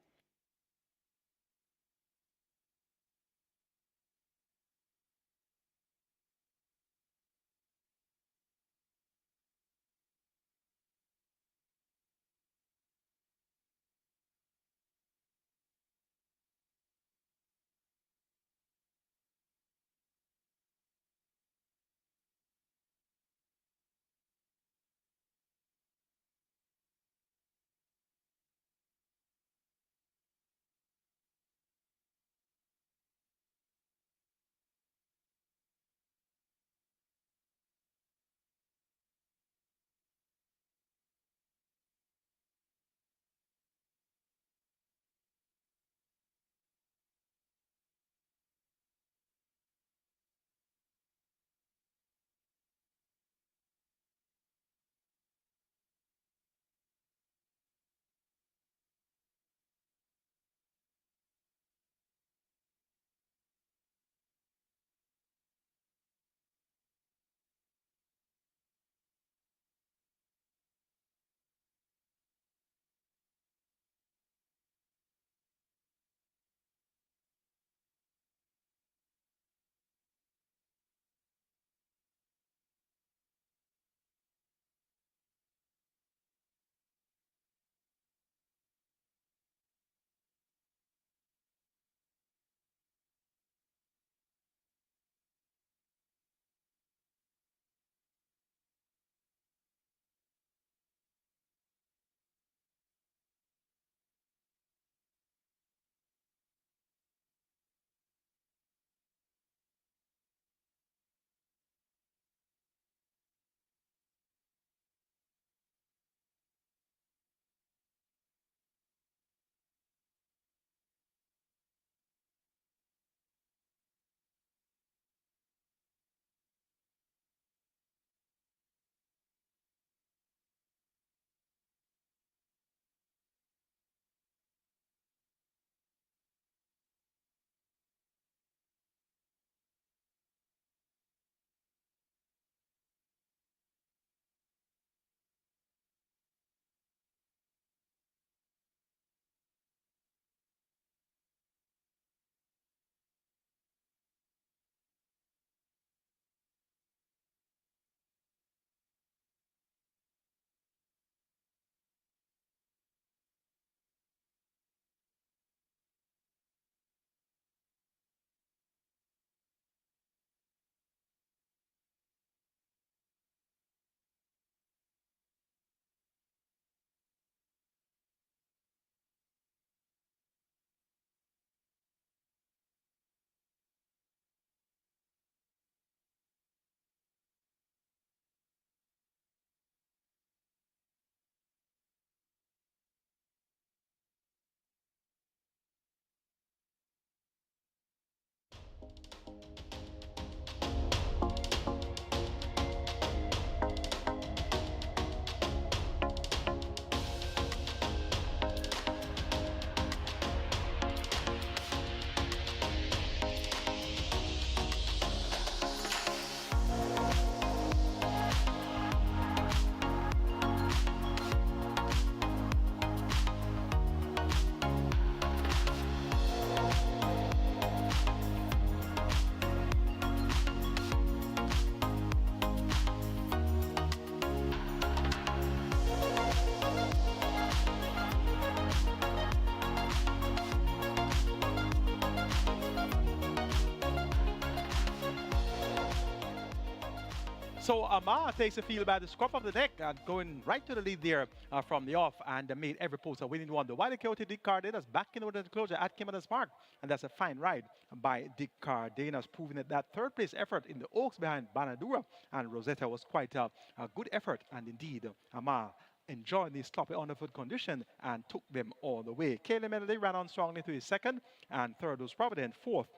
So Amar takes the field by the scruff of the neck and going right to the lead there from the off and made every post a winning one. The Wiley Coyote Dick Cardenas back in order to closure at Caymanas Park, and that's a fine ride by Dick Cardenas, proving that third place effort in the Oaks behind Banadura and Rosetta was quite a good effort, and indeed Amar enjoyed the sloppy underfoot condition and took them all the way. Kaylee Melody ran on strongly to his second, and third was Provident. Fourth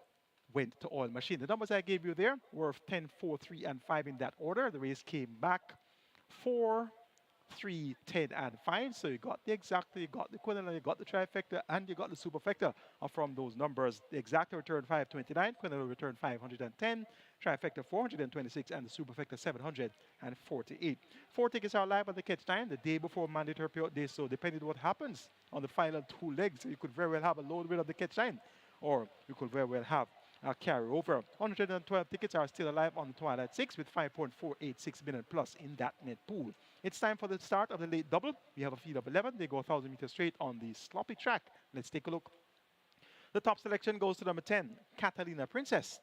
went to Oil Machine. The numbers I gave you there were 10, 4, 3, and 5 in that order. The race came back 4, 3, 10, and 5. So you got the exacta, you got the quinella, you got the trifecta, and you got the superfecta from those numbers. The exacta returned 529, quinella returned 510, trifecta 426, and the superfecta 748. 4 tickets are live at the catch time the day before mandatory payout day. So depending on what happens on the final 2 legs, you could very well have a load win of the catch time, or you could very well have carry over. 112 tickets are still alive on the Twilight 6 with 5.486 million plus in that net pool. It's time for the start of the late double. We have a field of 11. They go 1,000 meters straight on the sloppy track. Let's take a look. The top selection goes to number 10, Catalina Princess.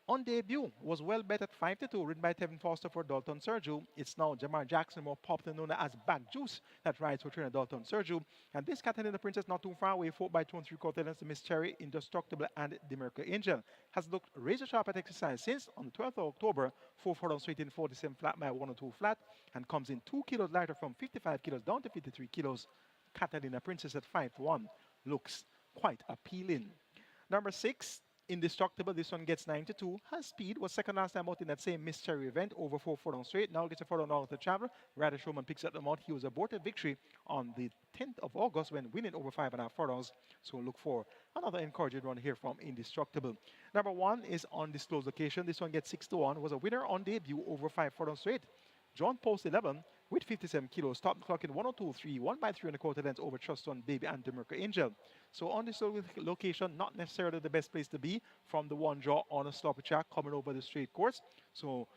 On debut, was well bet at 5-2, ridden by Tevin Foster for Dalton Sergio. It's now Jamar Jackson, more popular known as Bag Juice, that rides for trainer Dalton Sergio. And this Catalina Princess not too far away, fought by 2 and 3/4 lengths, Miss Cherry, Indestructible, and Demerca Angel. Has looked razor sharp at exercise since on the 12th of October, 4 furlong straight in 47 flat by 1 and 2 flat, and comes in 2 kilos lighter from 55 kilos down to 53 kilos. Catalina Princess at 5-1 looks quite appealing. Number 6, Indestructible. This one gets 9-2. Has speed. Was second last time out in that same mystery event over 4 furlongs straight. Now gets a furlong down to travel. Radish Roman picks up the mount. He was aborted victory on the 10th of August when winning over 5.5 furlongs. So look for another encouraging run here from Indestructible. Number 1 is undisclosed location. This one gets 6-1. Was a winner on debut over 5 furlongs straight. John Post 11 with 57 kilos, top the clock in 102.3, 1 by 3 1/4 lengths over Trust on Baby and Demerca Angel. So on this location, not necessarily the best place to be from the one draw on a sloppy track coming over the straight course. So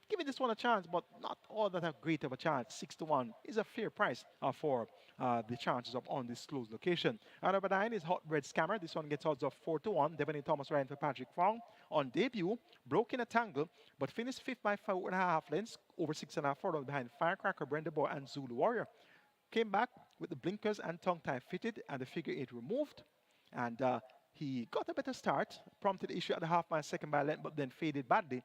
giving this one a chance, but not all that great of a chance. 6-1 is a fair price for the chances of undisclosed location. And number 9 is Hot Bread Scammer. This one gets odds of 4-1. Devon Thomas riding for Patrick Fong. On debut, broke in a tangle, but finished 5th by 4.5 lengths over 6.5 furlongs behind Firecracker, Brenda Boy, and Zulu Warrior. Came back with the blinkers and tongue tie fitted and the figure 8 removed. And he got a better start, prompted issue at the half-mile second by length, but then faded badly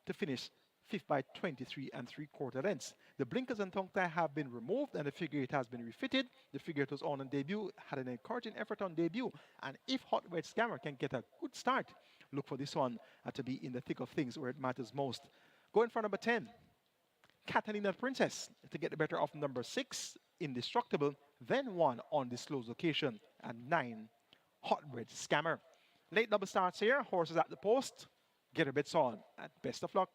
to finish 5th by 23 3/4 lengths. The blinkers and tongue tie have been removed and the figure 8 has been refitted. The figure 8 was on debut, had an encouraging effort on debut. And if Hot Red Scammer can get a good start, look for this one to be in the thick of things where it matters most. Going for number 10, Catalina Princess, to get the better of number 6, Indestructible, then 1 on disclosed location, and 9, Hot Red Scammer. Late double starts here, horses at the post. Get your bets on, and best of luck.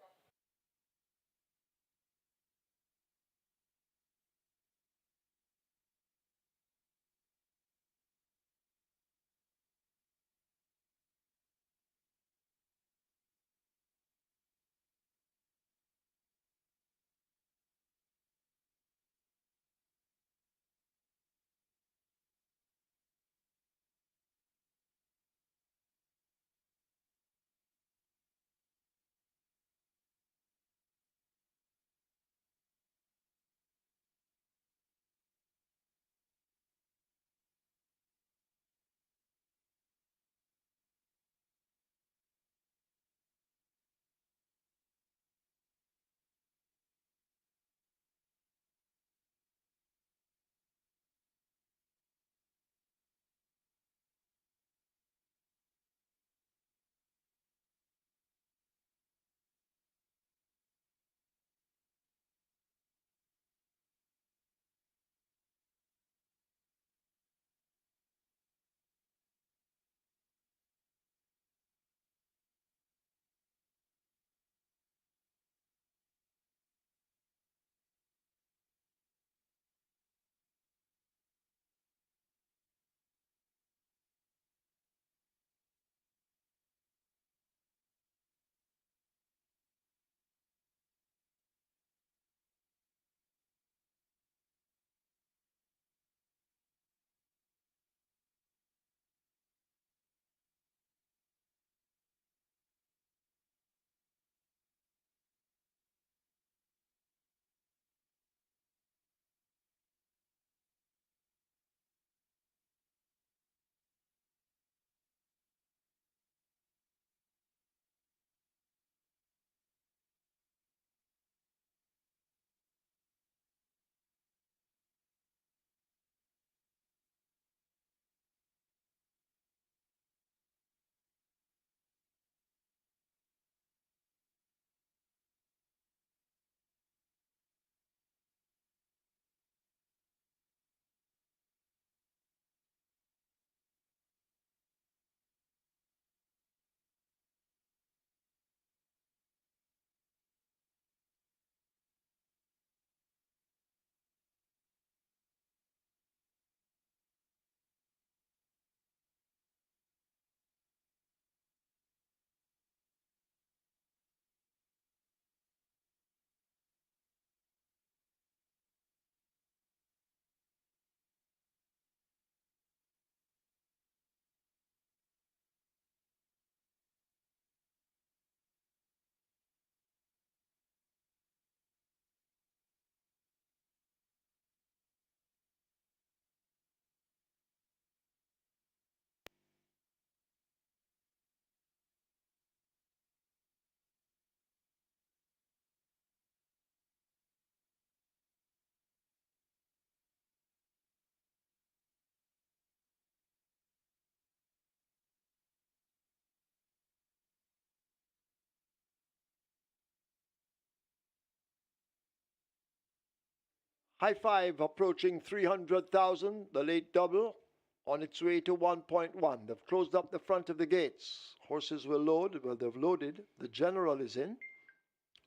High Five approaching 300,000, the late double on its way to 1.1. They've closed up the front of the gates. Horses will load. Well, they've loaded. The General is in.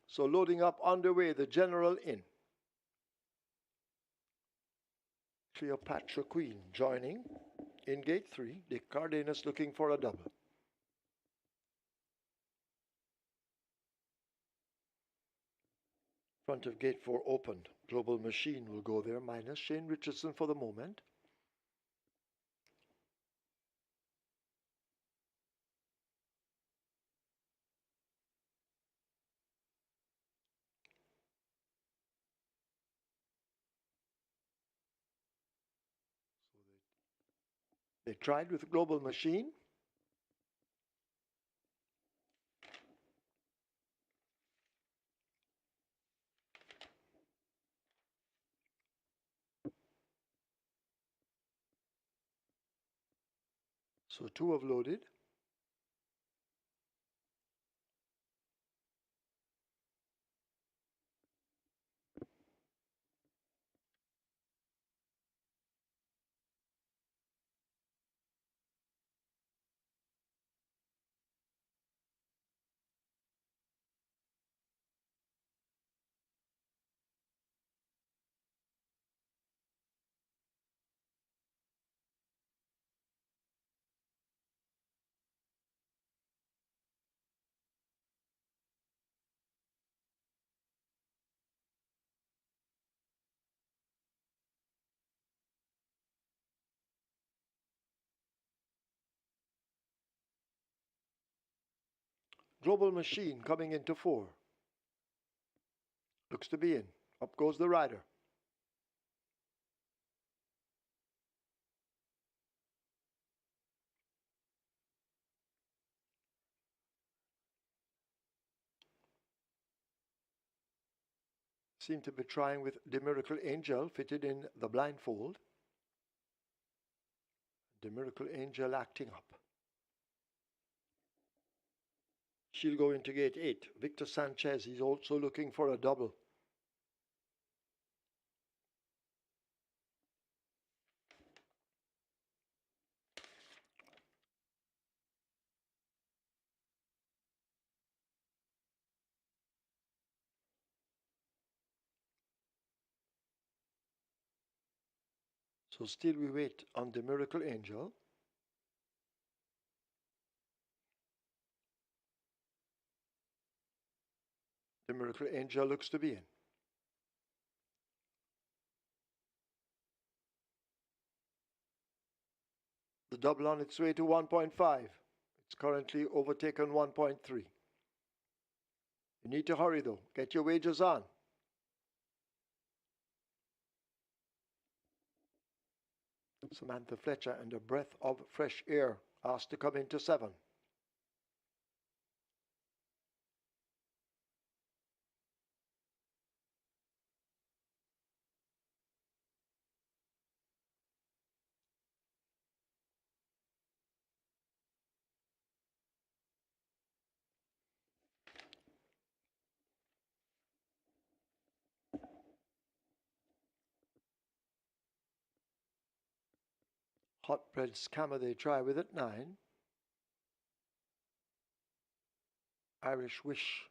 So loading up underway, the General in. Cleopatra Queen joining in gate 3. Dick Cardenas looking for a double. Front of gate 4 opened. Global Machine will go there, minus Shane Richardson for the moment. They tried with Global Machine. So 2 have loaded. Global Machine coming into 4. Looks to be in. Up goes the rider. Seem to be trying with the Miracle Angel fitted in the blindfold. The Miracle Angel acting up. She'll go into gate 8. Victor Sanchez is also looking for a double. So still we wait on the Miracle Angel. The Miracle Angel looks to be in. The double on its way to 1.5. It's currently overtaken 1.3. You need to hurry though. Get your wagers on. Samantha Fletcher and a breath of fresh air asked to come into 7. Hot bread scammer they try with at 9. Irish Wish.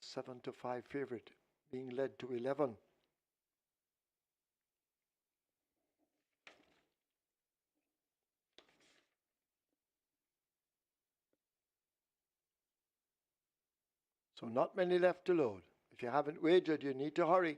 7-5 favorite being led to 11. So not many left to load. If you haven't wagered, you need to hurry.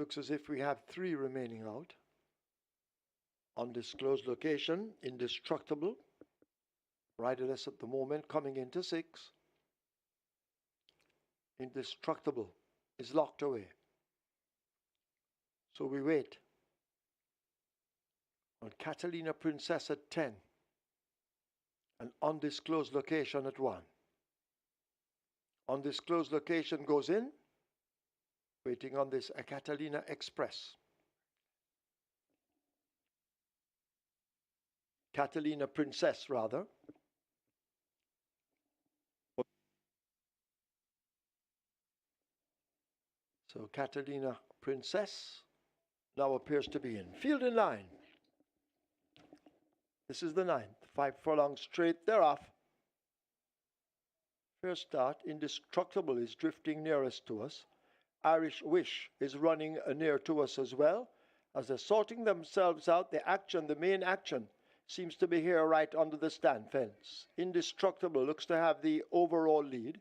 Looks as if we have 3 remaining out. Undisclosed location, Indestructible. Riderless at the moment, coming into 6. Indestructible is locked away. So we wait on Catalina Princess at 10. An undisclosed location at 1. Undisclosed location goes in. Waiting on this Catalina Express. Catalina Princess, rather. So Catalina Princess now appears to be in. Field in line. This is the 9th. 5 furlongs straight. They're off. First start. Indestructible is drifting nearest to us. Irish Wish is running near to us as well. As they're sorting themselves out, the main action, seems to be here right under the stand fence. Indestructible looks to have the overall lead.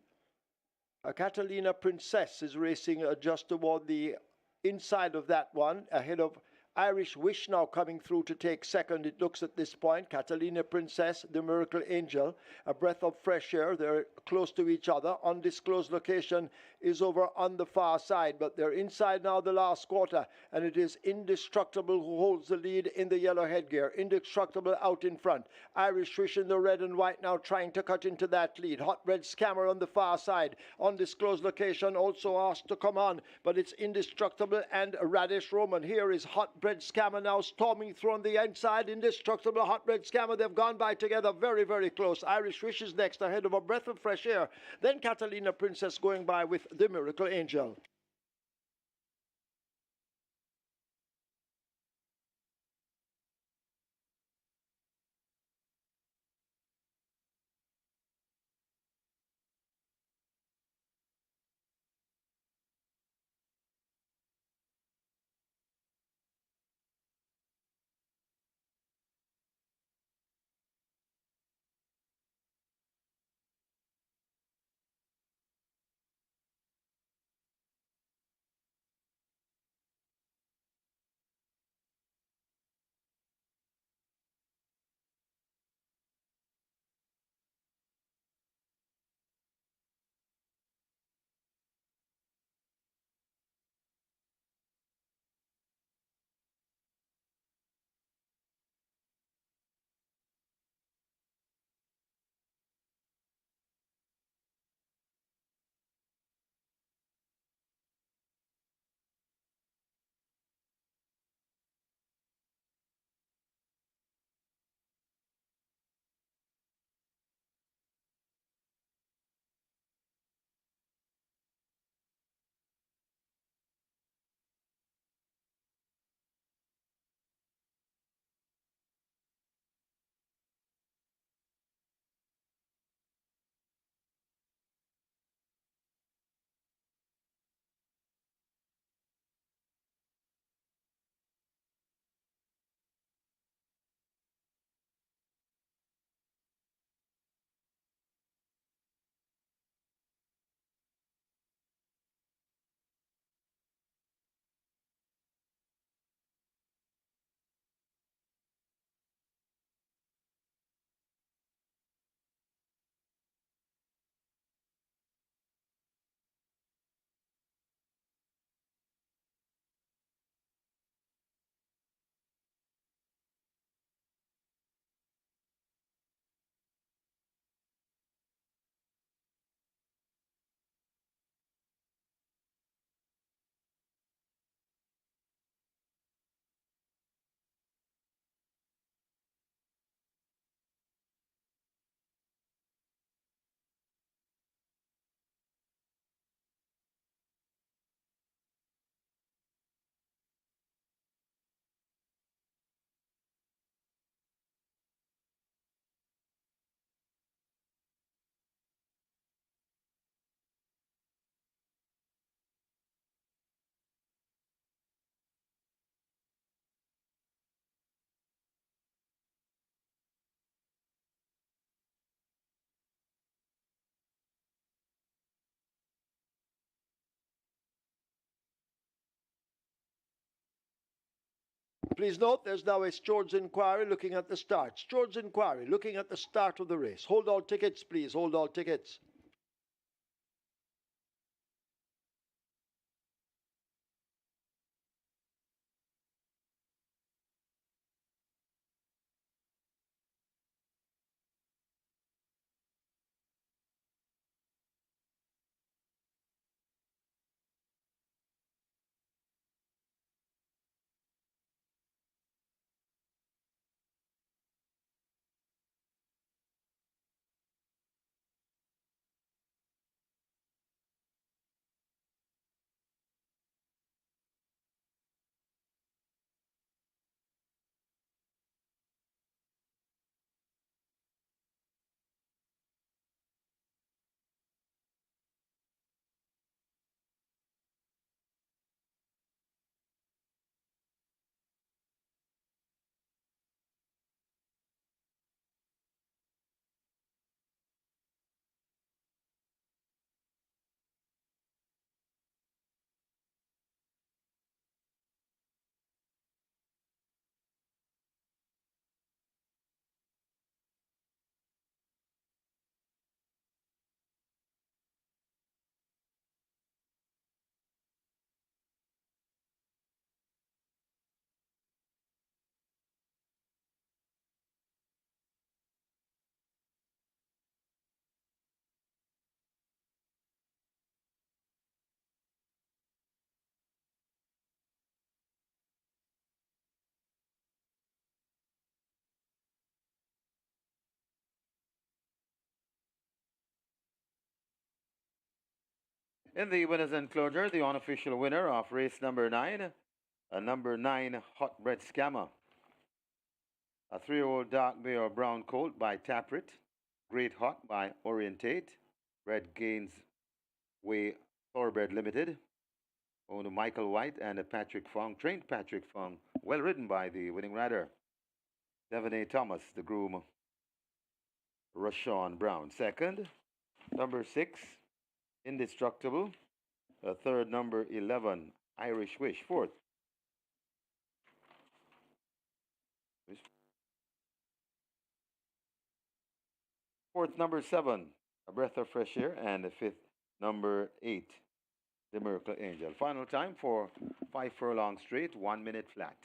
Catalina Princess is racing just toward the inside of that one, ahead of Irish Wish now coming through to take second. It looks at this point. Catalina Princess, the Miracle Angel, a breath of fresh air. They're close to each other. Undisclosed location is over on the far side, but they're inside now the last quarter, and it is Indestructible who holds the lead in the yellow headgear. Indestructible out in front. Irish Wish in the red and white now trying to cut into that lead. Hot Red Scammer on the far side. Undisclosed location also asked to come on, but it's Indestructible and Radish Roman. Here is Hot Red Scammer now storming through on the inside. Indestructible, Hot Red Scammer, they've gone by together very, very close. Irish Wish is next ahead of a breath of fresh air. Then Catalina Princess going by with the Miracle Angel. Please note there's now a Stewards inquiry looking at the start. Stewards inquiry looking at the start of the race. Hold all tickets, please. Hold all tickets. In the winners enclosure, the unofficial winner of race number 9, a number 9 Hot Bread Scammer. A 3-year-old dark bay or brown colt by Taprit. Great Hot by Orientate. Red Gaines Way Thoroughbred Limited. Owned Michael White and Patrick Fong. Trained Patrick Fong. Well ridden by the winning rider. Devon A. Thomas, the groom. Rashawn Brown. Second, number 6, Indestructible. Third, number 11, Irish Wish. Fourth, number 7, A Breath of Fresh Air. And the fifth, number 8, The Miracle Angel. Final time for 5 furlong straight, 1 minute flat.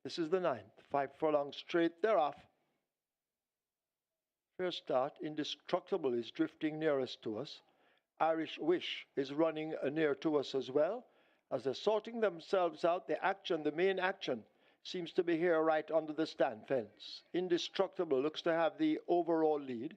This is the 9th. 5 furlong straight. They're off. First start. Indestructible is drifting nearest to us. Irish Wish is running near to us as well. As they're sorting themselves out, the main action, seems to be here right under the stand fence. Indestructible looks to have the overall lead.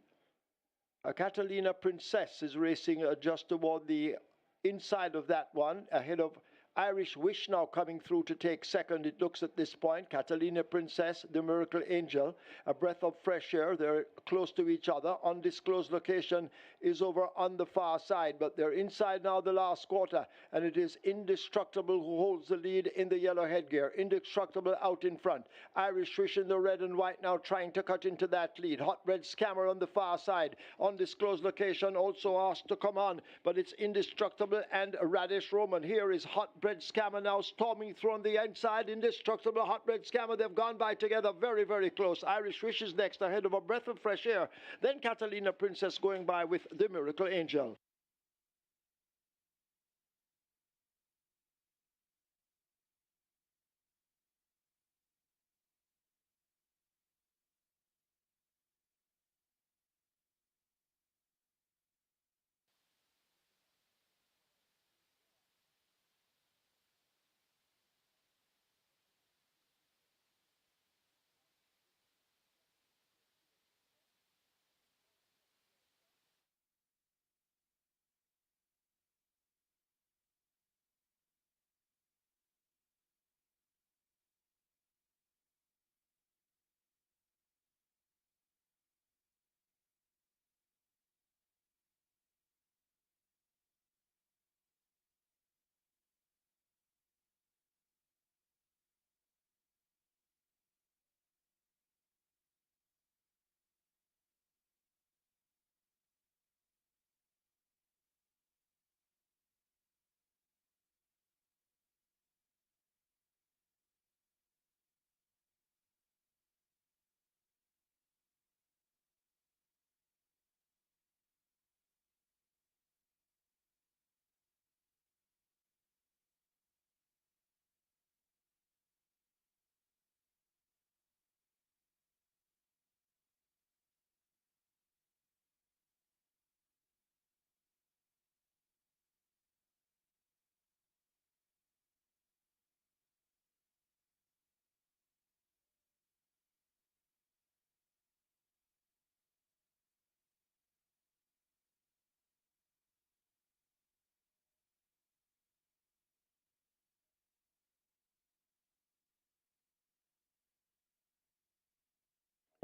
Catalina Princess is racing just toward the inside of that one, ahead of Irish Wish now coming through to take second. It looks at this point. Catalina Princess, the Miracle Angel, A Breath of Fresh Air. They're close to each other. Undisclosed location is over on the far side, but they're inside now the last quarter, and it is Indestructible who holds the lead in the yellow headgear. Indestructible out in front. Irish Wish in the red and white now trying to cut into that lead. Hot Red Scammer on the far side. Undisclosed location also asked to come on, but it's Indestructible and Radish Roman. Here is Hot Red Scammer now storming through on the inside. Indestructible, Hot Red Scammer, they've gone by together very, very close. Irish Wish is next ahead of A Breath of Fresh Air. Then Catalina Princess going by with the Miracle Angel.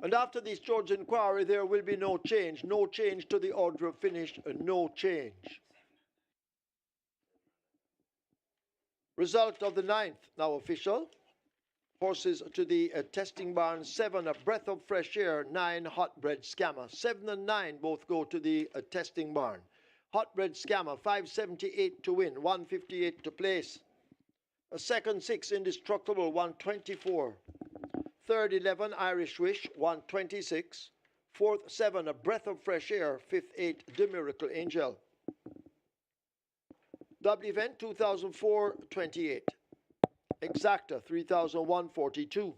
And after this George inquiry, there will be no change. No change to the order of finish, no change. Result of the ninth, now official. Horses to the testing barn, 7, a breath of fresh air, 9, hot bread scammer. 7 and 9 both go to the testing barn. Hot bread scammer, 578 to win, 158 to place. A second 6, indestructible, 124. Third 11, Irish Wish, 126. Fourth 7, a breath of fresh air. Fifth 8, the Miracle Angel. Double event 2004 28. Exacta 300142.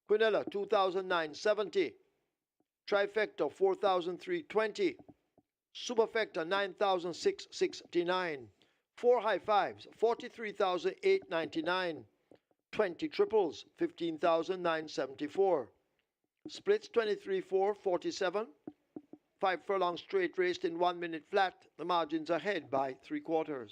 Quinella 2009 70. Trifecta 4320. Superfecta 9669. 4 high fives 43,899. 20 triples 15,974. Splits 23-4 47. 5 furlong straight raced in 1 minute flat. The margins ahead by 3/4.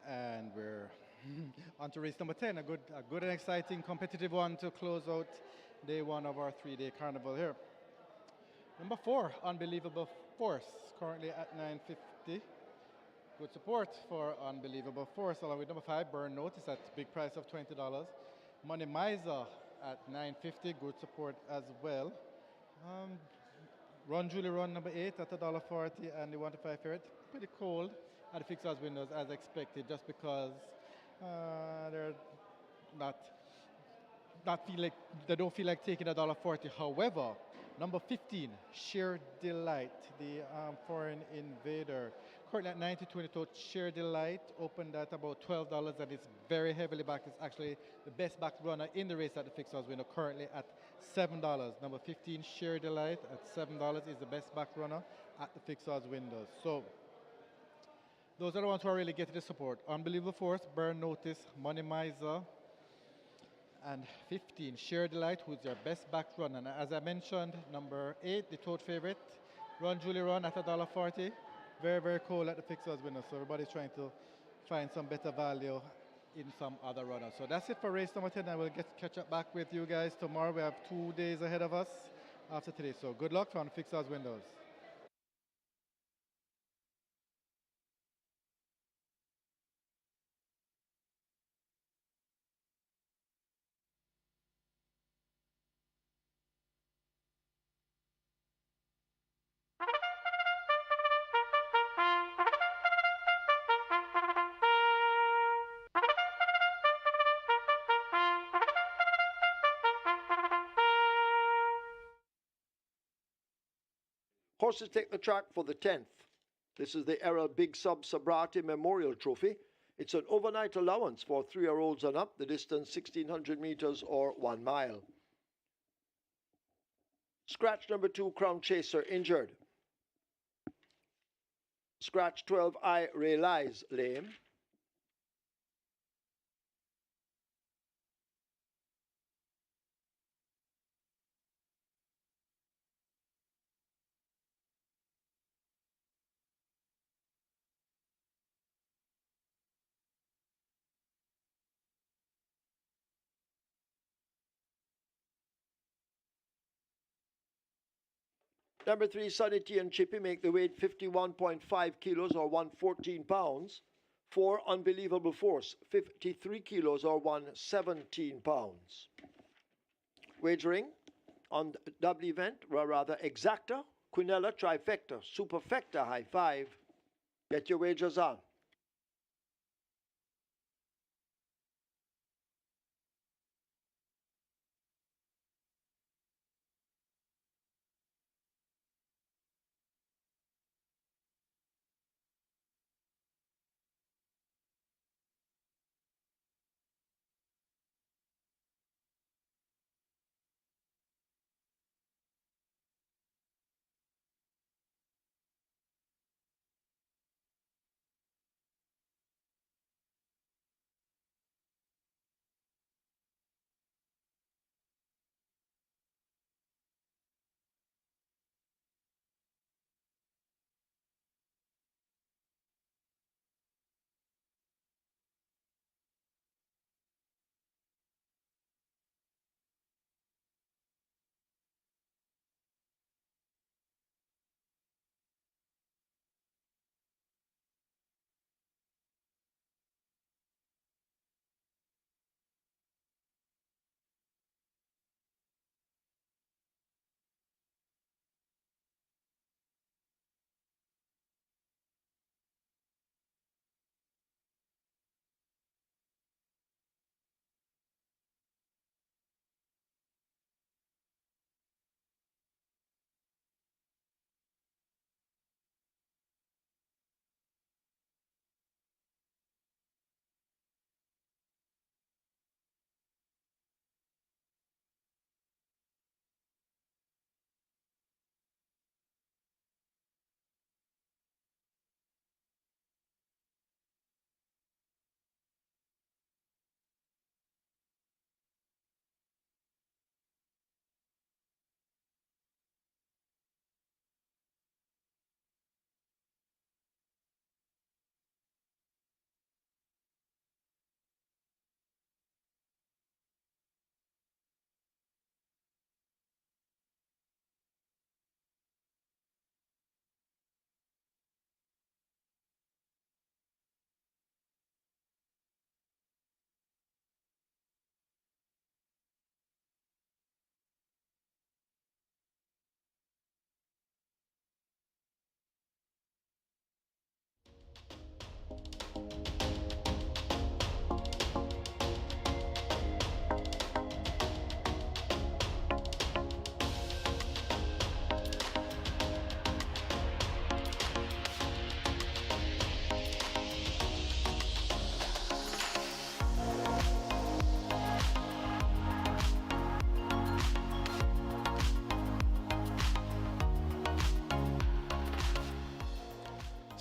And we're on to race number 10, a good and exciting competitive one to close out day one of our 3-day carnival here. Number 4, Unbelievable Force, currently at 950. Good support for Unbelievable Force, along with number 5, Burn Notice at big price of $20. Money Miser at 950, good support as well. Run Julie Run number 8 at $1.40, and the 1 to 5 favorite pretty cold at the fixed odds windows as expected, just because they're not feel like they don't feel like taking $1.40. However, number 15, Sheer Delight, the foreign invader, currently at 90.20 total. Sheer Delight opened at about $12, and it's very heavily backed. It's actually the best backed runner in the race at the fixed odds window, currently at $7. Number 15, Sheer Delight at $7 is the best backed runner at the fixed odds windows. So those are the ones who are really getting the support. Unbelievable Force, Burn Notice, Money Miser, and 15, Sheer Delight, who's your best back run. And as I mentioned, number 8, the tote favorite, Run Julie Run at $1.40. Very, very cold at the fixed odds window. So everybody's trying to find some better value in some other runners. So that's it for race number 10. I will catch up back with you guys tomorrow. We have 2 days ahead of us after today. So good luck from fixed odds windows. Horses take the track for the 10th. This is the ERROL Big SUBRATIE Memorial Trophy. It's an overnight allowance for 3-year-olds and up, the distance 1,600 meters or 1 mile. Scratch number 2, Crown Chaser, injured. Scratch 12, I Realize, lame. Number 3, Sunny T and Chippy make the weight 51.5 kilos or 114 pounds. 4, Unbelievable Force, 53 kilos or 117 pounds. Wagering on double event, or rather Exacta, Quinella, Trifecta, Superfecta, High Five. Get your wagers on.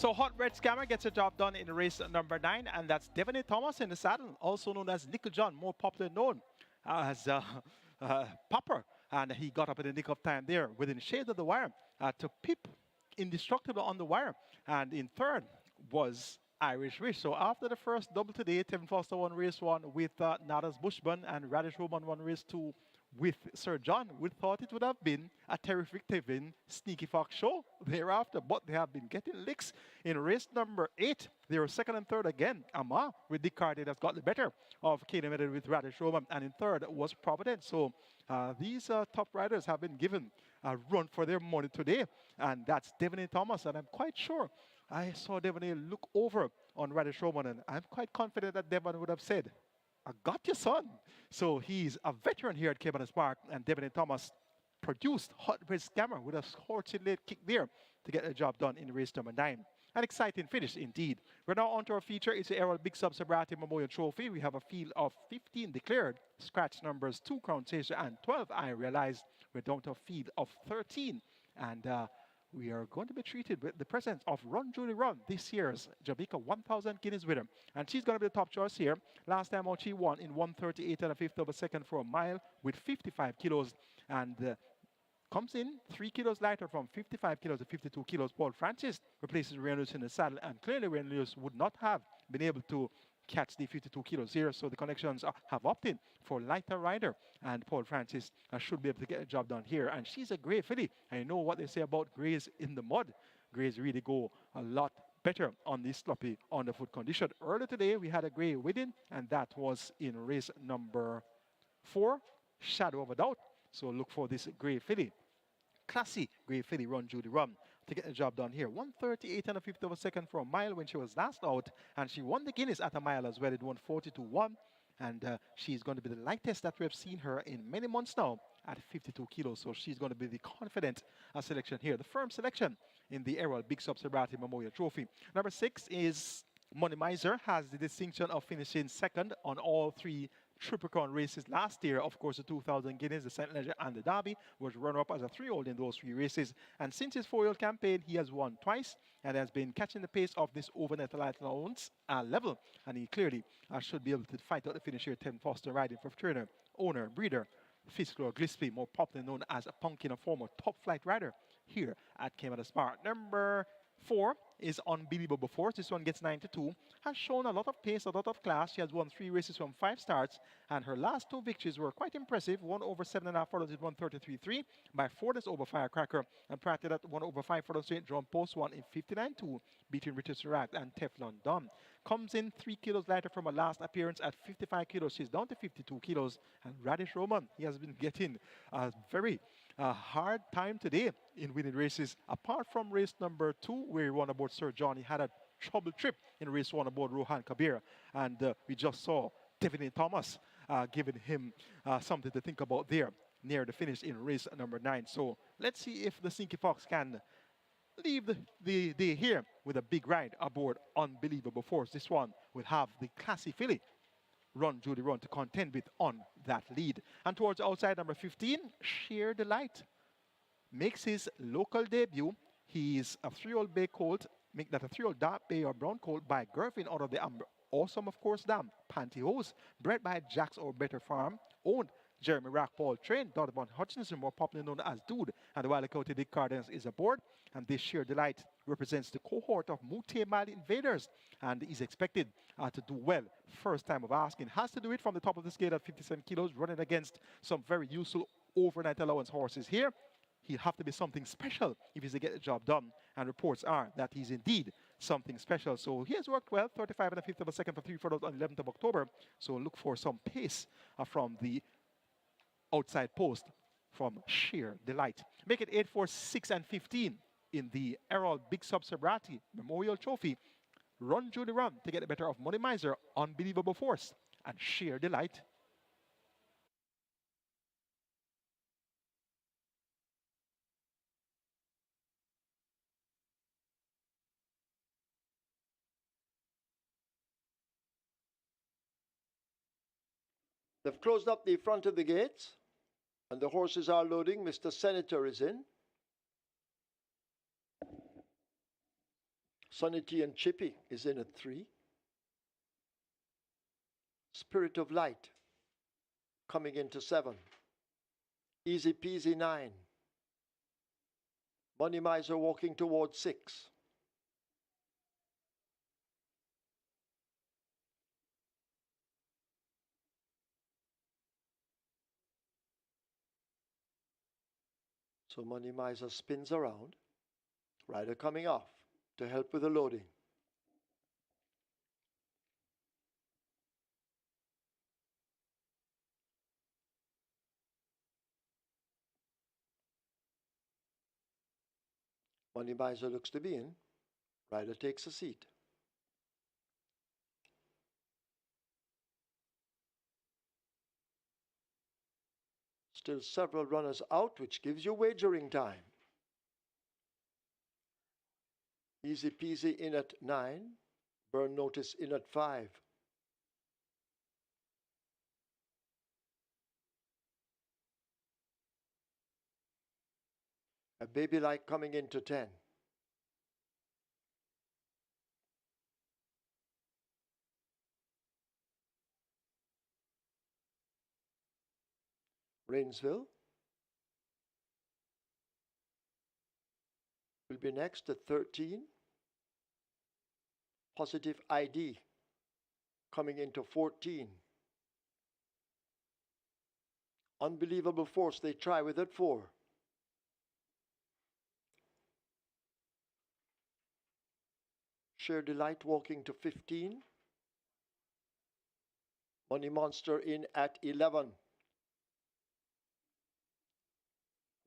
So Hot Red Scammer gets a job done in race number 9, and that's Devon Thomas in the saddle, also known as Nickel John, more popularly known as Popper. And he got up in the nick of time there within shade of the wire to Pip Indestructible on the wire. And in third was Irish Wish. So after the first double today, Tevin Foster won race 1 with Nadas Bushman, and Radish Roman won race 2 with Sir John. We thought it would have been a terrific Tevin Sneaky Fox show thereafter, but they have been getting licks. In race number 8, they were second and third again. Ama with Dick Carty that's got the better of Kaden Medal with Radish Roman, and in third was Providence. So these top riders have been given a run for their money today, and that's Devon Thomas, and I'm quite sure I saw Devon look over on Radish Roman, and I'm quite confident that Devon would have said, I got your son. So he's a veteran here at Caymanas Park, and Devon Thomas produced Hot Red Scammer with a scorching late kick there to get the job done in race number 9. An exciting finish indeed. We're now on to our feature. It's the ERROL Big Sub SUBRATIE Memorial Trophy. We have a field of 15 declared. Scratch numbers 2 Crown Chaser and 12. I realized we're down to a field of 13. And we are going to be treated with the presence of Run Julie Run, this year's Jamaica 1,000 Guineas winner. And she's going to be the top choice here. Last time out she won in 1:38 and a fifth of a second for a mile with 55 kilos. And comes in 3 kilos lighter from 55 kilos to 52 kilos. Paul Francis replaces Ray Lewis in the saddle, and clearly Ray Lewis would not have been able to catch the 52 kilos here. So the connections have opted for lighter rider, and Paul Francis should be able to get a job done here. And she's a great filly. I know what they say about greys in the mud. Greys really go a lot better on this sloppy underfoot condition. Earlier today we had a grey winning, and that was in race number 4, Shadow of a Doubt. So look for this grey filly. Classy grey filly, Run Judy Run, to get the job done here. 1:38 and a fifth of a second for a mile when she was last out, and she won the Guinness at a mile as well. It won 40-1, and she's going to be the lightest that we have seen her in many months now at 52 kilos. So she's going to be the confident selection here. The firm selection in the ERROL Big Sub SUBRATIE Memorial Trophy. Number 6 is Money Miser, has the distinction of finishing second on all 3 Triple Crown races last year. Of course, the 2,000 Guineas, the St. Leger, and the Derby, was runner-up as a 3-year-old in those 3 races. And since his 4-year-old campaign, he has won twice and has been catching the pace of this overnight allowance level. And he clearly should be able to fight out the finish here. Tim Foster riding for trainer, owner, breeder, Fiskler Gillespie, more popularly known as a pumpkin, a former top-flight rider here at Caymanas Park. Number 4 is Unbelievable Force. This one gets 92. Has shown a lot of pace, a lot of class. She has won 3 races from 5 starts, and her last 2 victories were quite impressive. 1 over 7.5 furlongs in 1:33.3 by Fordas over Firecracker, and prior to that, 1 over 5 furlongs St. John Post, 1 in 59.2, beating Richard Sirac and Teflon Don. Comes in 3 kilos lighter from her last appearance at 55 kilos. She's down to 52 kilos. And Radish Roman, he has been getting a very hard time today in winning races. Apart from race number 2, where he won aboard Sir John, he had a trouble trip in race 1 aboard Rohan Kabir. And we just saw Devon Thomas giving him something to think about there near the finish in race number 9. So let's see if the Sneaky Fox can leave the day here with a big ride aboard Unbelievable Force. This one will have the classy filly, Run Judy Run, to contend with on that lead. And towards outside, number 15, Sheer Delight makes his local debut. He's a 3-year-old bay colt, make that a 3-year-old dark bay or brown colt by Gervin out of the awesome, of course, dam Pantyhose, bred by Jack's or Better Farm, owned Jeremy Rackball, trained Donovan Hutchinson, more popularly known as Dude, and the Wilder County Dick Cardens is aboard. And this Sheer Delight represents the cohort of Mute Mali invaders, and is expected to do well. First time of asking. Has to do it from the top of the scale at 57 kilos, running against some very useful overnight allowance horses here. He'll have to be something special if he's to get the job done. And reports are that he's indeed something special. So he has worked well, 35 and a fifth of a second for 3 furlongs on 11th of October. So look for some pace from the outside post from Sheer Delight. Make it 8, 4, 6, and 15 in the ERROL Big Sub SUBRATIE Memorial Trophy. Run Judy Run to get the better of Money Miser, Unbelievable Force, and Sheer Delight. They've closed up the front of the gates, and the horses are loading. Mr. Senator is in. Sunny T and Chippy is in at 3. Spirit of Light coming into 7. Easy Peasy 9. Money Miser walking towards 6. So Money Miser spins around. Rider coming off to help with the loading. Money Miser looks to be in. Rider takes a seat. Still several runners out, which gives you wagering time. Easy Peasy in at 9. Burn Notice in at 5. A Baby Like coming into 10. Rainsville will be next at 13. Positive ID coming into 14. Unbelievable Force they try with at 4. Sheer Delight walking to 15. Money Monster in at 11.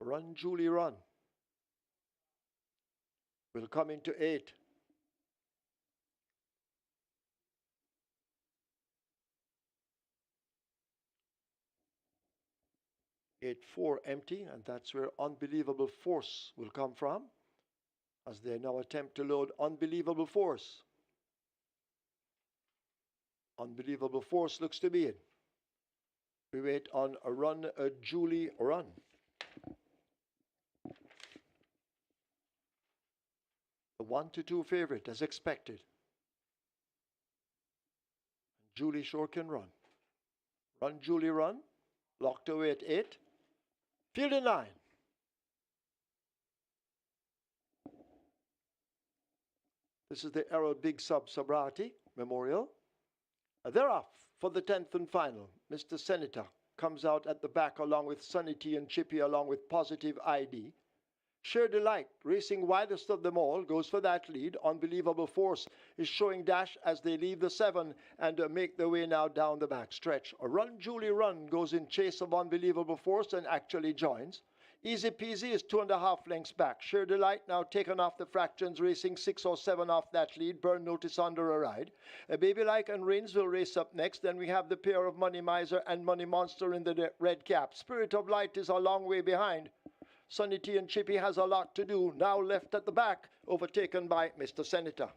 Run Julie Run will come into 8. Eight 4 empty, and that's where Unbelievable Force will come from as they now attempt to load Unbelievable Force. Unbelievable Force looks to be in. We wait on a Run Julie Run. The 1-2 favorite as expected. Julie sure can run. Run Julie Run. Locked away at 8. Field in 9. This is the ERROL Big Subrati Memorial. They're off for the 10th and final. Mr. Senator comes out at the back along with Sunny T and Chippy along with Positive ID. Sheer Delight, racing widest of them all, goes for that lead. Unbelievable Force is showing dash as they leave the 7 and make their way now down the back stretch. A Run Julie Run goes in chase of Unbelievable Force and actually joins. Easy Peasy is 2.5 lengths back. Sheer Delight now taken off the fractions, racing 6 or 7 off that lead. Burn Notice under a ride. A Baby Like and Rains will race up next. Then we have the pair of Money Miser and Money Monster in the red cap. Spirit of Light is a long way behind. Sunny T and Chippy has a lot to do, now left at the back, overtaken by Mr. Senator.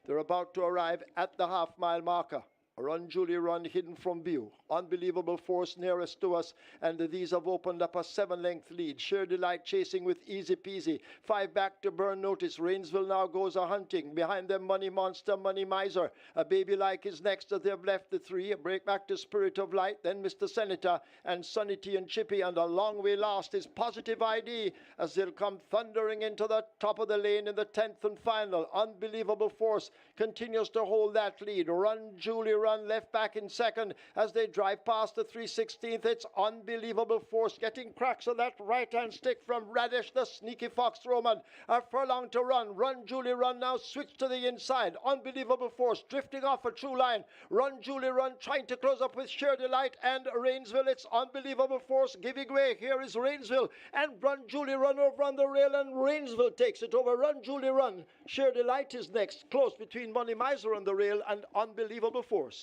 They're about to arrive at the half-mile marker. A Run Julie Run hidden from view. Unbelievable Force nearest to us, and these have opened up a 7-length lead. Sheer Delight chasing with Easy Peasy. 5 back to Burn Notice. Rainsville now goes a-hunting. Behind them, Money Monster, Money Miser. A Baby Like is next as they've left the 3. A break back to Spirit of Light, then Mr. Senator, and Sunny T and Chippy, and a long way last is Positive ID as they'll come thundering into the top of the lane in the 10th and final. Unbelievable Force continues to hold that lead. Run Julie Run left back in second as they drive past the 3/16th. It's Unbelievable Force getting cracks on that right-hand stick from Radish, the sneaky Fox Roman. A furlong to run. Run Julie Run now switch to the inside. Unbelievable Force drifting off a true line. Run Julie Run trying to close up with Sheer Delight and Rainsville. It's Unbelievable Force giving way. Here is Rainsville and Run Julie Run over on the rail, and Rainsville takes it over. Run Julie Run. Sheer Delight is next, close between Money Miser on the rail and Unbelievable Force.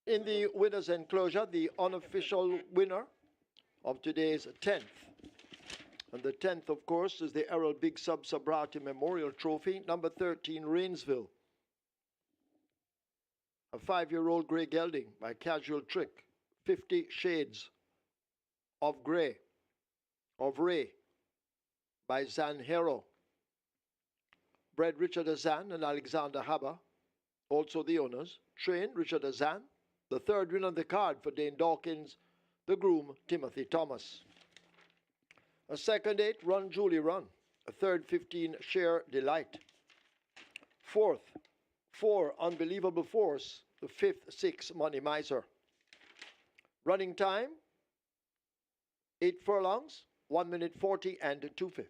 In the winner's enclosure, the unofficial winner of today's 10th. And the 10th, of course, is the ERROL Big SUBRATIE Memorial Trophy, number 13, Rainsville. A 5-year-old grey gelding by Casual Trick, 50 Shades of Grey, of Ray, by Zan Hero. Bred Richard Azan and Alexander Haber, also the owners. Trained Richard Azan, the third win on the card for Dane Dawkins, the groom Timothy Thomas. A second 8, Run Julie Run. A third 15, Share Delight. Fourth, 4, Unbelievable Force. The fifth 6, Money Miser. Running time, 8 furlongs, 1 minute 40 and 2/5.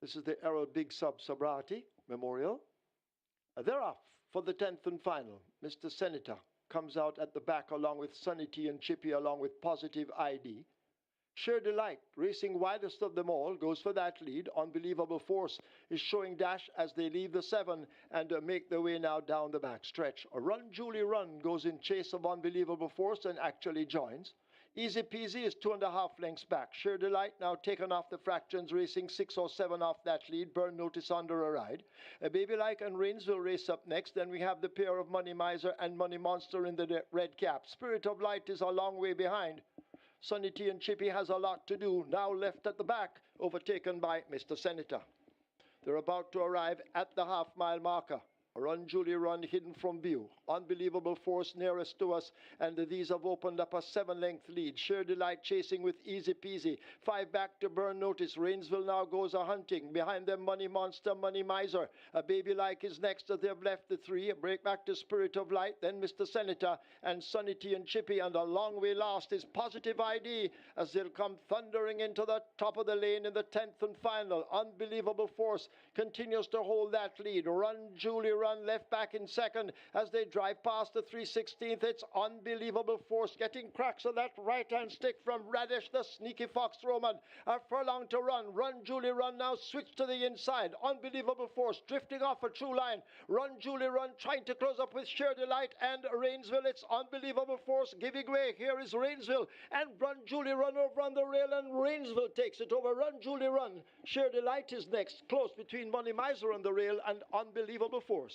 This is the ERROL Big SUBRATIE Memorial. They're off for the 10th and final. Mr. Senator comes out at the back along with Sunny T and Chippy along with Positive ID. Sheer Delight, racing widest of them all, goes for that lead. Unbelievable Force is showing dash as they leave the 7 and make their way now down the back stretch. A Run Julie Run goes in chase of Unbelievable Force and actually joins. Easy Peasy is 2.5 lengths back. Sheer Delight now taken off the fractions, racing 6 or 7 off that lead. Burn Notice under a ride. A Baby Like and Reigns will race up next. Then we have the pair of Money Miser and Money Monster in the red cap. Spirit of Light is a long way behind. Sunny T and Chippy has a lot to do, now left at the back, overtaken by Mr. Senator. They're about to arrive at the half-mile marker. Run Julie Run hidden from view. Unbelievable Force nearest to us, and these have opened up a 7-length lead. Sheer Delight chasing with Easy Peasy. 5 back to Burn Notice. Rainsville now goes a-hunting. Behind them, Money Monster, Money Miser. A Baby Like is next as they've left the 3. A break back to Spirit of Light, then Mr. Senator and Sunny T and Chippy, and a long way last is Positive ID as they'll come thundering into the top of the lane in the 10th and final. Unbelievable Force continues to hold that lead. Run Julie Run left back in second as they drive past the 3/16th. It's Unbelievable Force getting cracks on that right-hand stick from Radish, the sneaky Fox Roman. A furlong to run. Run Julie Run now switch to the inside. Unbelievable Force drifting off a true line. Run Julie Run trying to close up with Sheer Delight and Rainsville. It's Unbelievable Force giving way. Here is Rainsville and Run Julie Run over on the rail, and Rainsville takes it over. Run Julie Run. Sheer Delight is next, close between Money Miser on the rail and Unbelievable Force.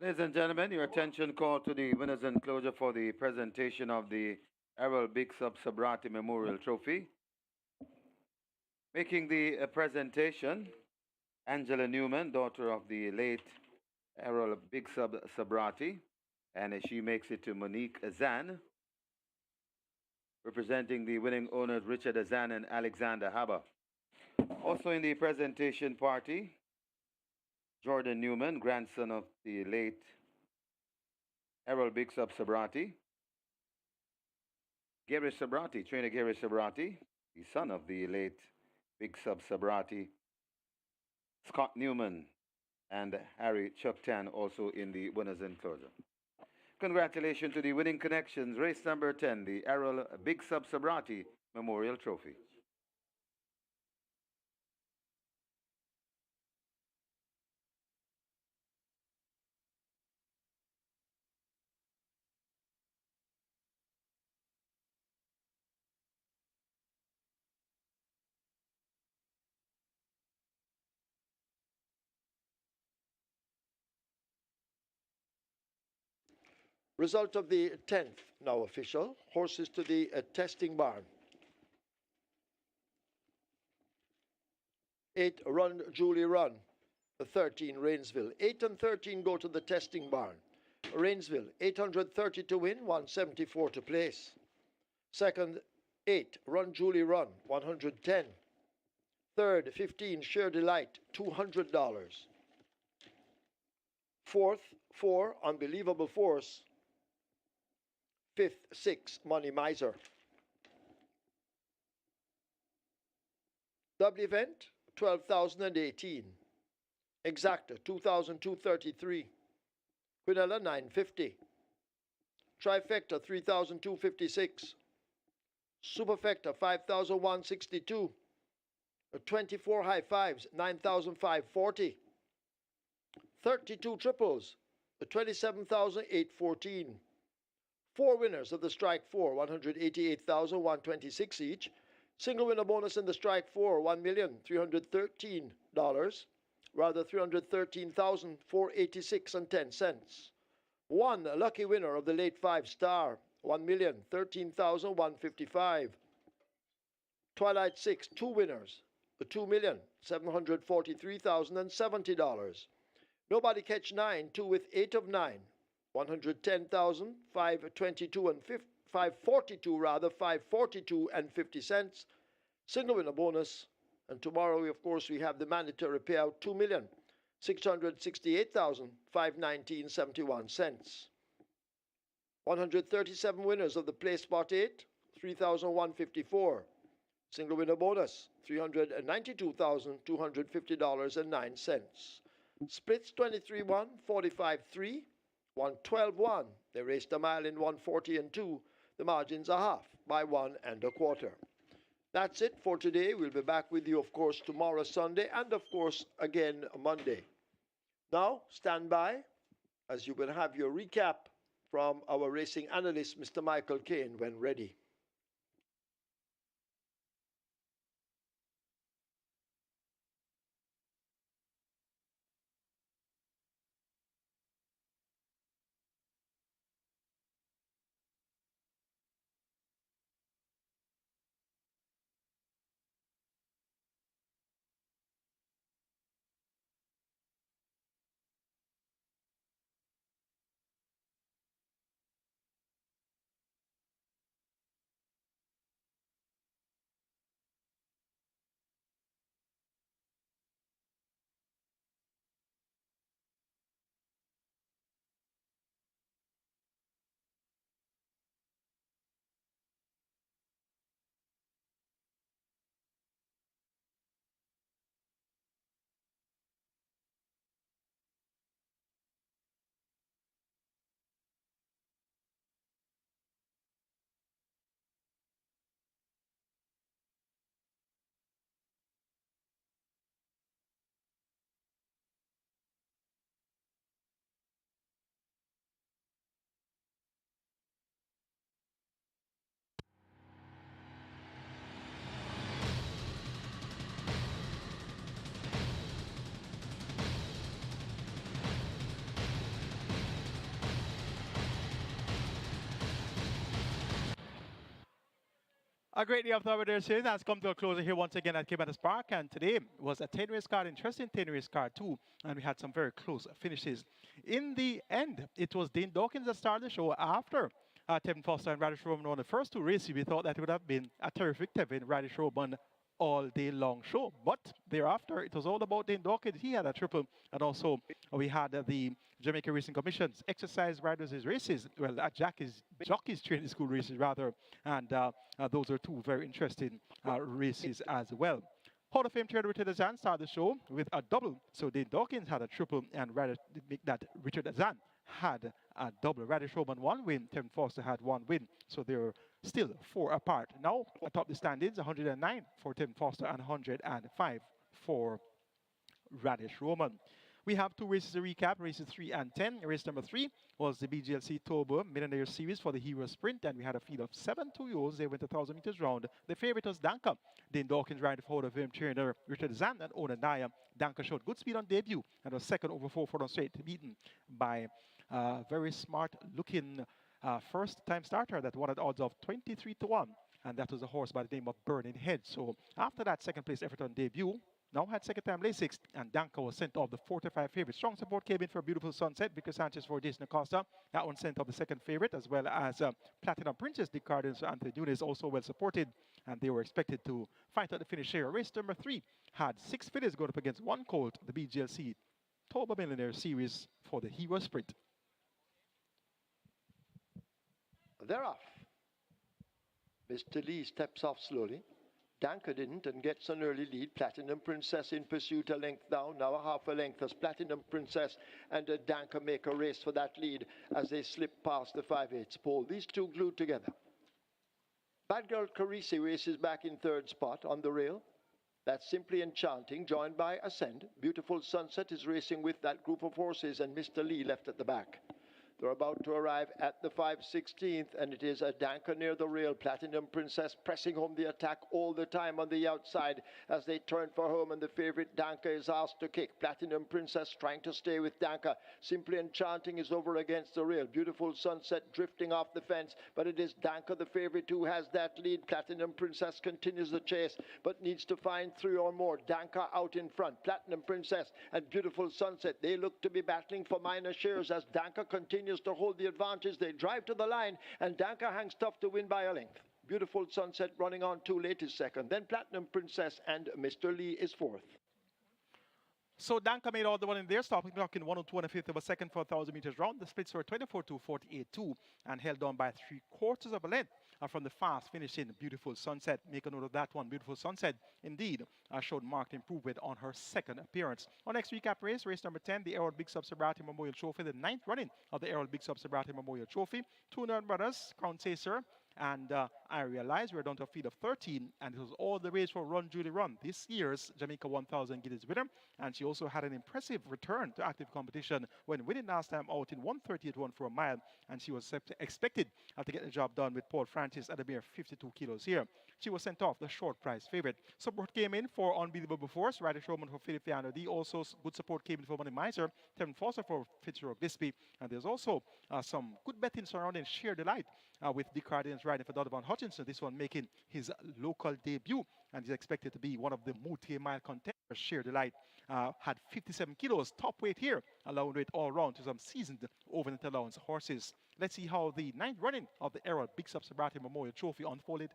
Ladies and gentlemen, your attention call to the winners enclosure for the presentation of the ERROL Big Sub SUBRATIE Memorial Trophy. Making the presentation, Angela Newman, daughter of the late ERROL Big Sub SUBRATIE, and she makes it to Monique Azan, representing the winning owners Richard Azan and Alexander Haber. Also in the presentation party, Jordan Newman, grandson of the late ERROL Big Sub SUBRATIE, Gary SUBRATIE, trainer Gary SUBRATIE, the son of the late Big Sub SUBRATIE, Scott Newman, and Harry Chuck Tan also in the winners enclosure. Congratulations to the winning connections, race number 10, the ERROL Big Sub SUBRATIE Memorial Trophy. Result of the 10th, now official. Horses to the testing barn. 8, Run, Julie, Run. 13, Rainsville. 8 and 13 go to the testing barn. Rainsville, 830 to win, 174 to place. Second, 8, Run, Julie, Run, 110. Third, 15, Sheer Delight, $200. Fourth, 4, Unbelievable Force. Fifth, 6, Money Miser. Double event, 12,018. Exacta, 2,233. Quinella, 950. Trifecta, 3,256. Superfecta, 5,162. 24 high fives, 9,540. 32 triples, 27,814. 4 winners of the strike 4, 188,126 each. Single winner bonus in the strike 4, $1,313. Rather, 313,486 and 10 cents. 1 lucky winner of the late 5 star, 1,013,155. Twilight 6, 2 winners, $2,743,070. Nobody catch 9, 2 with 8 of 9, 110,522 and 542 rather, 542 and 50 cents. Single winner bonus. And tomorrow, of course, we have the mandatory payout, 2,668,519.71 cents. 137 winners of the play spot 8, 3,154. Single winner bonus, $392,250.09. Splits 23-1, 45-3, 112-1. They raced a mile in 140 and 2. The margins are half by 1 1/4. That's it for today. We'll be back with you, of course, tomorrow, Sunday, and, of course, again Monday. Now, stand by as you will have your recap from our racing analyst, Mr. Michael Kane, when ready. A great day of the there series has come to a close here once again at Caymanas Park, and today was a 10-race card, interesting 10-race card too, and we had some very close finishes. In the end, it was Dane Dawkins that started the show after Tevin Foster and Radish Roman won the first two races. We thought that it would have been a terrific Tevin Radish Roman all day long show, but thereafter it was all about Dane Dawkins. He had a triple, and also we had the Jamaica Racing Commission's exercise riders' races, well, jockeys training school races rather, and those are two very interesting races as well. Hall of Fame trainer Richard Azan started the show with a double, so Dane Dawkins had a triple, and rather make that Richard Azan had a double. Radish Roman 1 win, Tevin Foster had 1 win, so they're still 4 apart. Now, atop the standings, 109 for Tevin Foster and 105 for Radish Roman. We have two races to recap, races 3 and 10. Race number 3 was the BGLC Toba Millionaire Series for the Hero Sprint, and we had a field of 7 2-year-olds. They went 1,000 meters round. The favorite was Danka. Dane Dawkins riding for Hall of Fame trainer Richard Zan and Ona Naya. Danka showed good speed on debut and was second over 4 furlongs straight, beaten by a very smart-looking first-time starter that won at odds of 23 to 1, and that was a horse by the name of Burning Head. So after that second place effort on debut, now had second time late sixth, and Danka was sent off the 4-5 favorite. Strong support came in for Beautiful Sunset, Vicar Sanchez for Jason Acosta. That one sent off the second favorite, as well as Platinum Princess, Dick Cardinals, Anthony Nunes, also well supported, and they were expected to fight at the finish here. Race number 3 had 6 fillies going up against 1 colt, the BGLC Toba Millionaire Series for the Hero Sprint. They're off. Mr. Lee steps off slowly. Danka didn't and gets an early lead. Platinum Princess in pursuit, a length down, now a half a length as Platinum Princess and Danka make a race for that lead as they slip past the 5/8 pole. These two glued together. Bad Girl Carisi races back in 3rd spot on the rail. That's Simply Enchanting, joined by Ascend. Beautiful Sunset is racing with that group of horses, and Mr. Lee left at the back. They're about to arrive at the 5/16th, and it is a Danka near the rail. Platinum Princess pressing home the attack all the time on the outside as they turn for home, and the favorite Danka is asked to kick. Platinum Princess trying to stay with Danka. Simply Enchanting is over against the rail. Beautiful Sunset drifting off the fence, but it is Danka, the favorite, who has that lead. Platinum Princess continues the chase, but needs to find 3 or more. Danka out in front. Platinum Princess and Beautiful Sunset, they look to be battling for minor shares as Danka continues to hold the advantage. They drive to the line, and Danka hangs tough to win by a length. Beautiful Sunset running on too late is second. Then Platinum Princess and Mr. Lee is 4th. So Danka made all the one in there, stopping clock in 102 1/5 of a second for 1,000 meters round. The splits were 24-2, 48-2, and held on by 3/4 of a length from the fast finishing Beautiful Sunset. Make a note of that one. Beautiful Sunset indeed showed marked improvement on her second appearance. Our next recap race, race number 10, the ERROL Big Sub SUBRATIE Memorial Trophy, the 9th running of the ERROL Big Sub SUBRATIE Memorial Trophy. 2 Nerd Brothers, Crown Chaser, and I realized we're down to a field of 13, and it was all the race for Run Julie Run, this year's Jamaica 1000 Guineas winner, and she also had an impressive return to active competition when winning last time out in 1:38.1 for a mile, and she was expected to get the job done with Paul Francis at a mere 52 kilos here. She was sent off the short price favorite. Support came in for Unbelievable Force, Radish Roman for Philip Fiano D. Also good support came in for Money Miser, Tevin Foster for Fitzgerald Gillespie, and there's also some good betting surrounding Sheer Delight with Dick Cardinals riding for Donovan Hutchinson, this one making his local debut, and he's expected to be one of the multi-mile contenders. Sheer Delight had 57 kilos, top weight here, allowing weight all round to some seasoned overnight allowance horses. Let's see how the 9th running of the ERROL Big Sub SUBRATIE Memorial Trophy unfolded.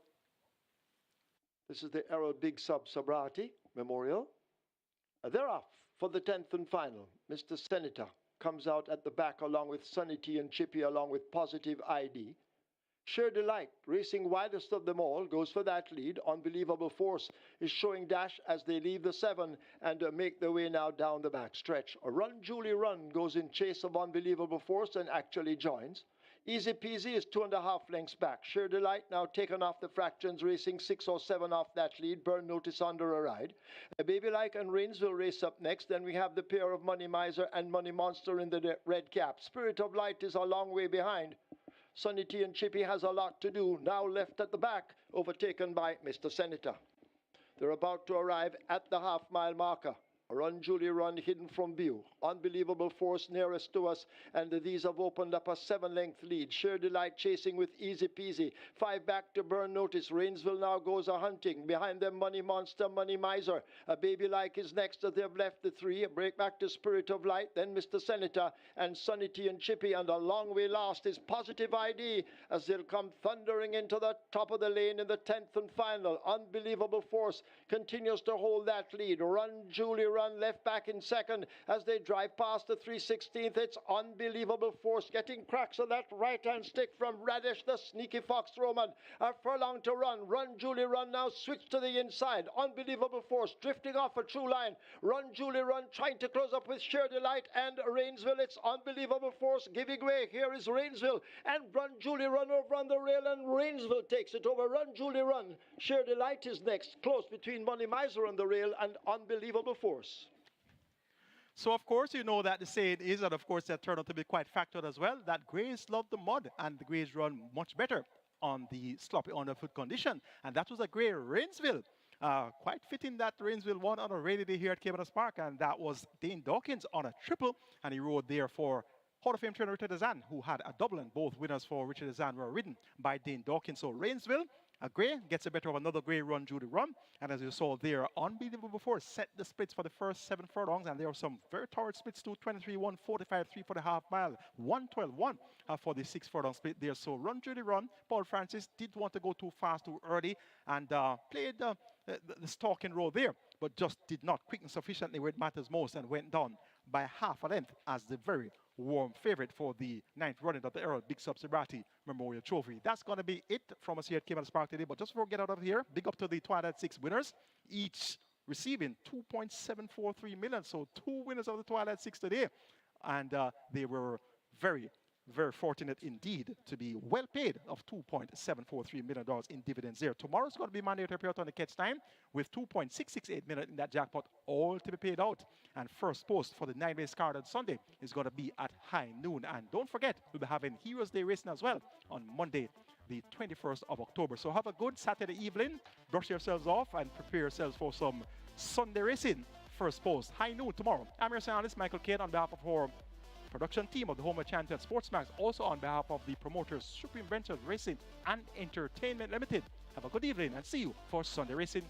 This is the ERROL Big Sub SUBRATIE Memorial. They're off for the 10th and final. Mr. Senator comes out at the back along with Sunny T and Chippy along with Positive ID. Sheer Delight, racing widest of them all, goes for that lead. Unbelievable Force is showing dash as they leave the 7 and make their way now down the back stretch. A Run Julie Run goes in chase of Unbelievable Force and actually joins. Easy Peasy is 2.5 lengths back. Sheer Delight now taken off the fractions, racing 6 or 7 off that lead. Burn Notice under a ride. Baby Like and Rains will race up next. Then we have the pair of Money Miser and Money Monster in the red cap. Spirit of Light is a long way behind. Sunny T and Chippy has a lot to do, now left at the back, overtaken by Mr. Senator. They're about to arrive at the half-mile marker. Run Julie Run hidden from view. Unbelievable Force nearest to us, and these have opened up a 7-length lead. Sheer Delight chasing with easy peasy. 5 back to Burn Notice. Rainsville now goes a hunting. Behind them Money Monster, Money Miser. A Baby Like is next as they've left the 3. A break back to Spirit of Light, then Mr. Senator and Sunny T and Chippy, and a long way last is Positive ID as they'll come thundering into the top of the lane in the 10th and final. Unbelievable Force continues to hold that lead. Run Julie Run left back in second as they drive past the 3/16th. It's Unbelievable Force getting cracks on that right-hand stick from Radish, the sneaky Fox Roman. A furlong to run. Run Julie Run now switch to the inside. Unbelievable Force drifting off a true line. Run Julie Run trying to close up with Sheer Delight and Rainsville. It's Unbelievable Force giving way. Here is Rainsville and Run Julie Run over on the rail, and Rainsville takes it over. Run Julie Run. Sheer Delight is next, close between Money Miser on the rail and Unbelievable Force. So, of course, you know that the saying is, and of course, that turned out to be quite factual as well, that Greys love the mud, and the Greys run much better on the sloppy underfoot condition. And that was a Grey Rainsville. Quite fitting that Rainsville won on a rainy day here at Caymanas Park, and that was Dane Dawkins on a triple, and he rode there for Hall of Fame trainer Richard Azan, who had a double, and both winners for Richard Azan were ridden by Dane Dawkins. So Rainsville, a Grey, gets a better of another Grey Run Judy Run. And as you saw there, Unbelievable Before set the splits for the first 7 furlongs, and there were some very torrid splits too. 23-1, 45-3 for the half mile, 112-1 for the 6 furlong split there. So Run Judy Run, Paul Francis did want to go too fast too early and played the stalking role there, but just did not quicken sufficiently where it matters most and went down by half a length as the very warm favorite for the 9th running of the ERROL Big SUBRATIE Memorial Trophy. That's going to be it from us here at Caymanas Park today. But just before we get out of here, big up to the Twilight 6 winners, each receiving 2.743 million. So 2 winners of the Twilight 6 today. And they were very, very fortunate indeed to be well paid of $2.743 million in dividends there. Tomorrow's going to be mandatory payout on the catch time with $2.668 million in that jackpot, all to be paid out. And first post for the 9-race card on Sunday is going to be at high noon. And don't forget, we'll be having Heroes Day racing as well on Monday, the 21st of October. So have a good Saturday evening, brush yourselves off, and prepare yourselves for some Sunday racing. First post, high noon tomorrow. I'm your analyst, Michael Cade, on behalf of our production team of the Home Champion Sportsmax, also on behalf of the promoters Supreme Ventures Racing and Entertainment Limited. Have a good evening and see you for Sunday Racing.